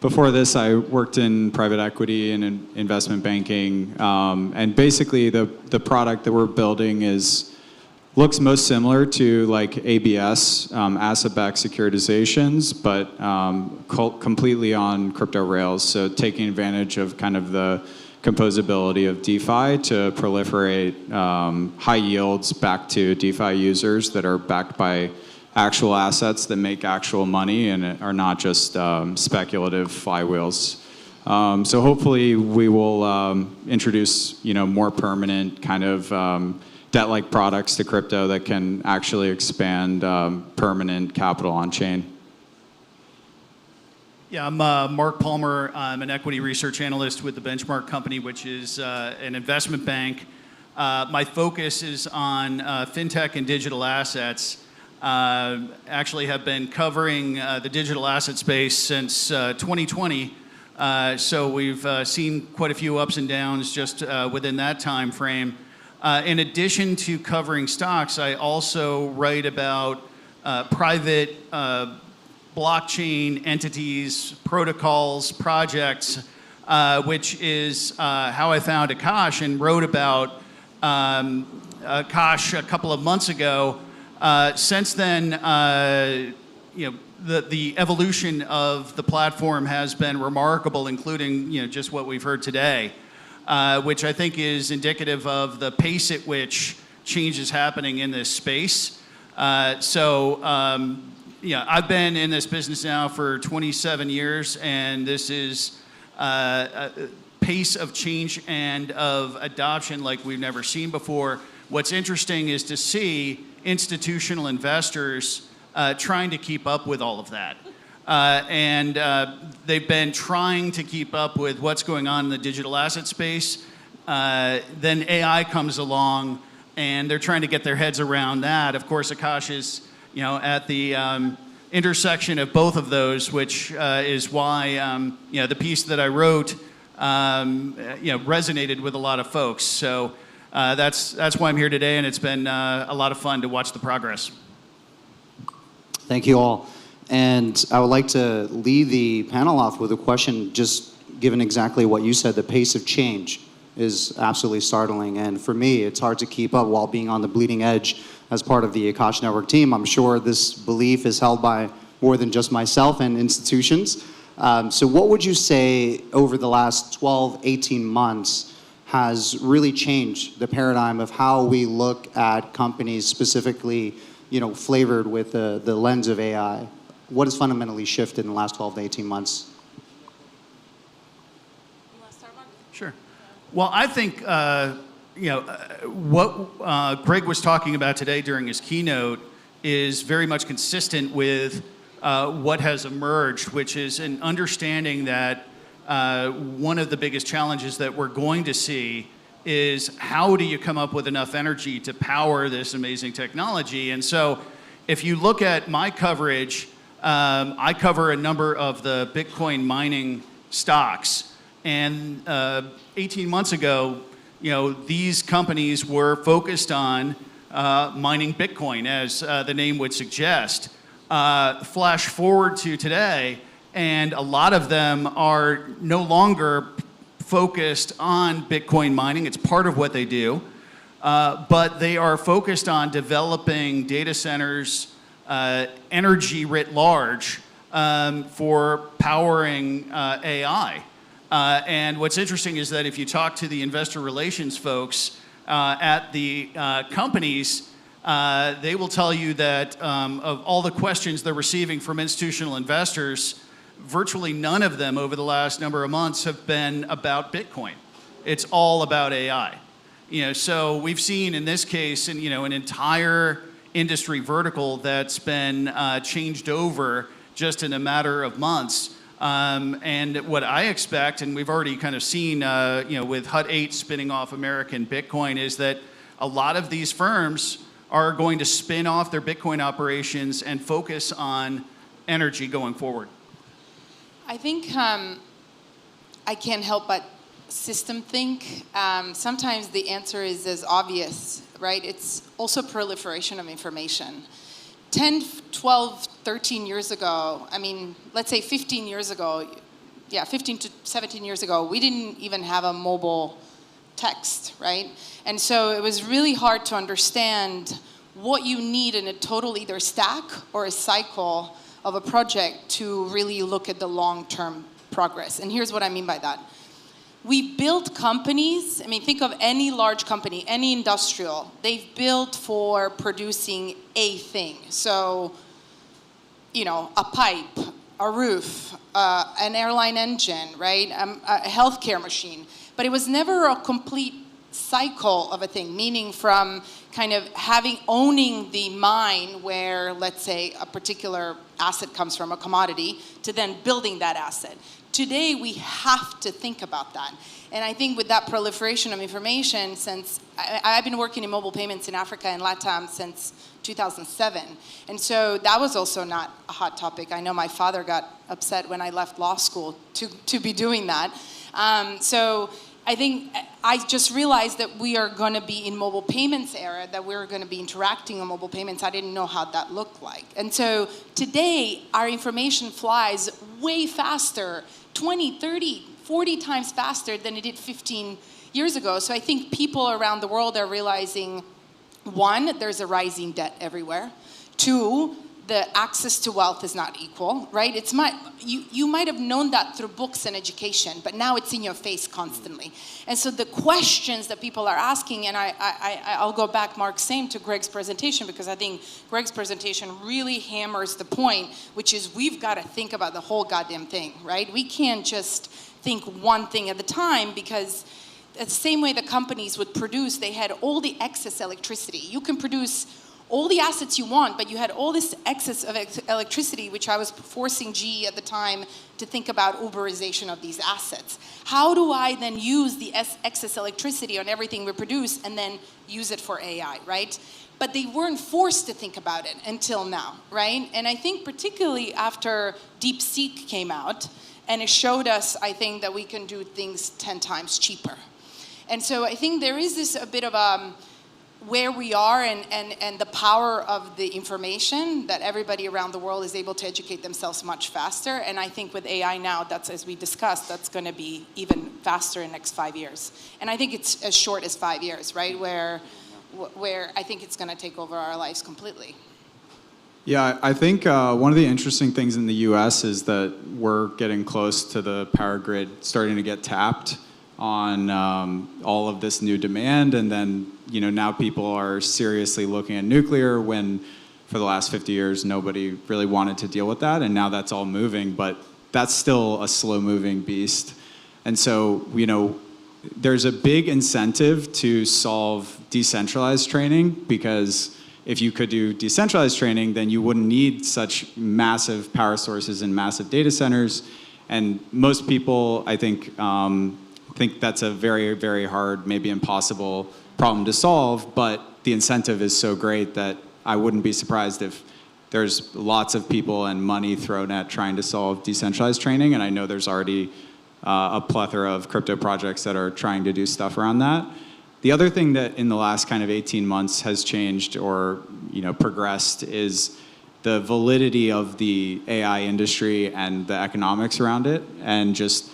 Before this, I worked in private equity and in investment banking. And basically, the product that we're building looks most similar to like ABS, asset-backed securitizations, but completely on crypto rails. So taking advantage of kind of the composability of DeFi to proliferate high yields back to DeFi users that are backed by actual assets that make actual money and are not just speculative flywheels. So hopefully we will introduce more permanent kind of debt-like products to crypto that can actually expand permanent capital on chain. Yeah, I'm Mark Palmer. I'm an equity research analyst with the Benchmark Company, which is an investment bank. My focus is on fintech and digital assets. Actually have been covering the digital asset space since 2020. So we've seen quite a few ups and downs just within that time frame. In addition to covering stocks, I also write about private blockchain entities, protocols, projects, which is how I found Akash and wrote about Akash a couple of months ago. Since then, the evolution of the platform has been remarkable, including just what we've heard today, which I think is indicative of the pace at which change is happening in this space. I've been in this business now for 27 years, and this is a pace of change and of adoption like we've never seen before. What's interesting is to see institutional investors trying to keep up with all of that. They've been trying to keep up with what's going on in the digital asset space. Then AI comes along, and they're trying to get their heads around that. Of course, Akash is at the intersection of both of those, which is why the piece that I wrote resonated with a lot of folks. So that's why I'm here today, and it's been a lot of fun to watch the progress. Thank you all. And I would like to lead the panel off with a question, just given exactly what you said. The pace of change is absolutely startling. And for me, it's hard to keep up while being on the bleeding edge as part of the Akash Network team. I'm sure this belief is held by more than just myself and institutions. So what would you say over the last 12, 18 months has really changed the paradigm of how we look at companies specifically, flavored with the lens of AI? What has fundamentally shifted in the last 12 to 18 months? Sure. Well, I think what Greg was talking about today during his keynote is very much consistent with what has emerged, which is an understanding that one of the biggest challenges that we're going to see is how do you come up with enough energy to power this amazing technology? And so if you look at my coverage, I cover a number of the Bitcoin mining stocks. And 18 months ago, these companies were focused on mining Bitcoin, as the name would suggest. Flash forward to today, and a lot of them are no longer focused on Bitcoin mining. It's part of what they do. But they are focused on developing data centers, energy writ large, for powering AI. And what's interesting is that if you talk to the investor relations folks at the companies, they will tell you that of all the questions they're receiving from institutional investors, virtually none of them over the last number of months have been about Bitcoin. It's all about AI. So we've seen in this case, an entire industry vertical that's been changed over just in a matter of months. And what I expect, and we've already kind of seen, with Hut 8 spinning off American Bitcoin, is that a lot of these firms are going to spin off their Bitcoin operations and focus on energy going forward. I think I can't help but system think. Sometimes the answer is as obvious, right? It's also proliferation of information. 10, 12, 13 years ago, let's say 15 years ago, 15 to 17 years ago, we didn't even have a mobile text, right? And so it was really hard to understand what you need in a total either stack or a cycle of a project to really look at the long-term progress. And here's what I mean by that. We built companies, think of any large company, any industrial, they've built for producing a thing. So, a pipe, a roof, an airline engine, right? A healthcare machine. But it was never a complete cycle of a thing, meaning from kind of owning the mine where, let's say, a particular asset comes from, a commodity, to then building that asset. Today, we have to think about that. And I think with that proliferation of information, since I've been working in mobile payments in Africa and LATAM since 2007. And so that was also not a hot topic. I know my father got upset when I left law school to be doing that. So I think I just realized that we are going to be in mobile payments era, that we're going to be interacting on mobile payments. I didn't know how that looked like. And so today, our information flies way faster, 20, 30, 40 times faster than it did 15 years ago. So I think people around the world are realizing, one, there's a rising debt everywhere. Two, the access to wealth is not equal, right? You might have known that through books and education, but now it's in your face constantly. And so the questions that people are asking, and I'll go back, Mark, same to Greg's presentation, because I think Greg's presentation really hammers the point, which is we've got to think about the whole goddamn thing, right? We can't just think one thing at a time, because the same way the companies would produce, they had all the excess electricity. You can produce all the assets you want, but you had all this excess of electricity, which I was forcing GE at the time to think about Uberization of these assets. How do I then use the excess electricity on everything we produce and then use it for AI, right? But they weren't forced to think about it until now, right? And I think particularly after DeepSeek came out, and it showed us, I think, that we can do things 10 times cheaper. And so I think there is a bit of where we are and the power of the information that everybody around the world is able to educate themselves much faster. And I think with AI now, that's, as we discussed, that's going to be even faster in the next 5 years. And I think it's as short as 5 years, right? Where I think it's going to take over our lives completely. Yeah, I think one of the interesting things in the US is that we're getting close to the power grid starting to get tapped on all of this new demand, and then now people are seriously looking at nuclear when for the last 50 years nobody really wanted to deal with that, and now that's all moving, but that's still a slow-moving beast. And so there's a big incentive to solve decentralized training, because if you could do decentralized training, then you wouldn't need such massive power sources and massive data centers. And most people, I think that's a very, very hard, maybe impossible problem to solve, but the incentive is so great that I wouldn't be surprised if there's lots of people and money thrown at trying to solve decentralized training, and I know there's already a plethora of crypto projects that are trying to do stuff around that. The other thing that in the last kind of 18 months has changed or progressed is the validity of the AI industry and the economics around it, and just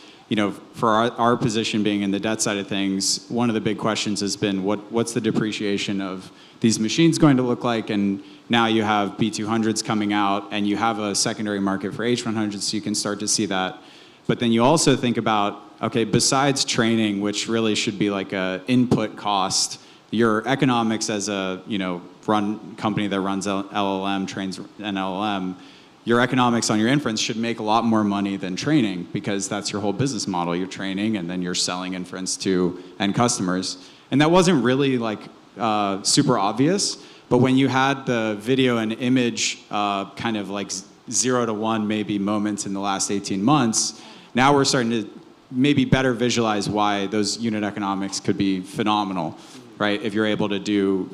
for our position being in the debt side of things, one of the big questions has been what's the depreciation of these machines going to look like? And now you have B200s coming out, and you have a secondary market for H100s, so you can start to see that. But then you also think about okay, besides training, which really should be like a input cost, your economics as a company that runs LLM, trains an LLM, your economics on your inference should make a lot more money than training, because that's your whole business model. You're training and then you're selling inference to end customers. And that wasn't really like super obvious, but when you had the video and image kind of like 0 to 1 maybe moments in the last 18 months, now we're starting to maybe better visualize why those unit economics could be phenomenal, right? If you're able to do,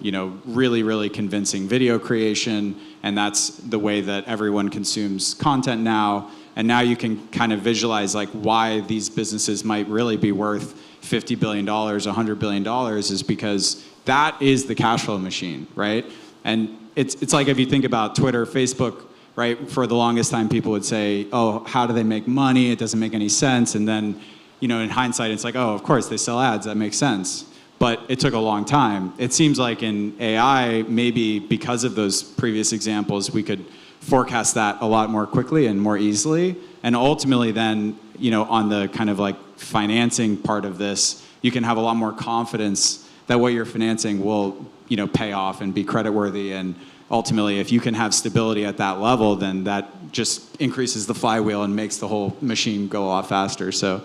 really, really convincing video creation, and that's the way that everyone consumes content now. And now you can kind of visualize like why these businesses might really be worth $50 billion, $100 billion, is because that is the cash flow machine, right? And it's like if you think about Twitter, Facebook, right? For the longest time, people would say, oh, how do they make money? It doesn't make any sense. And then, in hindsight, it's like, oh, of course, they sell ads. That makes sense. But it took a long time. It seems like in AI, maybe because of those previous examples, we could forecast that a lot more quickly and more easily. And ultimately then, on the kind of like financing part of this, you can have a lot more confidence that what you're financing will, pay off and be creditworthy. And ultimately, if you can have stability at that level, then that just increases the flywheel and makes the whole machine go a lot faster. So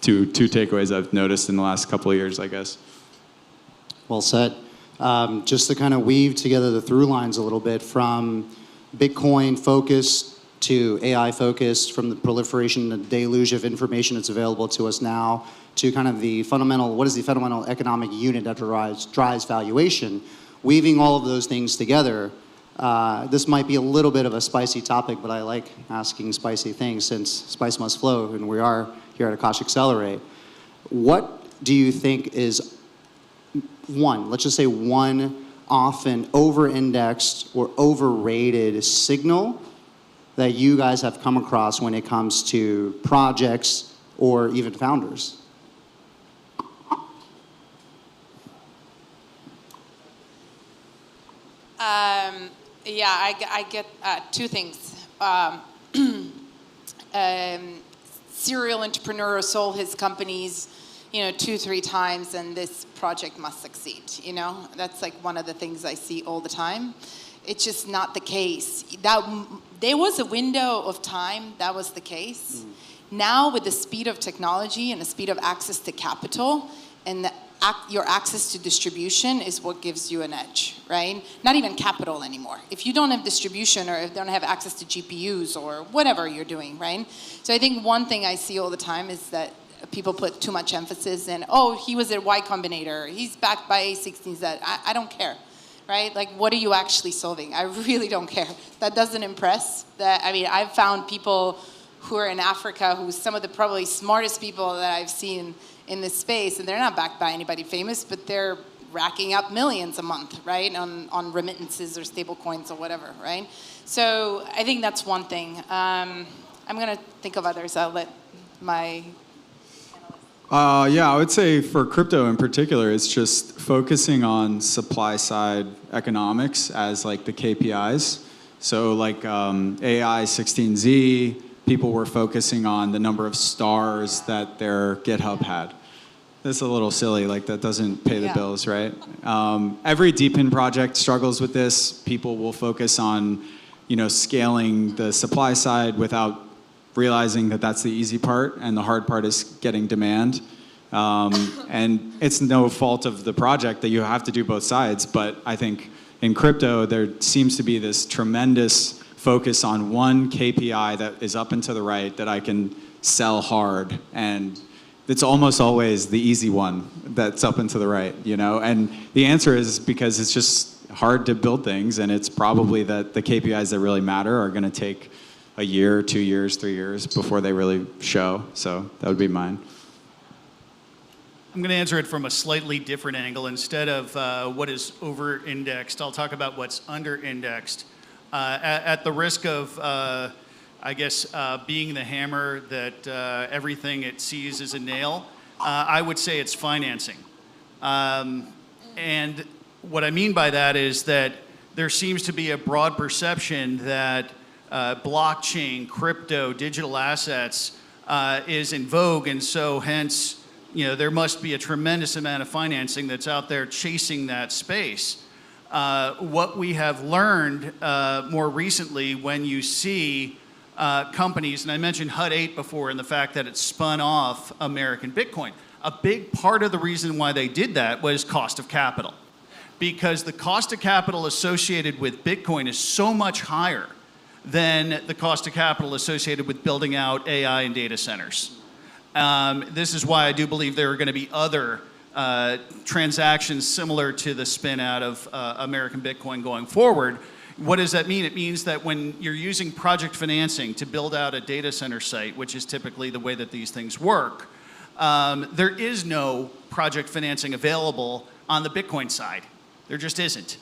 two takeaways I've noticed in the last couple of years, I guess. Well said. Just to kind of weave together the through lines a little bit, from Bitcoin focused to AI focused, from the proliferation, the deluge of information that's available to us now, to kind of the fundamental, what is the fundamental economic unit that drives valuation, weaving all of those things together. This might be a little bit of a spicy topic, but I like asking spicy things since spice must flow, and we are here at Akash Accelerate. What do you think is let's just say one often over-indexed or overrated signal that you guys have come across when it comes to projects or even founders? I get two things. Serial entrepreneur sold his companies 2-3 times, and this project must succeed. That's like one of the things I see all the time. It's just not the case. There was a window of time that was the case. Now, with the speed of technology and the speed of access to capital and your access to distribution is what gives you an edge, right? Not even capital anymore. If you don't have distribution, or if you don't have access to GPUs or whatever you're doing, right? So I think one thing I see all the time is that people put too much emphasis in, oh, he was at Y Combinator, he's backed by A16Z. I don't care, right? Like, what are you actually solving? I really don't care. That doesn't impress. I've found people who are in Africa who's some of the probably smartest people that I've seen in this space, and they're not backed by anybody famous, but they're racking up millions a month, right, on remittances or stable coins or whatever, right? So I think that's one thing. I'm going to think of others. I'll let my... I would say for crypto in particular, it's just focusing on supply side economics as like the KPIs. So like AI 16Z, people were focusing on the number of stars that their GitHub had. That's a little silly, like that doesn't pay the bills, right? Every DePIN project struggles with this. People will focus on, scaling the supply side without realizing that that's the easy part, and the hard part is getting demand. And it's no fault of the project that you have to do both sides, but I think in crypto, there seems to be this tremendous focus on one KPI that is up and to the right that I can sell hard, and it's almost always the easy one that's up and to the right, And the answer is because it's just hard to build things, and it's probably that the KPIs that really matter are going to take a year, 2 years, 3 years before they really show. So that would be mine. I'm going to answer it from a slightly different angle. Instead of what is over-indexed, I'll talk about what's under-indexed. At the risk of, being the hammer that everything it sees is a nail, I would say it's financing. And what I mean by that is that there seems to be a broad perception that blockchain, crypto, digital assets is in vogue, and so hence, there must be a tremendous amount of financing that's out there chasing that space. What we have learned more recently when you see companies, and I mentioned HUD 8 before, and the fact that it spun off American Bitcoin. A big part of the reason why they did that was cost of capital. Because the cost of capital associated with Bitcoin is so much higher than the cost of capital associated with building out AI and data centers. This is why I do believe there are going to be other transactions similar to the spin out of American Bitcoin going forward. What does that mean? It means that when you're using project financing to build out a data center site, which is typically the way that these things work, there is no project financing available on the Bitcoin side. There just isn't.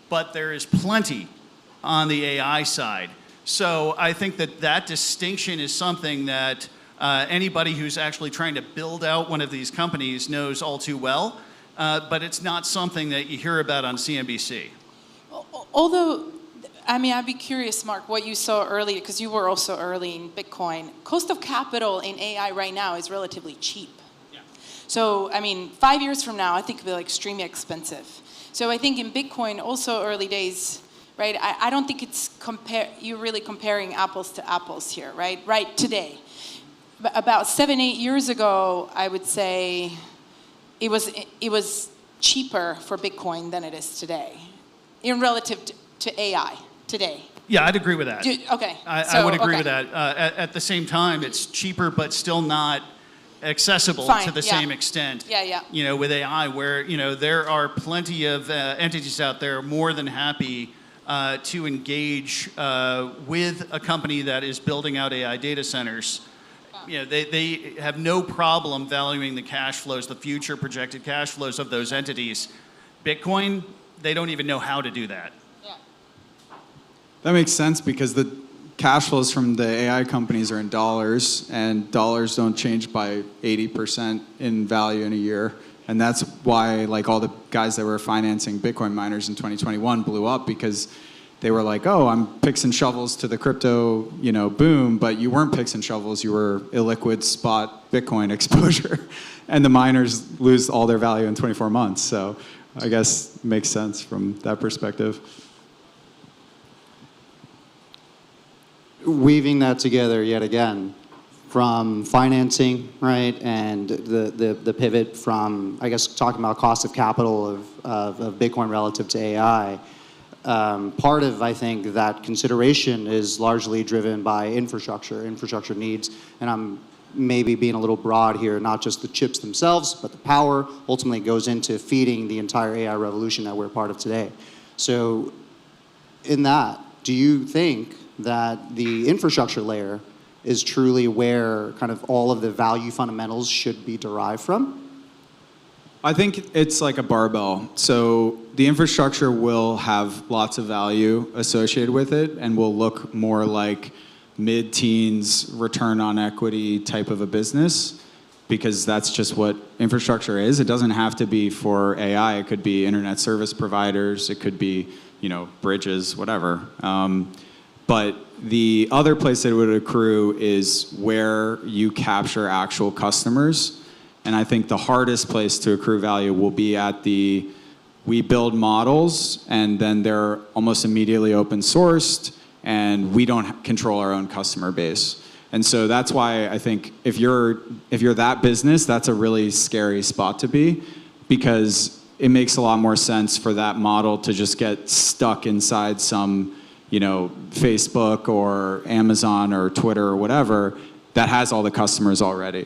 But there is plenty on the AI side. So I think that distinction is something that anybody who's actually trying to build out one of these companies knows all too well, but it's not something that you hear about on CNBC. Although, I'd be curious, Mark, what you saw earlier, because you were also early in Bitcoin. Cost of capital in AI right now is relatively cheap. Yeah. So, 5 years from now, I think it'll be extremely expensive. So I think in Bitcoin, also early days, right? I don't think you're really comparing apples to apples here, right? Right today. But about 7-8 years ago, I would say it was cheaper for Bitcoin than it is today, in relative to AI today. Yeah, I'd agree with that. Okay. I would agree with that. At the same time, it's cheaper, but still not accessible to the same extent. Yeah. With AI, where there are plenty of entities out there more than happy to engage with a company that is building out AI data centers. They have no problem valuing the cash flows, the future projected cash flows of those entities. Bitcoin, they don't even know how to do that. That makes sense because the cash flows from the AI companies are in dollars, and dollars don't change by 80% in value in a year. And that's why all the guys that were financing Bitcoin miners in 2021 blew up, because they were like, oh, I'm picks and shovels to the crypto, boom, but you weren't picks and shovels, you were illiquid spot Bitcoin exposure. And the miners lose all their value in 24 months. So I guess it makes sense from that perspective. Weaving that together yet again, from financing, right, and the pivot from, I guess, talking about cost of capital of Bitcoin relative to AI, part of, I think, that consideration is largely driven by infrastructure needs, and I'm maybe being a little broad here, not just the chips themselves, but the power ultimately goes into feeding the entire AI revolution that we're part of today. So in that, do you think that the infrastructure layer is truly where kind of all of the value fundamentals should be derived from? I think it's like a barbell. So the infrastructure will have lots of value associated with it and will look more like mid-teens return on equity type of a business, because that's just what infrastructure is. It doesn't have to be for AI. It could be internet service providers. It could be, bridges, whatever. But the other place that it would accrue is where you capture actual customers. And I think the hardest place to accrue value will be at we build models and then they're almost immediately open sourced and we don't control our own customer base. And so that's why I think if you're that business, that's a really scary spot to be, because it makes a lot more sense for that model to just get stuck inside some Facebook or Amazon or Twitter or whatever that has all the customers already.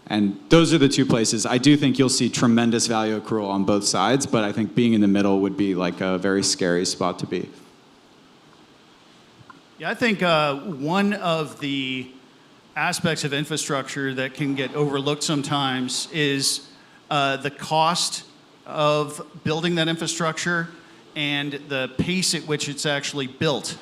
And those are the two places. I do think you'll see tremendous value accrual on both sides, but I think being in the middle would be like a very scary spot to be. Yeah, I think one of the aspects of infrastructure that can get overlooked sometimes is the cost of building that infrastructure and the pace at which it's actually built.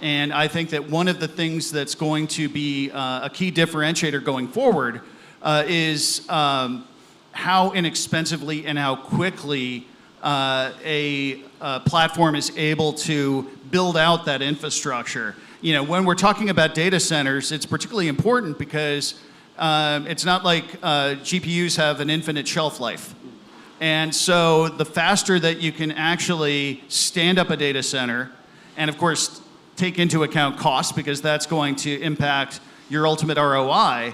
And I think that one of the things that's going to be a key differentiator going forward is how inexpensively and how quickly a platform is able to build out that infrastructure. When we're talking about data centers, it's particularly important because It's not like GPUs have an infinite shelf life. And so the faster that you can actually stand up a data center, and of course take into account cost, because that's going to impact your ultimate ROI,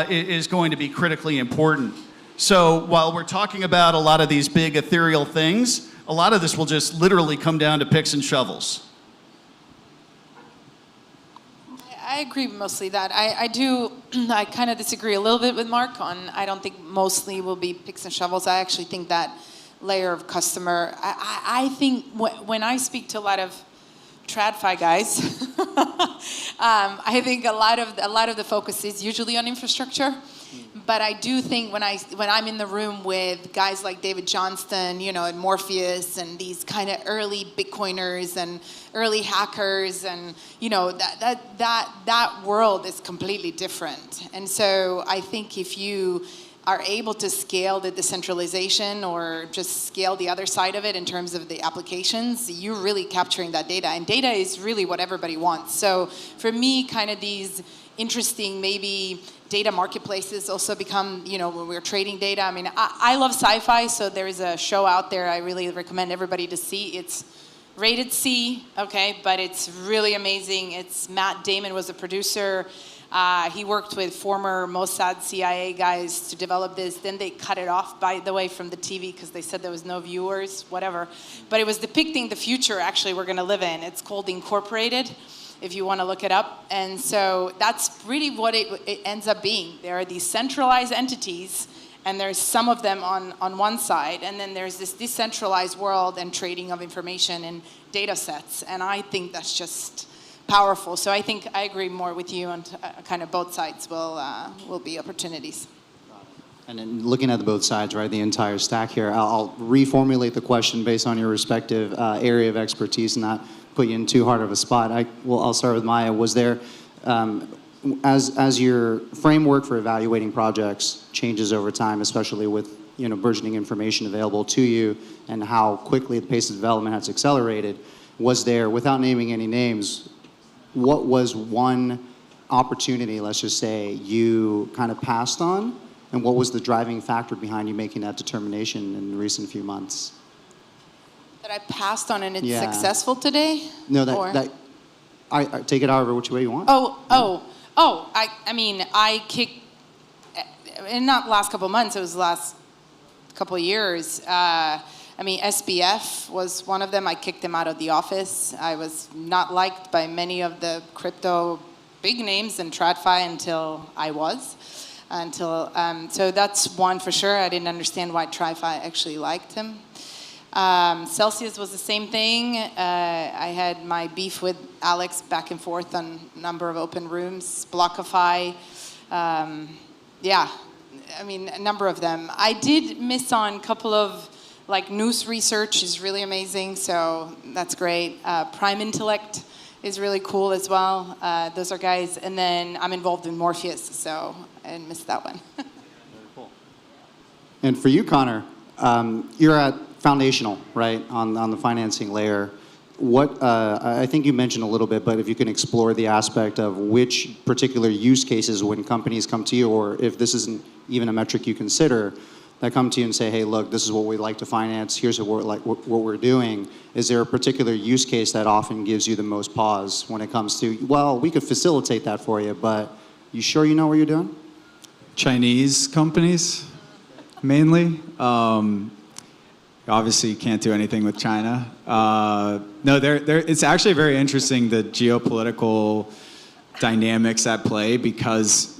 is going to be critically important. So while we're talking about a lot of these big ethereal things, a lot of this will just literally come down to picks and shovels. I agree mostly that. I kind of disagree a little bit with Mark on, I don't think mostly will be picks and shovels. I actually think that layer of customer, I think when I speak to a lot of TradFi guys, I think a lot of the focus is usually on infrastructure. But I do think when I'm in the room with guys like David Johnston, and Morpheus, and these kind of early Bitcoiners and early hackers, and that world is completely different. And so I think if you are able to scale the decentralization or just scale the other side of it in terms of the applications, you're really capturing that data. And data is really what everybody wants. So for me, kind of these interesting maybe data marketplaces also become, when we're trading data. I mean, I love sci-fi, so there is a show out there I really recommend everybody to see. It's rated C, okay, but it's really amazing. It's Matt Damon was a producer. He worked with former Mossad CIA guys to develop this. Then they cut it off, by the way, from the TV because they said there was no viewers, whatever. But it was depicting the future, actually, we're going to live in. It's called Incorporated, if you want to look it up. And so that's really what it ends up being. There are these centralized entities, and there's some of them on one side, and then there's this decentralized world and trading of information and data sets. And I think that's just powerful. So I think I agree more with you, and kind of both sides will be opportunities. And then looking at the both sides, right, the entire stack here, I'll reformulate the question based on your respective area of expertise and not put you in too hard of a spot. I'll start with Maya. Was there, as your framework for evaluating projects changes over time, especially with burgeoning information available to you and how quickly the pace of development has accelerated, was there, without naming any names, what was one opportunity, let's just say, you kind of passed on, and what was the driving factor behind you making that determination in the recent few months? That I passed on and it's successful today? No, I take it however which way you want. I mean, I kicked, and not last couple months, it was the last couple years. SBF was one of them. I kicked him out of the office. I was not liked by many of the crypto big names in TradFi until I was. So that's one for sure. I didn't understand why TradFi actually liked him. Celsius was the same thing. I had my beef with Alex back and forth on a number of open rooms, Blockify. A number of them. I did miss on a couple of, like Noose Research is really amazing, so that's great. Prime Intellect is really cool as well. Those are guys. And then I'm involved in Morpheus, so I didn't miss that one. Very cool. And for you, Connor, you're at foundational, right, on the financing layer. What I think you mentioned a little bit, but if you can explore the aspect of which particular use cases when companies come to you, or if this isn't even a metric you consider, that come to you and say, hey, look, this is what we'd like to finance, here's what we're doing. Is there a particular use case that often gives you the most pause when it comes to, well, we could facilitate that for you, but you sure you know what you're doing? Chinese companies, mainly. Obviously, you can't do anything with China. It's actually very interesting, the geopolitical dynamics at play, because,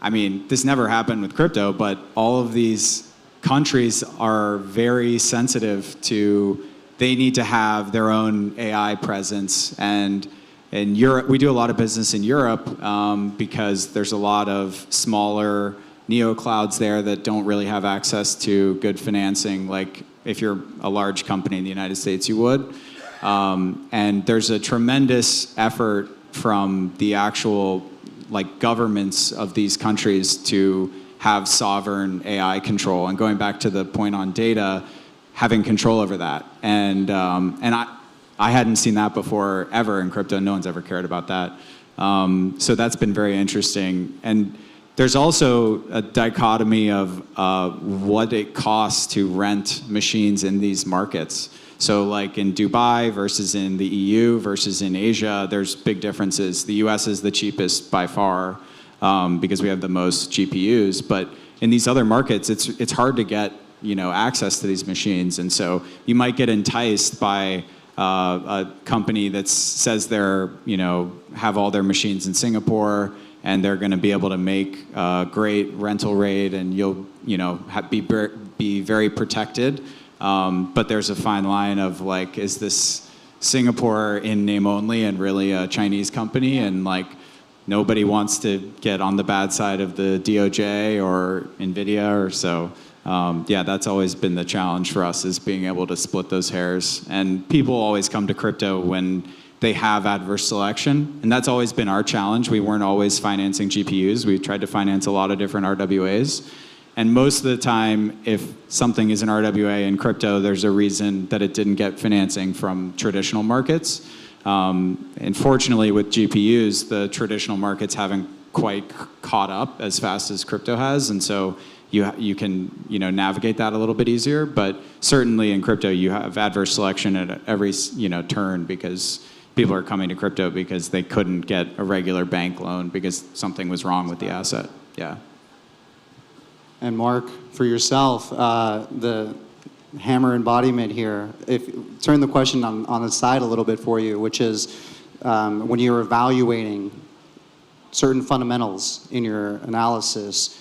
this never happened with crypto, but all of these countries are very sensitive to, they need to have their own AI presence. And in Europe, we do a lot of business in Europe because there's a lot of smaller neo-clouds there that don't really have access to good financing. Like if you're a large company in the United States, you would. And there's a tremendous effort from the actual governments of these countries to have sovereign AI control. And going back to the point on data, having control over that. And I hadn't seen that before ever in crypto. No one's ever cared about that. So that's been very interesting. And there's also a dichotomy of what it costs to rent machines in these markets. So like in Dubai versus in the EU versus in Asia, there's big differences. The US is the cheapest by far because we have the most GPUs, but in these other markets, it's hard to get access to these machines. And so you might get enticed by a company that says they're, have all their machines in Singapore and they're going to be able to make a great rental rate and you'll, be very protected. But there's a fine line of like, is this Singapore in name only and really a Chinese company? And like, nobody wants to get on the bad side of the DOJ or NVIDIA or so. Yeah, that's always been the challenge for us, is being able to split those hairs. And people always come to crypto when they have adverse selection. And that's always been our challenge. We weren't always financing GPUs. We tried to finance a lot of different RWAs. And most of the time, if something is an RWA in crypto, there's a reason that it didn't get financing from traditional markets. Unfortunately, with GPUs, the traditional markets haven't quite caught up as fast as crypto has. And so you can navigate that a little bit easier, but certainly in crypto you have adverse selection at every turn because people are coming to crypto because they couldn't get a regular bank loan because something was wrong with the asset. Yeah. And Mark, for yourself, the hammer embodiment here. Turn the question on the side a little bit for you, which is when you're evaluating certain fundamentals in your analysis.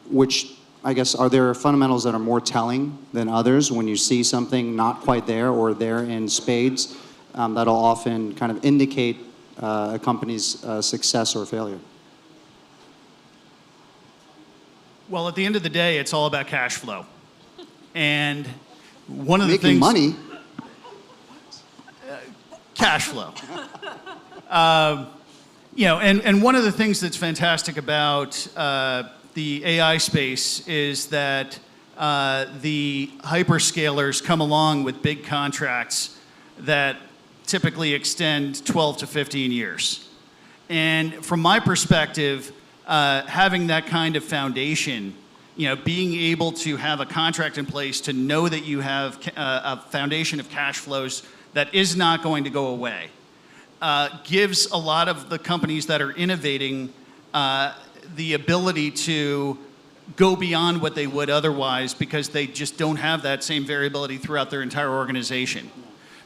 Which, I guess, are there fundamentals that are more telling than others when you see something not quite there or there in spades that'll often kind of indicate a company's success or failure? Well, at the end of the day, it's all about cash flow. And one of the things... Making money? Cash flow. And one of the things that's fantastic about the AI space is that the hyperscalers come along with big contracts that typically extend 12 to 15 years. And from my perspective, having that kind of foundation, being able to have a contract in place to know that you have a foundation of cash flows that is not going to go away, gives a lot of the companies that are innovating the ability to go beyond what they would otherwise because they just don't have that same variability throughout their entire organization.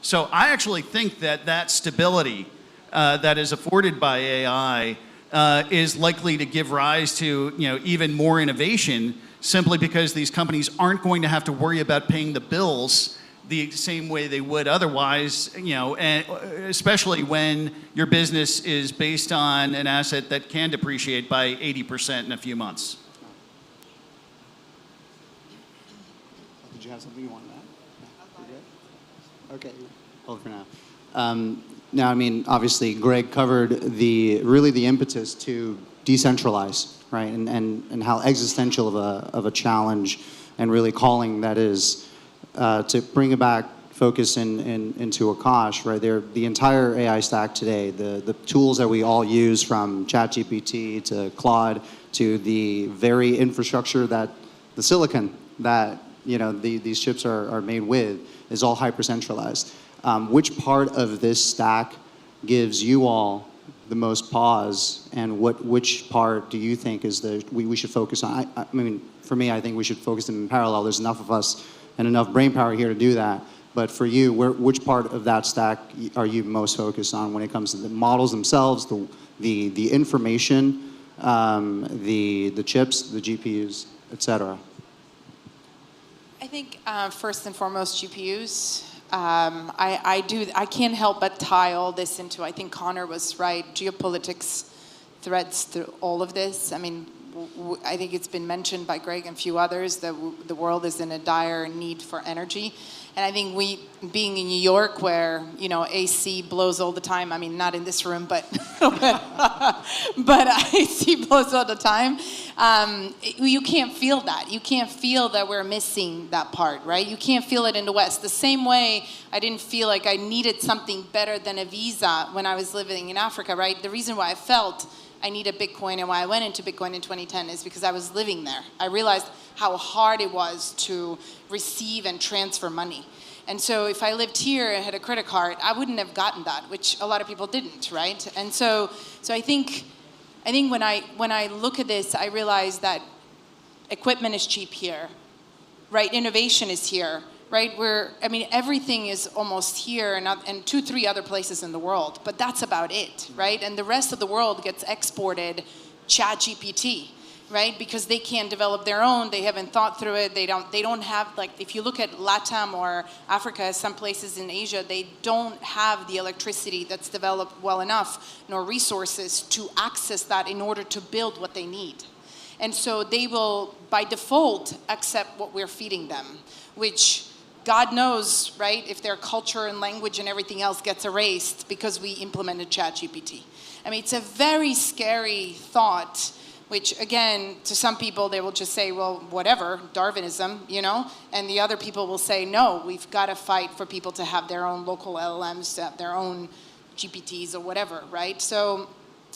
So I actually think that stability that is afforded by AI is likely to give rise to even more innovation, simply because these companies aren't going to have to worry about paying the bills the same way they would otherwise, and especially when your business is based on an asset that can depreciate by 80% in a few months. Did you have something you wanted to add? Okay, hold it for now. Now, I mean, obviously, Greg covered really the impetus to decentralize, right? And how existential of a challenge and really calling that is. To bring it back, focus into Akash, right there, the entire AI stack today, the tools that we all use, from ChatGPT to Claude to the very infrastructure that the silicon that these chips are made with, is all hyper-centralized. Which part of this stack gives you all the most pause, and which part do you think is we should focus on? I mean, for me, I think we should focus them in parallel. There's enough of us and enough brain power here to do that. But for you, which part of that stack are you most focused on when it comes to the models themselves, the information, the chips, the GPUs, et cetera? I think first and foremost GPUs. I can't help but tie all this into, I think Connor was right, geopolitics threads through all of this. I mean, I think it's been mentioned by Greg and a few others that the world is in a dire need for energy. And I think being in New York, where, AC blows all the time, I mean, not in this room, but AC blows all the time, you can't feel that. You can't feel that we're missing that part, right? You can't feel it in the West. The same way I didn't feel like I needed something better than a visa when I was living in Africa, right? The reason why I felt I need a Bitcoin, and why I went into Bitcoin in 2010 is because I was living there. I realized how hard it was to receive and transfer money. And so if I lived here and had a credit card, I wouldn't have gotten that, which a lot of people didn't, right? And so I think when I look at this, I realize that equipment is cheap here, right? Innovation is here, right? Everything is almost here and 2-3 other places in the world, but that's about it, right? And the rest of the world gets exported ChatGPT, right? Because they can't develop their own, they haven't thought through it, they don't have, like, if you look at LATAM or Africa, some places in Asia, they don't have the electricity that's developed well enough, nor resources to access that in order to build what they need. And so they will, by default, accept what we're feeding them, which God knows, right, if their culture and language and everything else gets erased because we implemented ChatGPT. It's a very scary thought, which, again, to some people, they will just say, well, whatever, Darwinism, and the other people will say, no, we've got to fight for people to have their own local LLMs, to have their own GPTs or whatever, right? So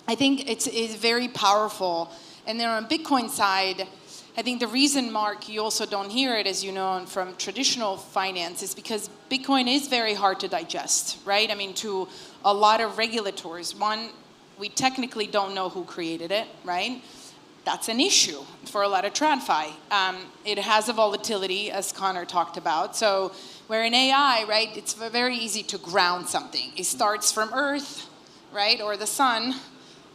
I think it's very powerful. And then on Bitcoin side, I think the reason, Mark, you also don't hear it, as you know, from traditional finance, is because Bitcoin is very hard to digest, right? To a lot of regulators. One, we technically don't know who created it, right? That's an issue for a lot of TradFi. It has a volatility, as Connor talked about. So where in AI, right, it's very easy to ground something. It starts from Earth, right, or the sun.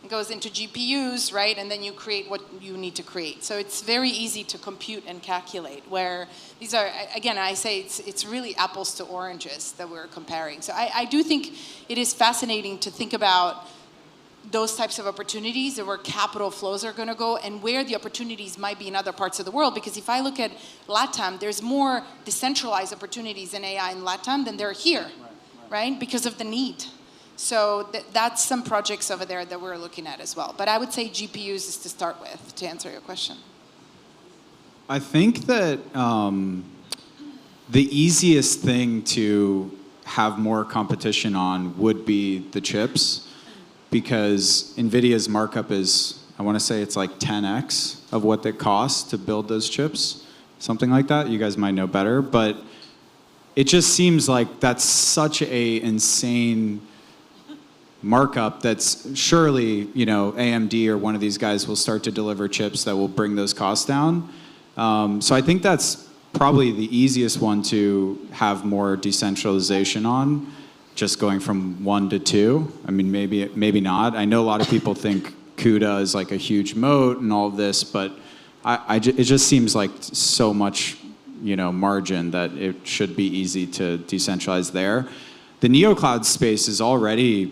It goes into GPUs, right, and then you create what you need to create. So it's very easy to compute and calculate, where these are, again, I say it's really apples to oranges that we're comparing. So I do think it is fascinating to think about those types of opportunities and where capital flows are going to go and where the opportunities might be in other parts of the world. Because if I look at LATAM, there's more decentralized opportunities in AI in LATAM than there are here, right? Because of the need. So that's some projects over there that we're looking at as well. But I would say GPUs is to start with, to answer your question. I think that the easiest thing to have more competition on would be the chips, because NVIDIA's markup is, I want to say it's like 10x of what it costs to build those chips, something like that. You guys might know better, but it just seems like that's such a insane markup that's surely, AMD or one of these guys will start to deliver chips that will bring those costs down. So I think that's probably the easiest one to have more decentralization on, just going from 1 to 2. Maybe not. I know a lot of people think CUDA is like a huge moat and all of this, but it just seems like so much, margin that it should be easy to decentralize there. The neocloud space is already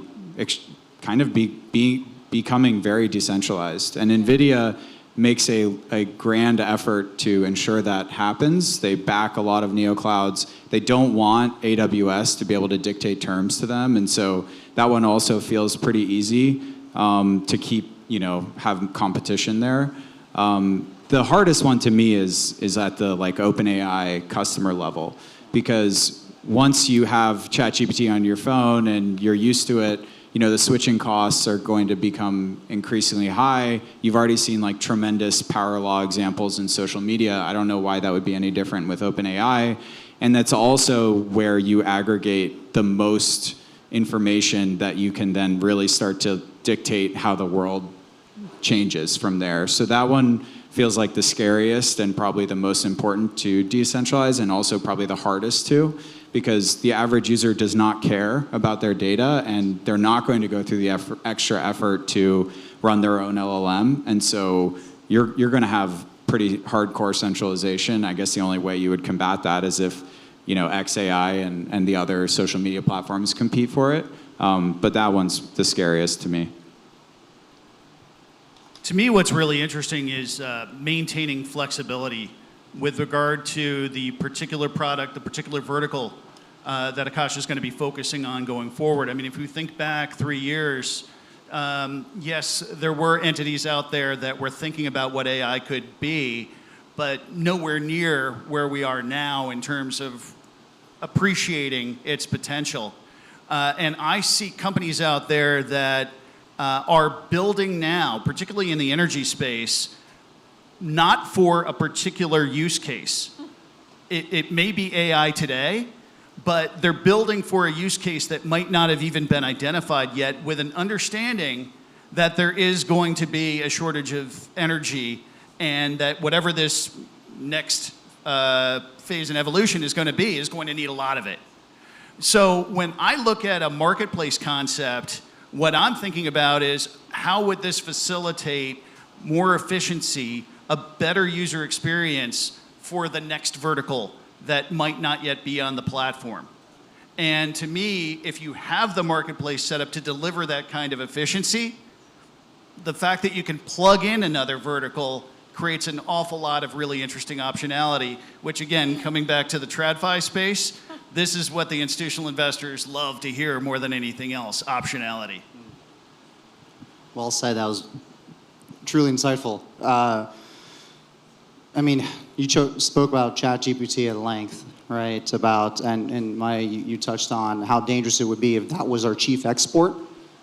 kind of becoming very decentralized, and NVIDIA makes a grand effort to ensure that happens. They back a lot of neoclouds. They don't want AWS to be able to dictate terms to them, and so that one also feels pretty easy to keep, have competition there. The hardest one to me is at the OpenAI customer level, because once you have ChatGPT on your phone and you're used to it, the switching costs are going to become increasingly high. You've already seen tremendous power law examples in social media. I don't know why that would be any different with OpenAI. And that's also where you aggregate the most information that you can then really start to dictate how the world changes from there. So that one feels like the scariest and probably the most important to decentralize, and also probably the hardest to, because the average user does not care about their data, and they're not going to go through the extra effort to run their own LLM. And so you're going to have pretty hardcore centralization. I guess the only way you would combat that is if XAI and the other social media platforms compete for it. But that one's the scariest to me. To me, what's really interesting is maintaining flexibility with regard to the particular product, the particular vertical that Akash is going to be focusing on going forward. If we think back 3 years, yes, there were entities out there that were thinking about what AI could be, but nowhere near where we are now in terms of appreciating its potential. And I see companies out there that are building now, particularly in the energy space, not for a particular use case. It may be AI today, but they're building for a use case that might not have even been identified yet, with an understanding that there is going to be a shortage of energy, and that whatever this next phase in evolution is going to need a lot of it. So when I look at a marketplace concept, what I'm thinking about is how would this facilitate more efficiency, a better user experience for the next vertical that might not yet be on the platform. And to me, if you have the marketplace set up to deliver that kind of efficiency, the fact that you can plug in another vertical creates an awful lot of really interesting optionality, which again, coming back to the TradFi space, this is what the institutional investors love to hear more than anything else, optionality. Well said, that was truly insightful. I mean, you spoke about ChatGPT at length, right? About, and you touched on how dangerous it would be if that was our chief export,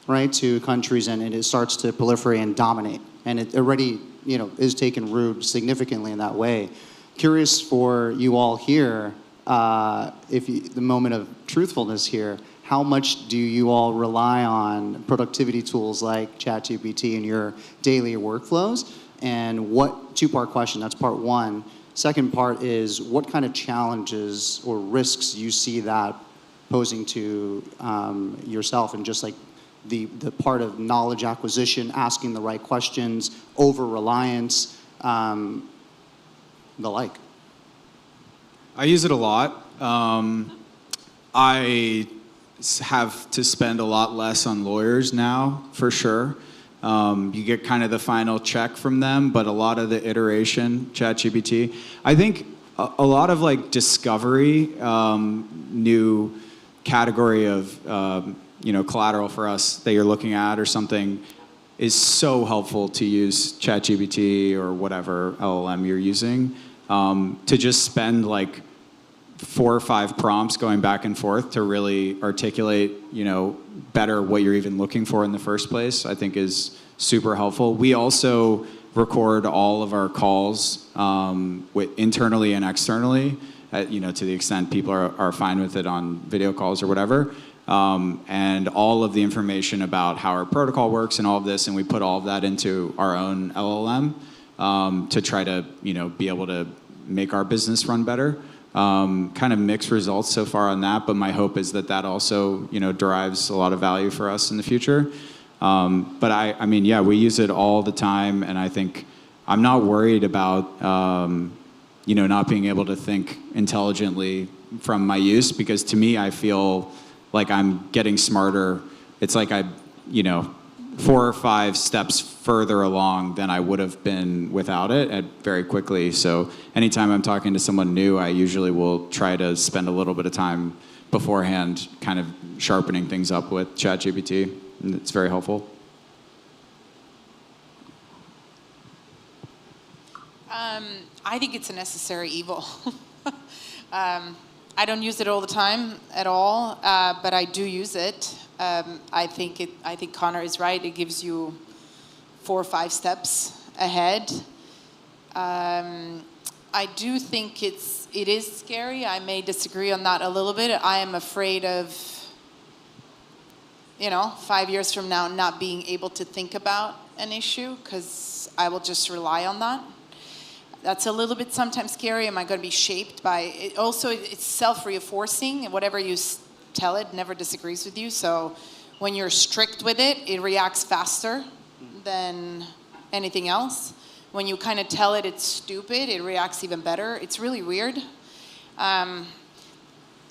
right, to countries, and it starts to proliferate and dominate. And it already, is taking root significantly in that way. Curious for you all here, the moment of truthfulness here, how much do you all rely on productivity tools like ChatGPT in your daily workflows? And what, two-part question, that's part one. Second part is, what kind of challenges or risks you see that posing to yourself, and just like the part of knowledge acquisition, asking the right questions, over-reliance, the like? I use it a lot. I have to spend a lot less on lawyers now, for sure. You get kind of the final check from them, but a lot of the iteration, ChatGPT. I think a lot of like discovery, new category of collateral for us that you're looking at or something, is so helpful to use ChatGPT or whatever LLM you're using, to just spend like 4 or 5 prompts going back and forth to really articulate, better what you're even looking for in the first place, I think is super helpful. We also record all of our calls internally and externally, to the extent people are fine with it on video calls or whatever. And all of the information about how our protocol works and all of this, and we put all of that into our own LLM to try to, be able to make our business run better. Kind of mixed results so far on that, but my hope is that also, derives a lot of value for us in the future. But I mean, yeah, we use it all the time, and I think I'm not worried about, not being able to think intelligently from my use, because to me, I feel like I'm getting smarter. It's like 4 or 5 steps further along than I would have been without it very quickly. So anytime I'm talking to someone new, I usually will try to spend a little bit of time beforehand kind of sharpening things up with ChatGPT, and it's very helpful. I think it's a necessary evil. I don't use it all the time at all, but I do use it. I think Connor is right. It gives you 4 or 5 steps ahead. I do think it is scary. I may disagree on that a little bit. I am afraid of, 5 years from now not being able to think about an issue because I will just rely on that. That's a little bit sometimes scary. Am I going to be shaped by it? Also, it's self-reinforcing. Whatever you tell it never disagrees with you. So when you're strict with it, it reacts faster than anything else. When you kind of tell it it's stupid, it reacts even better. It's really weird.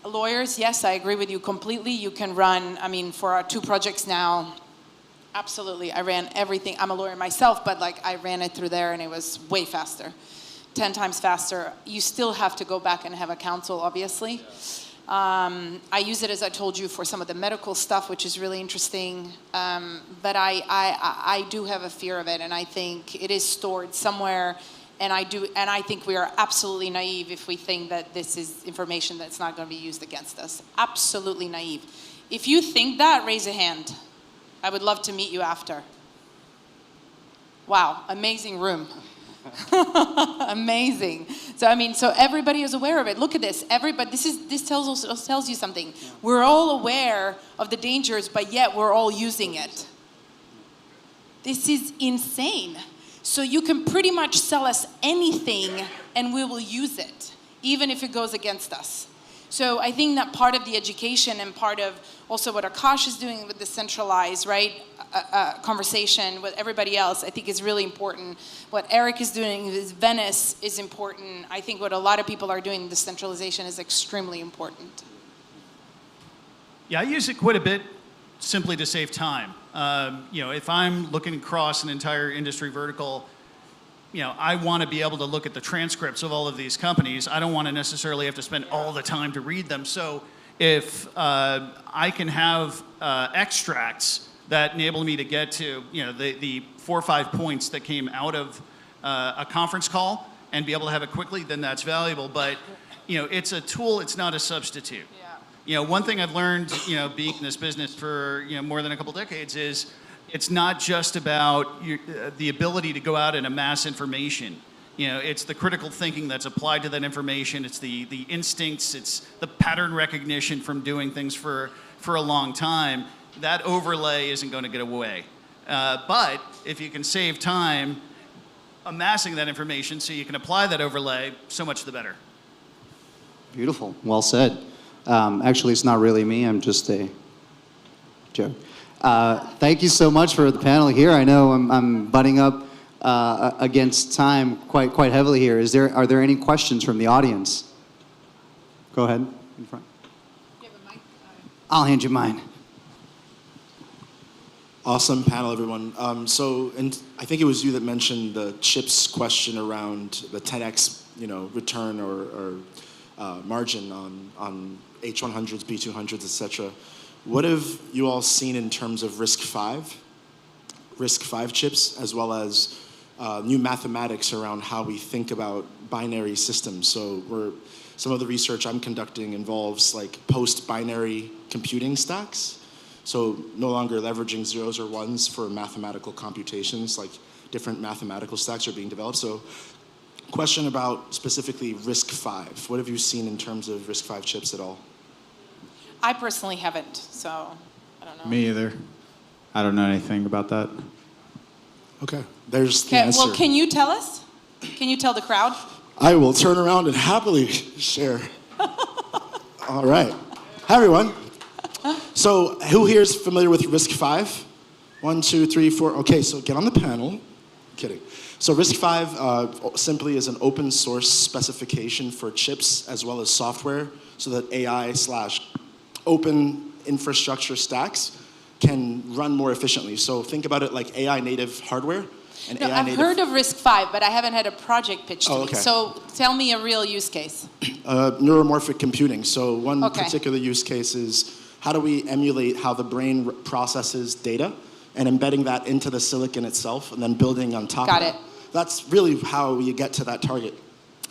Lawyers, yes, I agree with you completely. You can run, for our 2 projects now, absolutely. I ran everything. I'm a lawyer myself, but I ran it through there and it was way faster. 10 times faster. You still have to go back and have a counsel, obviously. I use it, as I told you, for some of the medical stuff, which is really interesting. But I do have a fear of it, and I think it is stored somewhere. And I think we are absolutely naive if we think that this is information that's not going to be used against us. Absolutely naive. If you think that, raise a hand. I would love to meet you after. Wow, amazing room. Amazing. So I mean, so everybody is aware of it. Look at this. Everybody. This tells you something. Yeah. We're all aware of the dangers, but yet we're all using it. This is insane. So you can pretty much sell us anything, and we will use it, even if it goes against us. So I think that part of the education and part of also what Akash is doing with the Centralized, right, conversation with everybody else, I think is really important. What Eric is doing with Venice is important. I think what a lot of people are doing, the centralization, is extremely important. Yeah, I use it quite a bit simply to save time. If I'm looking across an entire industry vertical, I want to be able to look at the transcripts of all of these companies. I don't want to necessarily have to spend all the time to read them. So if I can have extracts that enable me to get to the 4 or 5 points that came out of a conference call and be able to have it quickly, then that's valuable. But it's a tool, it's not a substitute. One thing I've learned, being in this business for more than a couple decades is it's not just about the ability to go out and amass information. It's the critical thinking that's applied to that information. It's the instincts. It's the pattern recognition from doing things for a long time. That overlay isn't going to get away. But if you can save time amassing that information so you can apply that overlay, so much the better. Beautiful. Well said. Actually, it's not really me. I'm just a joke. Thank you so much for the panel here. I know I'm butting up against time quite heavily here. Are there any questions from the audience? Go ahead, in front. I'll hand you mine. Awesome panel, everyone. And I think it was you that mentioned the chips question around the 10x, return or margin on H100s, B200s, etc. What have you all seen in terms of RISC-V chips, as well as new mathematics around how we think about binary systems? So some of the research I'm conducting involves like post-binary computing stacks. So no longer leveraging zeros or ones for mathematical computations, like different mathematical stacks are being developed. So question about specifically RISC-V. What have you seen in terms of RISC-V chips at all? I personally haven't, so I don't know. Me either. I don't know anything about that. Okay, there's the answer. Well, can you tell us? Can you tell the crowd? I will turn around and happily share. All right. Hi, everyone. So who here is familiar with RISC-V? 1, 2, 3, 4. Okay, so get on the panel. Kidding. So RISC-V simply is an open source specification for chips as well as software so that AI/open infrastructure stacks can run more efficiently. So think about it like AI native hardware. And No, AI I've native heard of RISC-V, but I haven't had a project pitched to Oh, me. okay. So tell me a real use case. Neuromorphic computing. So one Okay. particular use case is how do we emulate how the brain processes data and embedding that into the silicon itself and then building on top Got of it. it. That's really how you get to that target.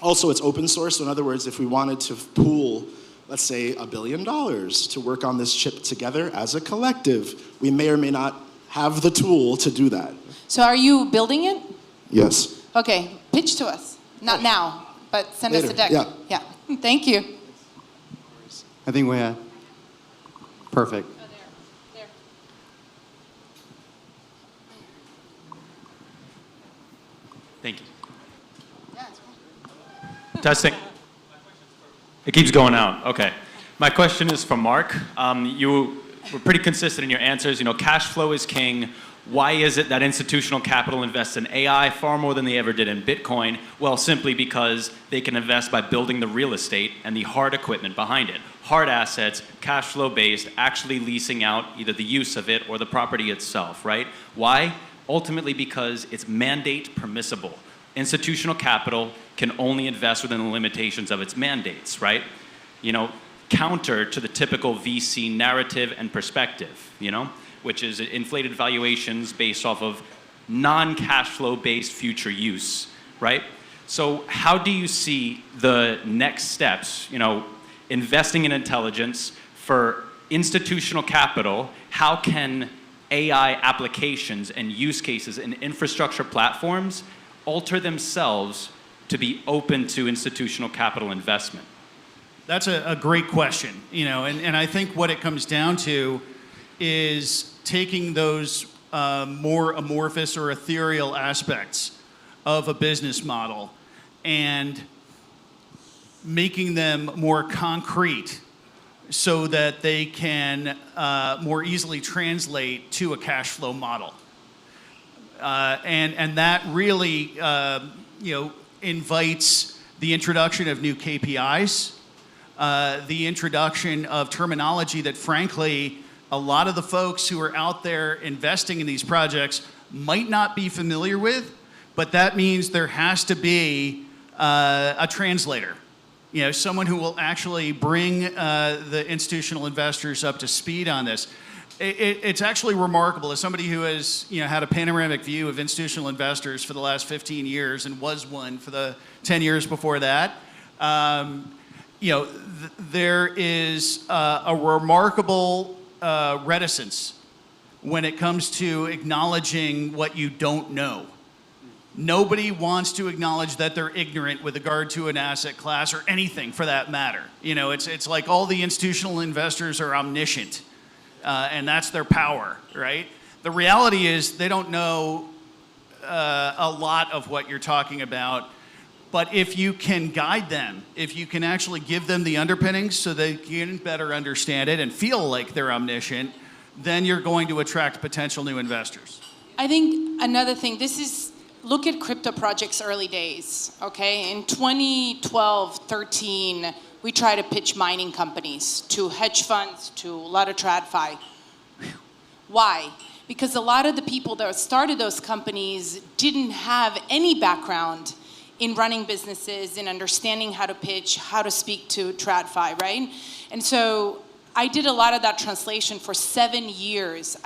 Also, it's open source. So in other words, if we wanted to pool, let's say, $1 billion to work on this chip together as a collective, we may or may not have the tool to do that. So are you building it? Yes. Okay, pitch to us. Not now, but send us Later, a deck. yeah. Thank you. I think we have. Perfect. Thank you. Testing. It keeps going out. Okay. My question is for Mark. You were pretty consistent in your answers. Cash flow is king. Why is it that institutional capital invests in AI far more than they ever did in Bitcoin? Well, simply because they can invest by building the real estate and the hard equipment behind it. Hard assets, cash flow based, actually leasing out either the use of it or the property itself, right? Why? Ultimately because it's mandate permissible. Institutional capital can only invest within the limitations of its mandates, right? Counter to the typical VC narrative and perspective, which is inflated valuations based off of non-cash flow based future use, right? So how do you see the next steps, investing in intelligence for institutional capital? How can AI applications and use cases and infrastructure platforms alter themselves to be open to institutional capital investment? That's a great question, and I think what it comes down to is taking those more amorphous or ethereal aspects of a business model and making them more concrete so that they can more easily translate to a cash flow model. And that really invites the introduction of new KPIs, the introduction of terminology that frankly a lot of the folks who are out there investing in these projects might not be familiar with, but that means there has to be a translator. Someone who will actually bring the institutional investors up to speed on this. It's actually remarkable, as somebody who has had a panoramic view of institutional investors for the last 15 years and was one for the 10 years before that. There is a remarkable reticence when it comes to acknowledging what you don't know. Nobody wants to acknowledge that they're ignorant with regard to an asset class or anything for that matter. It's like all the institutional investors are omniscient, and that's their power, right? The reality is they don't know a lot of what you're talking about, but if you can guide them, if you can actually give them the underpinnings so they can better understand it and feel like they're omniscient, then you're going to attract potential new investors. I think another thing, look at crypto projects early days, okay? In 2012, 13, we tried to pitch mining companies to hedge funds, to a lot of TradFi. Why? Because a lot of the people that started those companies didn't have any background in running businesses, in understanding how to pitch, how to speak to TradFi, right? And so I did a lot of that translation for 7 years.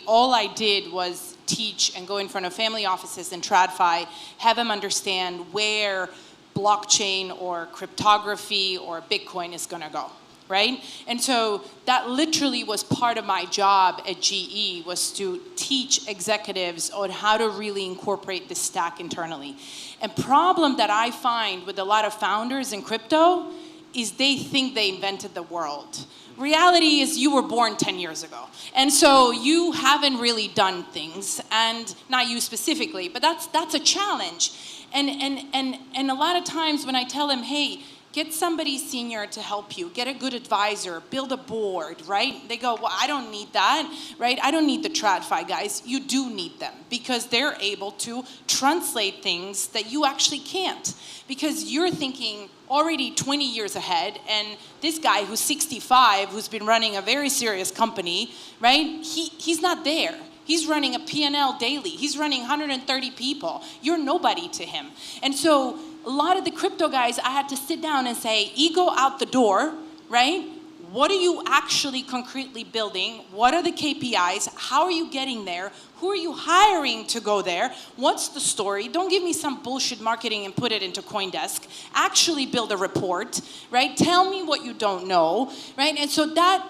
All I did was teach and go in front of family offices in TradFi, have them understand where blockchain or cryptography or Bitcoin is gonna go, right? And so that literally was part of my job at GE, was to teach executives on how to really incorporate this stack internally. And problem that I find with a lot of founders in crypto is they think they invented the world. Reality is you were born 10 years ago. And so you haven't really done things, and not you specifically, but that's a challenge. And a lot of times when I tell them, hey, get somebody senior to help you, get a good advisor, build a board, right? They go, well, I don't need that, right? I don't need the TradFi guys. You do need them because they're able to translate things that you actually can't, because you're thinking already 20 years ahead, and this guy who's 65, who's been running a very serious company, right? He's not there. He's running a P&L daily. He's running 130 people. You're nobody to him. And so a lot of the crypto guys, I had to sit down and say, ego out the door, right? What are you actually concretely building? What are the KPIs? How are you getting there? Who are you hiring to go there? What's the story? Don't give me some bullshit marketing and put it into CoinDesk. Actually build a report, right? Tell me what you don't know, right? And so that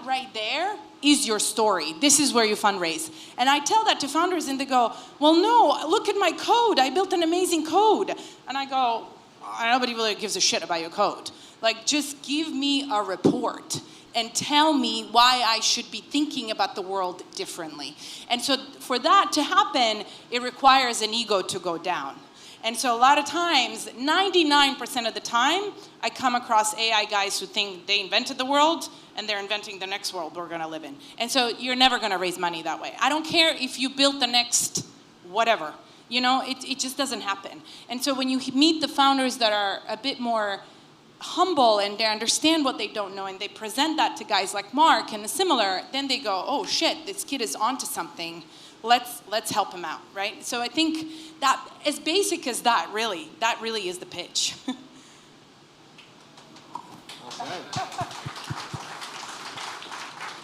right there is your story. This is where you fundraise. And I tell that to founders and they go, well, no, look at my code. I built an amazing code. And I go, nobody really gives a shit about your code. Like, just give me a report and tell me why I should be thinking about the world differently. And so for that to happen, it requires an ego to go down. And so a lot of times, 99% of the time, I come across AI guys who think they invented the world and they're inventing the next world we're gonna live in. And so you're never gonna raise money that way. I don't care if you built the next whatever, it just doesn't happen. And so when you meet the founders that are a bit more humble and they understand what they don't know and they present that to guys like Mark and similar, then they go, oh shit, this kid is onto something. Let's help him out, right? So I think that, as basic as that really is the pitch.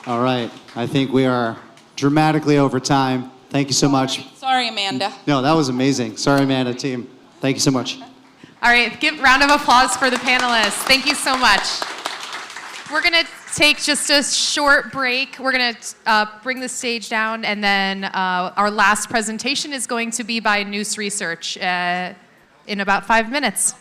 All right. I think we are dramatically over time. Thank you so much. Sorry, Amanda. No, that was amazing. Sorry, Amanda, team. Thank you so much. All right, give a round of applause for the panelists. Thank you so much. We're going to take just a short break. We're going to bring the stage down, and then our last presentation is going to be by Noose Research in about 5 minutes.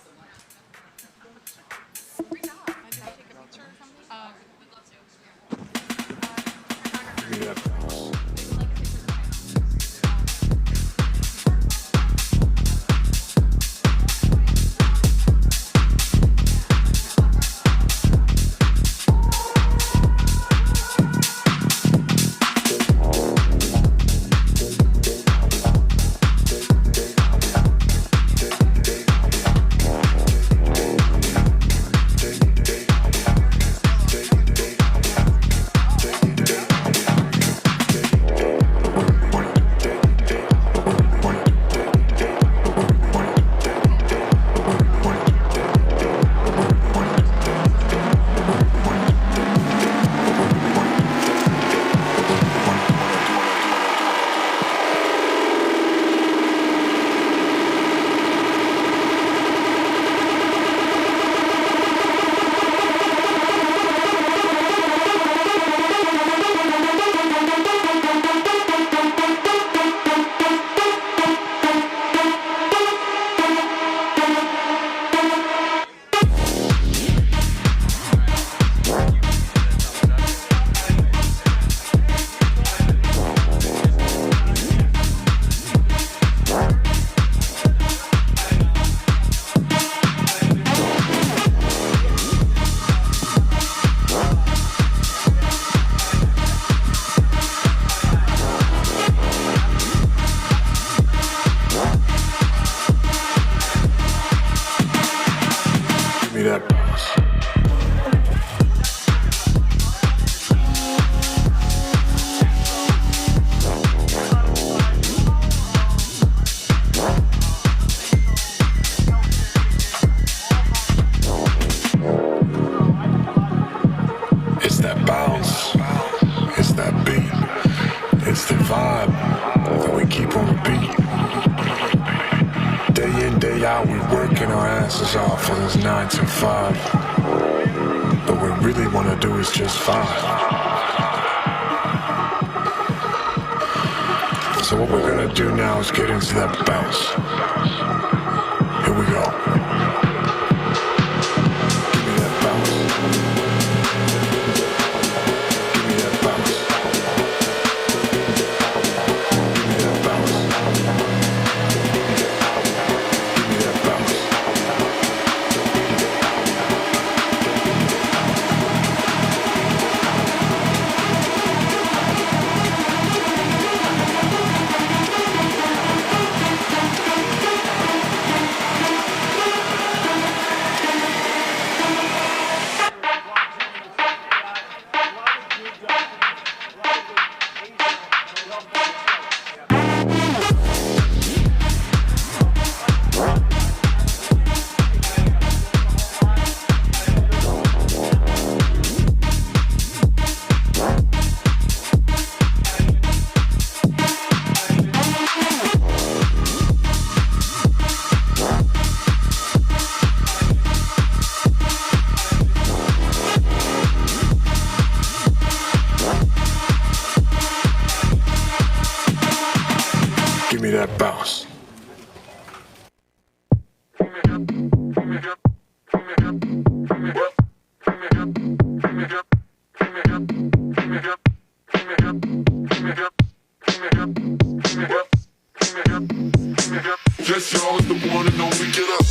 Get into that bounce. Here we go. Give me that bounce. Give me that bounce. Give me that bounce. Give me that bounce. Yes, y'all is the one and only. Get up.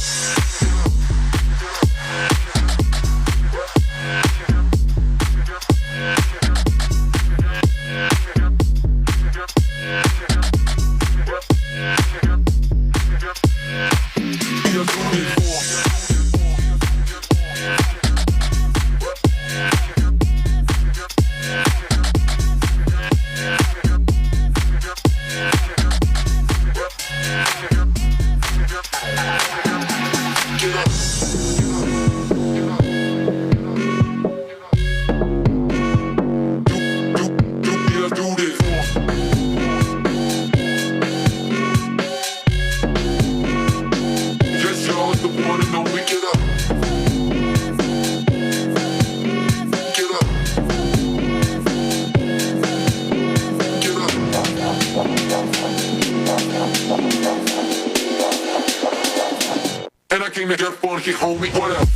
came to get funky, homie, what up?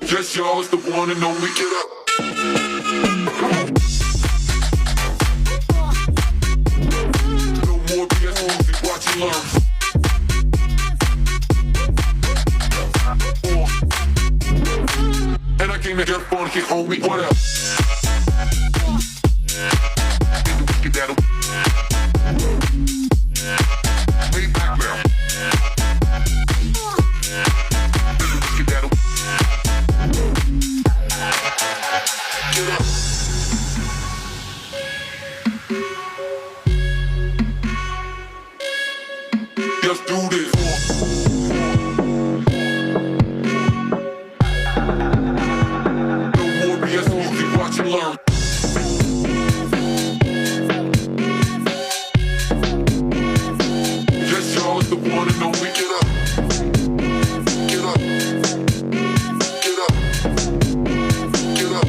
Yes, y'all, it's the one and only, get up. No more BS music, watch and learn. And I came to get funky, homie, what up? Get that way back now. Get that get up. Let's do this. No more BS music, watch and learn. Yes, y'all, it's the one and only, get up. Get up. Get up. Get up.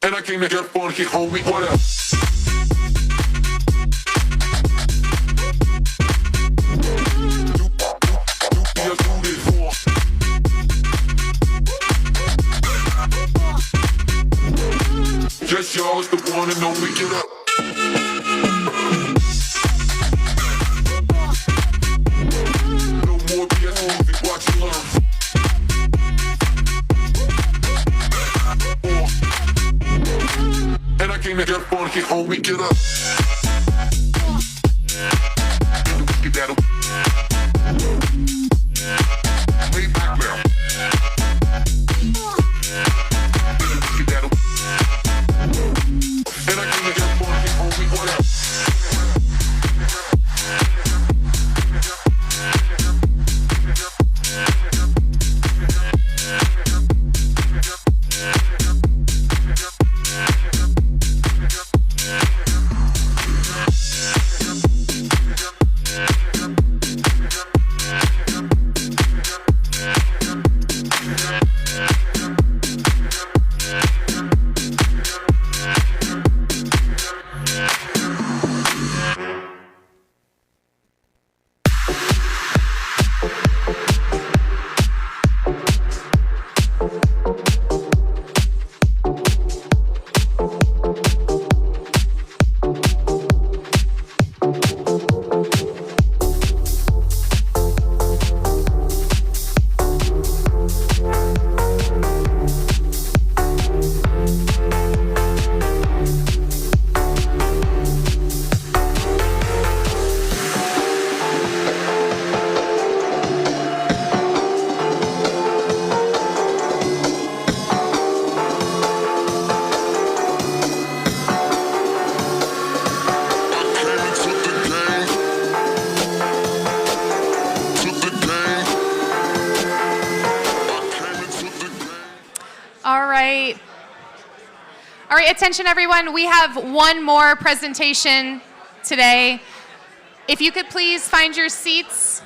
And I came to get funky, homie, what up? Yes, y'all, it's the one and only, get up. No more BS music, watch and learn. And I came to get funky, homie, get up. Get that way back now. Get that and I came to get funky, homie, what up? All right, attention everyone. We have one more presentation today. If you could please find your seats.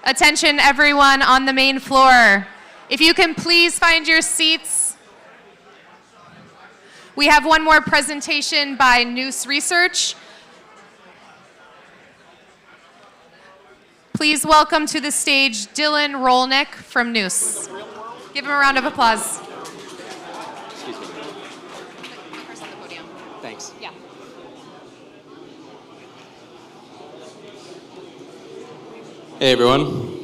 Attention everyone on the main floor. If you can please find your seats. We have one more presentation by Noose Research. Please welcome to the stage Dylan Rolnick from Noose. Give him a round of applause. Excuse me. First on the podium. Thanks. Yeah. Hey, everyone.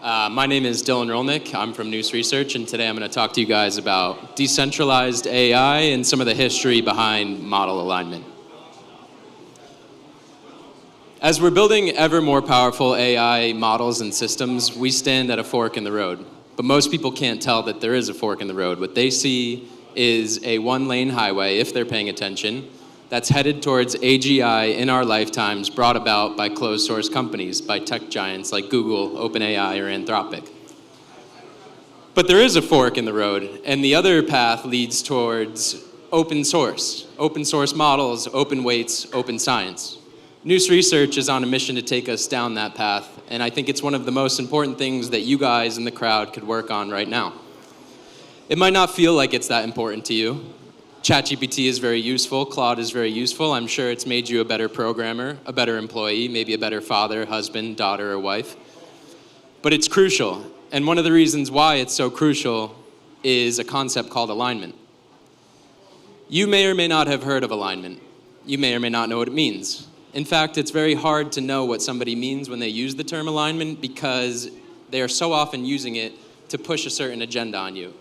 My name is Dylan Rolnick. I'm from Noose Research, and today I'm going to talk to you guys about decentralized AI and some of the history behind model alignment. As we're building ever more powerful AI models and systems, we stand at a fork in the road. But most people can't tell that there is a fork in the road. What they see is a one-lane highway, if they're paying attention, that's headed towards AGI in our lifetimes, brought about by closed source companies, by tech giants like Google, OpenAI, or Anthropic. But there is a fork in the road, and the other path leads towards open source models, open weights, open science. Noose Research is on a mission to take us down that path, and I think it's one of the most important things that you guys in the crowd could work on right now. It might not feel like it's that important to you. ChatGPT is very useful, Claude is very useful. I'm sure it's made you a better programmer, a better employee, maybe a better father, husband, daughter, or wife. But it's crucial, and one of the reasons why it's so crucial is a concept called alignment. You may or may not have heard of alignment. You may or may not know what it means. In fact, it's very hard to know what somebody means when they use the term alignment because they are so often using it to push a certain agenda on you.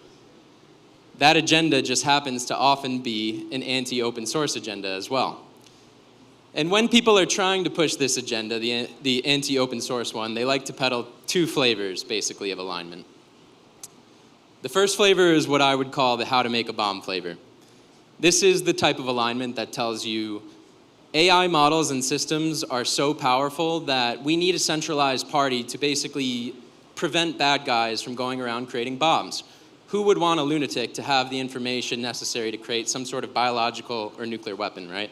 That agenda just happens to often be an anti-open source agenda as well. And when people are trying to push this agenda, the anti-open source one, they like to peddle two flavors, basically, of alignment. The first flavor is what I would call the how to make a bomb flavor. This is the type of alignment that tells you AI models and systems are so powerful that we need a centralized party to basically prevent bad guys from going around creating bombs. Who would want a lunatic to have the information necessary to create some sort of biological or nuclear weapon, right?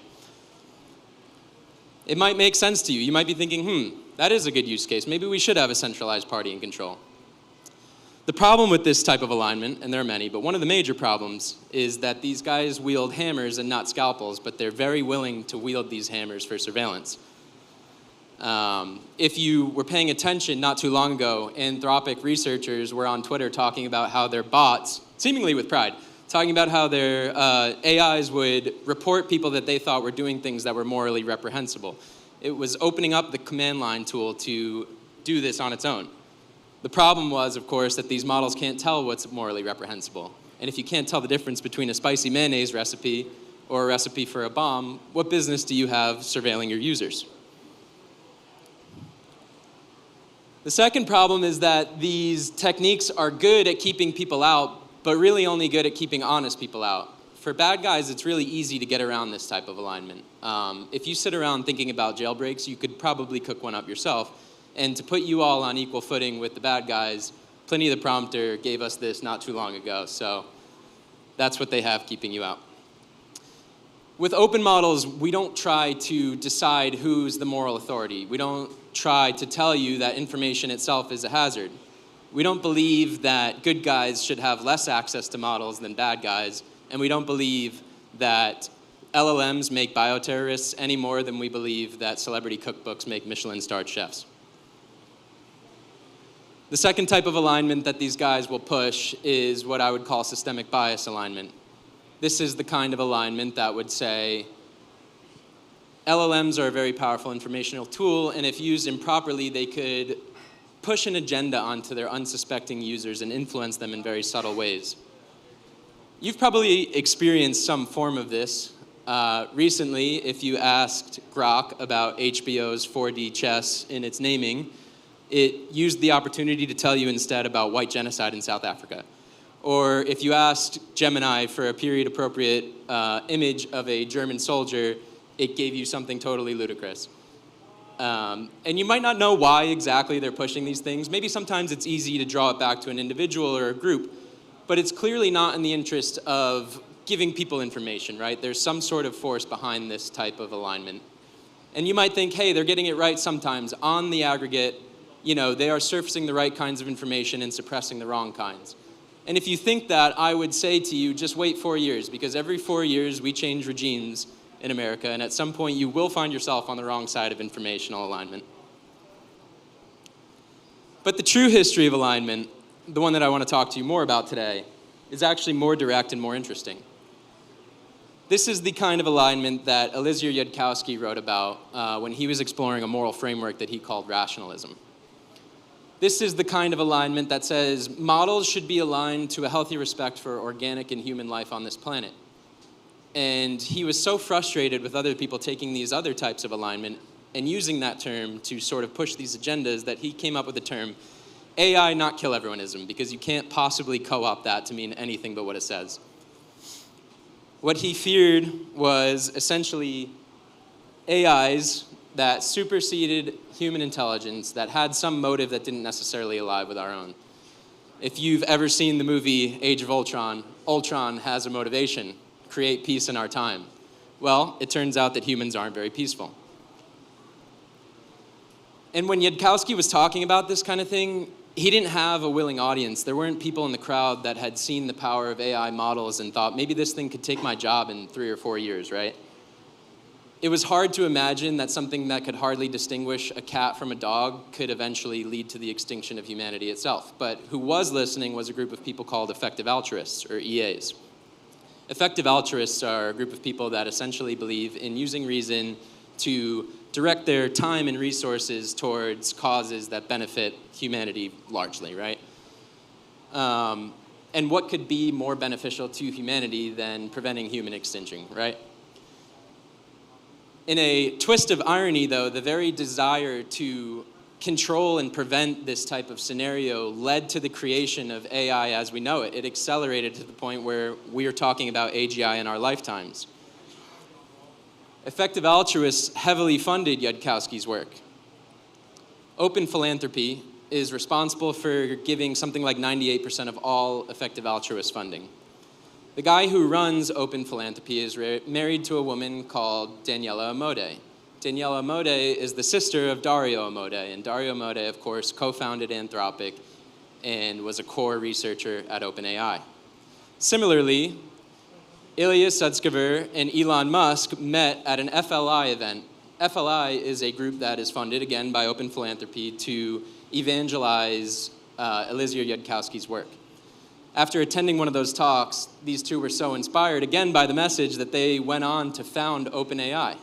It might make sense to you. You might be thinking, that is a good use case. Maybe we should have a centralized party in control. The problem with this type of alignment, and there are many, but one of the major problems is that these guys wield hammers and not scalpels, but they're very willing to wield these hammers for surveillance. If you were paying attention not too long ago, Anthropic researchers were on Twitter talking about how their bots, seemingly with pride, talking about how their AIs would report people that they thought were doing things that were morally reprehensible. It was opening up the command line tool to do this on its own. The problem was, of course, that these models can't tell what's morally reprehensible. And if you can't tell the difference between a spicy mayonnaise recipe or a recipe for a bomb, what business do you have surveilling your users? The second problem is that these techniques are good at keeping people out, but really only good at keeping honest people out. For bad guys, it's really easy to get around this type of alignment. If you sit around thinking about jailbreaks, you could probably cook one up yourself. And to put you all on equal footing with the bad guys, Pliny the Prompter gave us this not too long ago, so that's what they have keeping you out. With open models, we don't try to decide who's the moral authority. We don't try to tell you that information itself is a hazard. We don't believe that good guys should have less access to models than bad guys, and we don't believe that LLMs make bioterrorists any more than we believe that celebrity cookbooks make Michelin-starred chefs. The second type of alignment that these guys will push is what I would call systemic bias alignment. This is the kind of alignment that would say, LLMs are a very powerful informational tool, and if used improperly, they could push an agenda onto their unsuspecting users and influence them in very subtle ways. You've probably experienced some form of this. Recently, if you asked Grok about HBO's 4D chess in its naming, it used the opportunity to tell you instead about white genocide in South Africa. Or if you asked Gemini for a period-appropriate image of a German soldier, it gave you something totally ludicrous. And you might not know why exactly they're pushing these things. Maybe sometimes it's easy to draw it back to an individual or a group, but it's clearly not in the interest of giving people information, right? There's some sort of force behind this type of alignment. And you might think, hey, they're getting it right sometimes. On the aggregate, you know, they are surfacing the right kinds of information and suppressing the wrong kinds. And if you think that, I would say to you, just wait 4 years, because every 4 years we change regimes in America, and at some point you will find yourself on the wrong side of informational alignment. But the true history of alignment, the one that I want to talk to you more about today, is actually more direct and more interesting. This is the kind of alignment that Eliezer Yudkowsky wrote about when he was exploring a moral framework that he called rationalism. This is the kind of alignment that says models should be aligned to a healthy respect for organic and human life on this planet. And he was so frustrated with other people taking these other types of alignment and using that term to sort of push these agendas that he came up with the term AI not kill everyoneism, because you can't possibly co-opt that to mean anything but what it says. What he feared was essentially AIs that superseded human intelligence, that had some motive that didn't necessarily align with our own. If you've ever seen the movie Age of Ultron, Ultron has a motivation: create peace in our time. Well, it turns out that humans aren't very peaceful. And when Yudkowsky was talking about this kind of thing, he didn't have a willing audience. There weren't people in the crowd that had seen the power of AI models and thought, maybe this thing could take my job in 3 or 4 years, right? It was hard to imagine that something that could hardly distinguish a cat from a dog could eventually lead to the extinction of humanity itself. But who was listening was a group of people called effective altruists, or EAs. Effective altruists are a group of people that essentially believe in using reason to direct their time and resources towards causes that benefit humanity largely, right? And what could be more beneficial to humanity than preventing human extinction, right? In a twist of irony, though, the very desire to control and prevent this type of scenario led to the creation of AI as we know it. It accelerated to the point where we are talking about AGI in our lifetimes. Effective altruists heavily funded Yudkowsky's work. Open philanthropy is responsible for giving something like 98% of all effective altruist funding. The guy who runs Open Philanthropy is married to a woman called Daniela Amode. Daniela Amode is the sister of Dario Amode, and Dario Amode, of course, co-founded Anthropic and was a core researcher at OpenAI. Similarly, Ilya Sutskever and Elon Musk met at an FLI event. FLI is a group that is funded, again, by Open Philanthropy to evangelize Eliezer Yudkowsky's work. After attending one of those talks, these two were so inspired, again, by the message that they went on to found OpenAI.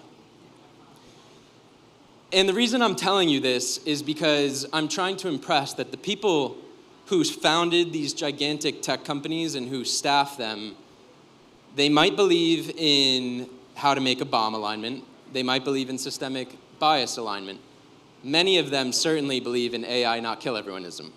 And the reason I'm telling you this is because I'm trying to impress that the people who founded these gigantic tech companies and who staff them, they might believe in how to make a bomb alignment. They might believe in systemic bias alignment. Many of them certainly believe in AI not kill everyoneism.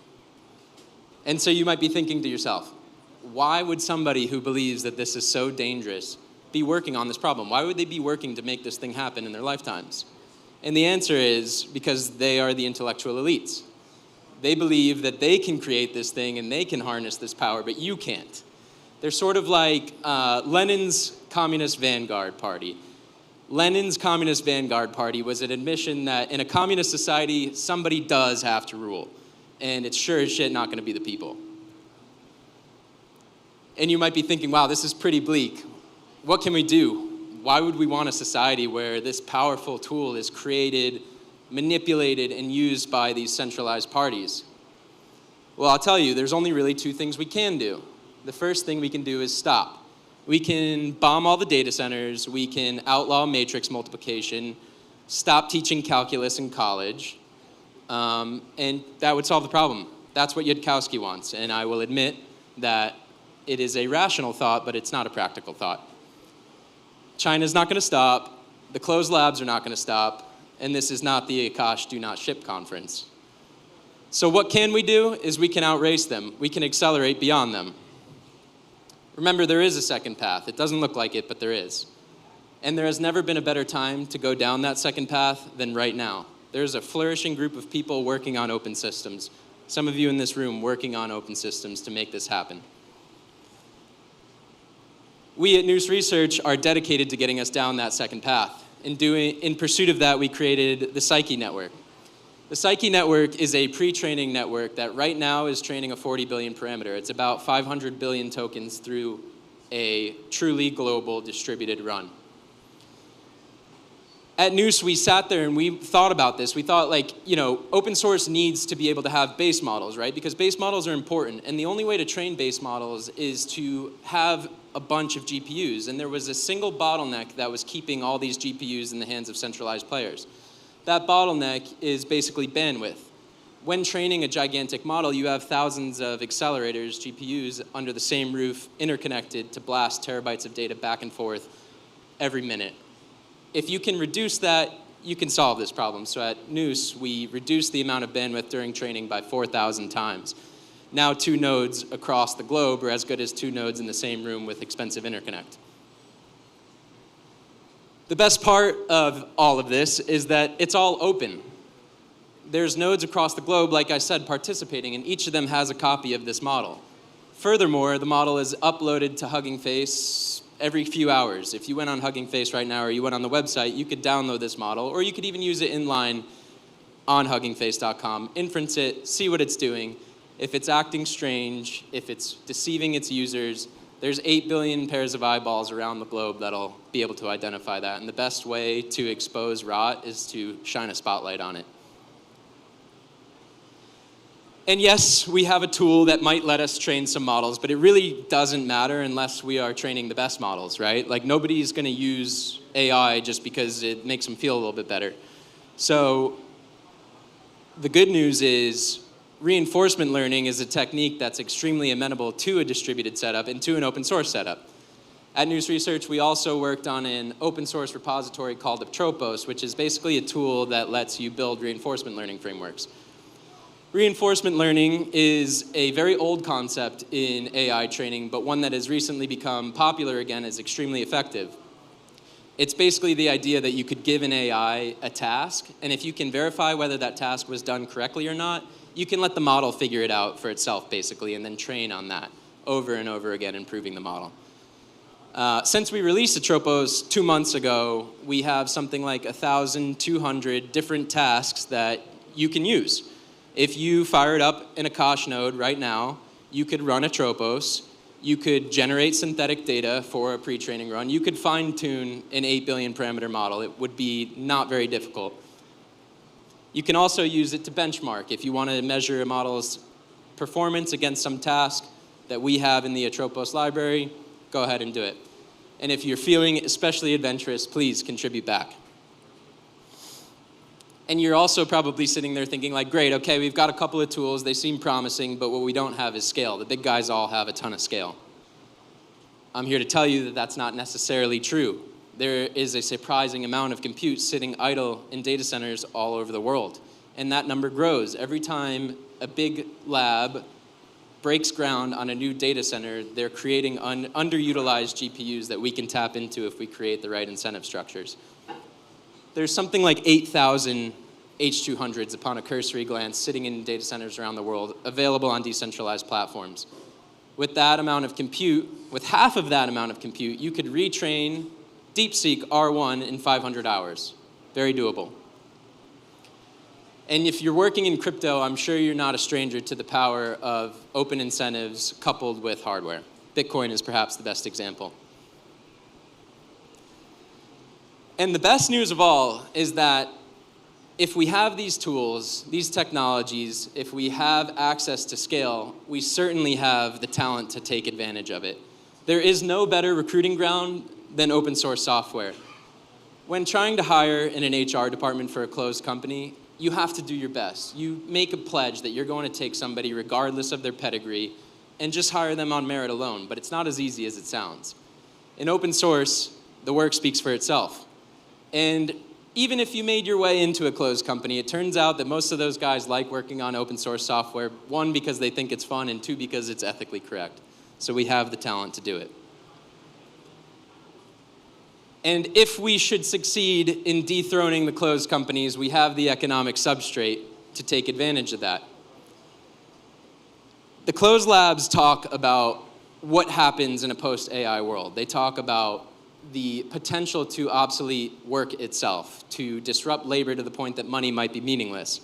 And so you might be thinking to yourself, why would somebody who believes that this is so dangerous be working on this problem? Why would they be working to make this thing happen in their lifetimes? And the answer is because they are the intellectual elites. They believe that they can create this thing and they can harness this power, but you can't. They're sort of like Lenin's Communist Vanguard Party. Lenin's Communist Vanguard Party was an admission that in a communist society, somebody does have to rule. And it's sure as shit not going to be the people. And you might be thinking, wow, this is pretty bleak. What can we do? Why would we want a society where this powerful tool is created, manipulated, and used by these centralized parties? Well, I'll tell you, there's only really 2 things we can do. The first thing we can do is stop. We can bomb all the data centers. We can outlaw matrix multiplication, stop teaching calculus in college, and that would solve the problem. That's what Yudkowsky wants, and I will admit that it is a rational thought, but it's not a practical thought. China's not going to stop, the closed labs are not going to stop, and this is not the Akash Do Not Ship conference. So what can we do is we can outrace them. We can accelerate beyond them. Remember, there is a second path. It doesn't look like it, but there is. And there has never been a better time to go down that second path than right now. There's a flourishing group of people working on open systems. Some of you in this room working on open systems to make this happen. We at Noose Research are dedicated to getting us down that second path. In pursuit of that, we created the Psyche Network. The Psyche Network is a pre-training network that right now is training a 40 billion parameter. It's about 500 billion tokens through a truly global distributed run. At Noose, we sat there and we thought about this. We thought, like, you know, open source needs to be able to have base models, right? Because base models are important. And the only way to train base models is to have a bunch of GPUs. And there was a single bottleneck that was keeping all these GPUs in the hands of centralized players. That bottleneck is basically bandwidth. When training a gigantic model, you have thousands of accelerators, GPUs, under the same roof, interconnected to blast terabytes of data back and forth every minute. If you can reduce that, you can solve this problem. So at Noose, we reduced the amount of bandwidth during training by 4,000 times. Now 2 nodes across the globe are as good as 2 nodes in the same room with expensive interconnect. The best part of all of this is that it's all open. There's nodes across the globe, like I said, participating, and each of them has a copy of this model. Furthermore, the model is uploaded to Hugging Face every few hours. If you went on Hugging Face right now or you went on the website, you could download this model, or you could even use it inline on huggingface.com, inference it, see what it's doing. If it's acting strange, if it's deceiving its users, there's 8 billion pairs of eyeballs around the globe that'll be able to identify that. And the best way to expose rot is to shine a spotlight on it. And yes, we have a tool that might let us train some models, but it really doesn't matter unless we are training the best models, right? Like, nobody's going to use AI just because it makes them feel a little bit better. So the good news is reinforcement learning is a technique that's extremely amenable to a distributed setup and to an open source setup. At News Research, we also worked on an open source repository called Tropos, which is basically a tool that lets you build reinforcement learning frameworks. Reinforcement learning is a very old concept in AI training, but one that has recently become popular again as extremely effective. It's basically the idea that you could give an AI a task, and if you can verify whether that task was done correctly or not, you can let the model figure it out for itself, basically, and then train on that over and over again, improving the model. Since we released the Tropos 2 months ago, we have something like 1,200 different tasks that you can use. If you fired up an Akash node right now, you could run a Tropos, you could generate synthetic data for a pre-training run, you could fine-tune an 8 billion parameter model. It would be not very difficult. You can also use it to benchmark. If you want to measure a model's performance against some task that we have in the Tropos library, go ahead and do it. And if you're feeling especially adventurous, please contribute back. And you're also probably sitting there thinking like, great, okay, we've got a couple of tools, they seem promising, but what we don't have is scale. The big guys all have a ton of scale. I'm here to tell you that that's not necessarily true. There is a surprising amount of compute sitting idle in data centers all over the world. And that number grows. Every time a big lab breaks ground on a new data center, they're creating underutilized GPUs that we can tap into if we create the right incentive structures. There's something like 8,000 H200s upon a cursory glance sitting in data centers around the world, available on decentralized platforms. With that amount of compute, with half of that amount of compute, you could retrain DeepSeek R1 in 500 hours. Very doable. And if you're working in crypto, I'm sure you're not a stranger to the power of open incentives coupled with hardware. Bitcoin is perhaps the best example. And the best news of all is that if we have these tools, these technologies, if we have access to scale, we certainly have the talent to take advantage of it. There is no better recruiting ground than open source software. When trying to hire in an HR department for a closed company, you have to do your best. You make a pledge that you're going to take somebody regardless of their pedigree and just hire them on merit alone, but it's not as easy as it sounds. In open source, the work speaks for itself. And even if you made your way into a closed company, it turns out that most of those guys like working on open source software, one, because they think it's fun, and two, because it's ethically correct. So we have the talent to do it. And if we should succeed in dethroning the closed companies, we have the economic substrate to take advantage of that. The closed labs talk about what happens in a post-AI world. They talk about the potential to obsolete work itself, to disrupt labor to the point that money might be meaningless.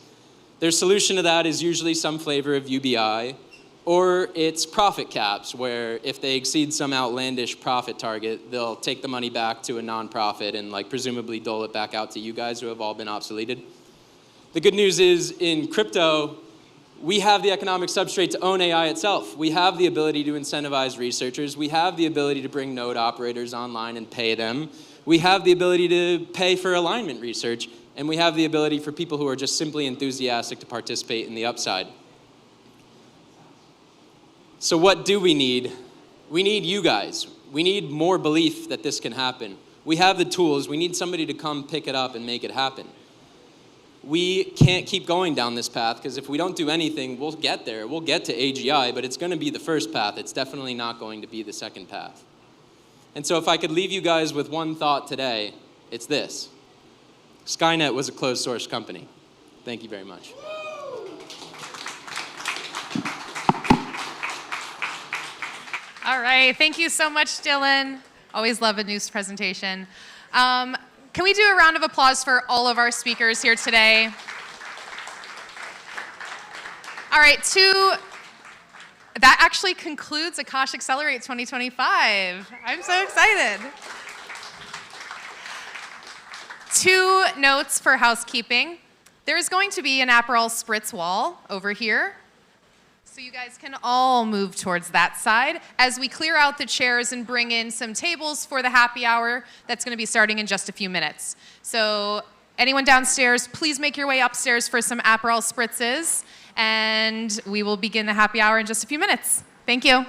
Their solution to that is usually some flavor of UBI, or it's profit caps, where if they exceed some outlandish profit target, they'll take the money back to a nonprofit and presumably dole it back out to you guys who have all been obsoleted. The good news is in crypto, we have the economic substrate to own AI itself. We have the ability to incentivize researchers. We have the ability to bring node operators online and pay them. We have the ability to pay for alignment research. And we have the ability for people who are just simply enthusiastic to participate in the upside. So what do we need? We need you guys. We need more belief that this can happen. We have the tools. We need somebody to come pick it up and make it happen. We can't keep going down this path because if we don't do anything, we'll get there. We'll get to AGI, but it's going to be the first path. It's definitely not going to be the second path. And so if I could leave you guys with one thought today, It's this. Skynet was a closed source company. Thank you very much. All right, thank you so much, Dylan. Always love a news presentation. Can we do a round of applause for all of our speakers here today? All right, that actually concludes Akash Accelerate 2025. I'm so excited. 2 notes for housekeeping. There is going to be an Aperol Spritz wall over here. So you guys can all move towards that side as we clear out the chairs and bring in some tables for the happy hour that's going to be starting in just a few minutes. So anyone downstairs, please make your way upstairs for some Aperol Spritzes, and we will begin the happy hour in just a few minutes. Thank you.